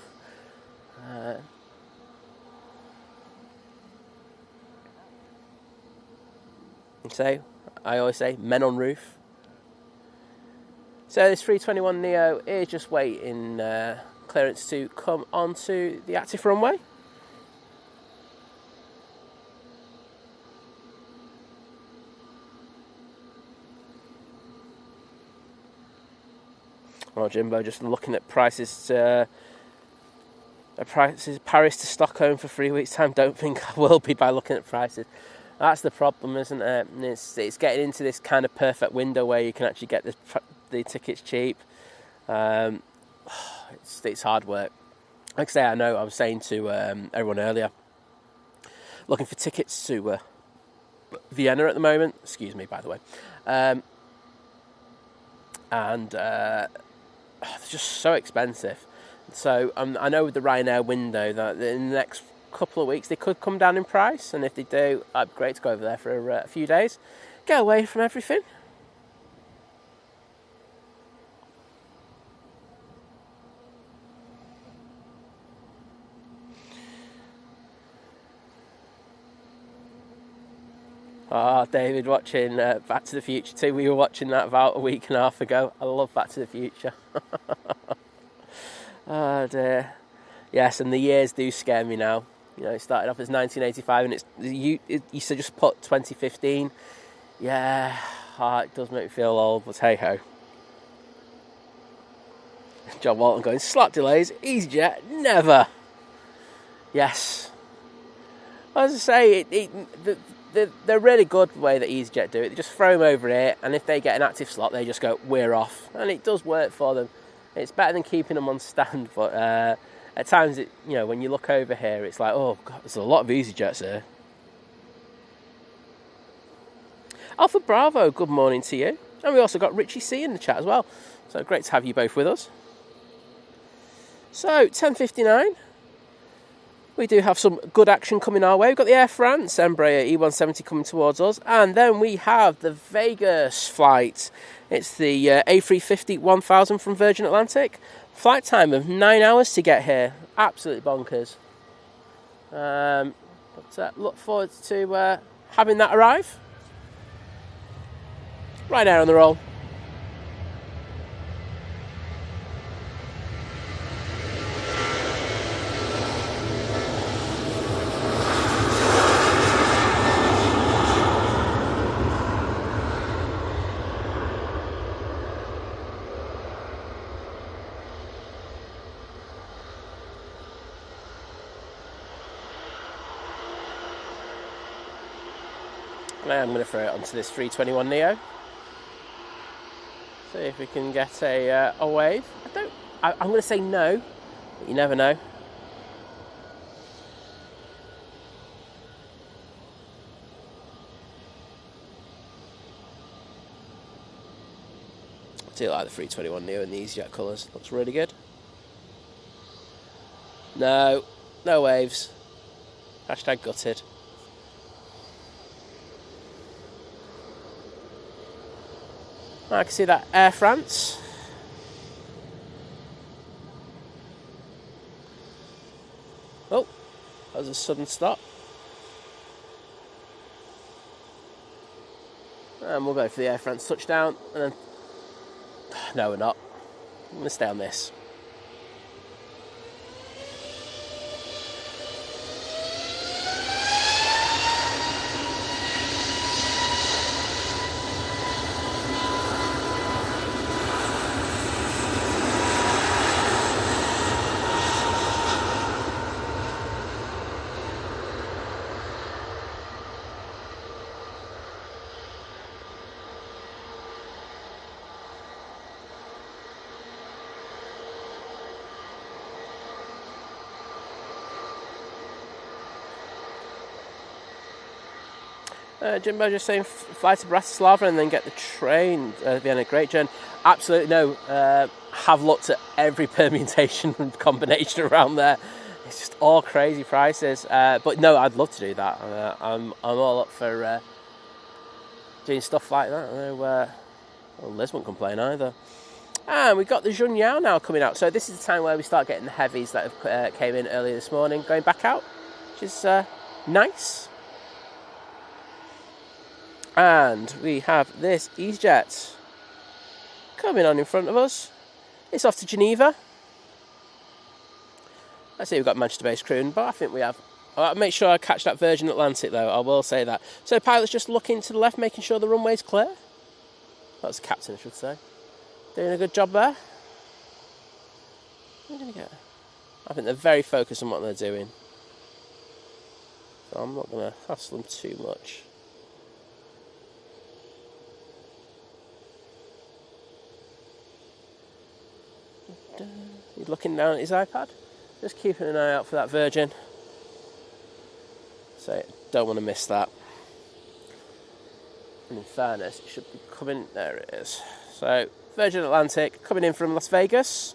So, I always say, men on roof. So this 321 Neo is just waiting clearance to come onto the active runway. Well, Jimbo, just looking at prices, Paris to Stockholm for 3 weeks' time. Don't think I will be by looking at prices. That's the problem, isn't it? And it's getting into this kind of perfect window where you can actually get the tickets cheap. It's hard work. Like I say, I know I was saying to everyone earlier, looking for tickets to Vienna at the moment. Excuse me, by the way. And they're just so expensive. So I know with the Ryanair window that in the next couple of weeks they could come down in price, and if they do, it'd be great to go over there for a few days, get away from everything. David watching Back to the Future too. We were watching that about a week and a half ago. I love Back to the Future. Oh dear. Yes, and the years do scare me now. You know, it started off as 1985 and it used to just put 2015. Yeah, it does make me feel old, but hey ho. John Walton going, slot delays, Easyjet, never. Yes. As I say, they're really good the way that Easyjet do it. They just throw them over here, and if they get an active slot, they just go, we're off. And it does work for them. It's better than keeping them on stand, but at times, when you look over here, it's like, oh, God, there's a lot of Easyjets here. Alpha Bravo, good morning to you. And we also got Richie C in the chat as well. So great to have you both with us. So, 10:59. We do have some good action coming our way. We've got the Air France Embraer E170 coming towards us. And then we have the Vegas flight. It's the A350 1000 from Virgin Atlantic. Flight time of 9 hours to get here. Absolutely bonkers. But look forward to having that arrive. Right now on the roll. I'm going to throw it onto this 321neo. See if we can get a wave. I'm going to say no, but you never know. I do like the 321neo in the Easyjet colours. Looks really good. No waves. Hashtag gutted. I can see that Air France. Oh, that was a sudden stop. And we'll go for the Air France touchdown. And then, no, we're not. I'm going to stay on this. Jimbo just saying fly to Bratislava and then get the train Vienna. Great journey. Absolutely no. Have looked at every permutation and combination around there. It's just all crazy prices. But no, I'd love to do that. I'm all up for doing stuff like that. I know Liz won't complain either. And we've got the Junyao now coming out. So this is the time where we start getting the heavies that have came in earlier this morning going back out, which is nice. And we have this Easyjet coming on in front of us. It's off to Geneva. I see we've got Manchester-based crew, but I think we have. I'll make sure I catch that Virgin Atlantic, though. I will say that. So pilot's just looking to the left, making sure the runway's clear. That's the captain, I should say. Doing a good job there. What are we going to get? I think they're very focused on what they're doing. So I'm not going to hassle them too much. looking down at his iPad. Just keeping an eye out for that Virgin. So, don't want to miss that. And in fairness, it should be coming... There it is. So, Virgin Atlantic coming in from Las Vegas.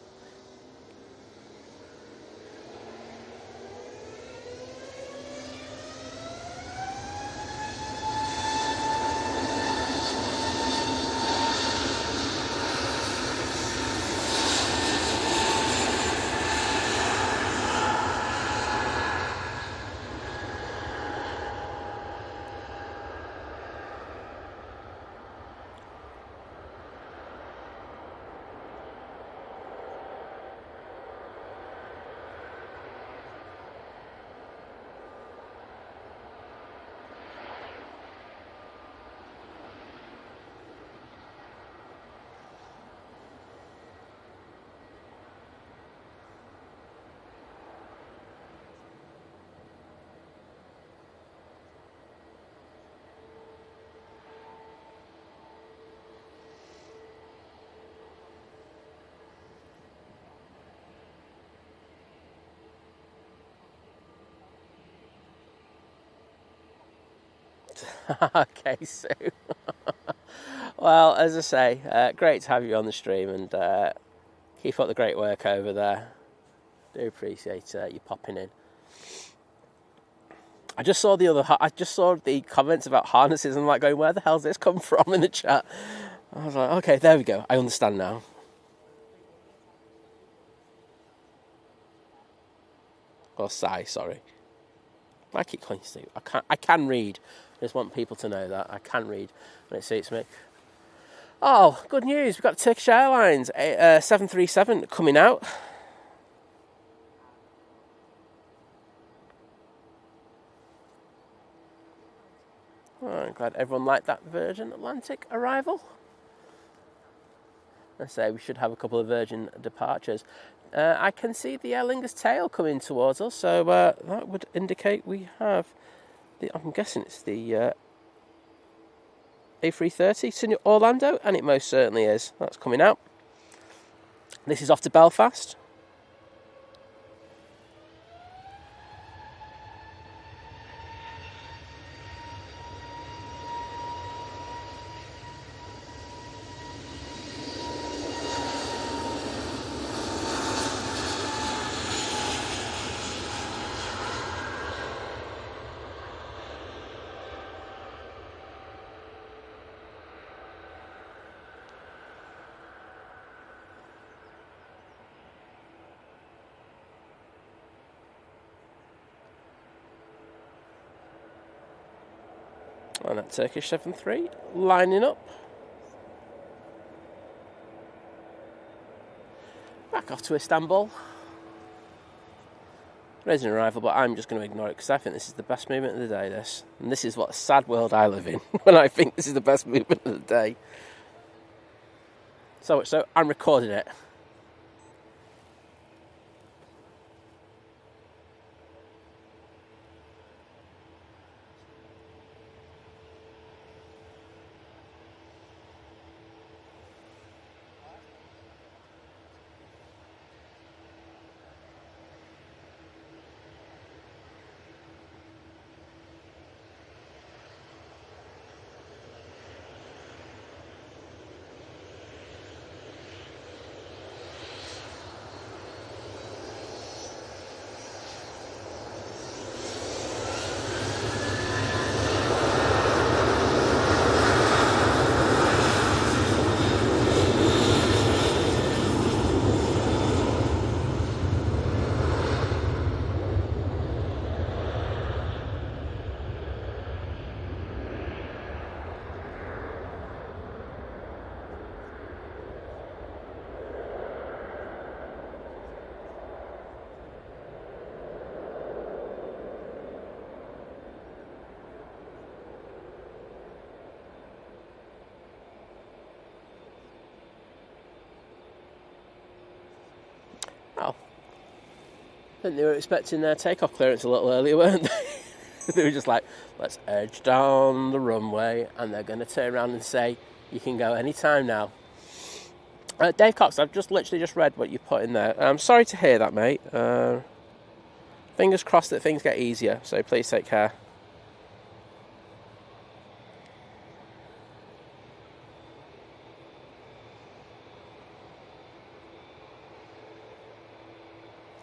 Okay, Sue. Well, as I say, great to have you on the stream, and keep up the great work over there. Do appreciate you popping in. I just saw the comments about harnesses, and I'm like going, where the hell's this come from in the chat? I was like, okay, there we go. I understand now. Or sigh, sorry. I keep calling you Steve. I can read. I just want people to know that I can read when it suits me. Oh, good news. We've got Turkish Airlines 737 coming out. Oh, I'm glad everyone liked that Virgin Atlantic arrival. I say we should have a couple of Virgin departures. I can see the Aer Lingus tail coming towards us, so that would indicate we have I'm guessing it's the A330 to Orlando, and it most certainly is. That's coming out. This is off to Belfast. And that Turkish 73 lining up. Back off to Istanbul. Raising arrival, but I'm just going to ignore it because I think this is the best movement of the day, this. And this is what a sad world I live in when I think this is the best movement of the day. So much so, I'm recording it. Oh. I think they were expecting their takeoff clearance a little earlier, weren't they? They were just like, let's edge down the runway, and they're going to turn around and say, you can go any time now. Dave Cox, I've literally just read what you put in there. I'm sorry to hear that, mate. Fingers crossed that things get easier, so please take care.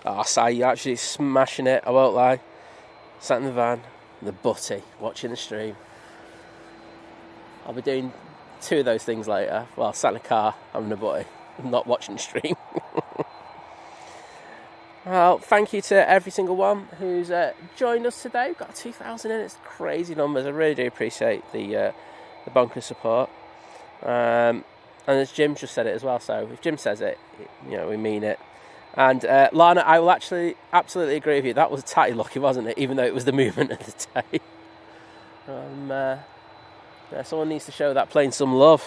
Oh, Si, you're actually smashing it, I won't lie. Sat in the van, the butty, watching the stream. I'll be doing 2 of those things later. Well, sat in a car, having a butty, not watching the stream. Well, thank you to every single one who's joined us today. We've got 2,000 in, it's crazy numbers. I really do appreciate the bonkers support. And as Jim just said it as well, so if Jim says it, we mean it. And Lana, I will actually absolutely agree with you. That was tatty lucky, wasn't it? Even though it was the movement of the day. Someone needs to show that plane some love.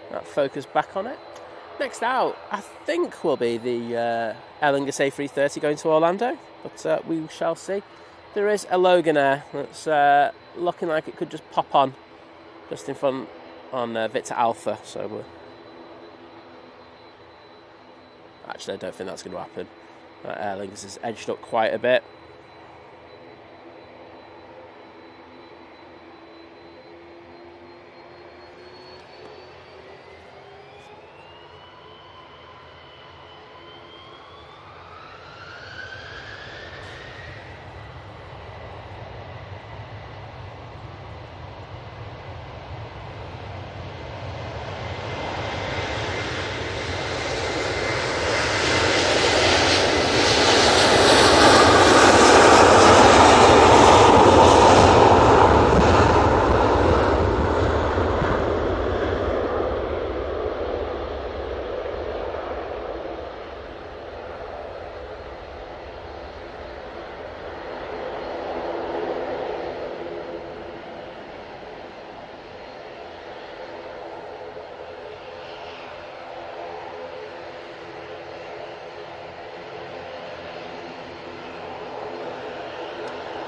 That focus back on it. Next out, I think, will be the Aer Lingus A330 going to Orlando, but we shall see. There is a Logan Air that's looking like it could just pop on just in front on Victor Alpha, so actually I don't think that's going to happen. Aer Lingus has edged up quite a bit.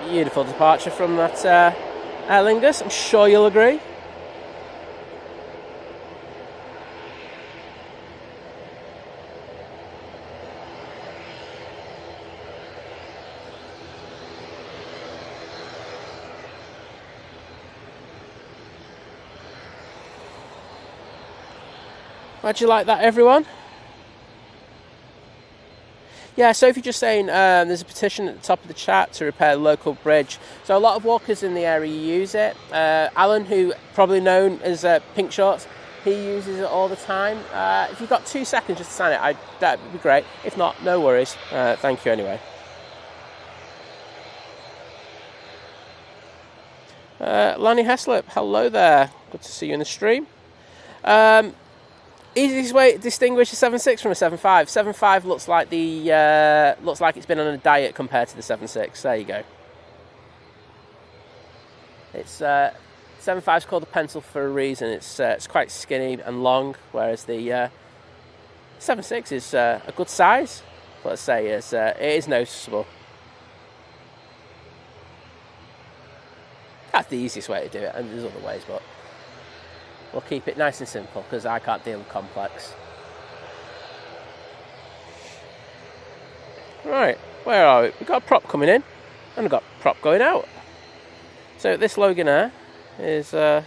Beautiful departure from that Aer Lingus, I'm sure you'll agree. How'd you like that, everyone? Yeah, Sophie just saying there's a petition at the top of the chat to repair the local bridge. So a lot of walkers in the area use it. Alan, who probably known as Pink Shorts, he uses it all the time. If you've got 2 seconds just to sign it, that would be great. If not, no worries. Thank you anyway. Lanny Heslop, hello there. Good to see you in the stream. Easiest way to distinguish a 7.6 from a 7.5. 7.5 looks like looks like it's been on a diet compared to the 7.6. There you go. It's 7.5 is called a pencil for a reason. It's quite skinny and long, whereas the 7.6 is a good size. Let's say it is noticeable. That's the easiest way to do it, and there's other ways, but we'll keep it nice and simple because I can't deal with complex. Right, where are we? We've got a prop coming in and we've got a prop going out. So this Loganair is off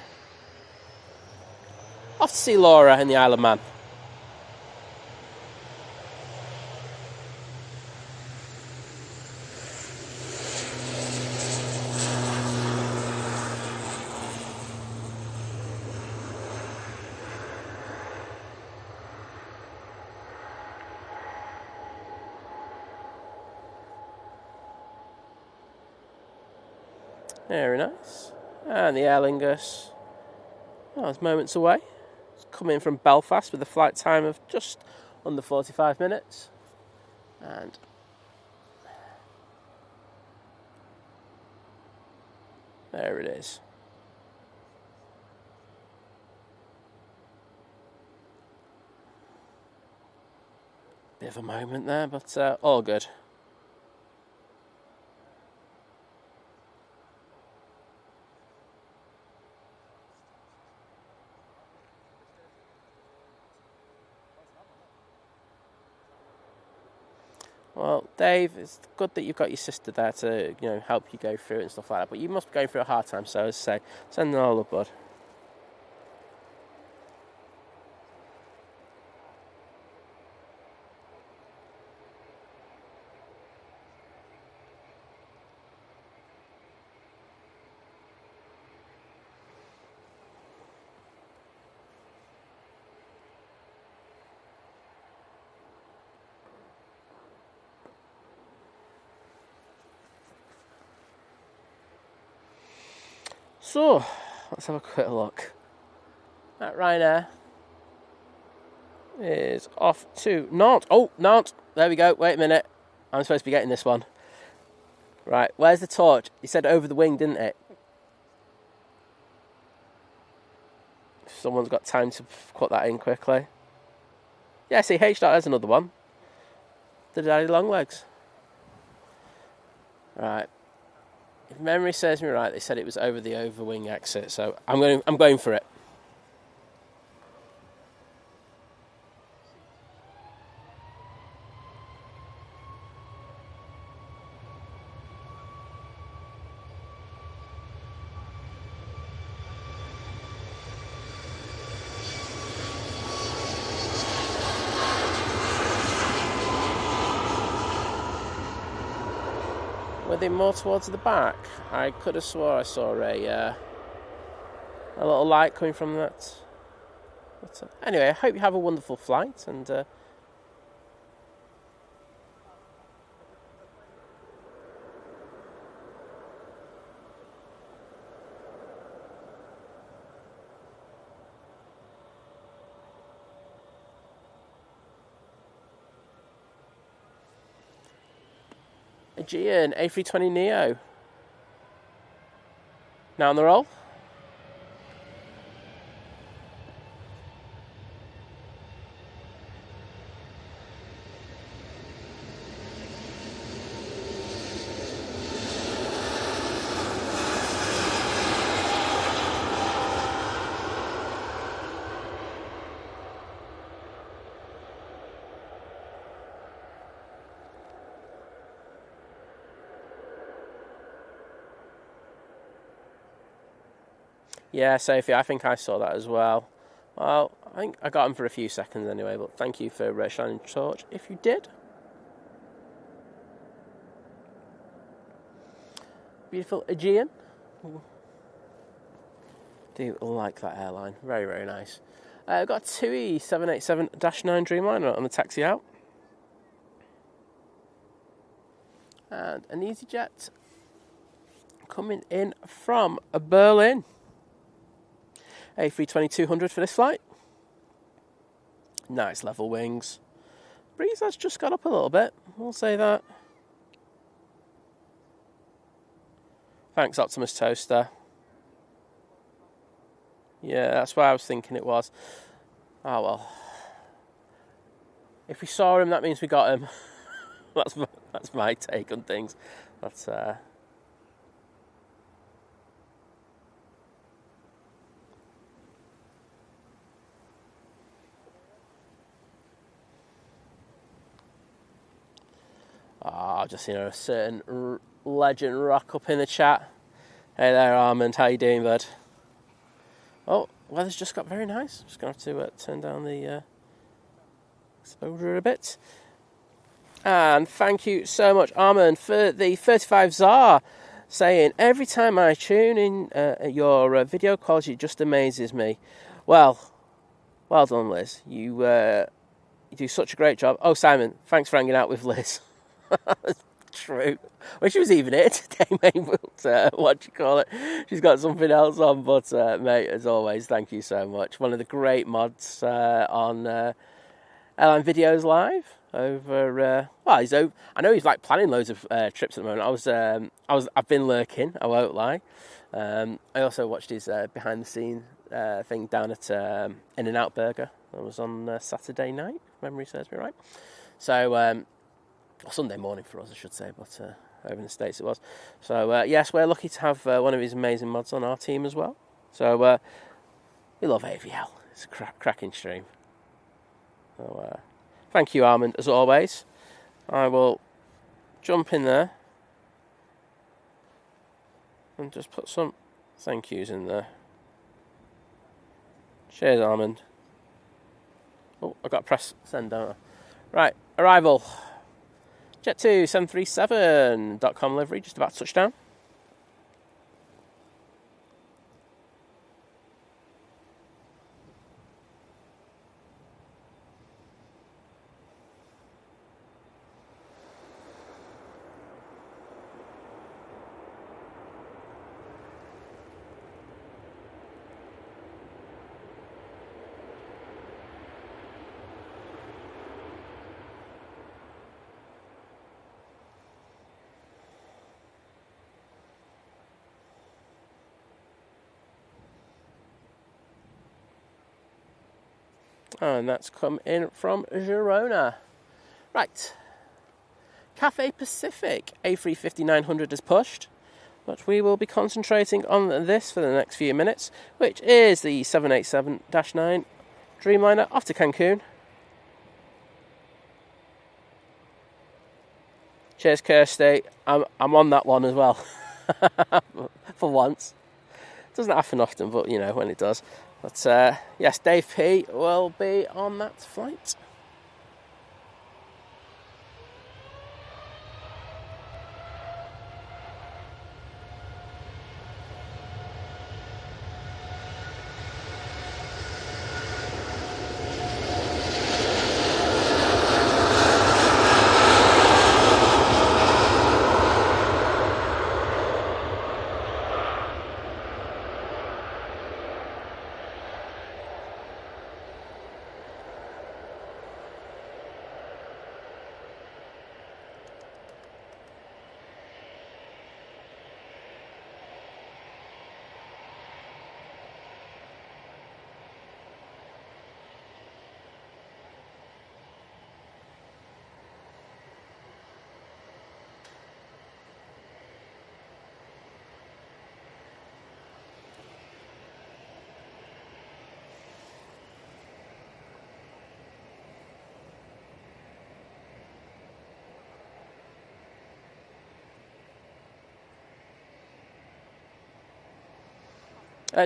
to see Laura in the Isle of Man. Very nice. And the Aer Lingus, well, it's moments away. It's coming from Belfast with a flight time of just under 45 minutes. And there it is. Bit of a moment there, but all good. Well, Dave, it's good that you've got your sister there to, help you go through it and stuff like that. But you must be going through a hard time, so as I say, send all the bud. So, let's have a quick look. That Ryanair is off to Nantes. Oh, Nantes. There we go. Wait a minute. I'm supposed to be getting this one. Right, where's the torch? You said over the wing, didn't it? If someone's got time to put that in quickly. Yeah, see, there's another one. The Daddy Longlegs. Right. If memory serves me right, they said it was over the overwing exit, so I'm going for it. Were they more towards the back? I could have swore I saw a little light coming from that. But, anyway, I hope you have a wonderful flight, and Aegean A320neo. Now on the roll. Yeah, Sophie, I think I saw that as well. Well, I think I got him for a few seconds anyway, but thank you for shining torch if you did. Beautiful Aegean. Do like that airline. Very, very nice. I've got a TUI 787-9 Dreamliner on the taxi out. And an Easyjet coming in from Berlin. A320-200 for this flight. Nice level wings. Breeze has just got up a little bit. We'll say that. Thanks, Optimus Toaster. Yeah, that's what I was thinking it was. Oh well. If we saw him, that means we got him. That's my take on things. That's I've just seen a certain legend rock up in the chat. Hey there, Armand. How you doing, bud? Oh, weather's just got very nice. Just going to have to turn down the exposure a bit. And thank you so much, Armand, for the 35 ZAR, saying, every time I tune in your video quality, it just amazes me. Well done, Liz. You do such a great job. Oh, Simon, thanks for hanging out with Liz. True. Well, she was even here today, mate. But, what do you call it? She's got something else on. But, mate, as always, thank you so much. One of the great mods on Airline Videos Live over. I know he's like planning loads of trips at the moment. I've been lurking. I won't lie. I also watched his behind the scenes thing down at In-N-Out Burger. That was on Saturday night, if memory serves me right. So. Sunday morning for us, I should say, but over in the States it was. So, yes, we're lucky to have one of his amazing mods on our team as well. So, we love AVL. It's a cracking stream. So, thank you, Armand, as always. I will jump in there and just put some thank yous in there. Cheers, Armand. Oh, I've got to press send, don't I? Right, arrival. Jet2 737.com livery, just about touchdown. And that's come in from Girona. Right. Cathay Pacific A350-900 is pushed, but we will be concentrating on this for the next few minutes, which is the 787-9 Dreamliner off to Cancun. Cheers, Kirsty. I'm on that one as well. For once. Doesn't happen often, but you know when it does. But yes, Dave P will be on that flight.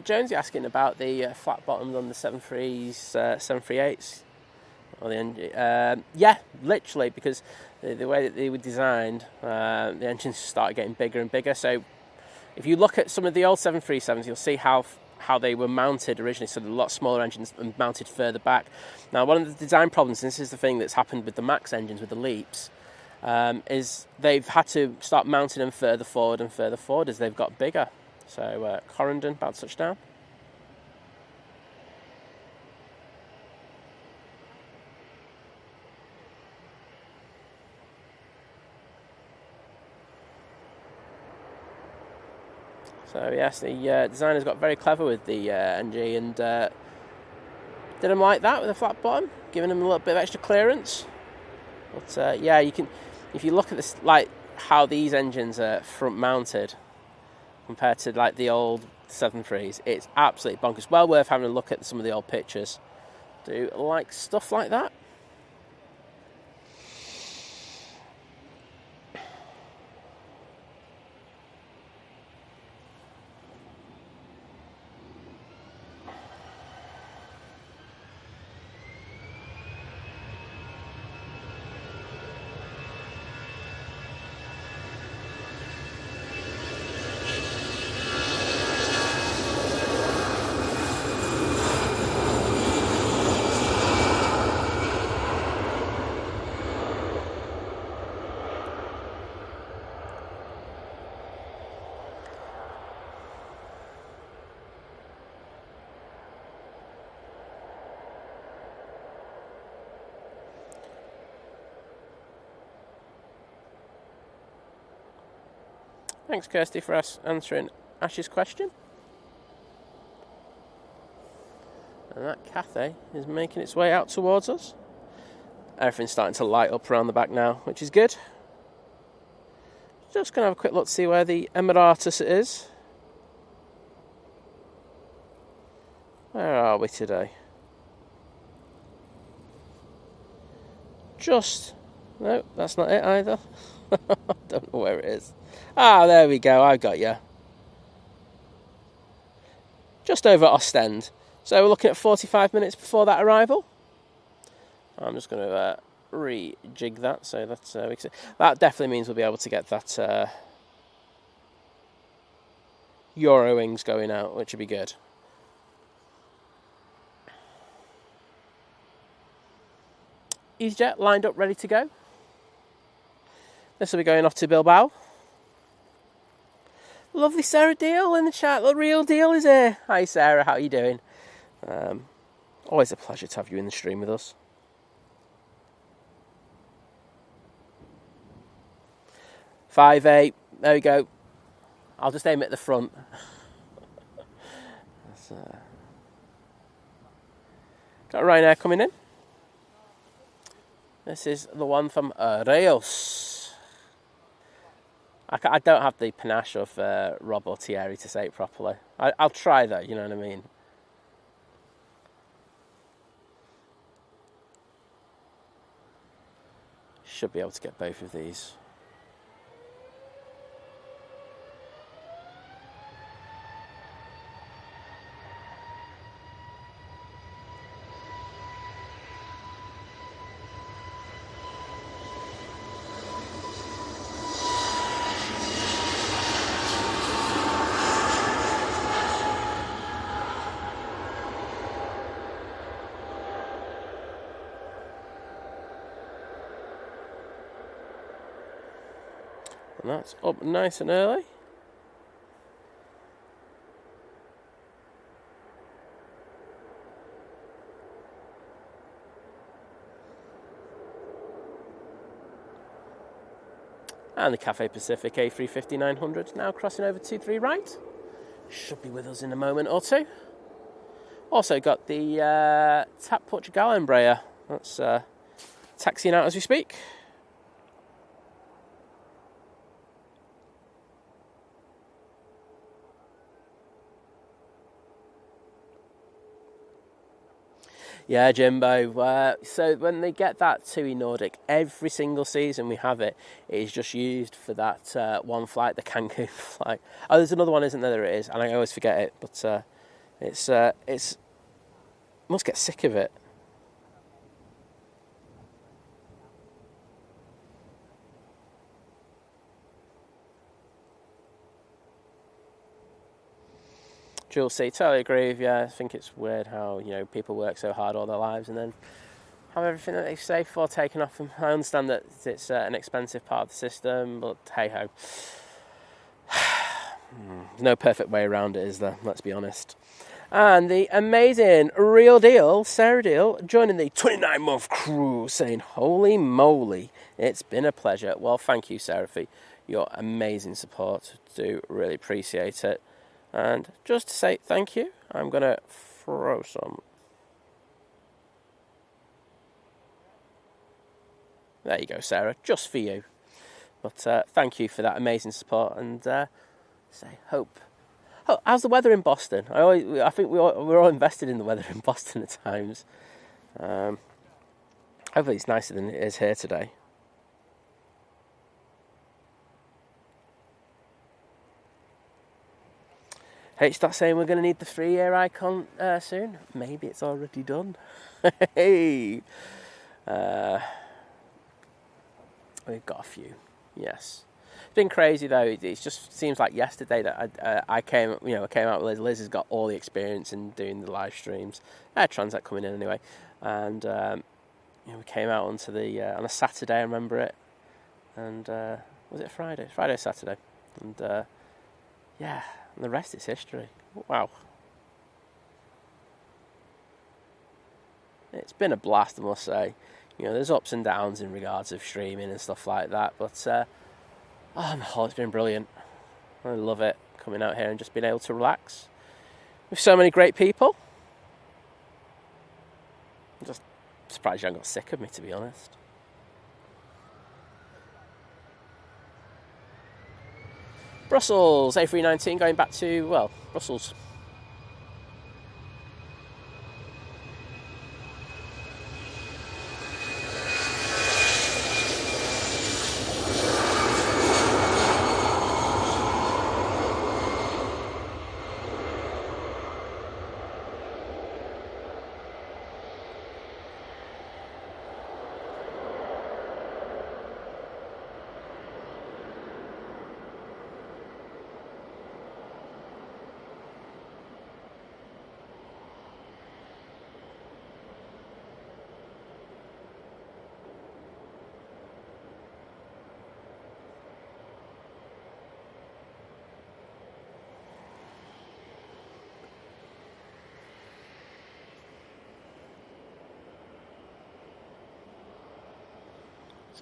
Jonesy asking about the flat bottoms on the 738s. Or the yeah, literally, because the way that they were designed, the engines started getting bigger and bigger. So if you look at some of the old 737s, you'll see how they were mounted originally. So a lot smaller engines and mounted further back. Now, one of the design problems, and this is the thing that's happened with the MAX engines, with the LEAPs, is they've had to start mounting them further forward as they've got bigger. So, Corendon, about touchdown. So, yes, the designers got very clever with the NG and did them like that with a flat bottom, giving them a little bit of extra clearance. But, yeah, you can, if you look at this, like how these engines are front mounted compared to like the old 737s, it's absolutely bonkers. Well worth having a look at some of the old pictures. Do like stuff like that. Thanks, Kirsty, for answering Ash's question. And that Cathay is making its way out towards us. Everything's starting to light up around the back now, which is good. Just going to have a quick look to see where the Emirates is. Where are we today? No, that's not it either. I don't know where it is. Ah, there we go, I got you. Just over Ostend. So we're looking at 45 minutes before that arrival. I'm just going to rejig that, so that definitely means we'll be able to get that Eurowings going out, which would be good. Easyjet lined up, ready to go. This will be going off to Bilbao. Lovely Sarah Deal in the chat. The real deal is here. Hi Sarah, how are you doing? Always a pleasure to have you in the stream with us. $5.8. There we go. I'll just aim it at the front. Got Ryanair coming in. This is the one from Reus. I don't have the panache of Rob or Thierry to say it properly. I'll try though, you know what I mean? Should be able to get both of these. And that's up nice and early. And the Cathay Pacific A350-900 now crossing over 23 right. Should be with us in a moment or two. Also got the TAP Portugal Embraer. That's taxiing out as we speak. Yeah, Jimbo. So when they get that TUI Nordic, every single season we have it, it is just used for that one flight, the Cancun flight. Oh, there's another one, isn't there? There it is, and I always forget it. But it's must get sick of it. Jules C, totally agree with you. I think it's weird how, you know, people work so hard all their lives and then have everything that they save for taken off them. I understand that it's an expensive part of the system, but hey ho. There's no perfect way around it, is there? Let's be honest. And the amazing Real Deal, Sarah Deal, joining the 29-month crew, saying, holy moly, it's been a pleasure. Well, thank you, Sarah, for your amazing support. Do really appreciate it. And just to say thank you, I'm going to throw some. There you go, Sarah, just for you. But thank you for that amazing support. And say hope. Oh, how's the weather in Boston? I think we're all invested in the weather in Boston at times. Hopefully it's nicer than it is here today. H start saying we're going to need the 3-year icon soon. Maybe it's already done. Hey, we've got a few. Yes, it's been crazy though. It just seems like yesterday that I came out with Liz. Liz has got all the experience in doing the live streams. Transat coming in anyway, and we came out onto the on a Saturday. I remember it, and was it Friday? Friday or Saturday, and yeah. And the rest is history. Wow. It's been a blast, I must say. You know, there's ups and downs in regards of streaming and stuff like that. But, on the whole, it's been brilliant. I love it, coming out here and just being able to relax with so many great people. I'm just surprised you haven't got sick of me, to be honest. Brussels, A319 going back to, well, Brussels.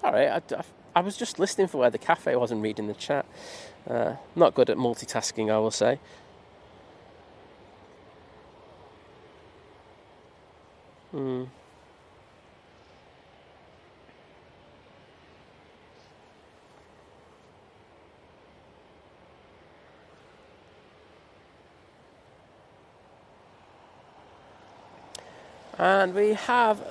Sorry, I was just listening for where the cafe was and reading the chat. Not good at multitasking, I will say. And we have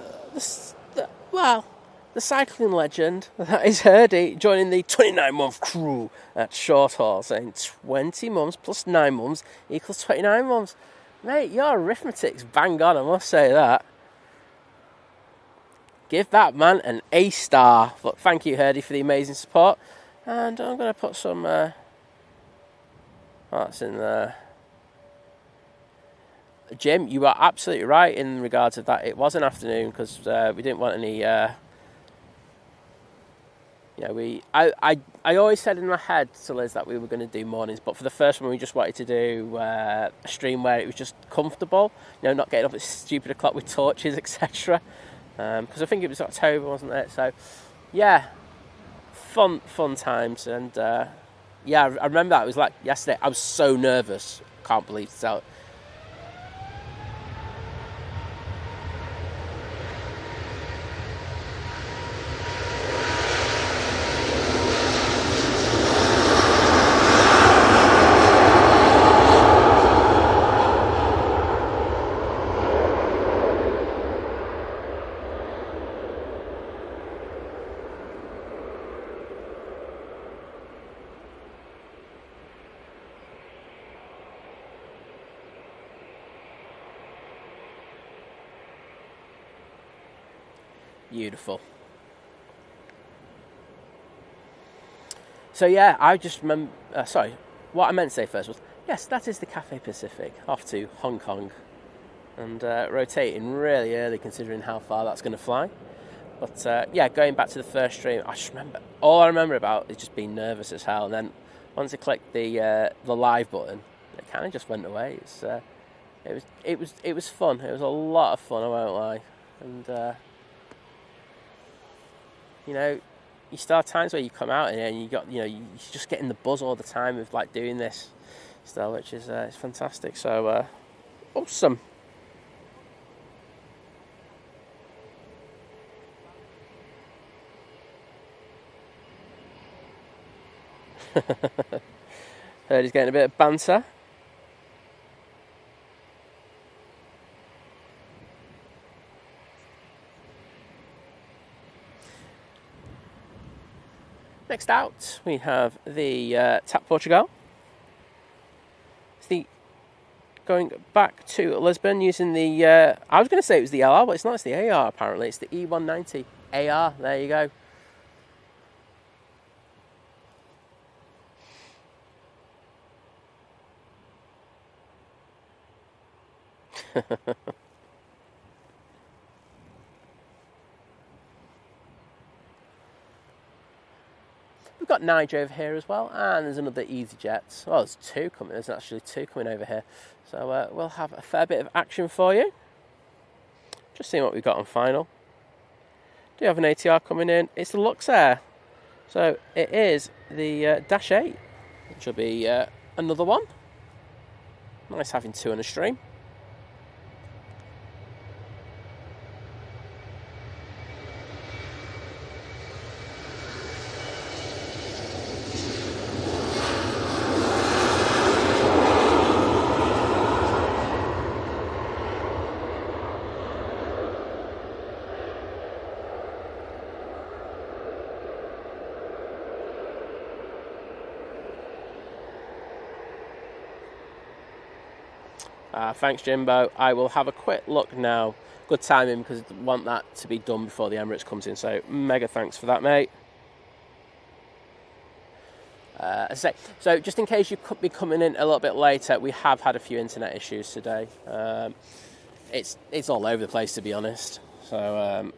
the cycling legend, that is Herdy, joining the 29-month crew at short haul, saying 20 months plus 9 months equals 29 months. Mate, your arithmetic's bang on, I must say that. Give that man an A star. But thank you, Herdy, for the amazing support. And I'm going to put some that's in there. Jim, you are absolutely right in regards of that. It was an afternoon because we didn't want any... I always said in my head to Liz that we were going to do mornings, but for the first one we just wanted to do a stream where it was just comfortable, not getting up at stupid o'clock with torches, etc. Because I think it was October, wasn't it? So, yeah, fun times. And I remember that. It was like yesterday. I was so nervous. Can't believe it. Beautiful. So yeah, I just remember. What I meant to say first was yes, that is the Cathay Pacific off to Hong Kong, and rotating really early considering how far that's going to fly. But going back to the first stream, all I remember about is just being nervous as hell. And then once I clicked the live button, it kind of just went away. It was fun. It was a lot of fun. I won't lie, and. You start times where you come out and you got, you're just getting the buzz all the time of like doing this stuff, which is it's fantastic. So awesome. Heard he's getting a bit of banter. Next out, we have the TAP Portugal. It's going back to Lisbon using the... I was going to say it was the LR, but it's not. It's the AR, apparently. It's the E190 AR. There you go. We've got Nigel over here as well, and there's another Easyjet. Oh, there's two coming. There's actually two coming over here. So we'll have a fair bit of action for you. Just seeing what we've got on final. Do you have an ATR coming in? It's the Luxair. So it is the Dash 8. which will be another one. Nice having 2 on a stream. Thanks, Jimbo. I will have a quick look now. Good timing, because I want that to be done before the Emirates comes in. So mega thanks for that, mate. As I say, so just in case you could be coming in a little bit later, we have had a few internet issues today. It's all over the place, to be honest. So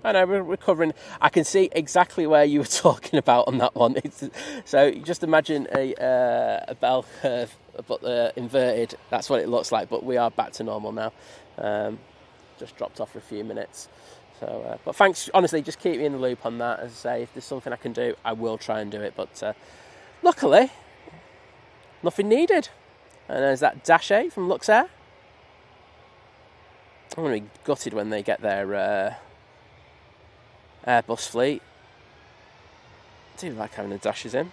I know, we're recovering. I can see exactly where you were talking about on that one. So just imagine a bell curve, but inverted. That's what it looks like, but we are back to normal now. Just dropped off for a few minutes. So, but thanks, honestly, just keep me in the loop on that. As I say, if there's something I can do, I will try and do it. But luckily, nothing needed. And there's that Dash 8 from Luxair. I'm going to be gutted when they get their Airbus fleet. I do like having the dashes in.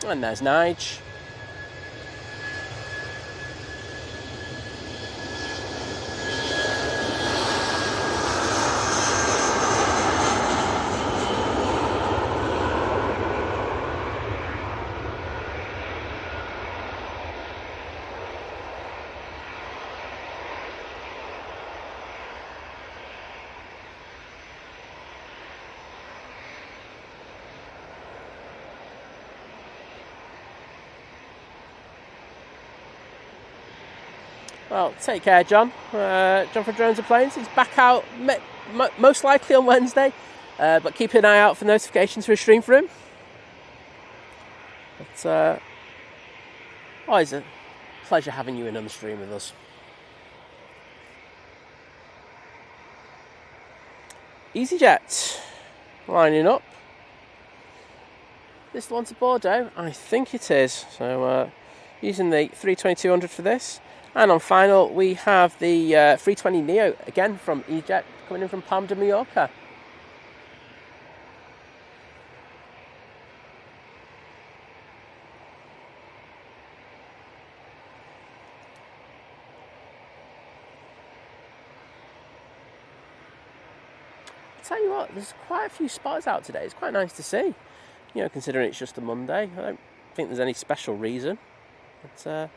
And there's Nige. Well, take care, John. John from Drones and Planes. He's back out most likely on Wednesday, but keep an eye out for notifications for a stream for him. But always a pleasure having you in on the stream with us. Easyjet lining up. This the one to Bordeaux? I think it is. So using the 320-200 for this. And on final, we have the 320 Neo, again from Easyjet, coming in from Palma de Mallorca. I'll tell you what, there's quite a few spots out today. It's quite nice to see, you know, considering it's just a Monday. I don't think there's any special reason, but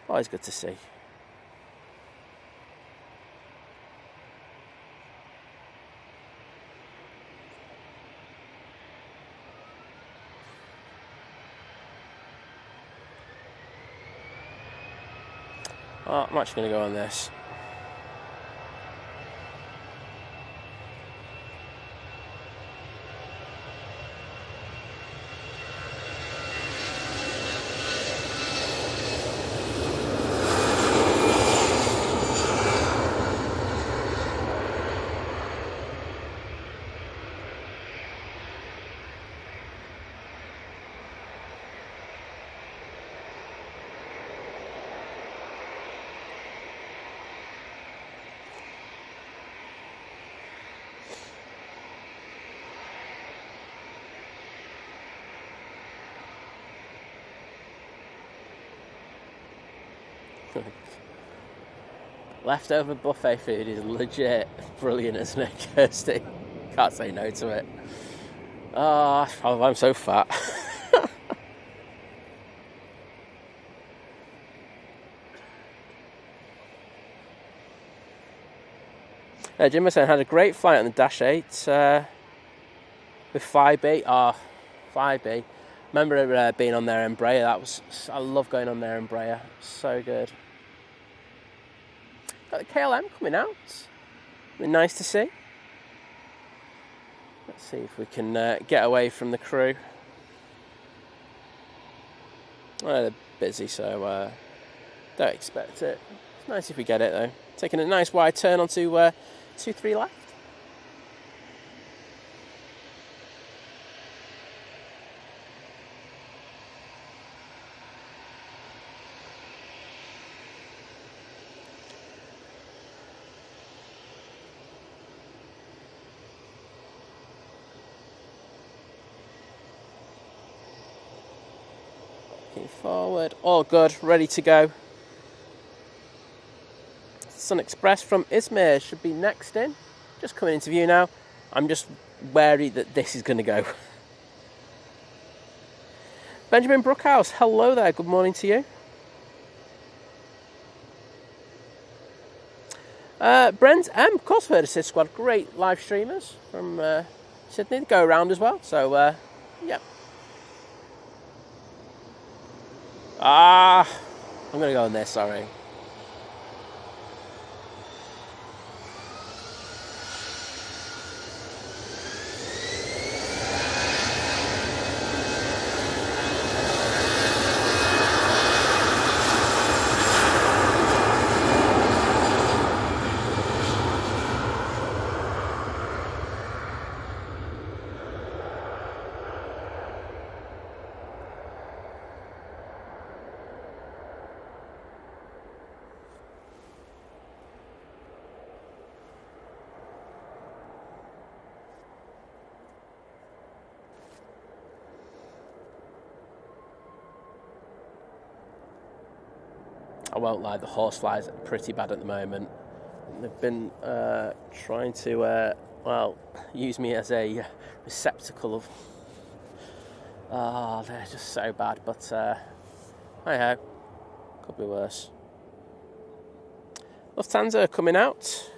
always good to see. Oh, I'm actually going to go on this. Leftover buffet food is legit brilliant, isn't it, Kirsty? Can't say no to it. Oh, I'm so fat. Jim was saying had a great flight on the Dash 8 with 5B. Oh, 5B. Remember being on their Embraer. I love going on their Embraer. So good. Got the KLM coming out. Be nice to see. Let's see if we can get away from the crew. Well, they're busy, so don't expect it. It's nice if we get it though. Taking a nice wide turn onto 2-3 left. Looking forward, all good, ready to go. Sun Express from Izmir should be next in. Just coming into view now. I'm just wary that this is going to go. Benjamin Brookhouse, hello there, good morning to you. Brent M, of course, heard of Sid Squad, great live streamers from Sydney, they go around as well, so yeah. I'm going to go on this, sorry. I won't lie, the horseflies are pretty bad at the moment. They've been trying to, use me as a receptacle of... they're just so bad, but hey-ho, could be worse. Lufthansa coming out.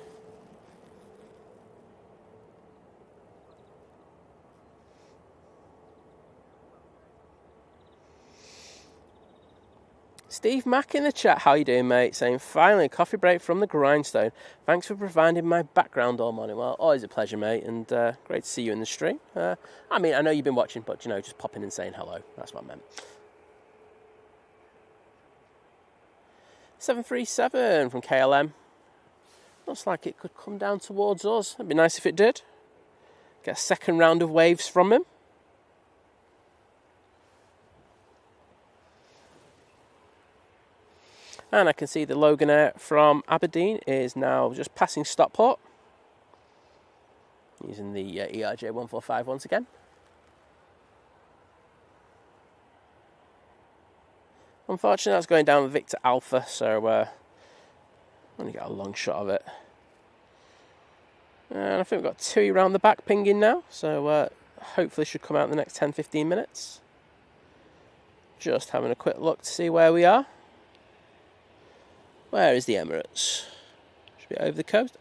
Steve Mack in the chat, how you doing, mate? Saying, finally, a coffee break from the grindstone. Thanks for providing my background all morning. Well, always a pleasure, mate, and great to see you in the stream. I know you've been watching, but, just popping and saying hello. That's what I meant. 737 from KLM. Looks like it could come down towards us. It'd be nice if it did. Get a second round of waves from him. And I can see the Logan Air from Aberdeen is now just passing Stockport. Using the ERJ 145 once again. Unfortunately, that's going down Victor Alpha, so only got a long shot of it. And I think we've got two around the back pinging now, so hopefully should come out in the next 10-15 minutes. Just having a quick look to see where we are. Where is the Emirates? Should be over the coast.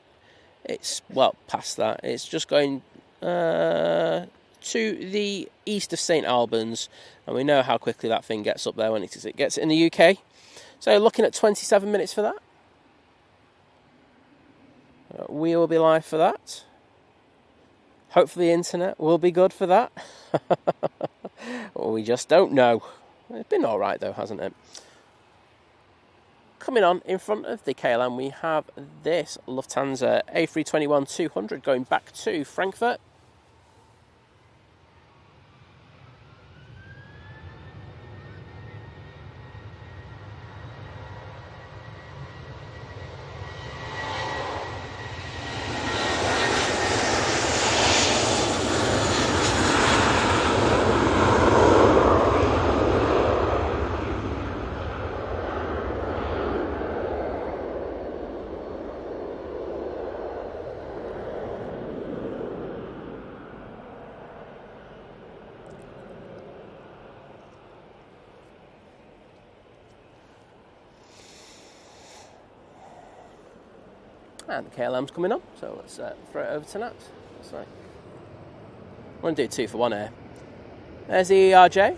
It's, past that. It's just going to the east of St Albans. And we know how quickly that thing gets up there when it gets in the UK. So looking at 27 minutes for that. We will be live for that. Hopefully the internet will be good for that. We just don't know. It's been alright though, hasn't it? Coming on in front of the KLM, we have this Lufthansa A321-200 going back to Frankfurt. And the KLM's coming on, so let's throw it over to Nat. So, I want to do 2 for 1 here. There's the ERJ.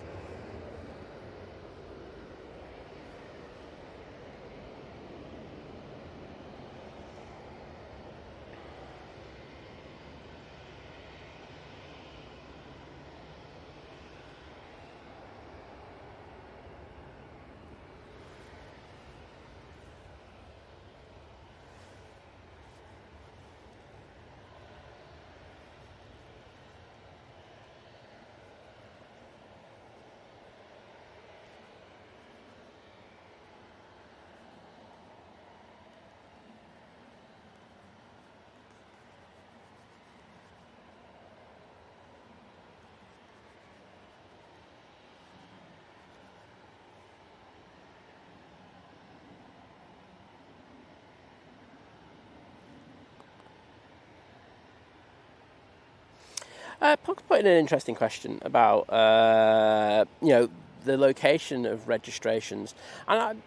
Puck's put in an interesting question about, the location of registrations. And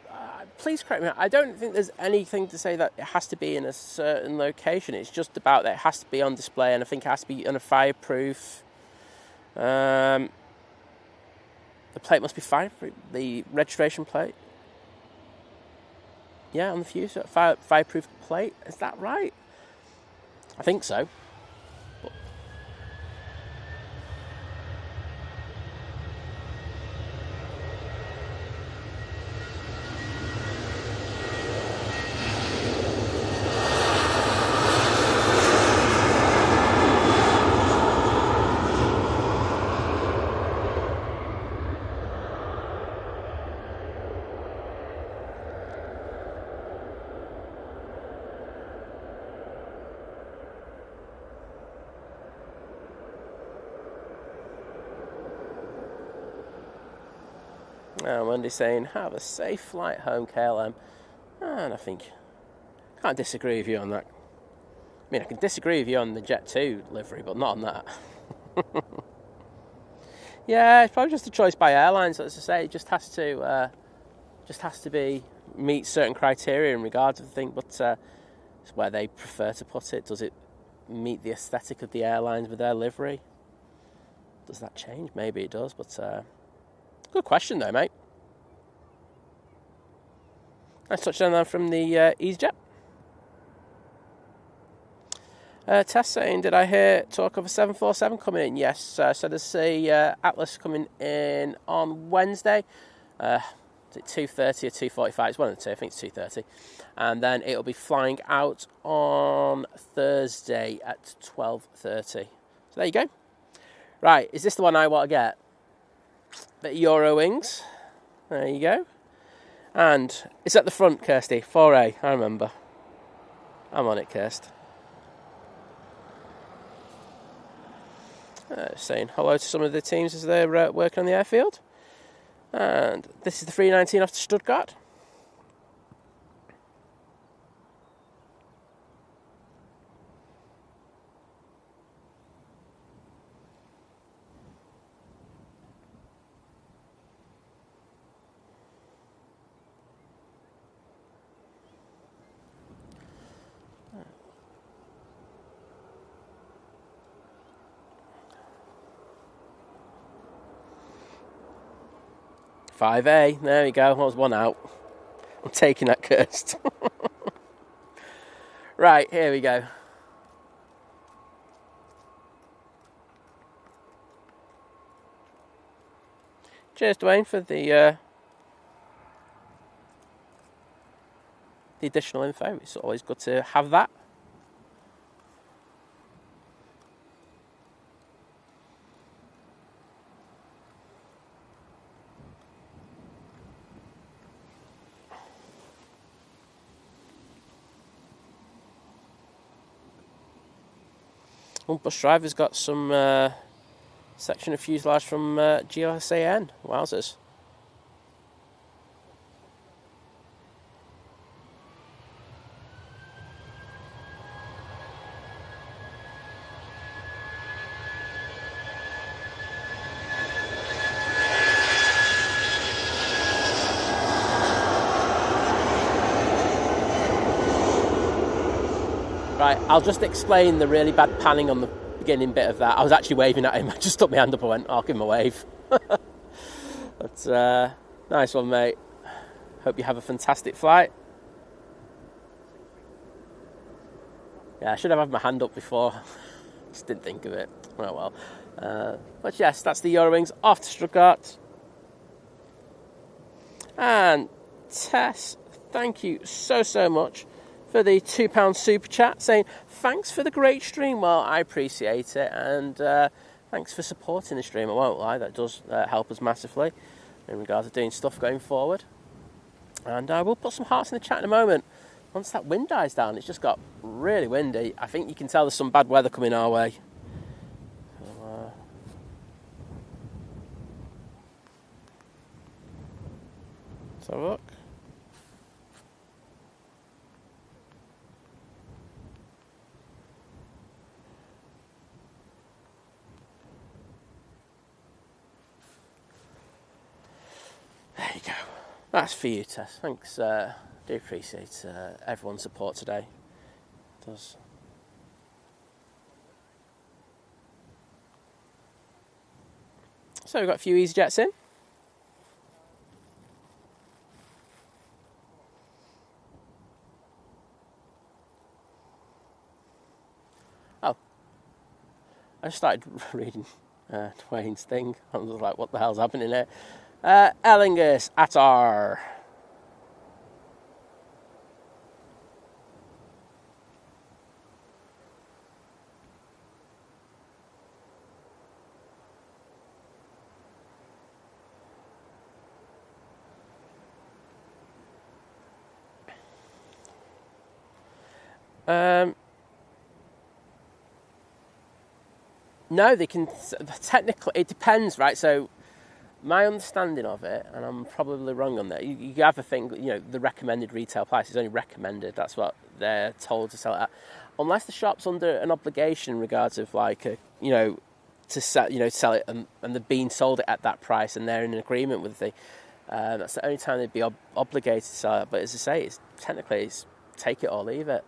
please correct me, I don't think there's anything to say that it has to be in a certain location. It's just about that it has to be on display, and I think it has to be on a fireproof. The plate must be fireproof. The registration plate. Yeah, on the fuse, fireproof plate. Is that right? I think so. Wendy's saying, have a safe flight home, KLM. And I think, can't disagree with you on that. I mean, I can disagree with you on the Jet 2 livery, but not on that. Yeah, it's probably just a choice by airlines. As I say, it just has to be meet certain criteria in regards to the thing, but it's where they prefer to put it. Does it meet the aesthetic of the airlines with their livery? Does that change? Maybe it does, but good question though, mate. Nice touchdown there from the Easyjet. Tess saying, did I hear talk of a 747 coming in? Yes, so there's a Atlas coming in on Wednesday. Is it 2:30 or 2:45? It's one of the two, I think it's 2:30. And then it'll be flying out on Thursday at 12:30. So there you go. Right, is this the one I want to get? The Euro Wings. There you go. And it's at the front, Kirsty. 4A, I remember. I'm on it, Kirst. Saying hello to some of the teams as they're working on the airfield. And this is the 319 off to Stuttgart. .5A, there we go, that was one out. I'm taking that, Kirst. Right, here we go. Cheers, Dwayne, for the additional info. It's always good to have that. Bus driver's got some section of fuselage from GSAN. Wowzers. Right, I'll just explain the really bad panning on the beginning bit of that. I was actually waving at him. I just stuck my hand up and went, I'll give him a wave. But nice one, mate. Hope you have a fantastic flight. Yeah, I should have had my hand up before. Just didn't think of it. Oh well. But yes, that's the Eurowings off to Stuttgart. And Tess, thank you so much for the £2 super chat, saying thanks for the great stream. Well, I appreciate it, and thanks for supporting the stream. I won't lie, that does help us massively in regards to doing stuff going forward. And we'll put some hearts in the chat in a moment. Once that wind dies down, it's just got really windy. I think you can tell there's some bad weather coming our way. So, let's have a look. That's for you, Tess. Thanks. Do appreciate everyone's support today. It does. So we've got a few Easyjets in. Oh, I just started reading Dwayne's thing. I was like, what the hell's happening there? Aer Lingus Atar. No, they can. Technically, it depends, right? So, my understanding of it, and I'm probably wrong on that. You have a thing, the recommended retail price is only recommended. That's what they're told to sell it at, unless the shop's under an obligation in regards of to sell it, and they're being sold it at that price, and they're in an agreement with the. That's the only time they'd be obligated to sell it. But as I say, it's take it or leave it.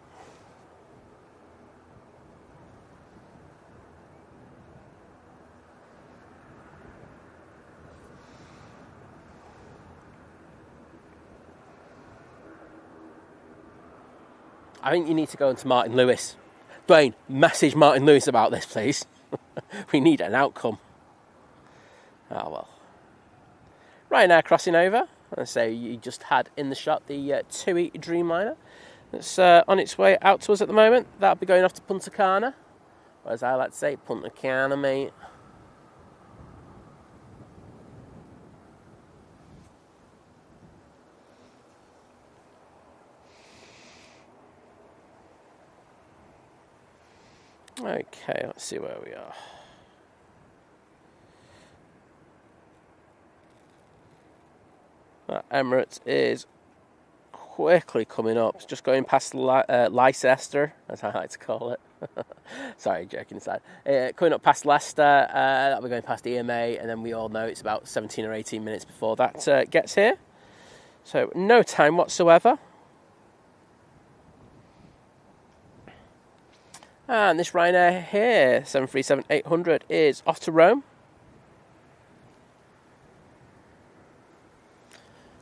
I think you need to go into Martin Lewis. Dwayne, message Martin Lewis about this, please. We need an outcome. Oh, well. Ryanair crossing over. So you just had in the shot the TUI Dreamliner. It's on its way out to us at the moment. That'll be going off to Punta Cana. Or as I like to say, Punta Cana, mate. Okay, let's see where we are. Emirates is quickly coming up. It's just going past Leicester, as I like to call it. Sorry, joking aside. Coming up past Leicester, that'll be going past EMA, and then we all know it's about 17 or 18 minutes before that gets here. So no time whatsoever. And this Ryanair here, 737-800, is off to Rome.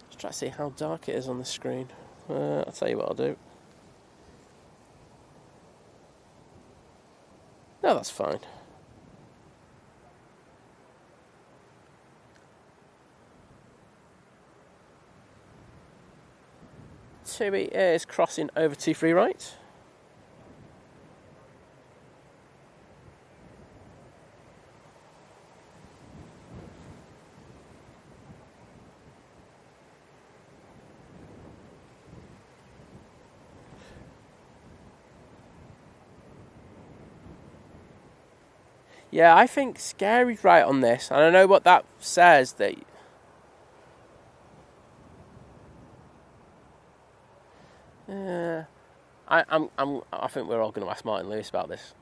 Just try to see how dark it is on the screen. I'll tell you what I'll do. No, that's fine. TUI is crossing over to free right. Yeah, I think Scary's right on this, and I know what that says. That I think we're all going to ask Martin Lewis about this.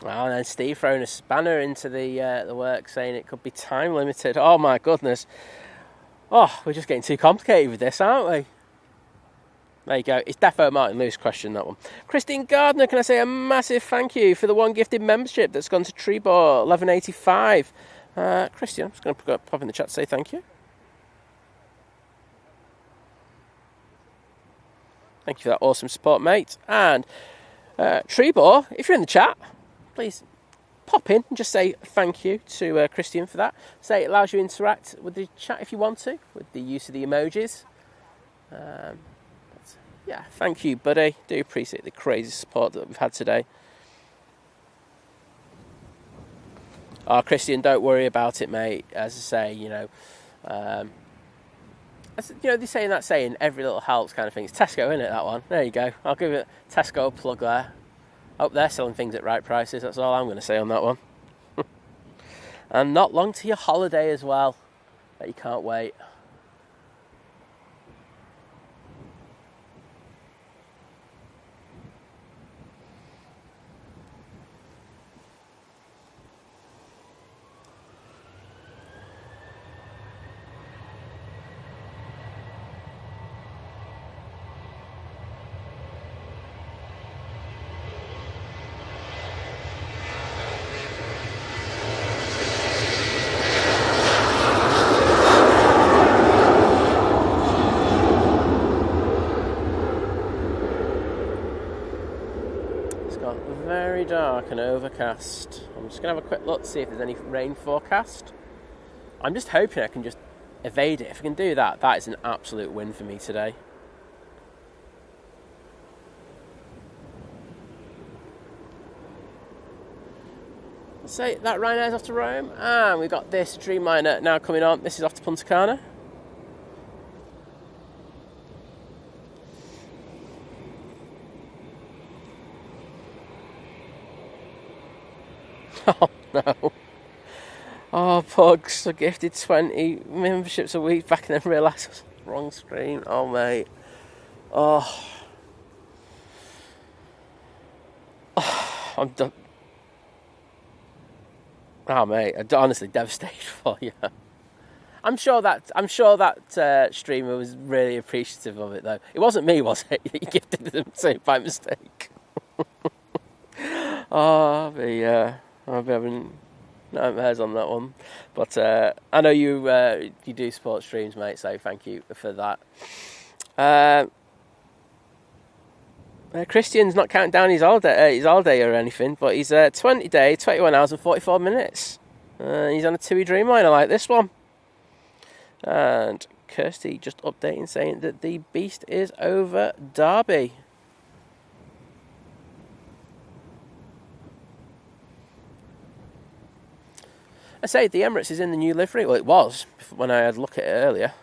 Well, and then Steve throwing a spanner into the work, saying it could be time limited. Oh my goodness! Oh, we're just getting too complicated with this, aren't we? There you go. It's defo Martin Lewis question, that one. Christine Gardner, can I say a massive thank you for the one gifted membership that's gone to Trebor 1185. Christian, I'm just going to pop in the chat to say thank you. Thank you for that awesome support, mate. And Trebor, if you're in the chat, please pop in and just say thank you to Christian for that. Say it allows you to interact with the chat if you want to, with the use of the emojis. Yeah, thank you, buddy. Do appreciate the crazy support that we've had today. Oh, Christian, don't worry about it, mate. As I say, they say in that saying, every little helps kind of thing. It's Tesco, isn't it, that one? There you go. I'll give it Tesco a plug there. Hope they're selling things at right prices. That's all I'm going to say on that one. And not long to your holiday as well. Bet you can't wait. Very dark and overcast. I'm just going to have a quick look to see if there's any rain forecast. I'm just hoping I can just evade it. If I can do that, that is an absolute win for me today. So that Ryanair's off to Rome, and we've got this Dreamliner now coming on. This is off to Punta Cana. Oh no. Oh, Pugs, I gifted 20 memberships a week back and then realised it was the wrong screen. Oh, mate. Oh, I'm done. Oh, mate, I'm honestly devastated for you. I'm sure that streamer was really appreciative of it, though. It wasn't me, was it? You gifted them to by mistake. Oh, I'll be having nightmares on that one. But I know you do support streams, mate, so thank you for that. Christian's not counting down his holiday or anything, but he's 20 days, 21 hours and 44 minutes. He's on a TUI Dreamliner like this one. And Kirsty just updating saying that the beast is over Derby. I say the Emirates is in the new livery. Well, it was when I had a look at it earlier.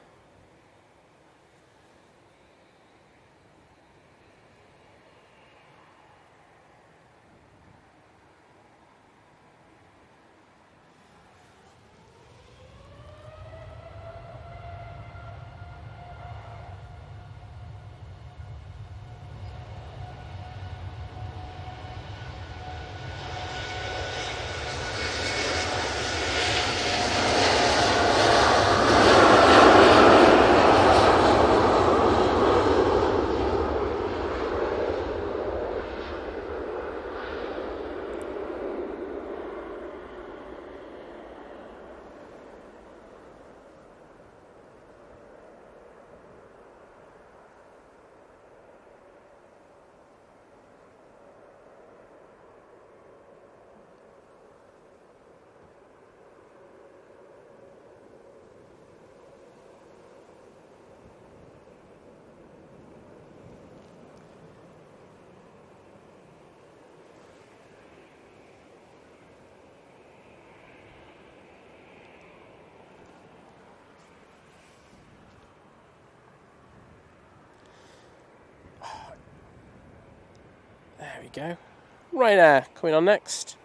There we go. Ryanair coming on next.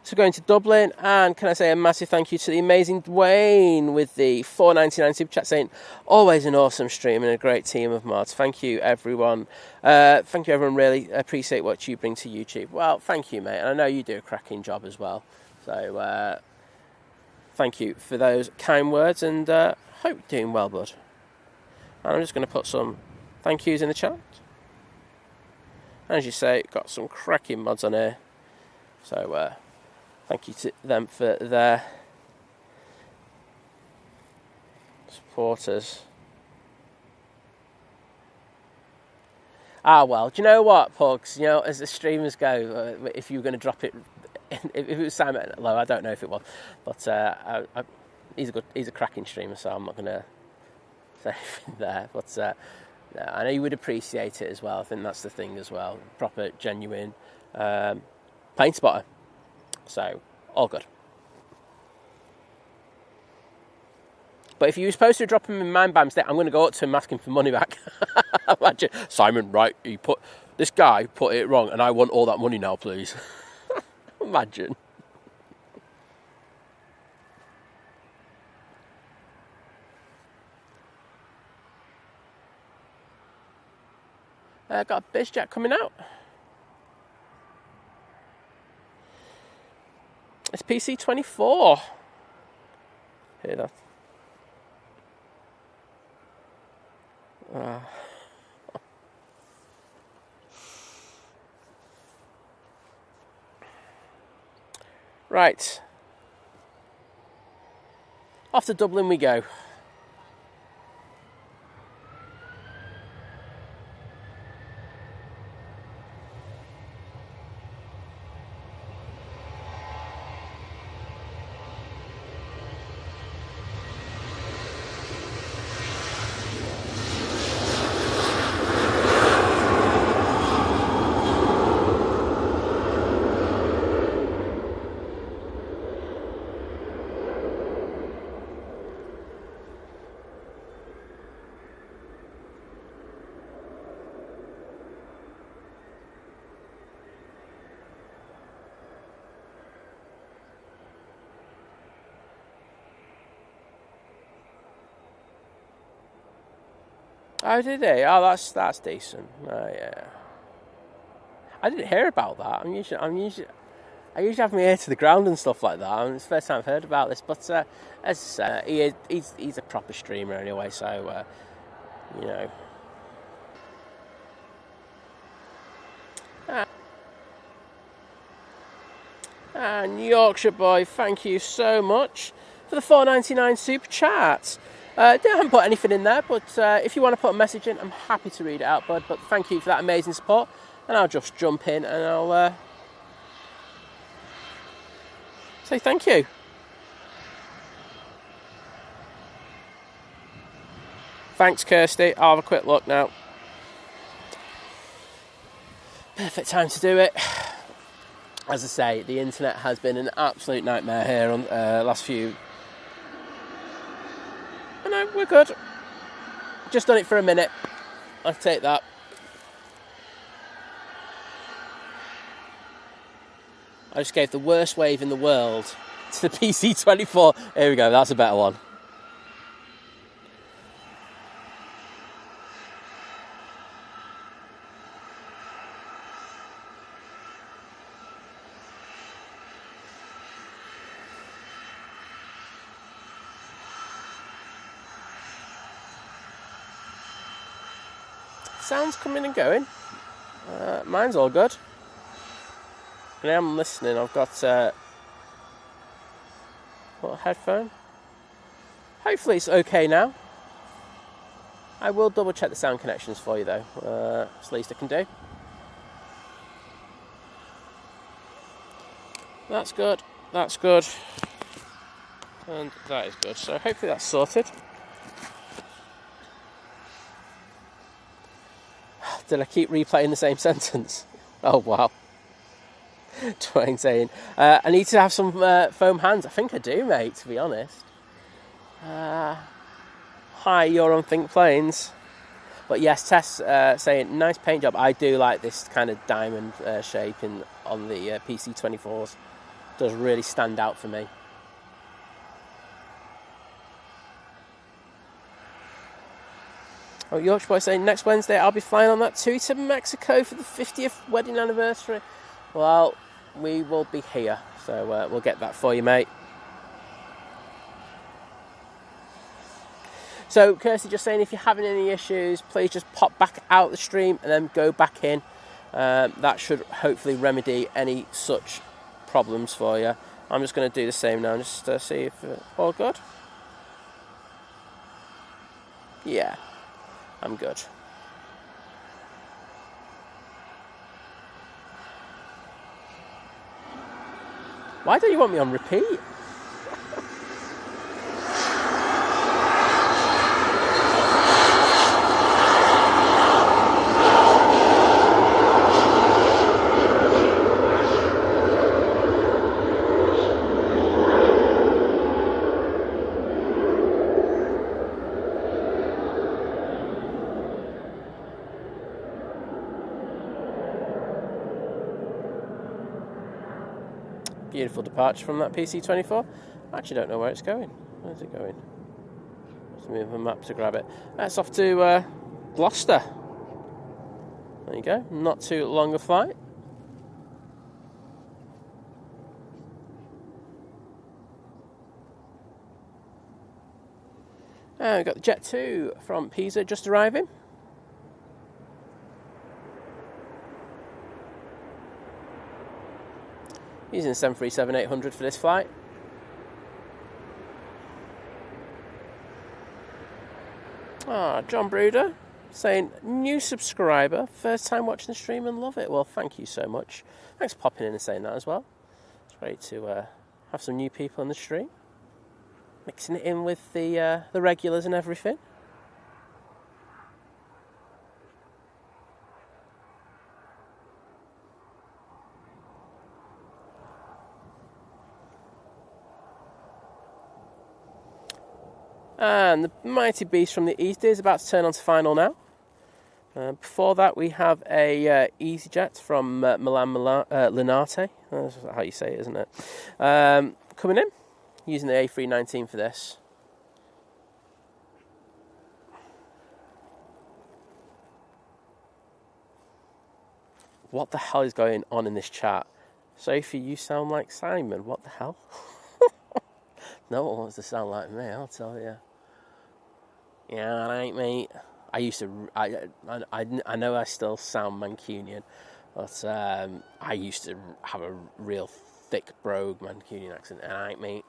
So going to Dublin, and can I say a massive thank you to the amazing Dwayne with the $4.99 super chat saying, always an awesome stream and a great team of mods. Thank you, everyone. Thank you, everyone. Really appreciate what you bring to YouTube. Well, thank you, mate. And I know you do a cracking job as well. So thank you for those kind words, and hope you're doing well, bud. And I'm just going to put some thank yous in the chat. As you say, got some cracking mods on here. So thank you to them for their supporters. Well, do you know what, Pugs? You know, as the streamers go, if you were going to drop it, if it was Simon Lowe, I don't know if it was, but he's a cracking streamer, so I'm not going to say anything there. But I know you would appreciate it as well. I think that's the thing as well. Proper, genuine plane spotter. So, all good. But if you were supposed to drop him in mine by mistake, I'm going to go up to him asking for money back. Imagine, Simon, right, this guy put it wrong and I want all that money now, please. Imagine. Got a Bizjet coming out. It's PC24. Hear that? Right. Off to Dublin we go. Oh, did he? Oh, that's decent. Oh, yeah. I didn't hear about that. I usually have my ear to the ground and stuff like that. I mean, it's the first time I've heard about this. But as he's a proper streamer anyway, so you know. And Yorkshire Boy, thank you so much for the £4.99 super chat. I haven't put anything in there, but if you want to put a message in, I'm happy to read it out, bud. But thank you for that amazing support, and I'll just jump in and I'll say thank you. Thanks, Kirsty. I'll have a quick look now. Perfect time to do it. As I say, the internet has been an absolute nightmare here on last few. Oh, no, we're good. Just done it for a minute. I'll take that. I just gave the worst wave in the world to the PC24. Here we go, that's a better one. Sounds coming and going. Mine's all good. And I'm listening. I've got what headphone? Hopefully it's okay now. I will double check the sound connections for you though. It's the least I can do. That's good. That's good. And that is good. So hopefully that's sorted. Did I keep replaying the same sentence? Oh, wow. Twain saying, I need to have some foam hands. I think I do, mate, to be honest. Hi, you're on Think Planes. But yes, Tess saying, nice paint job. I do like this kind of diamond shape on the PC24s. Does really stand out for me. Oh, Yorkshire Boy saying, next Wednesday I'll be flying on that too to Mexico for the 50th wedding anniversary. Well, we will be here, so we'll get that for you, mate. So, Kirsty just saying, if you're having any issues, please just pop back out the stream and then go back in. That should hopefully remedy any such problems for you. I'm just going to do the same now, just to see if all good. Yeah. I'm good. Why don't you want me on repeat? Beautiful departure from that PC-24. I actually don't know where it's going. Where's it going? Let's move the map to grab it. That's off to Gloucester. There you go. Not too long a flight. And we've got the Jet 2 from Pisa just arriving. Using the 737-800 for this flight. John Bruder saying, new subscriber, first time watching the stream and love it. Well, thank you so much. Thanks for popping in and saying that as well. It's great to have some new people in the stream. Mixing it in with the regulars and everything. And the Mighty Beast from the East is about to turn on to final now. Before that, we have a Easyjet from Milan Linate. That's how you say it, isn't it? Coming in, using the A319 for this. What the hell is going on in this chat? Sophie, you sound like Simon. What the hell? No one wants to sound like me, I'll tell you. Yeah, that ain't me. I know I still sound Mancunian, but I used to have a real thick brogue Mancunian accent, and I ain't me.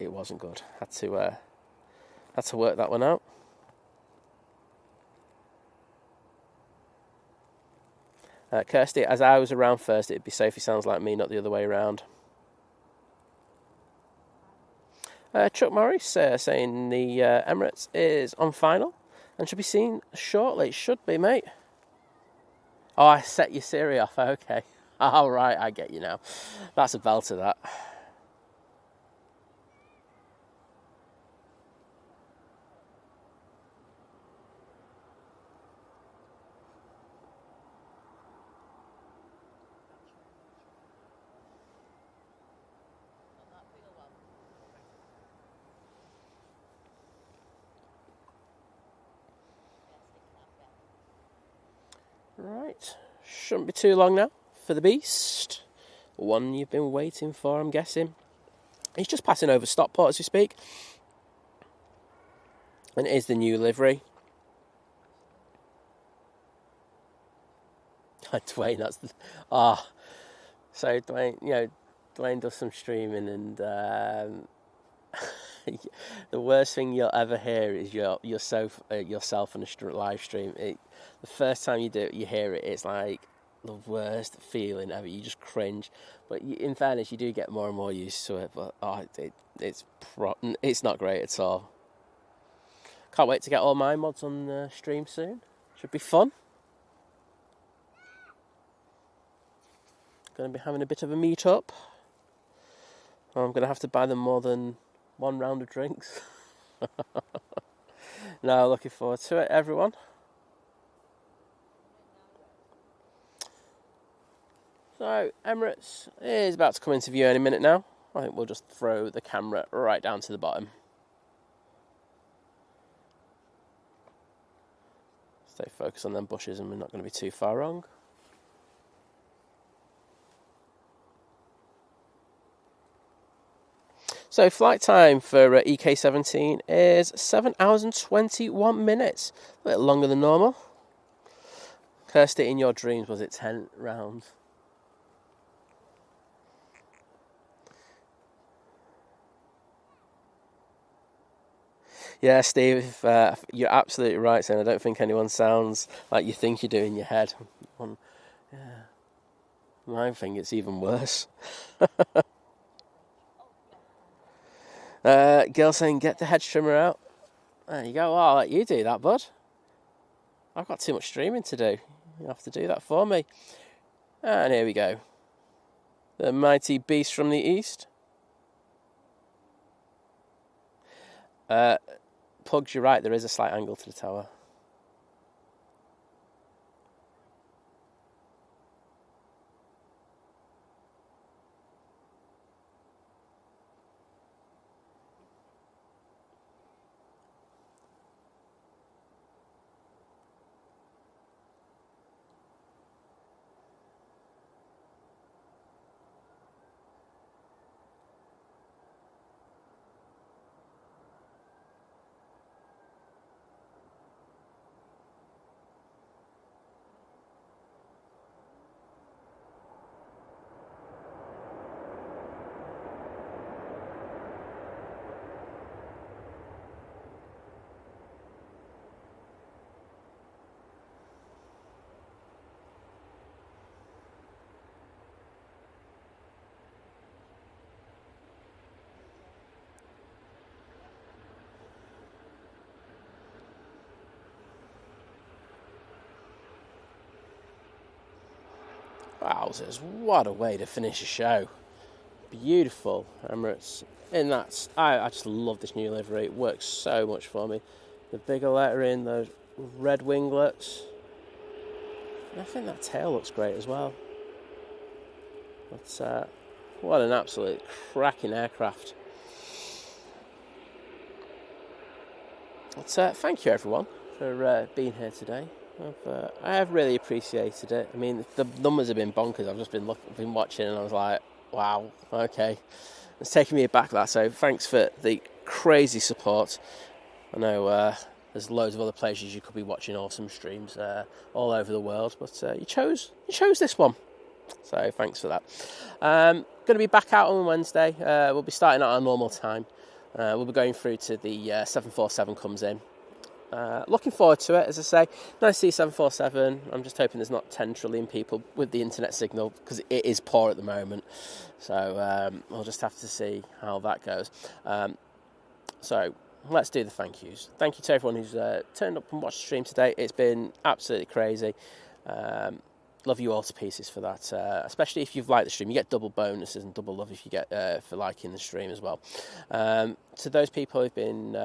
It wasn't good. Had to work that one out. Kirsty, as I was around first, it'd be Sophie sounds like me, not the other way around. Chuck Morris saying the Emirates is on final and should be seen shortly. It should be, mate. Oh, I set your Siri off. Okay. All right, I get you now. That's a belter, that. Right, shouldn't be too long now for the Beast. One you've been waiting for, I'm guessing. He's just passing over Stockport as we speak. And it is the new livery. Dwayne, that's the... So Dwayne does some streaming and... the worst thing you'll ever hear is yourself on a live stream. The first time you do it, you hear it, it's like the worst feeling ever. You just cringe. But in fairness, you do get more and more used to it. But it's not great at all. Can't wait to get all my mods on the stream soon. Should be fun. Going to be having a bit of a meet up. I'm going to have to buy them more than one round of drinks. No, looking forward to it, everyone. So, Emirates is about to come into view any minute now. I think we'll just throw the camera right down to the bottom. Stay focused on them bushes and we're not going to be too far wrong. So flight time for EK17 is 7 hours and 21 minutes. A little longer than normal. Kirsty, in your dreams, was it 10 rounds? Yeah, Steve, you're absolutely right, saying I don't think anyone sounds like you think you do in your head. Yeah. I think it's even worse. Girl saying, get the hedge trimmer out. There you go. Oh, I'll let you do that, bud. I've got too much streaming to do. You have to do that for me. And here we go. The Mighty Beast from the East. Pugs, you're right, there is a slight angle to the tower. Wowzers, what a way to finish a show. Beautiful Emirates. I just love this new livery. It works so much for me. The bigger lettering, those red winglets. And I think that tail looks great as well. But what an absolute cracking aircraft. But thank you everyone for being here today. I have really appreciated it. I mean, the numbers have been bonkers. I've just been watching and I was like, wow, okay. It's taken me aback, that. So thanks for the crazy support. I know there's loads of other places you could be watching awesome streams all over the world, but you chose this one. So thanks for that. Going to be back out on Wednesday. We'll be starting at our normal time. We'll be going through to the 747 comes in. Looking forward to it, as I say. Nice to see 747. I'm just hoping there's not 10 trillion people with the internet signal, because it is poor at the moment. So we'll just have to see how that goes. So let's do the thank yous. Thank you to everyone who's turned up and watched the stream today. It's been absolutely crazy. Love you all to pieces for that, especially if you've liked the stream. You get double bonuses and double love if you get for liking the stream as well. To those people who've been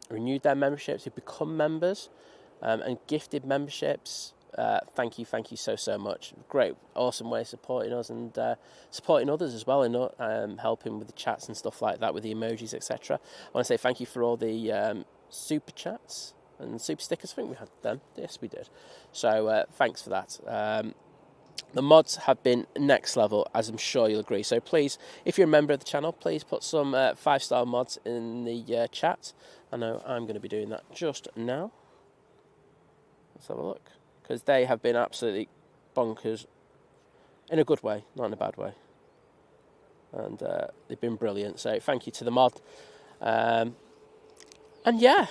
renewed their memberships, who've become members and gifted memberships, thank you so much. Great, awesome way of supporting us and supporting others as well, and helping with the chats and stuff like that, with the emojis, etc. I want to say thank you for all the super chats and super stickers. I think we had them. Yes, we did. So thanks for that. The mods have been next level, as I'm sure you'll agree. So please, if you're a member of the channel, please put some 5-star mods in the chat. I know I'm going to be doing that just now. Let's have a look. Because they have been absolutely bonkers in a good way, not in a bad way. And they've been brilliant. So thank you to the mod. And yeah,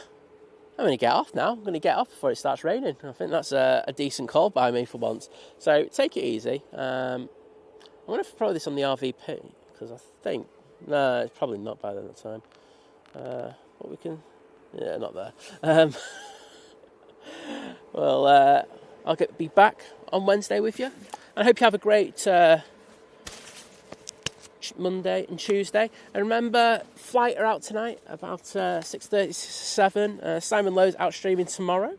I'm going to get off now. I'm going to get off before it starts raining. I think that's a decent call by me for once. So take it easy. I'm going to throw this on the RVP, because I think... No, it's probably not by then at the time. But we can... Yeah, not there. Well, I'll be back on Wednesday with you. And I hope you have a great Monday and Tuesday. And remember, flight are out tonight, about 6:37. Simon Lowe's out streaming tomorrow.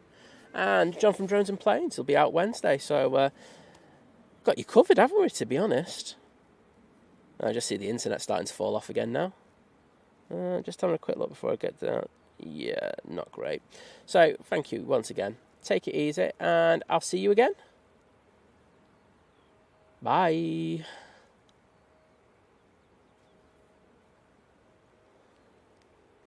And John from Drones and Planes will be out Wednesday. So, got you covered, haven't we, to be honest? I just see the internet starting to fall off again now. Just having a quick look before I get down. Yeah, not great. So, thank you once again. Take it easy, and I'll see you again. Bye.